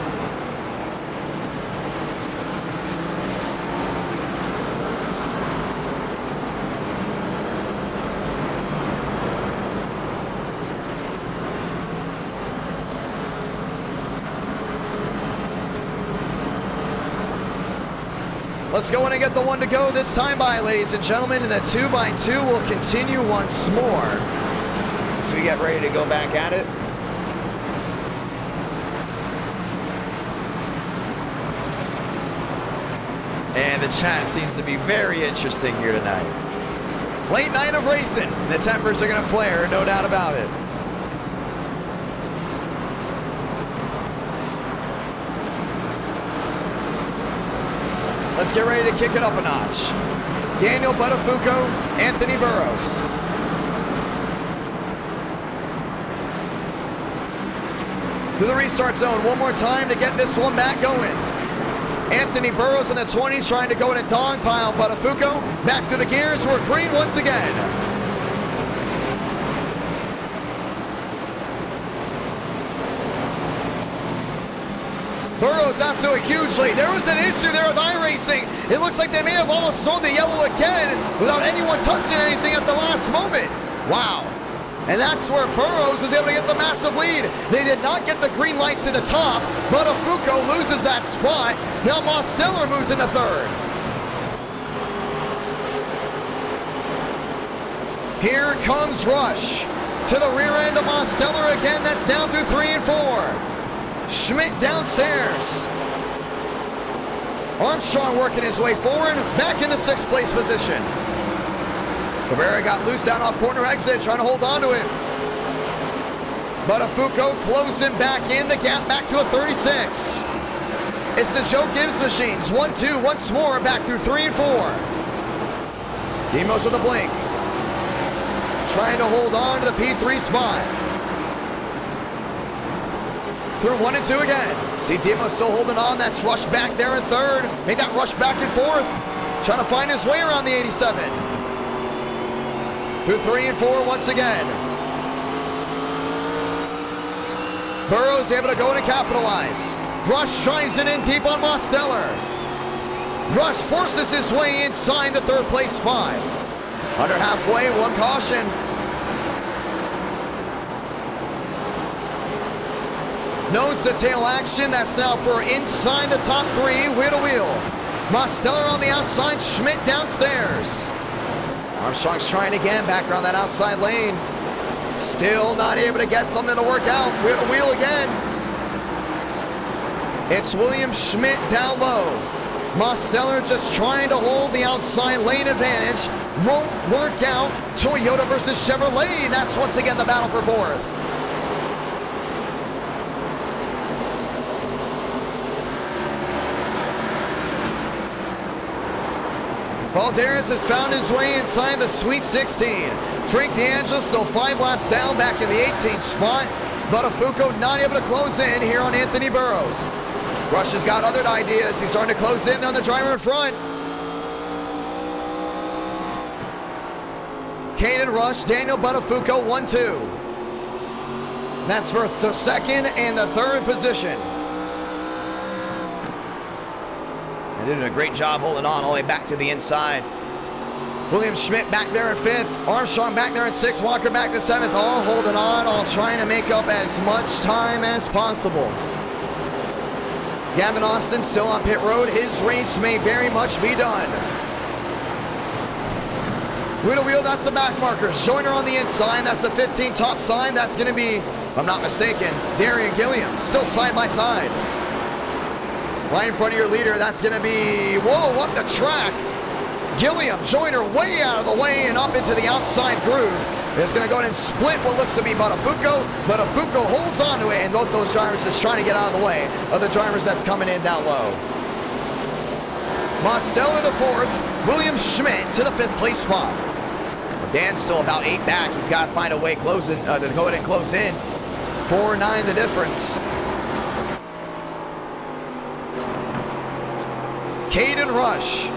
Let's go in and get the 1 to go this time by, ladies and gentlemen, and the 2x2 will continue once more as we get ready to go back at it. And the chat seems to be very interesting here tonight. Late night of racing. The tempers are going to flare, no doubt about it. Let's get ready to kick it up a notch. Daniel Buttafuoco, Anthony Burrows. To the restart zone one more time to get this one back going. Anthony Burrows in the 20 trying to go in a dog pile. Buttafuoco back to the gears. We're green once again. Burrows out to a huge lead. There was an issue there with Iracing. It looks like they may have almost thrown the yellow again without anyone touching anything at the last moment. Wow. And that's where Burrows was able to get the massive lead. They did not get the green lights to the top. Buttafuoco loses that spot. Now Mosteller moves into 3rd. Here comes Rush. To the rear end of Mosteller again. That's down through 3 and 4. Schmidt downstairs. Armstrong working his way forward, back in the 6th place position. Cabrera got loose down off corner exit, trying to hold on to it. Buttafuoco closing back in, the gap back to a 36. It's the Joe Gibbs machines, 1-2 once more, back through 3 and 4. Demos with a blink. Trying to hold on to the P3 spot. Through 1 and 2 again. See Demo still holding on. That's Rush back there in 3rd. Make that Rush back and 4th. Trying to find his way around the 87. Through 3 and 4 once again. Burrows able to go in and capitalize. Rush drives it in deep on Mosteller. Rush forces his way inside the third place spot. Under halfway, one caution. Nose to tail action. That's now for inside the top three, wheel to wheel. Mosteller on the outside, Schmidt downstairs. Armstrong's trying again, back around that outside lane. Still not able to get something to work out. Wheel to wheel again. It's William Schmidt down low. Mosteller just trying to hold the outside lane advantage. Won't work out. Toyota versus Chevrolet. That's once again the battle for fourth. Balderas has found his way inside the Sweet 16. Frank D'Angelo still 5 laps down, back in the 18th spot. Buttafuoco not able to close in here on Anthony Burrows. Rush has got other ideas. He's starting to close in on the driver in front. Caden Rush, Daniel Buttafuoco, 1-2. That's for the second and the third position. They did a great job holding on all the way back to the inside. William Schmidt back there in 5th. Armstrong back there in 6th. Walker back to 7th. All holding on, all trying to make up as much time as possible. Gavin Austin still on pit road. His race may very much be done. Wheel to wheel, that's the back markers. Joyner on the inside. That's the 15 top sign. That's going to be, if I'm not mistaken, Darian Gilliam. Still side by side. Right in front of your leader, that's going to be, whoa, up the track. Gilliam, Joyner way out of the way and up into the outside groove. It's going to go ahead and split what looks to be Buttafuoco. Buttafuoco holds on to it, and both those drivers just trying to get out of the way of the drivers that's coming in down low. Mosteller to 4th, William Schmidt to the 5th place spot. But Dan's still about 8 back. He's got to find a way closing to go ahead and close in. 4-9 the difference. Caden Rush.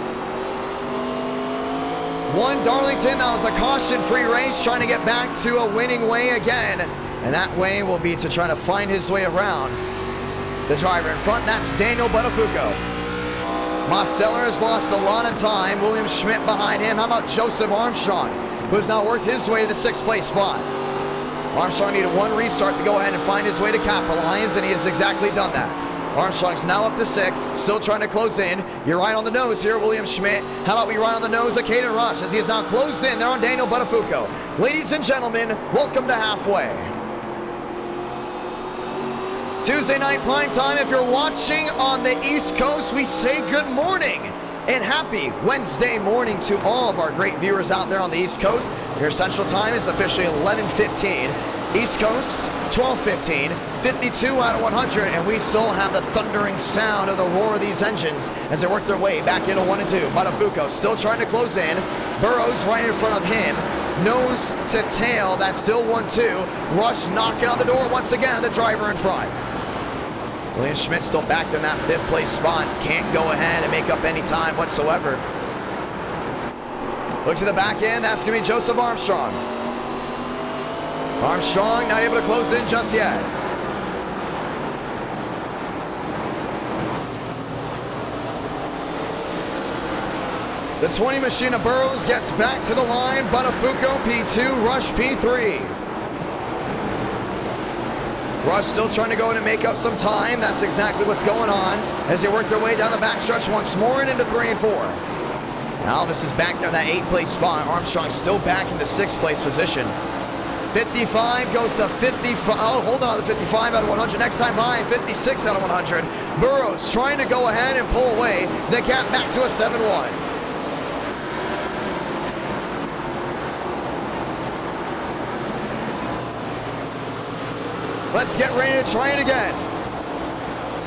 1 Darlington, that was a caution-free race, trying to get back to a winning way again. And that way will be to try to find his way around. The driver in front, that's Daniel Buttafuoco. Mosteller has lost a lot of time. William Schmidt behind him. How about Joseph Armstrong, who's now worked his way to the 6th place spot. Armstrong needed 1 restart to go ahead and find his way to capitalize, and he has exactly done that. Armstrong's now up to 6th, still trying to close in. You're right on the nose here, William Schmidt. How about we ride on the nose of Caden Rush as he is now closed in there on Daniel Buttafuoco. Ladies and gentlemen, welcome to halfway. Tuesday night prime time. If you're watching on the East Coast, we say good morning and happy Wednesday morning to all of our great viewers out there on the East Coast. Your Central Time is officially 11:15. East Coast, 12:15, 52 out of 100, and we still have the thundering sound of the roar of these engines as they work their way back into 1 and 2. Buttafuoco still trying to close in. Burrows right in front of him. Nose to tail, that's still 1-2. Rush knocking on the door once again, the driver in front. William Schmidt still back in that 5th place spot. Can't go ahead and make up any time whatsoever. Look to the back end, that's going to be Joseph Armstrong. Armstrong not able to close in just yet. The 20 machine of Burrows gets back to the line. Buttafuoco P2, Rush P3. Rush still trying to go in and make up some time. That's exactly what's going on as they work their way down the backstretch once more and into 3 and 4. Alvis is back there in that 8th place spot. Armstrong still back in the 6th place position. 55 goes to 55. Oh, hold on to 55 out of 100. Next time by 56 out of 100. Burrows trying to go ahead and pull away the gap back to a 7-1. Let's get ready to try it again.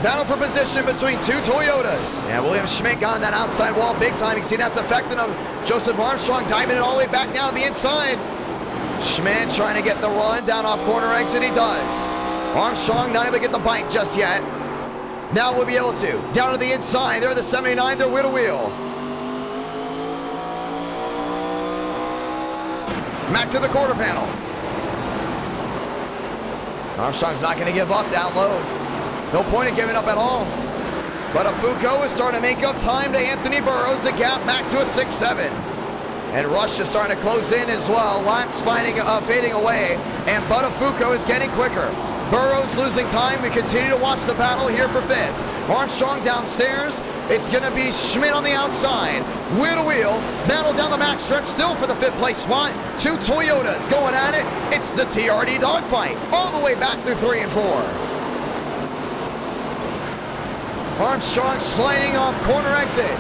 Battle for position between 2 Toyotas. And William Schmidt got on that outside wall big time. You can see that's affecting him. Joseph Armstrong diving it all the way back down to the inside. Schmidt trying to get the run down off corner exit. He does. Armstrong not able to get the bike just yet. Now we'll be able to. Down to the inside. They're the 79. They're wheel to wheel. Back to the quarter panel. Armstrong's not going to give up down low. No point in giving up at all. But Afuko is starting to make up time to Anthony Burrows. The gap back to a 6-7. And Rush is starting to close in as well. Laps fading away. And Bud Afuko is getting quicker. Burrows losing time. We continue to watch the battle here for 5th. Armstrong downstairs. It's going to be Schmidt on the outside. Wheel to wheel. Battle down the max stretch still for the 5th place spot. 2 Toyotas going at it. It's the TRD dogfight. All the way back through 3 and 4. Armstrong sliding off corner exit.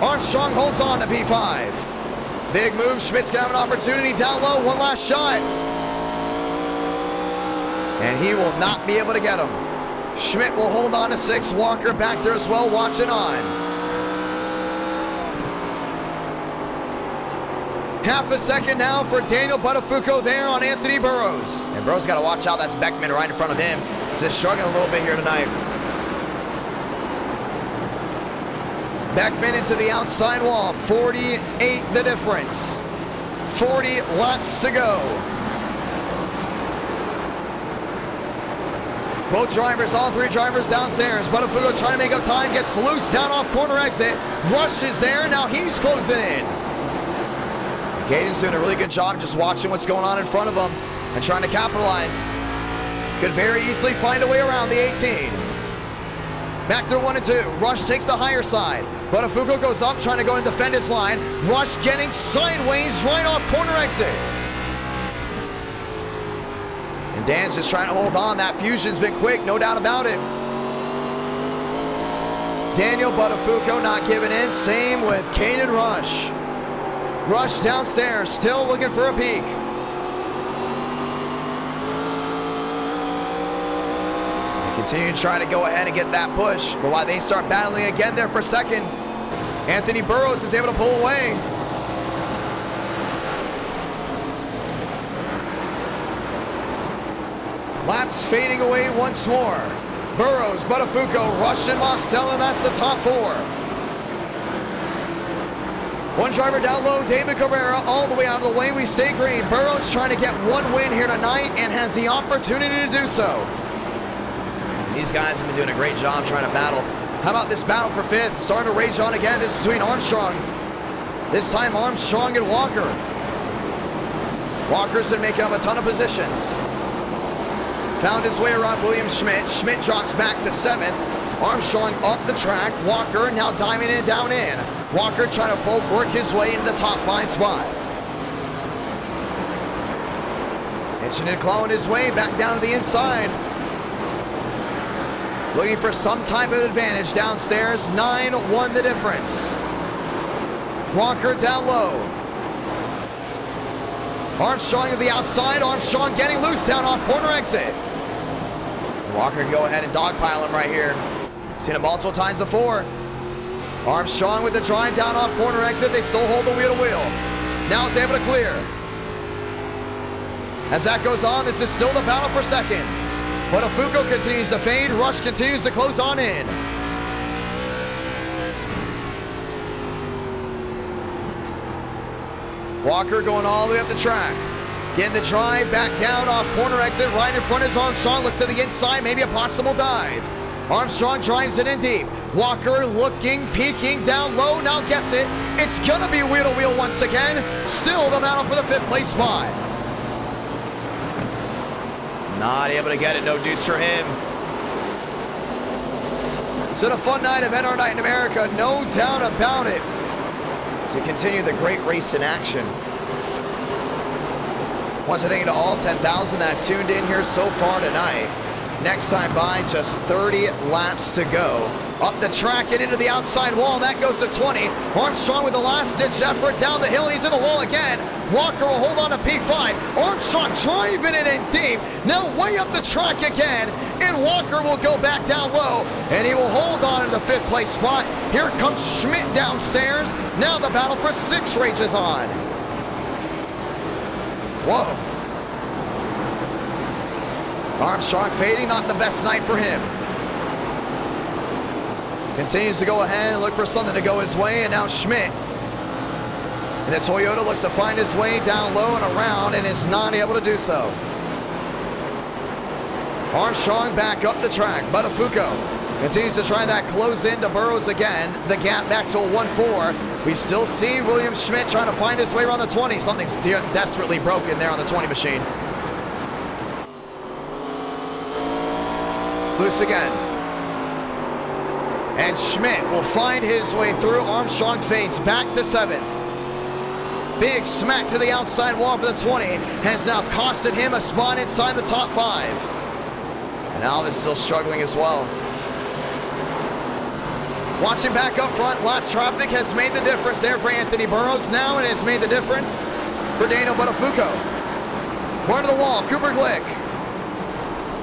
Armstrong holds on to P5. Big move. Schmidt's going to have an opportunity down low. One last shot. And he will not be able to get him. Schmidt will hold on to 6. Walker back there as well, watching on. Half a second now for Daniel Buttafuoco there on Anthony Burrows. And Burrows got to watch out. That's Beckman right in front of him. Just struggling a little bit here tonight. Beckman into the outside wall. 48 the difference. 40 laps to go. Both drivers, all 3 drivers downstairs. Buttafuoco trying to make up time, gets loose down off corner exit. Rush is there, now he's closing in. Caden's doing a really good job just watching what's going on in front of him and trying to capitalize. Could very easily find a way around the 18. Back through 1 and 2. Rush takes the higher side. Buttafuoco goes up, trying to go and defend his line. Rush getting sideways right off corner exit. And Dan's just trying to hold on. That fusion's been quick, no doubt about it. Daniel Buttafuoco not giving in. Same with Caden Rush. Rush downstairs, still looking for a peak. Continue to try to go ahead and get that push. But while they start battling again there for second, Anthony Burrows is able to pull away. Laps fading away once more. Burrows, Buttafuoco, Rush, and Mostella, that's the top 4. One driver down low, David Cabrera, all the way out of the way. We stay green. Burrows trying to get 1 win here tonight and has the opportunity to do so. These guys have been doing a great job trying to battle. How about this battle for 5th? Starting to rage on again. This is between Armstrong. This time Armstrong and Walker. Walker's been making up a ton of positions. Found his way around William Schmidt. Schmidt drops back to 7th. Armstrong up the track. Walker now diving in, down in. Walker trying to work his way into the top 5 spot. Inching and clawing his way back down to the inside. Looking for some type of advantage downstairs. 9-1 the difference. Walker down low. Armstrong to the outside. Armstrong getting loose down off corner exit. Walker can go ahead and dogpile him right here. Seen him multiple times before. Armstrong with the drive down off corner exit. They still hold the wheel to wheel. Now is able to clear. As that goes on, this is still the battle for second. Buttafuoco continues to fade. Rush continues to close on in. Walker going all the way up the track. Getting the drive back down off corner exit. Right in front is Armstrong. Looks to the inside. Maybe a possible dive. Armstrong drives it in deep. Walker looking, peeking down low. Now gets it. It's going to be wheel to wheel once again. Still the battle for the 5th place spot. Not able to get it, no deuce for him. It's been a fun night of NR Night in America, no doubt about it. As we continue the great race in action. Once again to all 10,000 that have tuned in here so far tonight. Next time by, just 30 laps to go. Up the track and into the outside wall. That goes to 20. Armstrong with the last-ditch effort down the hill, and he's in the wall again. Walker will hold on to P5. Armstrong driving it in deep. Now way up the track again. And Walker will go back down low. And he will hold on to the 5th place spot. Here comes Schmidt downstairs. Now the battle for 6 rages on. Whoa. Armstrong fading, not the best night for him. Continues to go ahead and look for something to go his way, and now Schmidt. And the Toyota looks to find his way down low and around and is not able to do so. Armstrong back up the track. Buttafuoco continues to try that close in to Burrows again. The gap back to a 1-4. We still see William Schmidt trying to find his way around the 20. Something's desperately broken there on the 20 machine. Loose again. And Schmidt will find his way through. Armstrong fades back to 7th. Big smack to the outside wall for the 20 has now costed him a spot inside the top 5. And Alvis still struggling as well. Watching back up front, lap traffic has made the difference there for Anthony Burrows now, and has made the difference for Daniel Buttafuoco. One to the wall, Cooper Glick.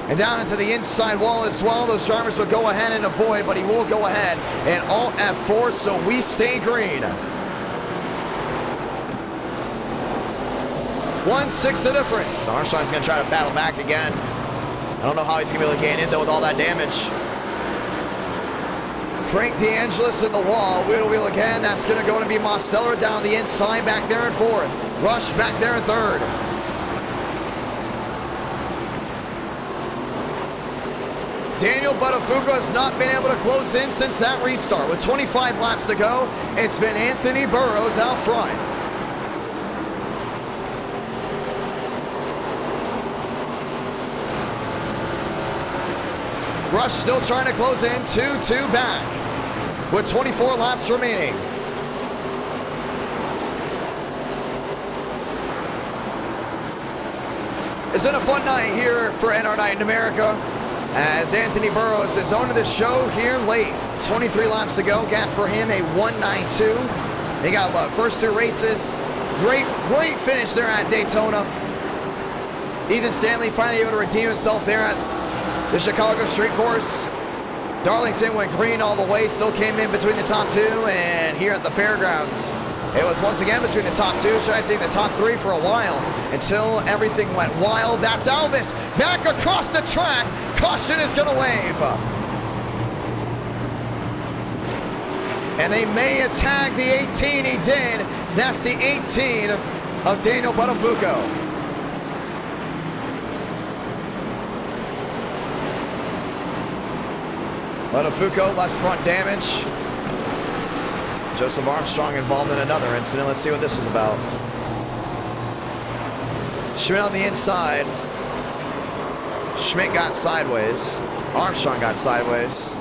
And down into the inside wall as well. Those drivers will go ahead and avoid, but he will go ahead and Alt F4, so we stay green. 1/6 the difference. Armstrong's going to try to battle back again. I don't know how he's going to be able to gain in, though, with all that damage. Frank DeAngelis at the wall. Wheel again. That's going to go to be Mosteller down the inside, back there in 4th. Rush back there in 3rd. Daniel Buttafuoco has not been able to close in since that restart. With 25 laps to go, it's been Anthony Burrows out front. Rush still trying to close in, 2-2 back with 24 laps remaining. It's been a fun night here for NR Night in America, as Anthony Burrows is owning the show here late. 23 laps to go, gap for him a 1:9.2. You gotta love first 2 races. Great finish there at Daytona. Ethan Stanley finally able to redeem himself there at the Chicago Street Course. Darlington went green all the way, still came in between the top 2, and here at the fairgrounds, it was once again between the top 2, should I say the top 3 for a while, until everything went wild. That's Alvis back across the track. Caution is going to wave. And they may attack the 18. He did. That's the 18 of Daniel Buttafuoco. Buttafuoco, left front damage. Joseph Armstrong involved in another incident. Let's see what this was about. Schmidt on the inside. Schmidt got sideways. Armstrong got sideways.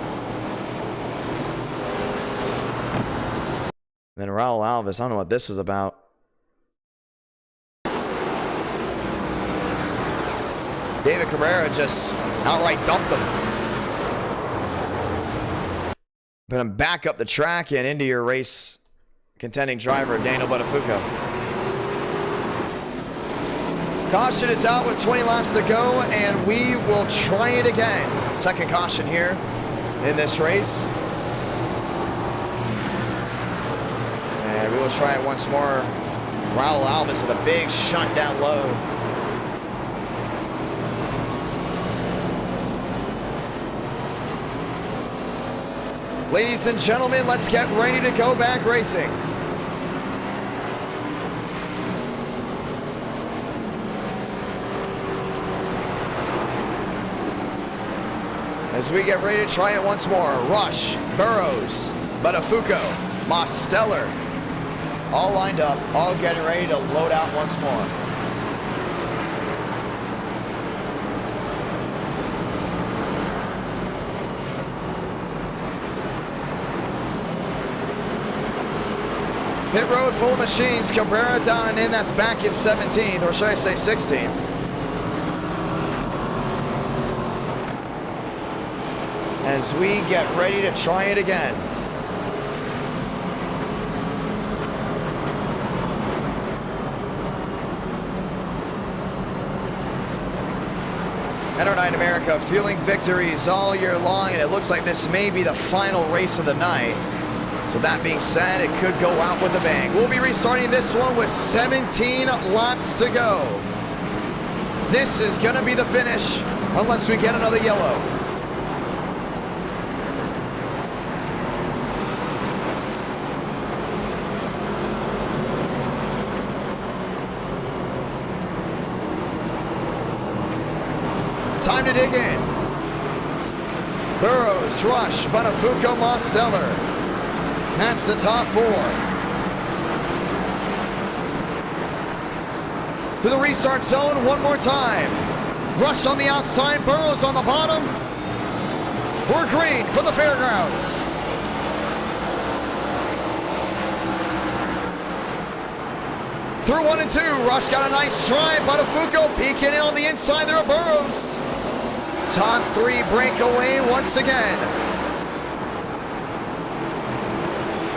And then Raul Alvis, I don't know what this was about. David Cabrera just outright dumped him. Put him back up the track and into your race contending driver, Daniel Buttafuoco. Caution is out with 20 laps to go, and we will try it again. Second caution here in this race. And we will try it once more. Raul Alvis with a big shunt down low. Ladies and gentlemen, let's get ready to go back racing. As we get ready to try it once more, Rush, Burrows, Buttafuoco, Mosteller, all lined up, all getting ready to load out once more. Pit road full of machines. Cabrera down and in. That's back in 17th, or should I say 16th. As we get ready to try it again. NR Night America fueling victories all year long, and it looks like this may be the final race of the night. So that being said, it could go out with a bang. We'll be restarting this one with 17 laps to go. This is going to be the finish unless we get another yellow. Time to dig in. Burrows, Rush, Buttafuoco, Mosteller. That's the top 4. To the restart zone one more time. Rush on the outside, Burrows on the bottom. We're green for the fairgrounds. Through 1 and 2, Rush got a nice try. Buttafuoco peeking in on the inside there of Burrows. Top 3 breakaway once again.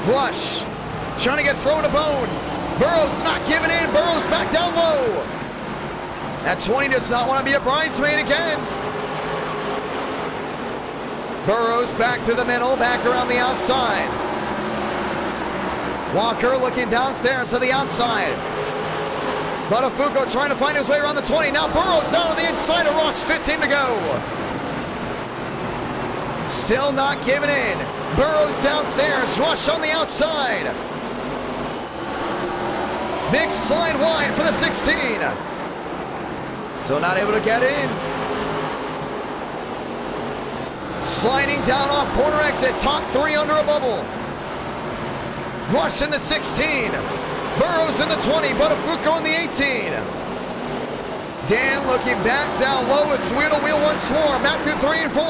Rush trying to get thrown a bone. Burrows not giving in. Burrows back down low. That 20 does not want to be a bridesmaid again. Burrows back through the middle, back around the outside. Walker looking downstairs to the outside. Buttafuoco trying to find his way around the 20. Now Burrows down on the inside of Rush, 15 to go. Still not giving in. Burrows downstairs, Rush on the outside. Big slide wide for the 16. Still not able to get in. Sliding down off corner exit, top 3 under a bubble. Rush in the 16. Burrows in the 20, Buttafuoco in the 18. Dan looking back down low. It's wheel to wheel once more. Back to 3 and 4.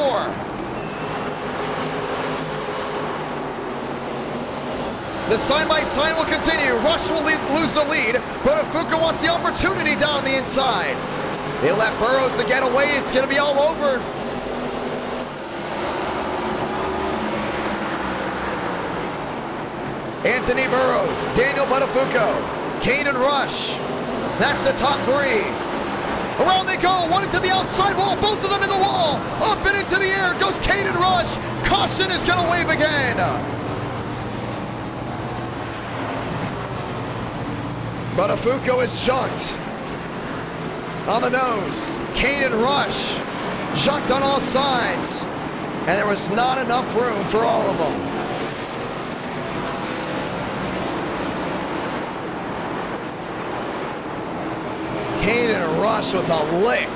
The side-by-side will continue. Rush will lose the lead. Buttafuoco wants the opportunity down the inside. They let Burrows to get away. It's going to be all over. Anthony Burrows, Daniel Buttafuoco, Caden Rush. That's the top 3. Around they go. One into the outside wall. Both of them in the wall. Up and into the air goes Caden Rush. Caution is going to wave again. Buttafuoco is junked on the nose. Caden Rush junked on all sides. And there was not enough room for all of them. Caden Rush with a lick.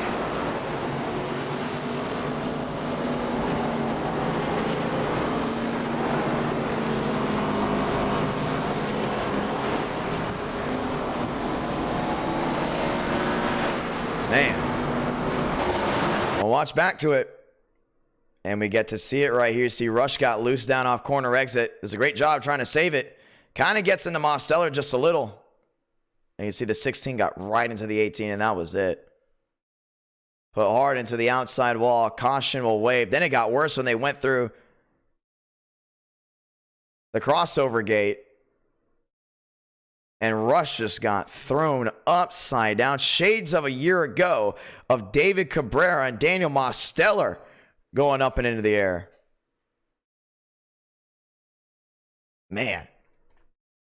Man. So we'll watch back to it. And we get to see it right here. See Rush got loose down off corner exit. It was a great job trying to save it. Kind of gets into Mosteller just a little. And you see the 16 got right into the 18, and that was it. Put hard into the outside wall. Caution will wave. Then it got worse when they went through the crossover gate. And Rush just got thrown upside down. Shades of a year ago of David Cabrera and Daniel Mosteller going up and into the air. Man.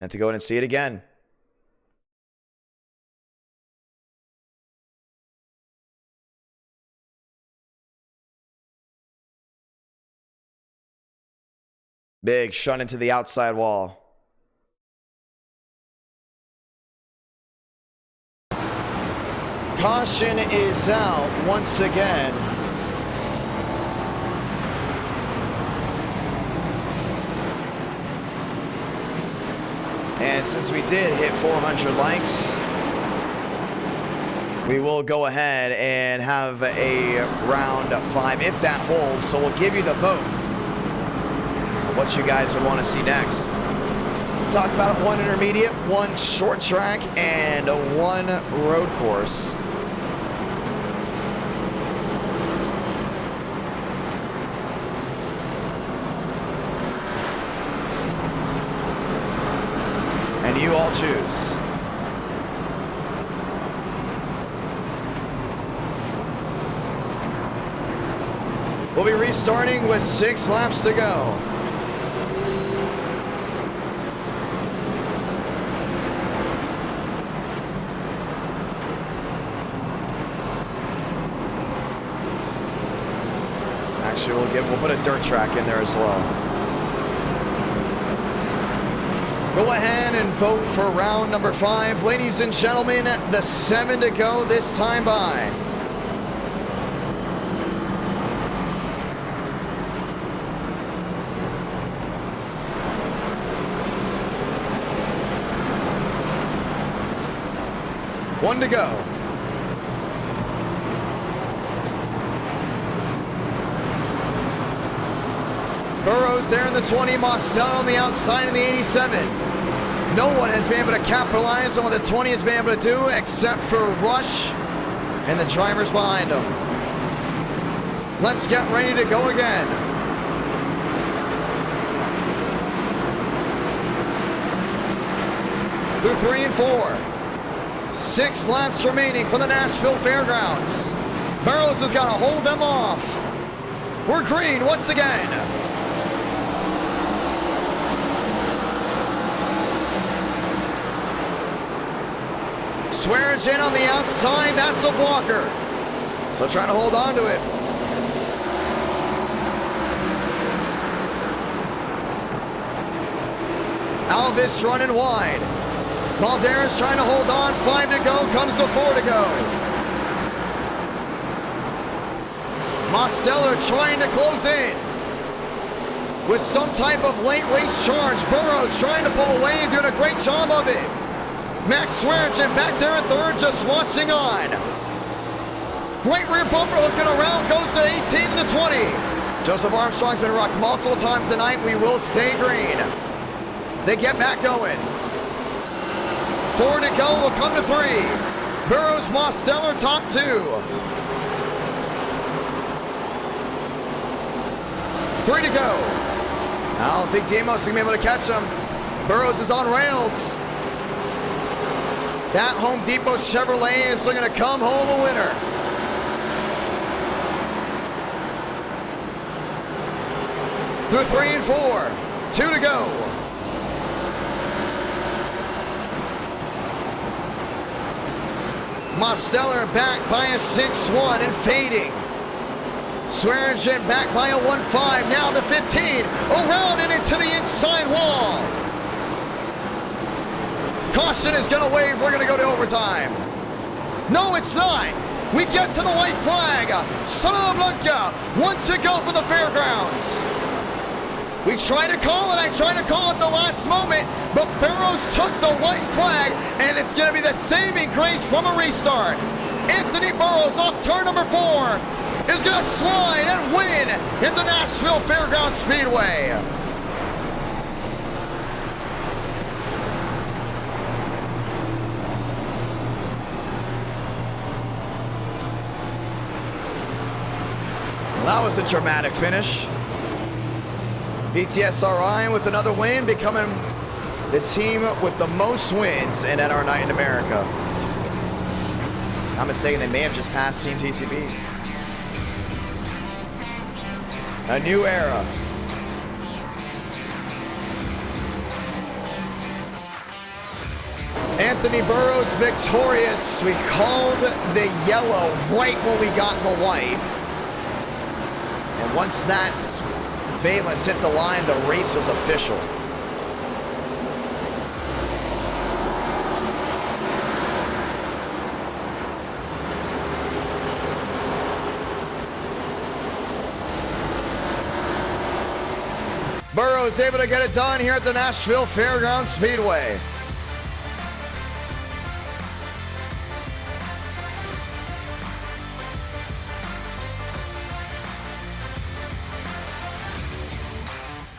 Have to go in and see it again. Big shunt into the outside wall. Caution is out once again. And since we did hit 400 likes, we will go ahead and have a round 5 if that holds. So we'll give you the vote. What you guys would want to see next. Talked about it, 1 intermediate, 1 short track, and 1 road course. And you all choose. We'll be restarting with 6 laps to go. We'll put a dirt track in there as well. Go ahead and vote for round number 5. Ladies and gentlemen, the 7 to go this time by. 1 to go. Burrows there in the 20, Mostello on the outside in the 87. No one has been able to capitalize on what the 20 has been able to do except for Rush and the drivers behind him. Let's get ready to go again. Through 3 and 4. 6 laps remaining for the Nashville Fairgrounds. Burrows has got to hold them off. We're green once again. Swearingen on the outside, that's a blocker. So trying to hold on to it. Alvis running wide. Valderas trying to hold on, 5 to go, comes to 4 to go. Mostello trying to close in. With some type of late race charge, Burrows trying to pull away and doing a great job of it. Max Swearingen back there in third, just watching on. Great rear bumper looking around, goes to 18 to the 20. Joseph Armstrong's been rocked multiple times tonight. We will stay green. They get back going. 4 to go, will come to 3. Burrows, Mostello, top 2. 3 to go. I don't think Demos is going to be able to catch him. Burrows is on rails. That Home Depot Chevrolet is looking to come home a winner. Through 3 and 4. 2 to go. Mostello back by a 6-1 and fading. Swearingen back by a 1-5. Now the 15. Around and into the inside wall. Caution is going to wave. We're going to go to overtime. No, it's not. We get to the white flag. Santa Blanca. 1 to go for the Fairgrounds. We tried to call it. I tried to call it the last moment, but Burrows took the white flag, and it's going to be the saving grace from a restart. Anthony Burrows off turn number 4 is going to slide and win in the Nashville Fairgrounds Speedway. Well, that was a dramatic finish. BTSRI with another win, becoming the team with the most wins in NR Night in America. If I'm not mistaken, they may have just passed Team TCB. A new era. Anthony Burrows victorious. We called the yellow right when we got the white. And once that's Valence hit the line, the race was official. Burrows able to get it done here at the Nashville Fairgrounds Speedway.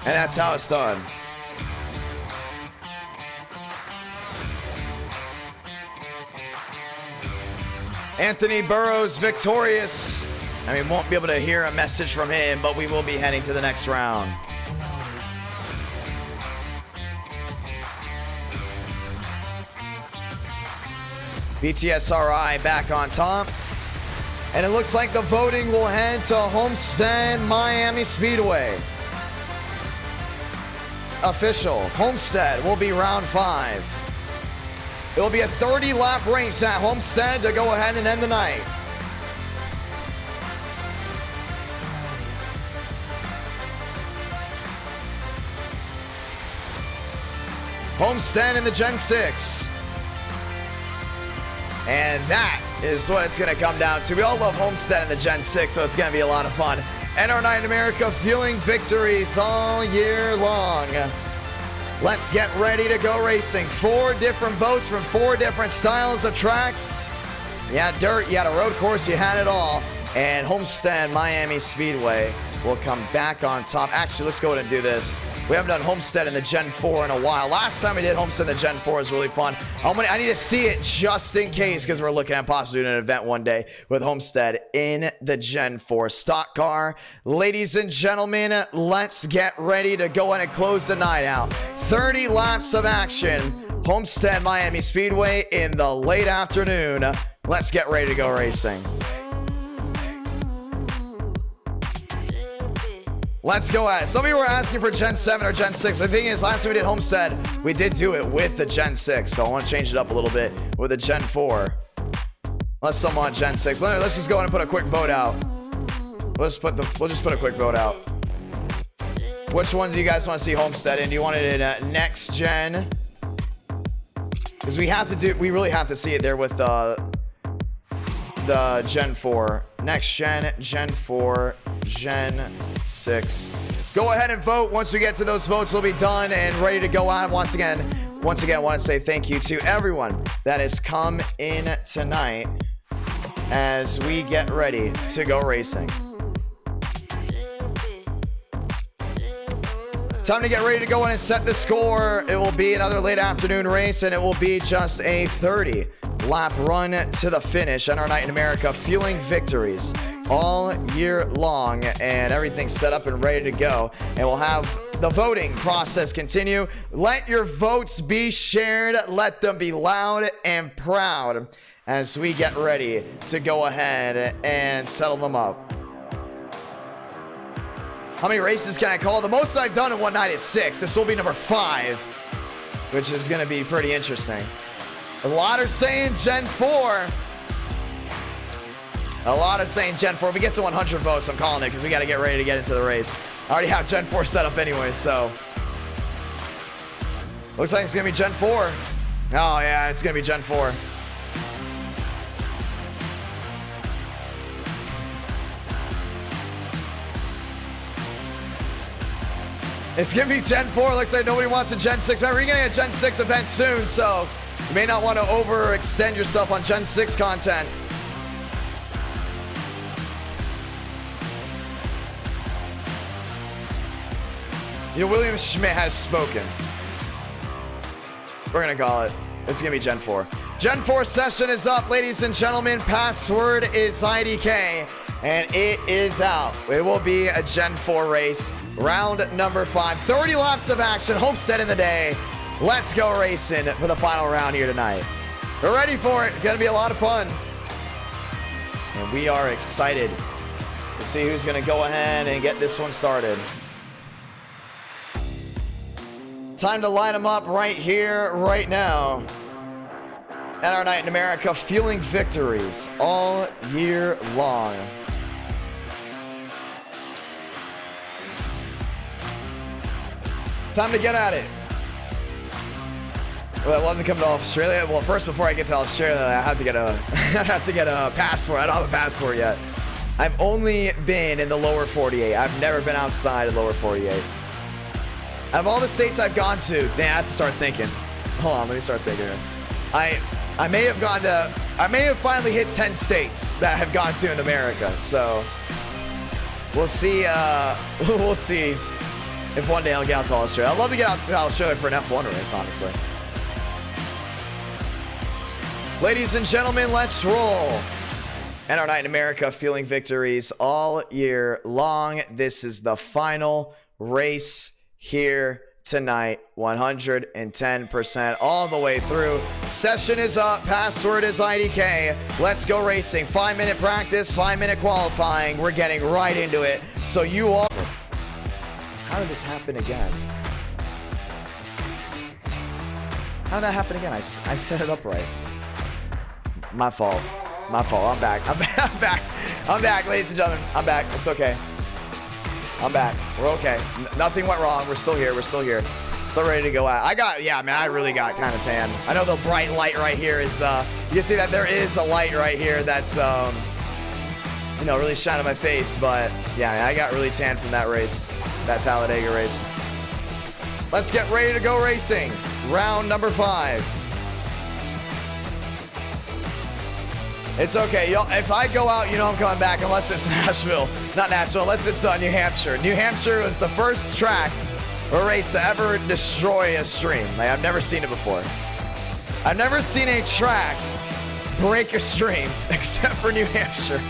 And that's how it's done. Anthony Burrows victorious. I mean, won't be able to hear a message from him, but we will be heading to the next round. BTSRI back on top. And it looks like the voting will head to Homestead Miami Speedway. Official. Homestead will be round 5. It will be a 30-lap race at Homestead to go ahead and end the night. Homestead in the Gen 6. And that is what it's going to come down to. We all love Homestead in the Gen 6, so it's going to be a lot of fun. NR Night in America, fueling victories all year long. Let's get ready to go racing. 4 different votes from 4 different styles of tracks. You had dirt, you had a road course, you had it all. And Homestead Miami Speedway will come back on top. Actually, let's go ahead and do this. We haven't done Homestead in the Gen 4 in a while. Last time we did Homestead in the Gen 4 was really fun. I need to see it just in case, because we're looking at possibly doing an event one day with Homestead in the Gen 4 stock car. Ladies and gentlemen, let's get ready to go in and close the night out. 30 laps of action. Homestead Miami Speedway in the late afternoon. Let's get ready to go racing. Let's go at it. Some of you were asking for Gen 7 or Gen 6. The thing is, last time we did Homestead, we did do it with the Gen 6. So I want to change it up a little bit with the Gen 4. Unless someone want Gen 6. Let's just go ahead and put a quick vote out. We'll just put a quick vote out. Which one do you guys want to see Homestead in? Do you want it in next gen? Because we really have to see it there with the Gen 4. Next gen, Gen 4, Gen 6. Go ahead and vote. Once we get to those votes, we'll be done and ready to go on. Once again, I want to say thank you to everyone that has come in tonight as we get ready to go racing. Time to get ready to go in and set the score. It will be another late afternoon race, and it will be just a 30-lap run to the finish on our night in America, fueling victories all year long, and everything's set up and ready to go. And we'll have the voting process continue. Let your votes be shared. Let them be loud and proud as we get ready to go ahead and settle them up. How many races can I call? The most I've done in one night is 6. This will be number 5, which is going to be pretty interesting. A lot are saying Gen 4. A lot are saying Gen 4. If we get to 100 votes, I'm calling it because we got to get ready to get into the race. I already have Gen 4 set up anyway, so. Looks like it's going to be Gen 4. Oh, yeah, it's going to be Gen 4. It's going to be Gen 4. Looks like nobody wants a Gen 6. Remember, you're going to get a Gen 6 event soon, so you may not want to overextend yourself on Gen 6 content. You know, William Schmidt has spoken. We're going to call it. It's going to be Gen 4. Gen 4 session is up, ladies and gentlemen. Password is IDK, and it is out. It will be a Gen 4 race. Round number 5. 30 laps of action. Homestead in the day. Let's go racing for the final round here tonight. We're ready for it. It's going to be a lot of fun. And we are excited to see who's going to go ahead and get this one started. Time to line them up right here, right now. At our night in America, fueling victories all year long. Time to get at it. Well, I love to come to Australia. Well, first, before I get to Australia, I have to get a passport. I don't have a passport yet. I've only been in the lower 48. I've never been outside of lower 48. Out of all the states I've gone to, I have to start thinking. Hold on, let me start thinking here. I may have finally hit 10 states that I have gone to in America. So we'll see. We'll see if one day I'll get out to Australia. I'd love to get out to Australia for an F1 race, honestly. Ladies and gentlemen, let's roll. And our night in America, fueling victories all year long. This is the final race here tonight. 110% all the way through. Session is up. Password is IDK. Let's go racing. 5-minute practice, 5-minute qualifying. We're getting right into it. So you all... How did this happen again? How did that happen again? I set it up right. My fault. My fault. I'm back. I'm back. I'm back, ladies and gentlemen. I'm back. It's okay. I'm back. We're okay. Nothing went wrong. We're still here. We're still here. Still ready to go out. I really got kind of tan. I know the bright light right here is, you can see that there is a light right here that's, really shining my face. But yeah, I got really tan from that race, that Talladega race. Let's get ready to go racing. Round number 5. It's okay. If I go out, you know I'm coming back unless it's Nashville. Not Nashville, unless it's New Hampshire. New Hampshire was the first track or race to ever destroy a stream. Like, I've never seen it before. I've never seen a track break a stream except for New Hampshire.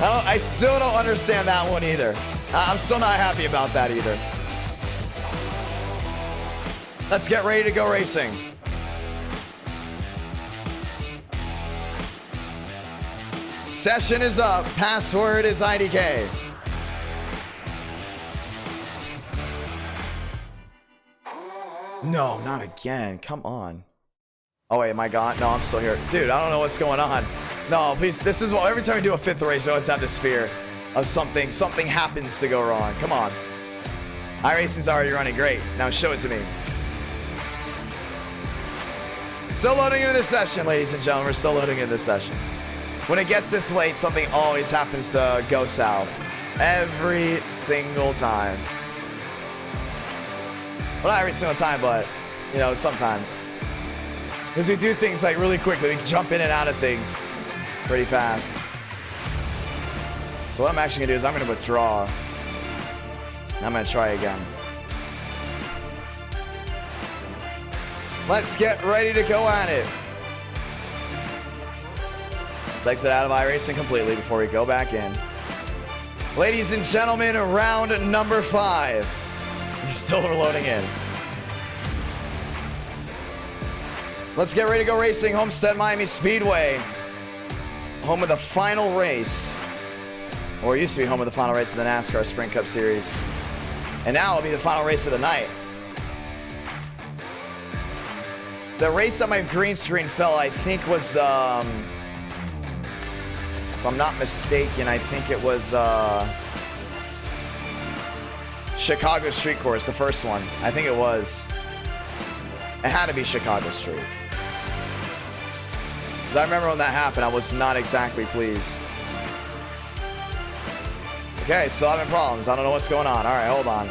I still don't understand that one either. I'm still not happy about that either. Let's get ready to go racing. Session is up. Password is IDK. No, not again. Come on. Oh, wait, am I gone? No, I'm still here. Dude, I don't know what's going on. No, please. This is what every time we do a 5th race, I always have this fear of something happens to go wrong. Come on. iRacing's already running great. Now show it to me. Still loading into this session, ladies and gentlemen. We're still loading into this session. When it gets this late, something always happens to go south. Every single time. Well, not every single time, but, you know, sometimes. Because we do things like really quickly. We can jump in and out of things pretty fast. So what I'm actually going to do is I'm going to withdraw. And I'm going to try again. Let's get ready to go at it. Let's exit out of iRacing completely before we go back in. Ladies and gentlemen, round number 5. He's still loading in. Let's get ready to go racing. Homestead Miami Speedway. Home of the final race. Or it used to be home of the final race of the NASCAR Sprint Cup Series. And now it'll be the final race of the night. The race that my green screen fell, I think was, if I'm not mistaken, I think it was Chicago Street Course, the first one. I think it was. It had to be Chicago Street. Because I remember when that happened, I was not exactly pleased. Okay, still having problems. I don't know what's going on. All right, hold on.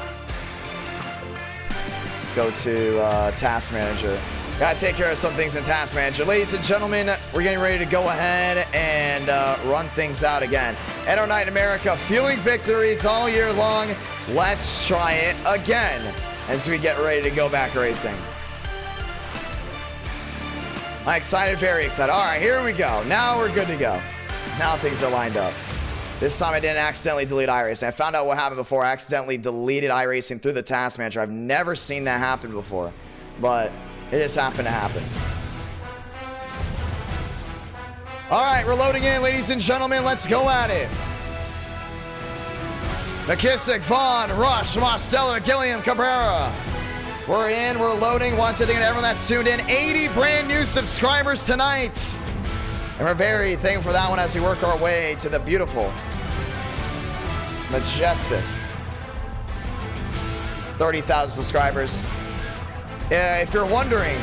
Let's go to Task Manager. Gotta take care of some things in Task Manager. Ladies and gentlemen, we're getting ready to go ahead and run things out again. And our night in America, fueling victories all year long. Let's try it again as we get ready to go back racing. I'm excited, very excited. All right, here we go. Now we're good to go. Now things are lined up. This time I didn't accidentally delete iRacing. I found out what happened before. I accidentally deleted iRacing through the Task Manager. I've never seen that happen before, but it just happened to happen. All right, we're loading in, ladies and gentlemen. Let's go at it. McKissick, Vaughn, Rush, Mosteller, Gilliam, Cabrera. We're in, we're loading. Once again, everyone that's tuned in, 80 brand new subscribers tonight. And we're very thankful for that one as we work our way to the beautiful, majestic 30,000 subscribers. If you're wondering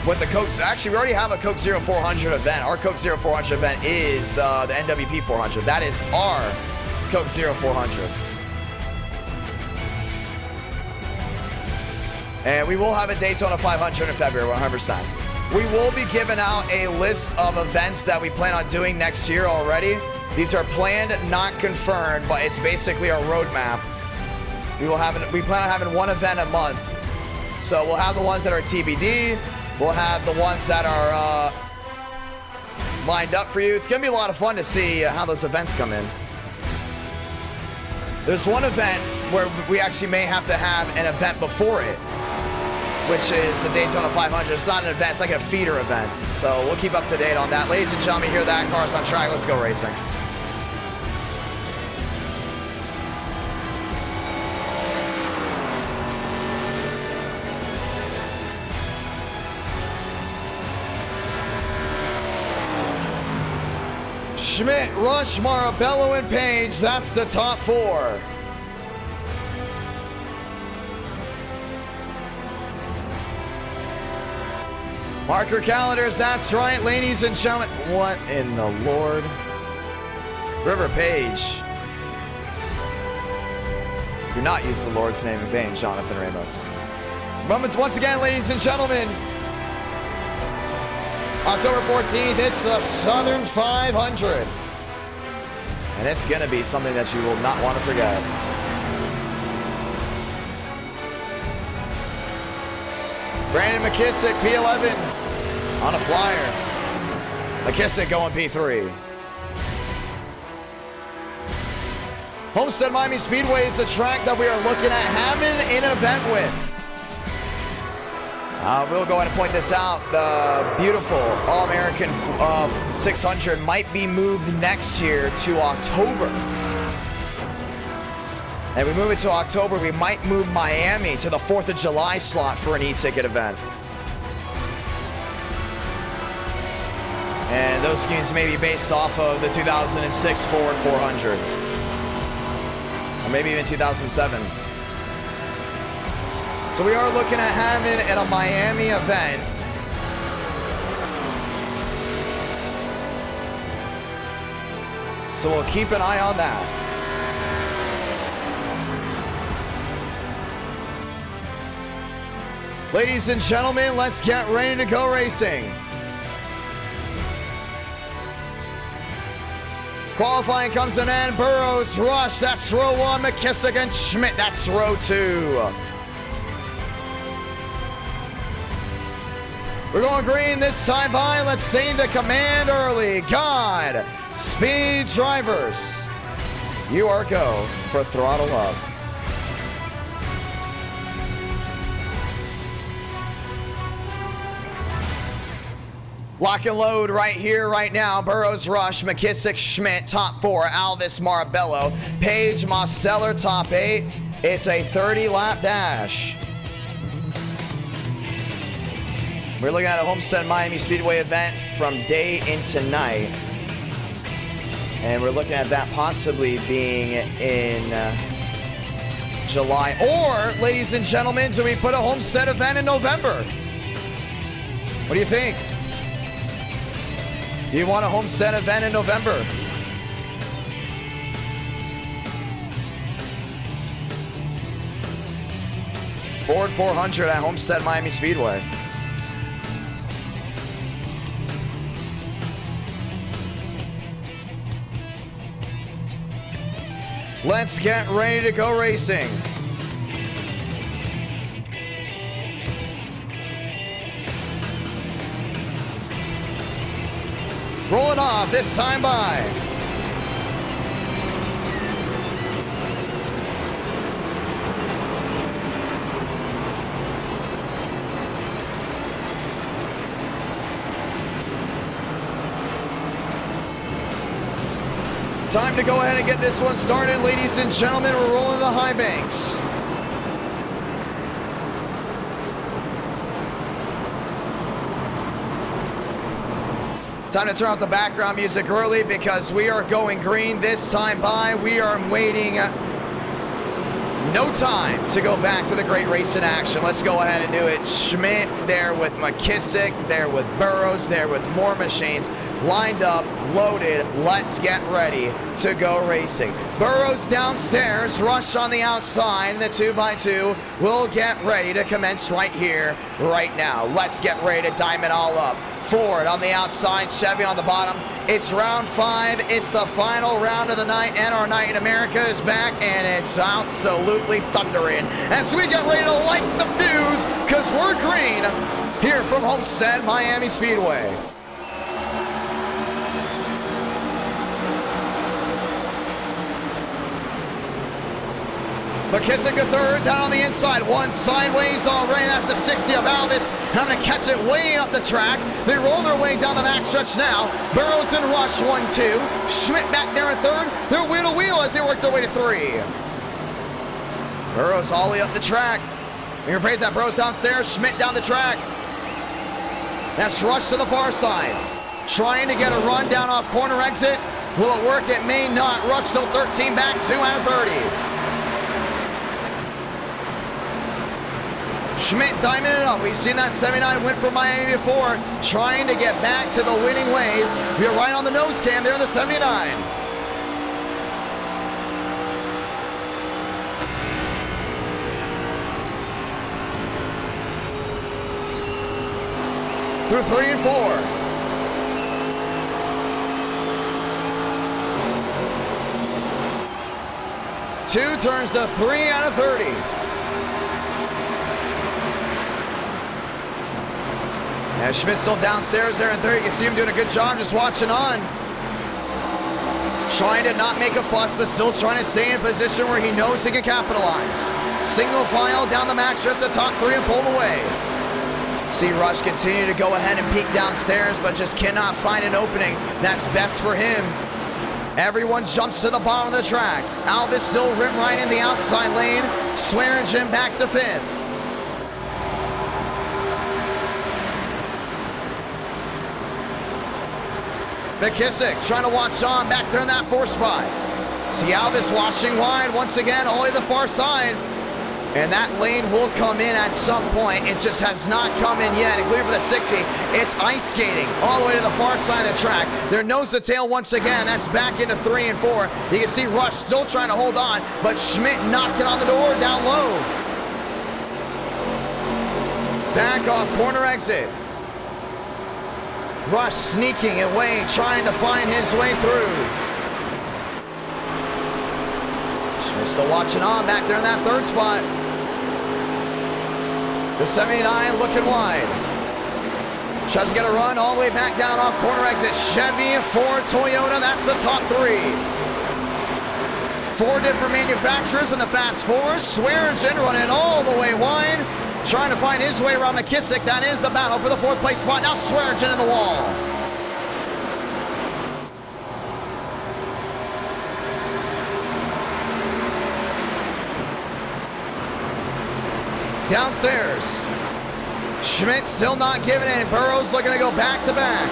what the Coke... Actually, we already have a Coke Zero 400 event. Our Coke Zero 400 event is the NWP 400. That is our Coke Zero 400. And we will have a Daytona 500 in February, 100%. We will be giving out a list of events that we plan on doing next year already. These are planned, not confirmed, but it's basically our roadmap. We plan on having one event a month. So we'll have the ones that are TBD. We'll have the ones that are lined up for you. It's going to be a lot of fun to see how those events come in. There's one event where we actually may have to have an event before it, which is the Daytona 500. It's not an event, it's like a feeder event. So we'll keep up to date on that. Ladies and gentlemen, hear that? Car's on track. Let's go racing. Schmidt, Rush, Marabello, and Page. That's the top 4. Mark your calendars. That's right, ladies and gentlemen. What in the Lord? River Page. Do not use the Lord's name in vain, Jonathan Ramos. Moments once again, ladies and gentlemen. October 14th, it's the Southern 500. And it's going to be something that you will not want to forget. Brandon McKissick, P11 on a flyer. McKissick going P3. Homestead Miami Speedway is the track that we are looking at having an event with. We'll go ahead and point this out. The beautiful All-American 600 might be moved next year to October. And we move it to October, we might move Miami to the 4th of July slot for an e-ticket event. And those schemes may be based off of the 2006 Ford 400. Or maybe even 2007. So we are looking at having at a Miami event. So we'll keep an eye on that. Ladies and gentlemen, let's get ready to go racing. Qualifying comes to an end. Burrows, Rush, that's row 1. McKissick and Schmidt, that's row 2. We're going green this time by. Let's sing the command early. God, speed drivers. You are go for throttle up. Lock and load right here, right now. Burrows, Rush, McKissick, Schmidt, top 4. Alvis, Marabello, Page, Mosteller, top 8. It's a 30-lap dash. We're looking at a Homestead Miami Speedway event from day into night. And we're looking at that possibly being in July. Or, ladies and gentlemen, do we put a Homestead event in November? What do you think? Do you want a Homestead event in November? Ford 400 at Homestead Miami Speedway. Let's get ready to go racing. Rolling off this time by. Time to go ahead and get this one started, ladies and gentlemen. We're rolling the high banks. Time to turn off the background music early because we are going green this time by. We are waiting no time to go back to the great race in action. Let's go ahead and do it. Schmidt there with McKissick, there with Burrows, there with more machines. Lined up, loaded, let's get ready to go racing. Burrows downstairs, Rush on the outside, the 2x2 will get ready to commence right here, right now. Let's get ready to dime it all up. Ford on the outside, Chevy on the bottom. It's round 5, it's the final round of the night, and our night in America is back, and it's absolutely thundering as we get ready to light the fuse, because we're green here from Homestead Miami Speedway. McKissick the third, down on the inside, one sideways already. That's the 60 of Alvis, having to catch it way up the track. They roll their way down the backstretch now. Burrows and Rush 1-2. Schmidt back there in third. They're wheel to wheel as they work their way to 3. Burrows all the way up the track. You can phrase that. Burrows downstairs, Schmidt down the track. That's Rush to the far side, trying to get a run down off corner exit. Will it work? It may not. Rush still 13 back, 2 out of 30. Schmidt diming it up. We've seen that 79 win for Miami before, trying to get back to the winning ways. We're right on the nose cam there in the 79. through 3 and 4. Two turns to 3 out of 30. And Schmidt's still downstairs there in third. You can see him doing a good job just watching on. Trying to not make a fuss, but still trying to stay in position where he knows he can capitalize. Single file down the match, just the top 3 and pulled away. See Rush continue to go ahead and peek downstairs, but just cannot find an opening that's best for him. Everyone jumps to the bottom of the track. Alvis still rim right in the outside lane. Swearingen back to 5th. McKissick trying to watch on back there in that 4th spot. See Alvis washing wide once again, all the way to the far side. And that lane will come in at some point. It just has not come in yet. And clear for the 60. It's ice skating all the way to the far side of the track. They're nose to tail once again. That's back into 3 and 4. You can see Rush still trying to hold on, but Schmidt knocking on the door down low. Back off corner exit. Rush sneaking away, trying to find his way through. Schmidt still watching on back there in that 3rd spot. The 79 looking wide. Tries to get a run all the way back down off corner exit. Chevy, Ford, Toyota, that's the top 3. 4 different manufacturers in the Fast Four. Swearingen running all the way wide. Trying to find his way around McKissick. That is the battle for the 4th place spot. Now Swearingen in the wall. Downstairs. Schmidt still not giving in. Burrows looking to go back to back.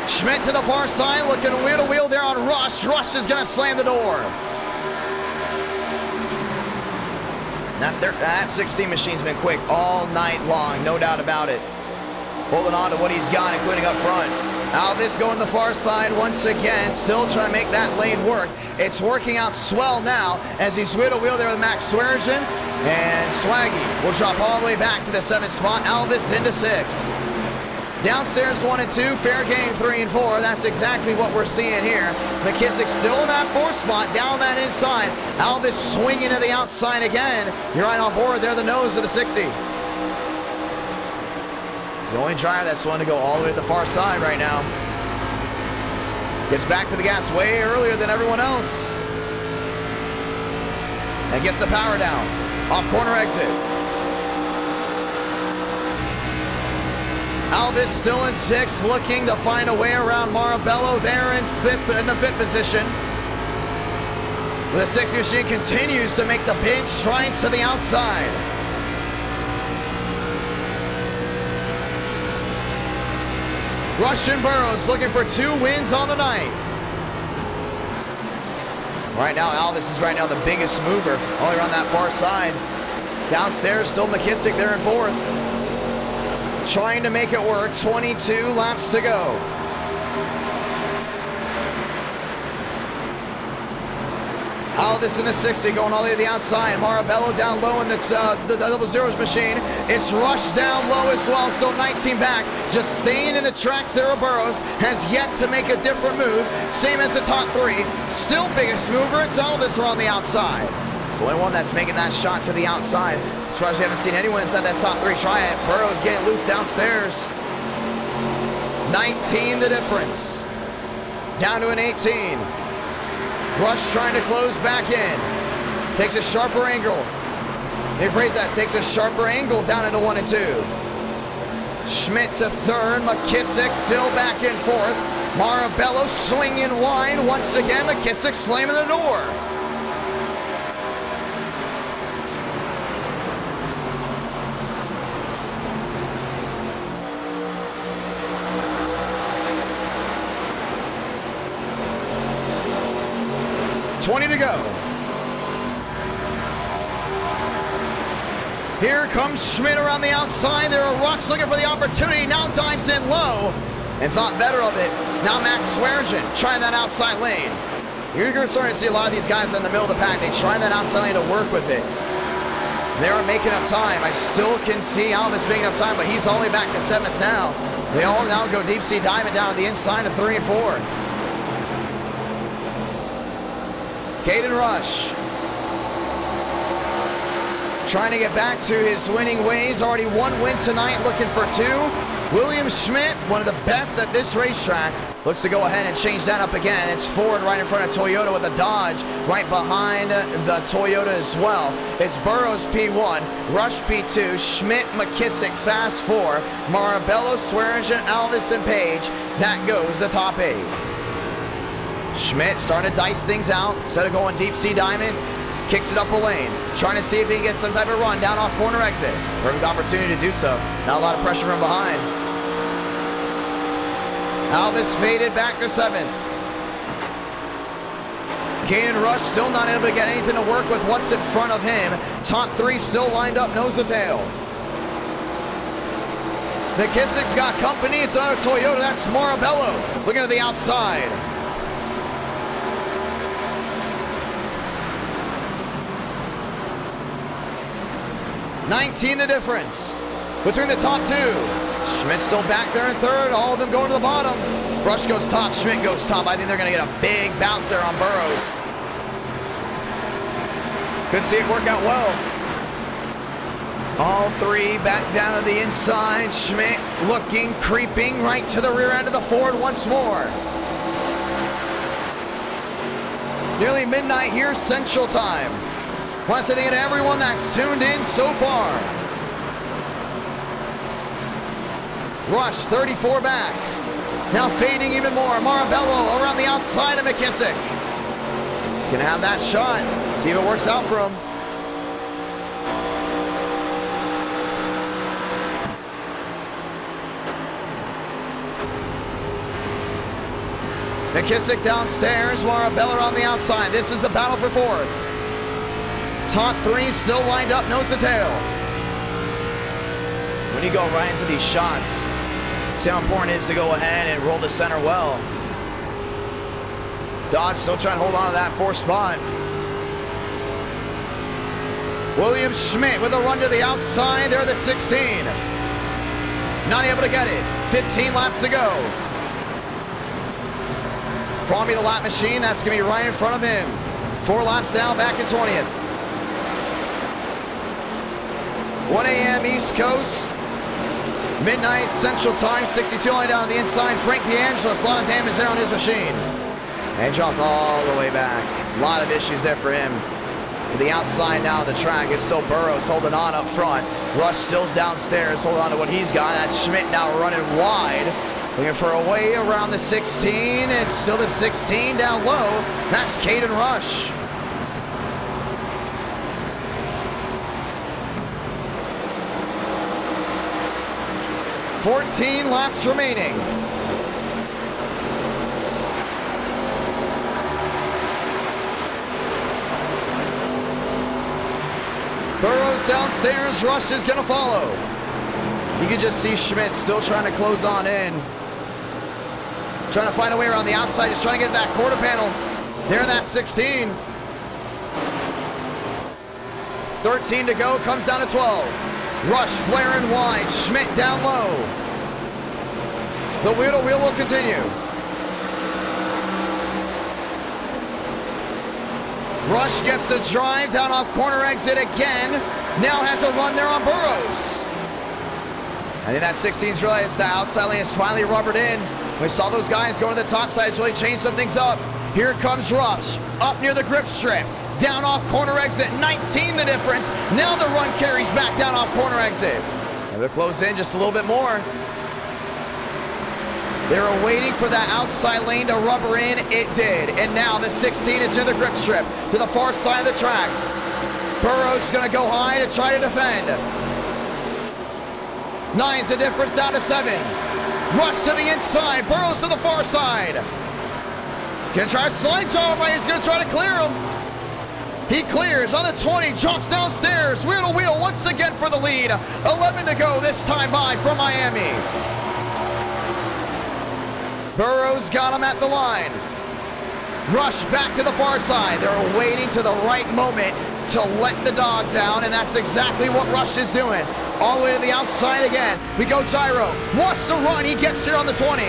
Schmidt to the far side, looking wheel to wheel there on Rush. Rush is going to slam the door. That 16 machine's been quick all night long, no doubt about it. Holding on to what he's got, including up front. Alvis going the far side once again, still trying to make that lane work. It's working out swell now as he's wheel to wheel there with Max Swearingen. And Swaggy will drop all the way back to the 7th spot. Alvis into 6. Downstairs 1 and 2, fair game 3 and 4. That's exactly what we're seeing here. McKissick still in that 4th spot, down that inside. Alvis swinging to the outside again. You're right on board there, the nose of the 60. It's the only driver that's willing to go all the way to the far side right now. Gets back to the gas way earlier than everyone else. And gets the power down. Off corner exit. Alvis still in 6th, looking to find a way around Marabello there in the 5th position. The 60 machine continues to make the big strides to the outside. Rush and Burrows looking for 2 wins on the night. Right now, Alvis is right now the biggest mover, all around that far side. Downstairs, still McKissick there in 4th. Trying to make it work, 22 laps to go. Alvis in the 60 going all the way to the outside. Marabello down low in the double zeros machine. It's Rush down low as well, still 19 back. Just staying in the tracks there of Burrows. Has yet to make a different move. Same as the top 3. Still biggest mover, it's Alvis around the outside. It's the only one that's making that shot to the outside. As far as we haven't seen anyone inside that top 3 try it. Burrows getting loose downstairs. 19 the difference. Down to an 18. Rush trying to close back in. Takes a sharper angle. Rephrase that. Takes a sharper angle down into 1 and 2. Schmidt to 3rd. McKissick still back in 4th. Marabello swinging wide. Once again, McKissick slamming the door. $20 to go. Here comes Schmidt around the outside. There, Rush looking for the opportunity. Now dives in low and thought better of it. Now Max Swearingen trying that outside lane. You're starting to see a lot of these guys in the middle of the pack. They try that outside lane to work with it. They are making up time. I still can see Alvis making up time, but he's all the way back to 7th now. They all now go deep sea diving down to the inside of 3 and 4. Caden Rush trying to get back to his winning ways. Already 1 win tonight, looking for 2. William Schmidt, one of the best at this racetrack, looks to go ahead and change that up again. It's Ford right in front of Toyota with a Dodge right behind the Toyota as well. It's Burrows P1, Rush P2, Schmidt, McKissick, Fast 4, Marabello, Swearingen, Alvis, and Page. That goes the top 8. Schmidt starting to dice things out. Instead of going deep sea diamond, kicks it up a lane. Trying to see if he can get some type of run down off corner exit. Perfect opportunity to do so. Not a lot of pressure from behind. Alvis faded back to 7th. Caden Rush still not able to get anything to work with what's in front of him. Top 3 still lined up nose to tail. McKissick's got company. It's another Toyota. That's Marabello looking at the outside. $19 the difference between the top 2. Schmidt still back there in 3rd. All of them going to the bottom. Rush goes top. Schmidt goes top. I think they're going to get a big bounce there on Burrows. Could see it work out well. All 3 back down to the inside. Schmidt looking, creeping right to the rear end of the Ford once more. Nearly midnight here, Central Time. Want to say to everyone that's tuned in so far. Rush, 34 back. Now fading even more. Marabello around the outside of McKissick. He's going to have that shot. See if it works out for him. McKissick downstairs. Marabello on the outside. This is the battle for 4th. Top 3 still lined up nose to tail. When you go right into these shots, see how important it is to go ahead and roll the center well. Dodge still trying to hold on to that 4th spot. William Schmidt with a run to the outside. They're the 16. Not able to get it. 15 laps to go. Call me the lap machine. That's going to be right in front of him. 4 laps down, back in 20th. 1 a.m. East Coast. Midnight Central Time. 62 line down on the inside. Frank DeAngelis. A lot of damage there on his machine. And dropped all the way back. A lot of issues there for him. The outside now of the track. It's still Burrows holding on up front. Rush still downstairs holding on to what he's got. That's Schmidt now running wide. Looking for a way around the 16. It's still the 16 down low. That's Caden Rush. $14 laps remaining. Burrows downstairs. Rush is going to follow. You can just see Schmidt still trying to close on in. Trying to find a way around the outside. Just trying to get to that quarter panel. There, that 16. 13 to go. Comes down to 12. Rush flaring wide. Schmidt down low. The wheel-to-wheel will continue. Rush gets the drive down off corner exit again. Now has a run there on Burrows. I think that 16's realized the outside lane is finally rubbered in. We saw those guys going to the top side, so really change some things up. Here comes Rush, up near the grip strip. Down off corner exit, 19 the difference. Now the run carries back down off corner exit. And they'll close in just a little bit more. They were waiting for that outside lane to rubber in. It did. And now the 16 is near the grip strip to the far side of the track. Burrows going to go high to try to defend. 9's the difference down to 7. Rush to the inside. Burrows to the far side. Gonna try a slide job, right? He's gonna try to clear him. He clears on the 20, drops downstairs. Wheel to wheel once again for the lead. 11 to go this time by from Miami. Burrows got him at the line. Rush back to the far side. They're waiting to the right moment to let the dogs out, and that's exactly what Rush is doing. All the way to the outside again. We go gyro. Wants to run. He gets here on the 20.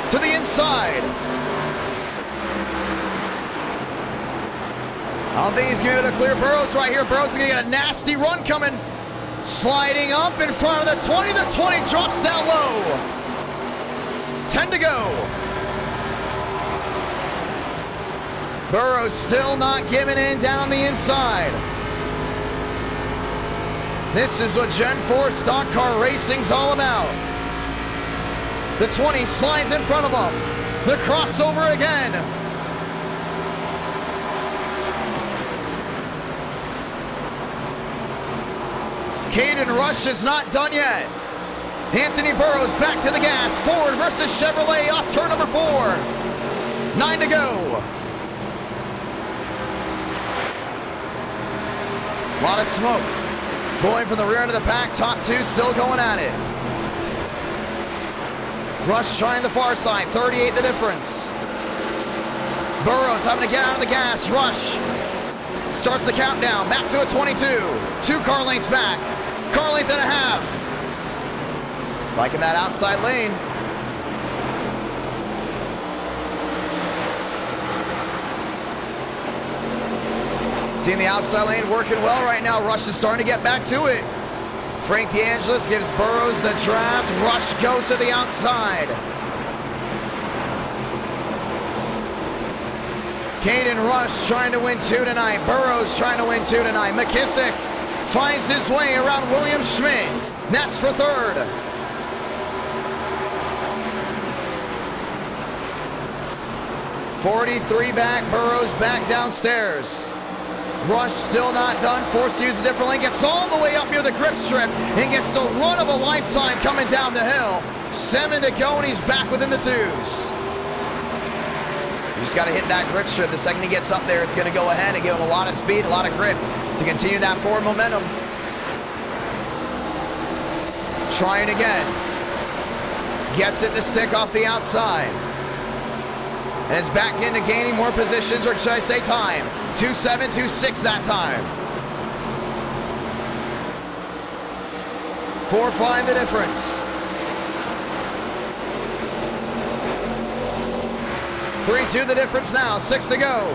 To the inside. I don't think he's going to be able to clear Burrows right here. Burrows is going to get a nasty run coming. Sliding up in front of the 20. The 20 drops down low. 10 to go. Burrows still not giving in down on the inside. This is what Gen 4 stock car racing's all about. The 20 slides in front of him. The crossover again. Caden Rush is not done yet. Anthony Burrows back to the gas. Ford versus Chevrolet off turn number 4. 9 to go. A lot of smoke. Blowing from the rear end of the pack. Top 2 still going at it. Rush trying the far side. 38 the difference. Burrows having to get out of the gas. Rush starts the countdown. Back to a 22. 2 car lengths back. Car length and a half. It's like in that outside lane. Seeing the outside lane working well right now. Rush is starting to get back to it. Frank DeAngelis gives Burrows the draft. Rush goes to the outside. Caden Rush trying to win 2 tonight. Burrows trying to win 2 tonight. McKissick finds his way around William Schmidt. That's for 3rd. .43 back. Burrows back downstairs. Rush still not done, forced to use a different lane, gets all the way up near the grip strip and gets the run of a lifetime coming down the hill. 7 to go and he's back within the 2s. You just got to hit that grip strip. The second he gets up there, it's going to go ahead and give him a lot of speed, a lot of grip to continue that forward momentum. Trying again. Gets it to stick off the outside. And it's back into gaining more positions, or should I say time. 2.7, 2.6 that time. 4.5 the difference. 3.2 the difference now, 6 to go.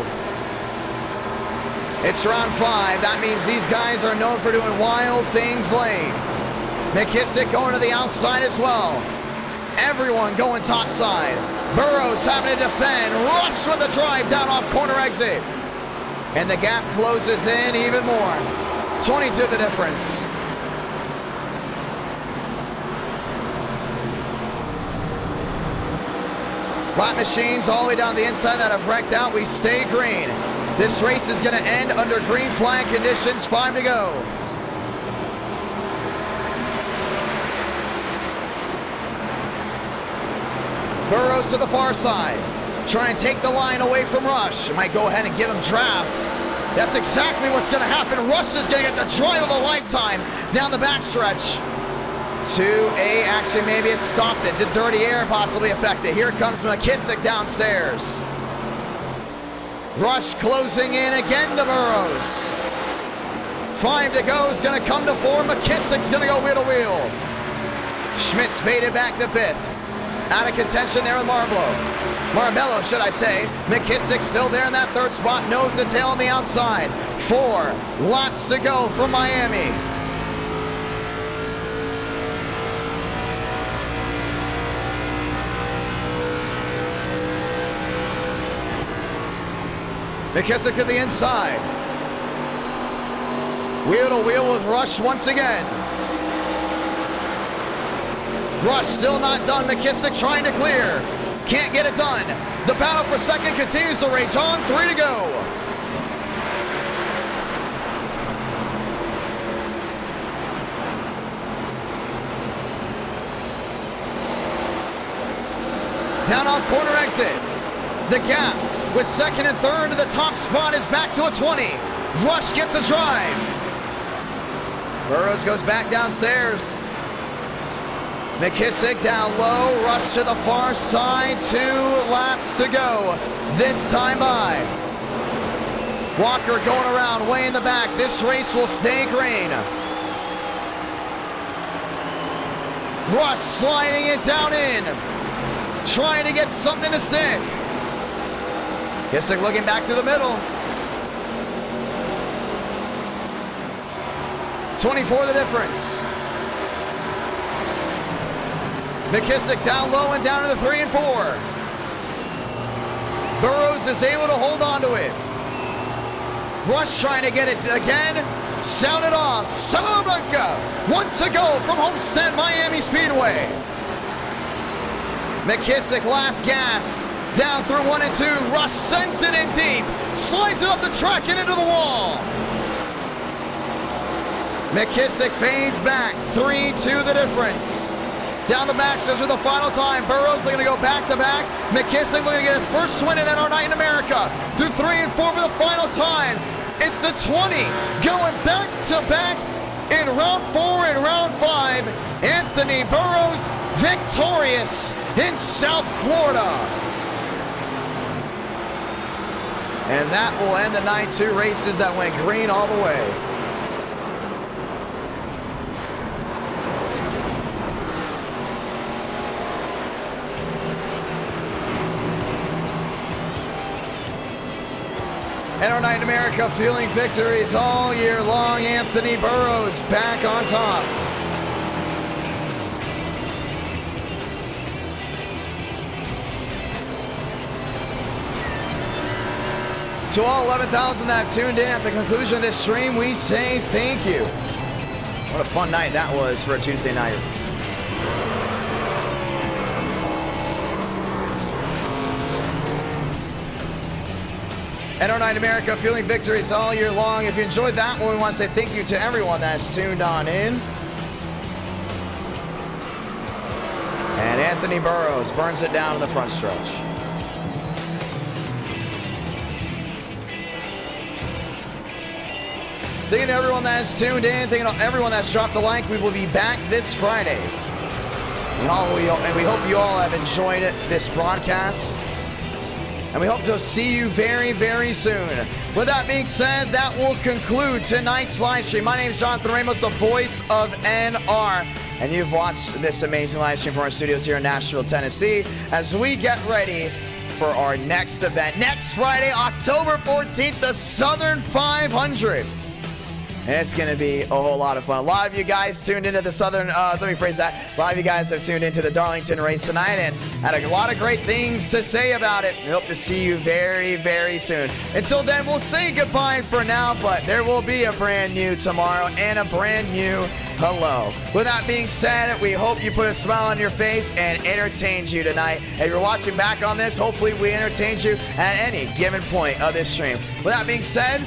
It's round 5. That means these guys are known for doing wild things late. McKissick going to the outside as well. Everyone going top side. Burrows having to defend. Rush with the drive down off corner exit. And the gap closes in even more. 22 the difference. Lap machines all the way down the inside that have wrecked out. We stay green. This race is going to end under green flag conditions. 5 to go. Burrows to the far side. Trying to take the line away from Rush. Might go ahead and give him draft. That's exactly what's going to happen. Rush is going to get the drive of a lifetime down the backstretch. 2A, actually maybe it stopped it. Did dirty air possibly affect it? Here comes McKissick downstairs. Rush closing in again to Burrows. 5 to go is going to come to 4. McKissick's going to go wheel to wheel. Schmidt's faded back to 5th. Out of contention there with Marbello, should I say. McKissick still there in that 3rd spot. Nose to tail on the outside. 4 laps to go from Miami. McKissick to the inside. Wheel to wheel with Rush once again. Rush still not done. McKissick trying to clear. Can't get it done. The battle for second continues to rage on. 3 to go. Down off corner exit. The gap with 2nd and 3rd to the top spot is back to a 20. Rush gets a drive. Burrows goes back downstairs. McKissick down low, rush to the far side, 2 laps to go. This time by. Walker going around way in the back. This race will stay green. Rush sliding it down in. Trying to get something to stick. McKissick looking back to the middle. 24 the difference. McKissick down low and down to the 3 and 4. Burrows is able to hold on to it. Rush trying to get it again. Sounded off. Santa Blanca. 1 to go from Homestead Miami Speedway. McKissick last gas. Down through 1 and 2. Rush sends it in deep. Slides it up the track and into the wall. McKissick fades back. 3-2 the difference. Down the back stretch for the final time. Burrows looking to go back to back. McKissick looking to get his first win in NR Night in America. Through 3 and 4 for the final time. It's the 20 going back to back in round 4 and round 5. Anthony Burrows victorious in South Florida. And that will end the night. 2 races that went green all the way. NR Night in America fueling victories all year long. Anthony Burrows back on top. To all 11,000 that tuned in at the conclusion of this stream, we say thank you. What a fun night that was for a Tuesday night. NR Night America fueling victories all year long. If you enjoyed that one, we want to say thank you to everyone that's tuned on in. And Anthony Burrows burns it down in the front stretch. Thank you to everyone that has tuned in. Thank you to everyone that's dropped a like. We will be back this Friday. And we hope you all have enjoyed this broadcast. And we hope to see you very, very soon. With that being said, that will conclude tonight's live stream. My name is Jonathan Ramos, the voice of NR. And you've watched this amazing live stream from our studios here in Nashville, Tennessee, as we get ready for our next event. Next Friday, October 14th, the Southern 500. And it's going to be a whole lot of fun. A lot of you guys tuned into the Southern, let me phrase that. A lot of you guys have tuned into the Darlington race tonight and had a lot of great things to say about it. We hope to see you very, very soon. Until then, we'll say goodbye for now, but there will be a brand new tomorrow and a brand new hello. With that being said, we hope you put a smile on your face and entertained you tonight. If you're watching back on this, hopefully we entertained you at any given point of this stream. With that being said,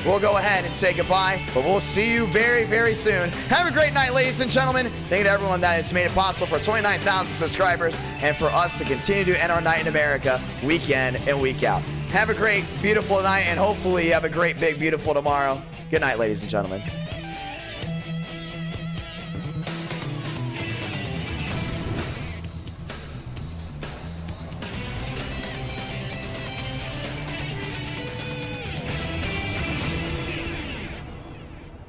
we'll go ahead and say goodbye, but we'll see you very, very soon. Have a great night, ladies and gentlemen. Thank you to everyone that has made it possible for 29,000 subscribers and for us to continue to end our night in America week in and week out. Have a great, beautiful night, and hopefully you have a great, big, beautiful tomorrow. Good night, ladies and gentlemen.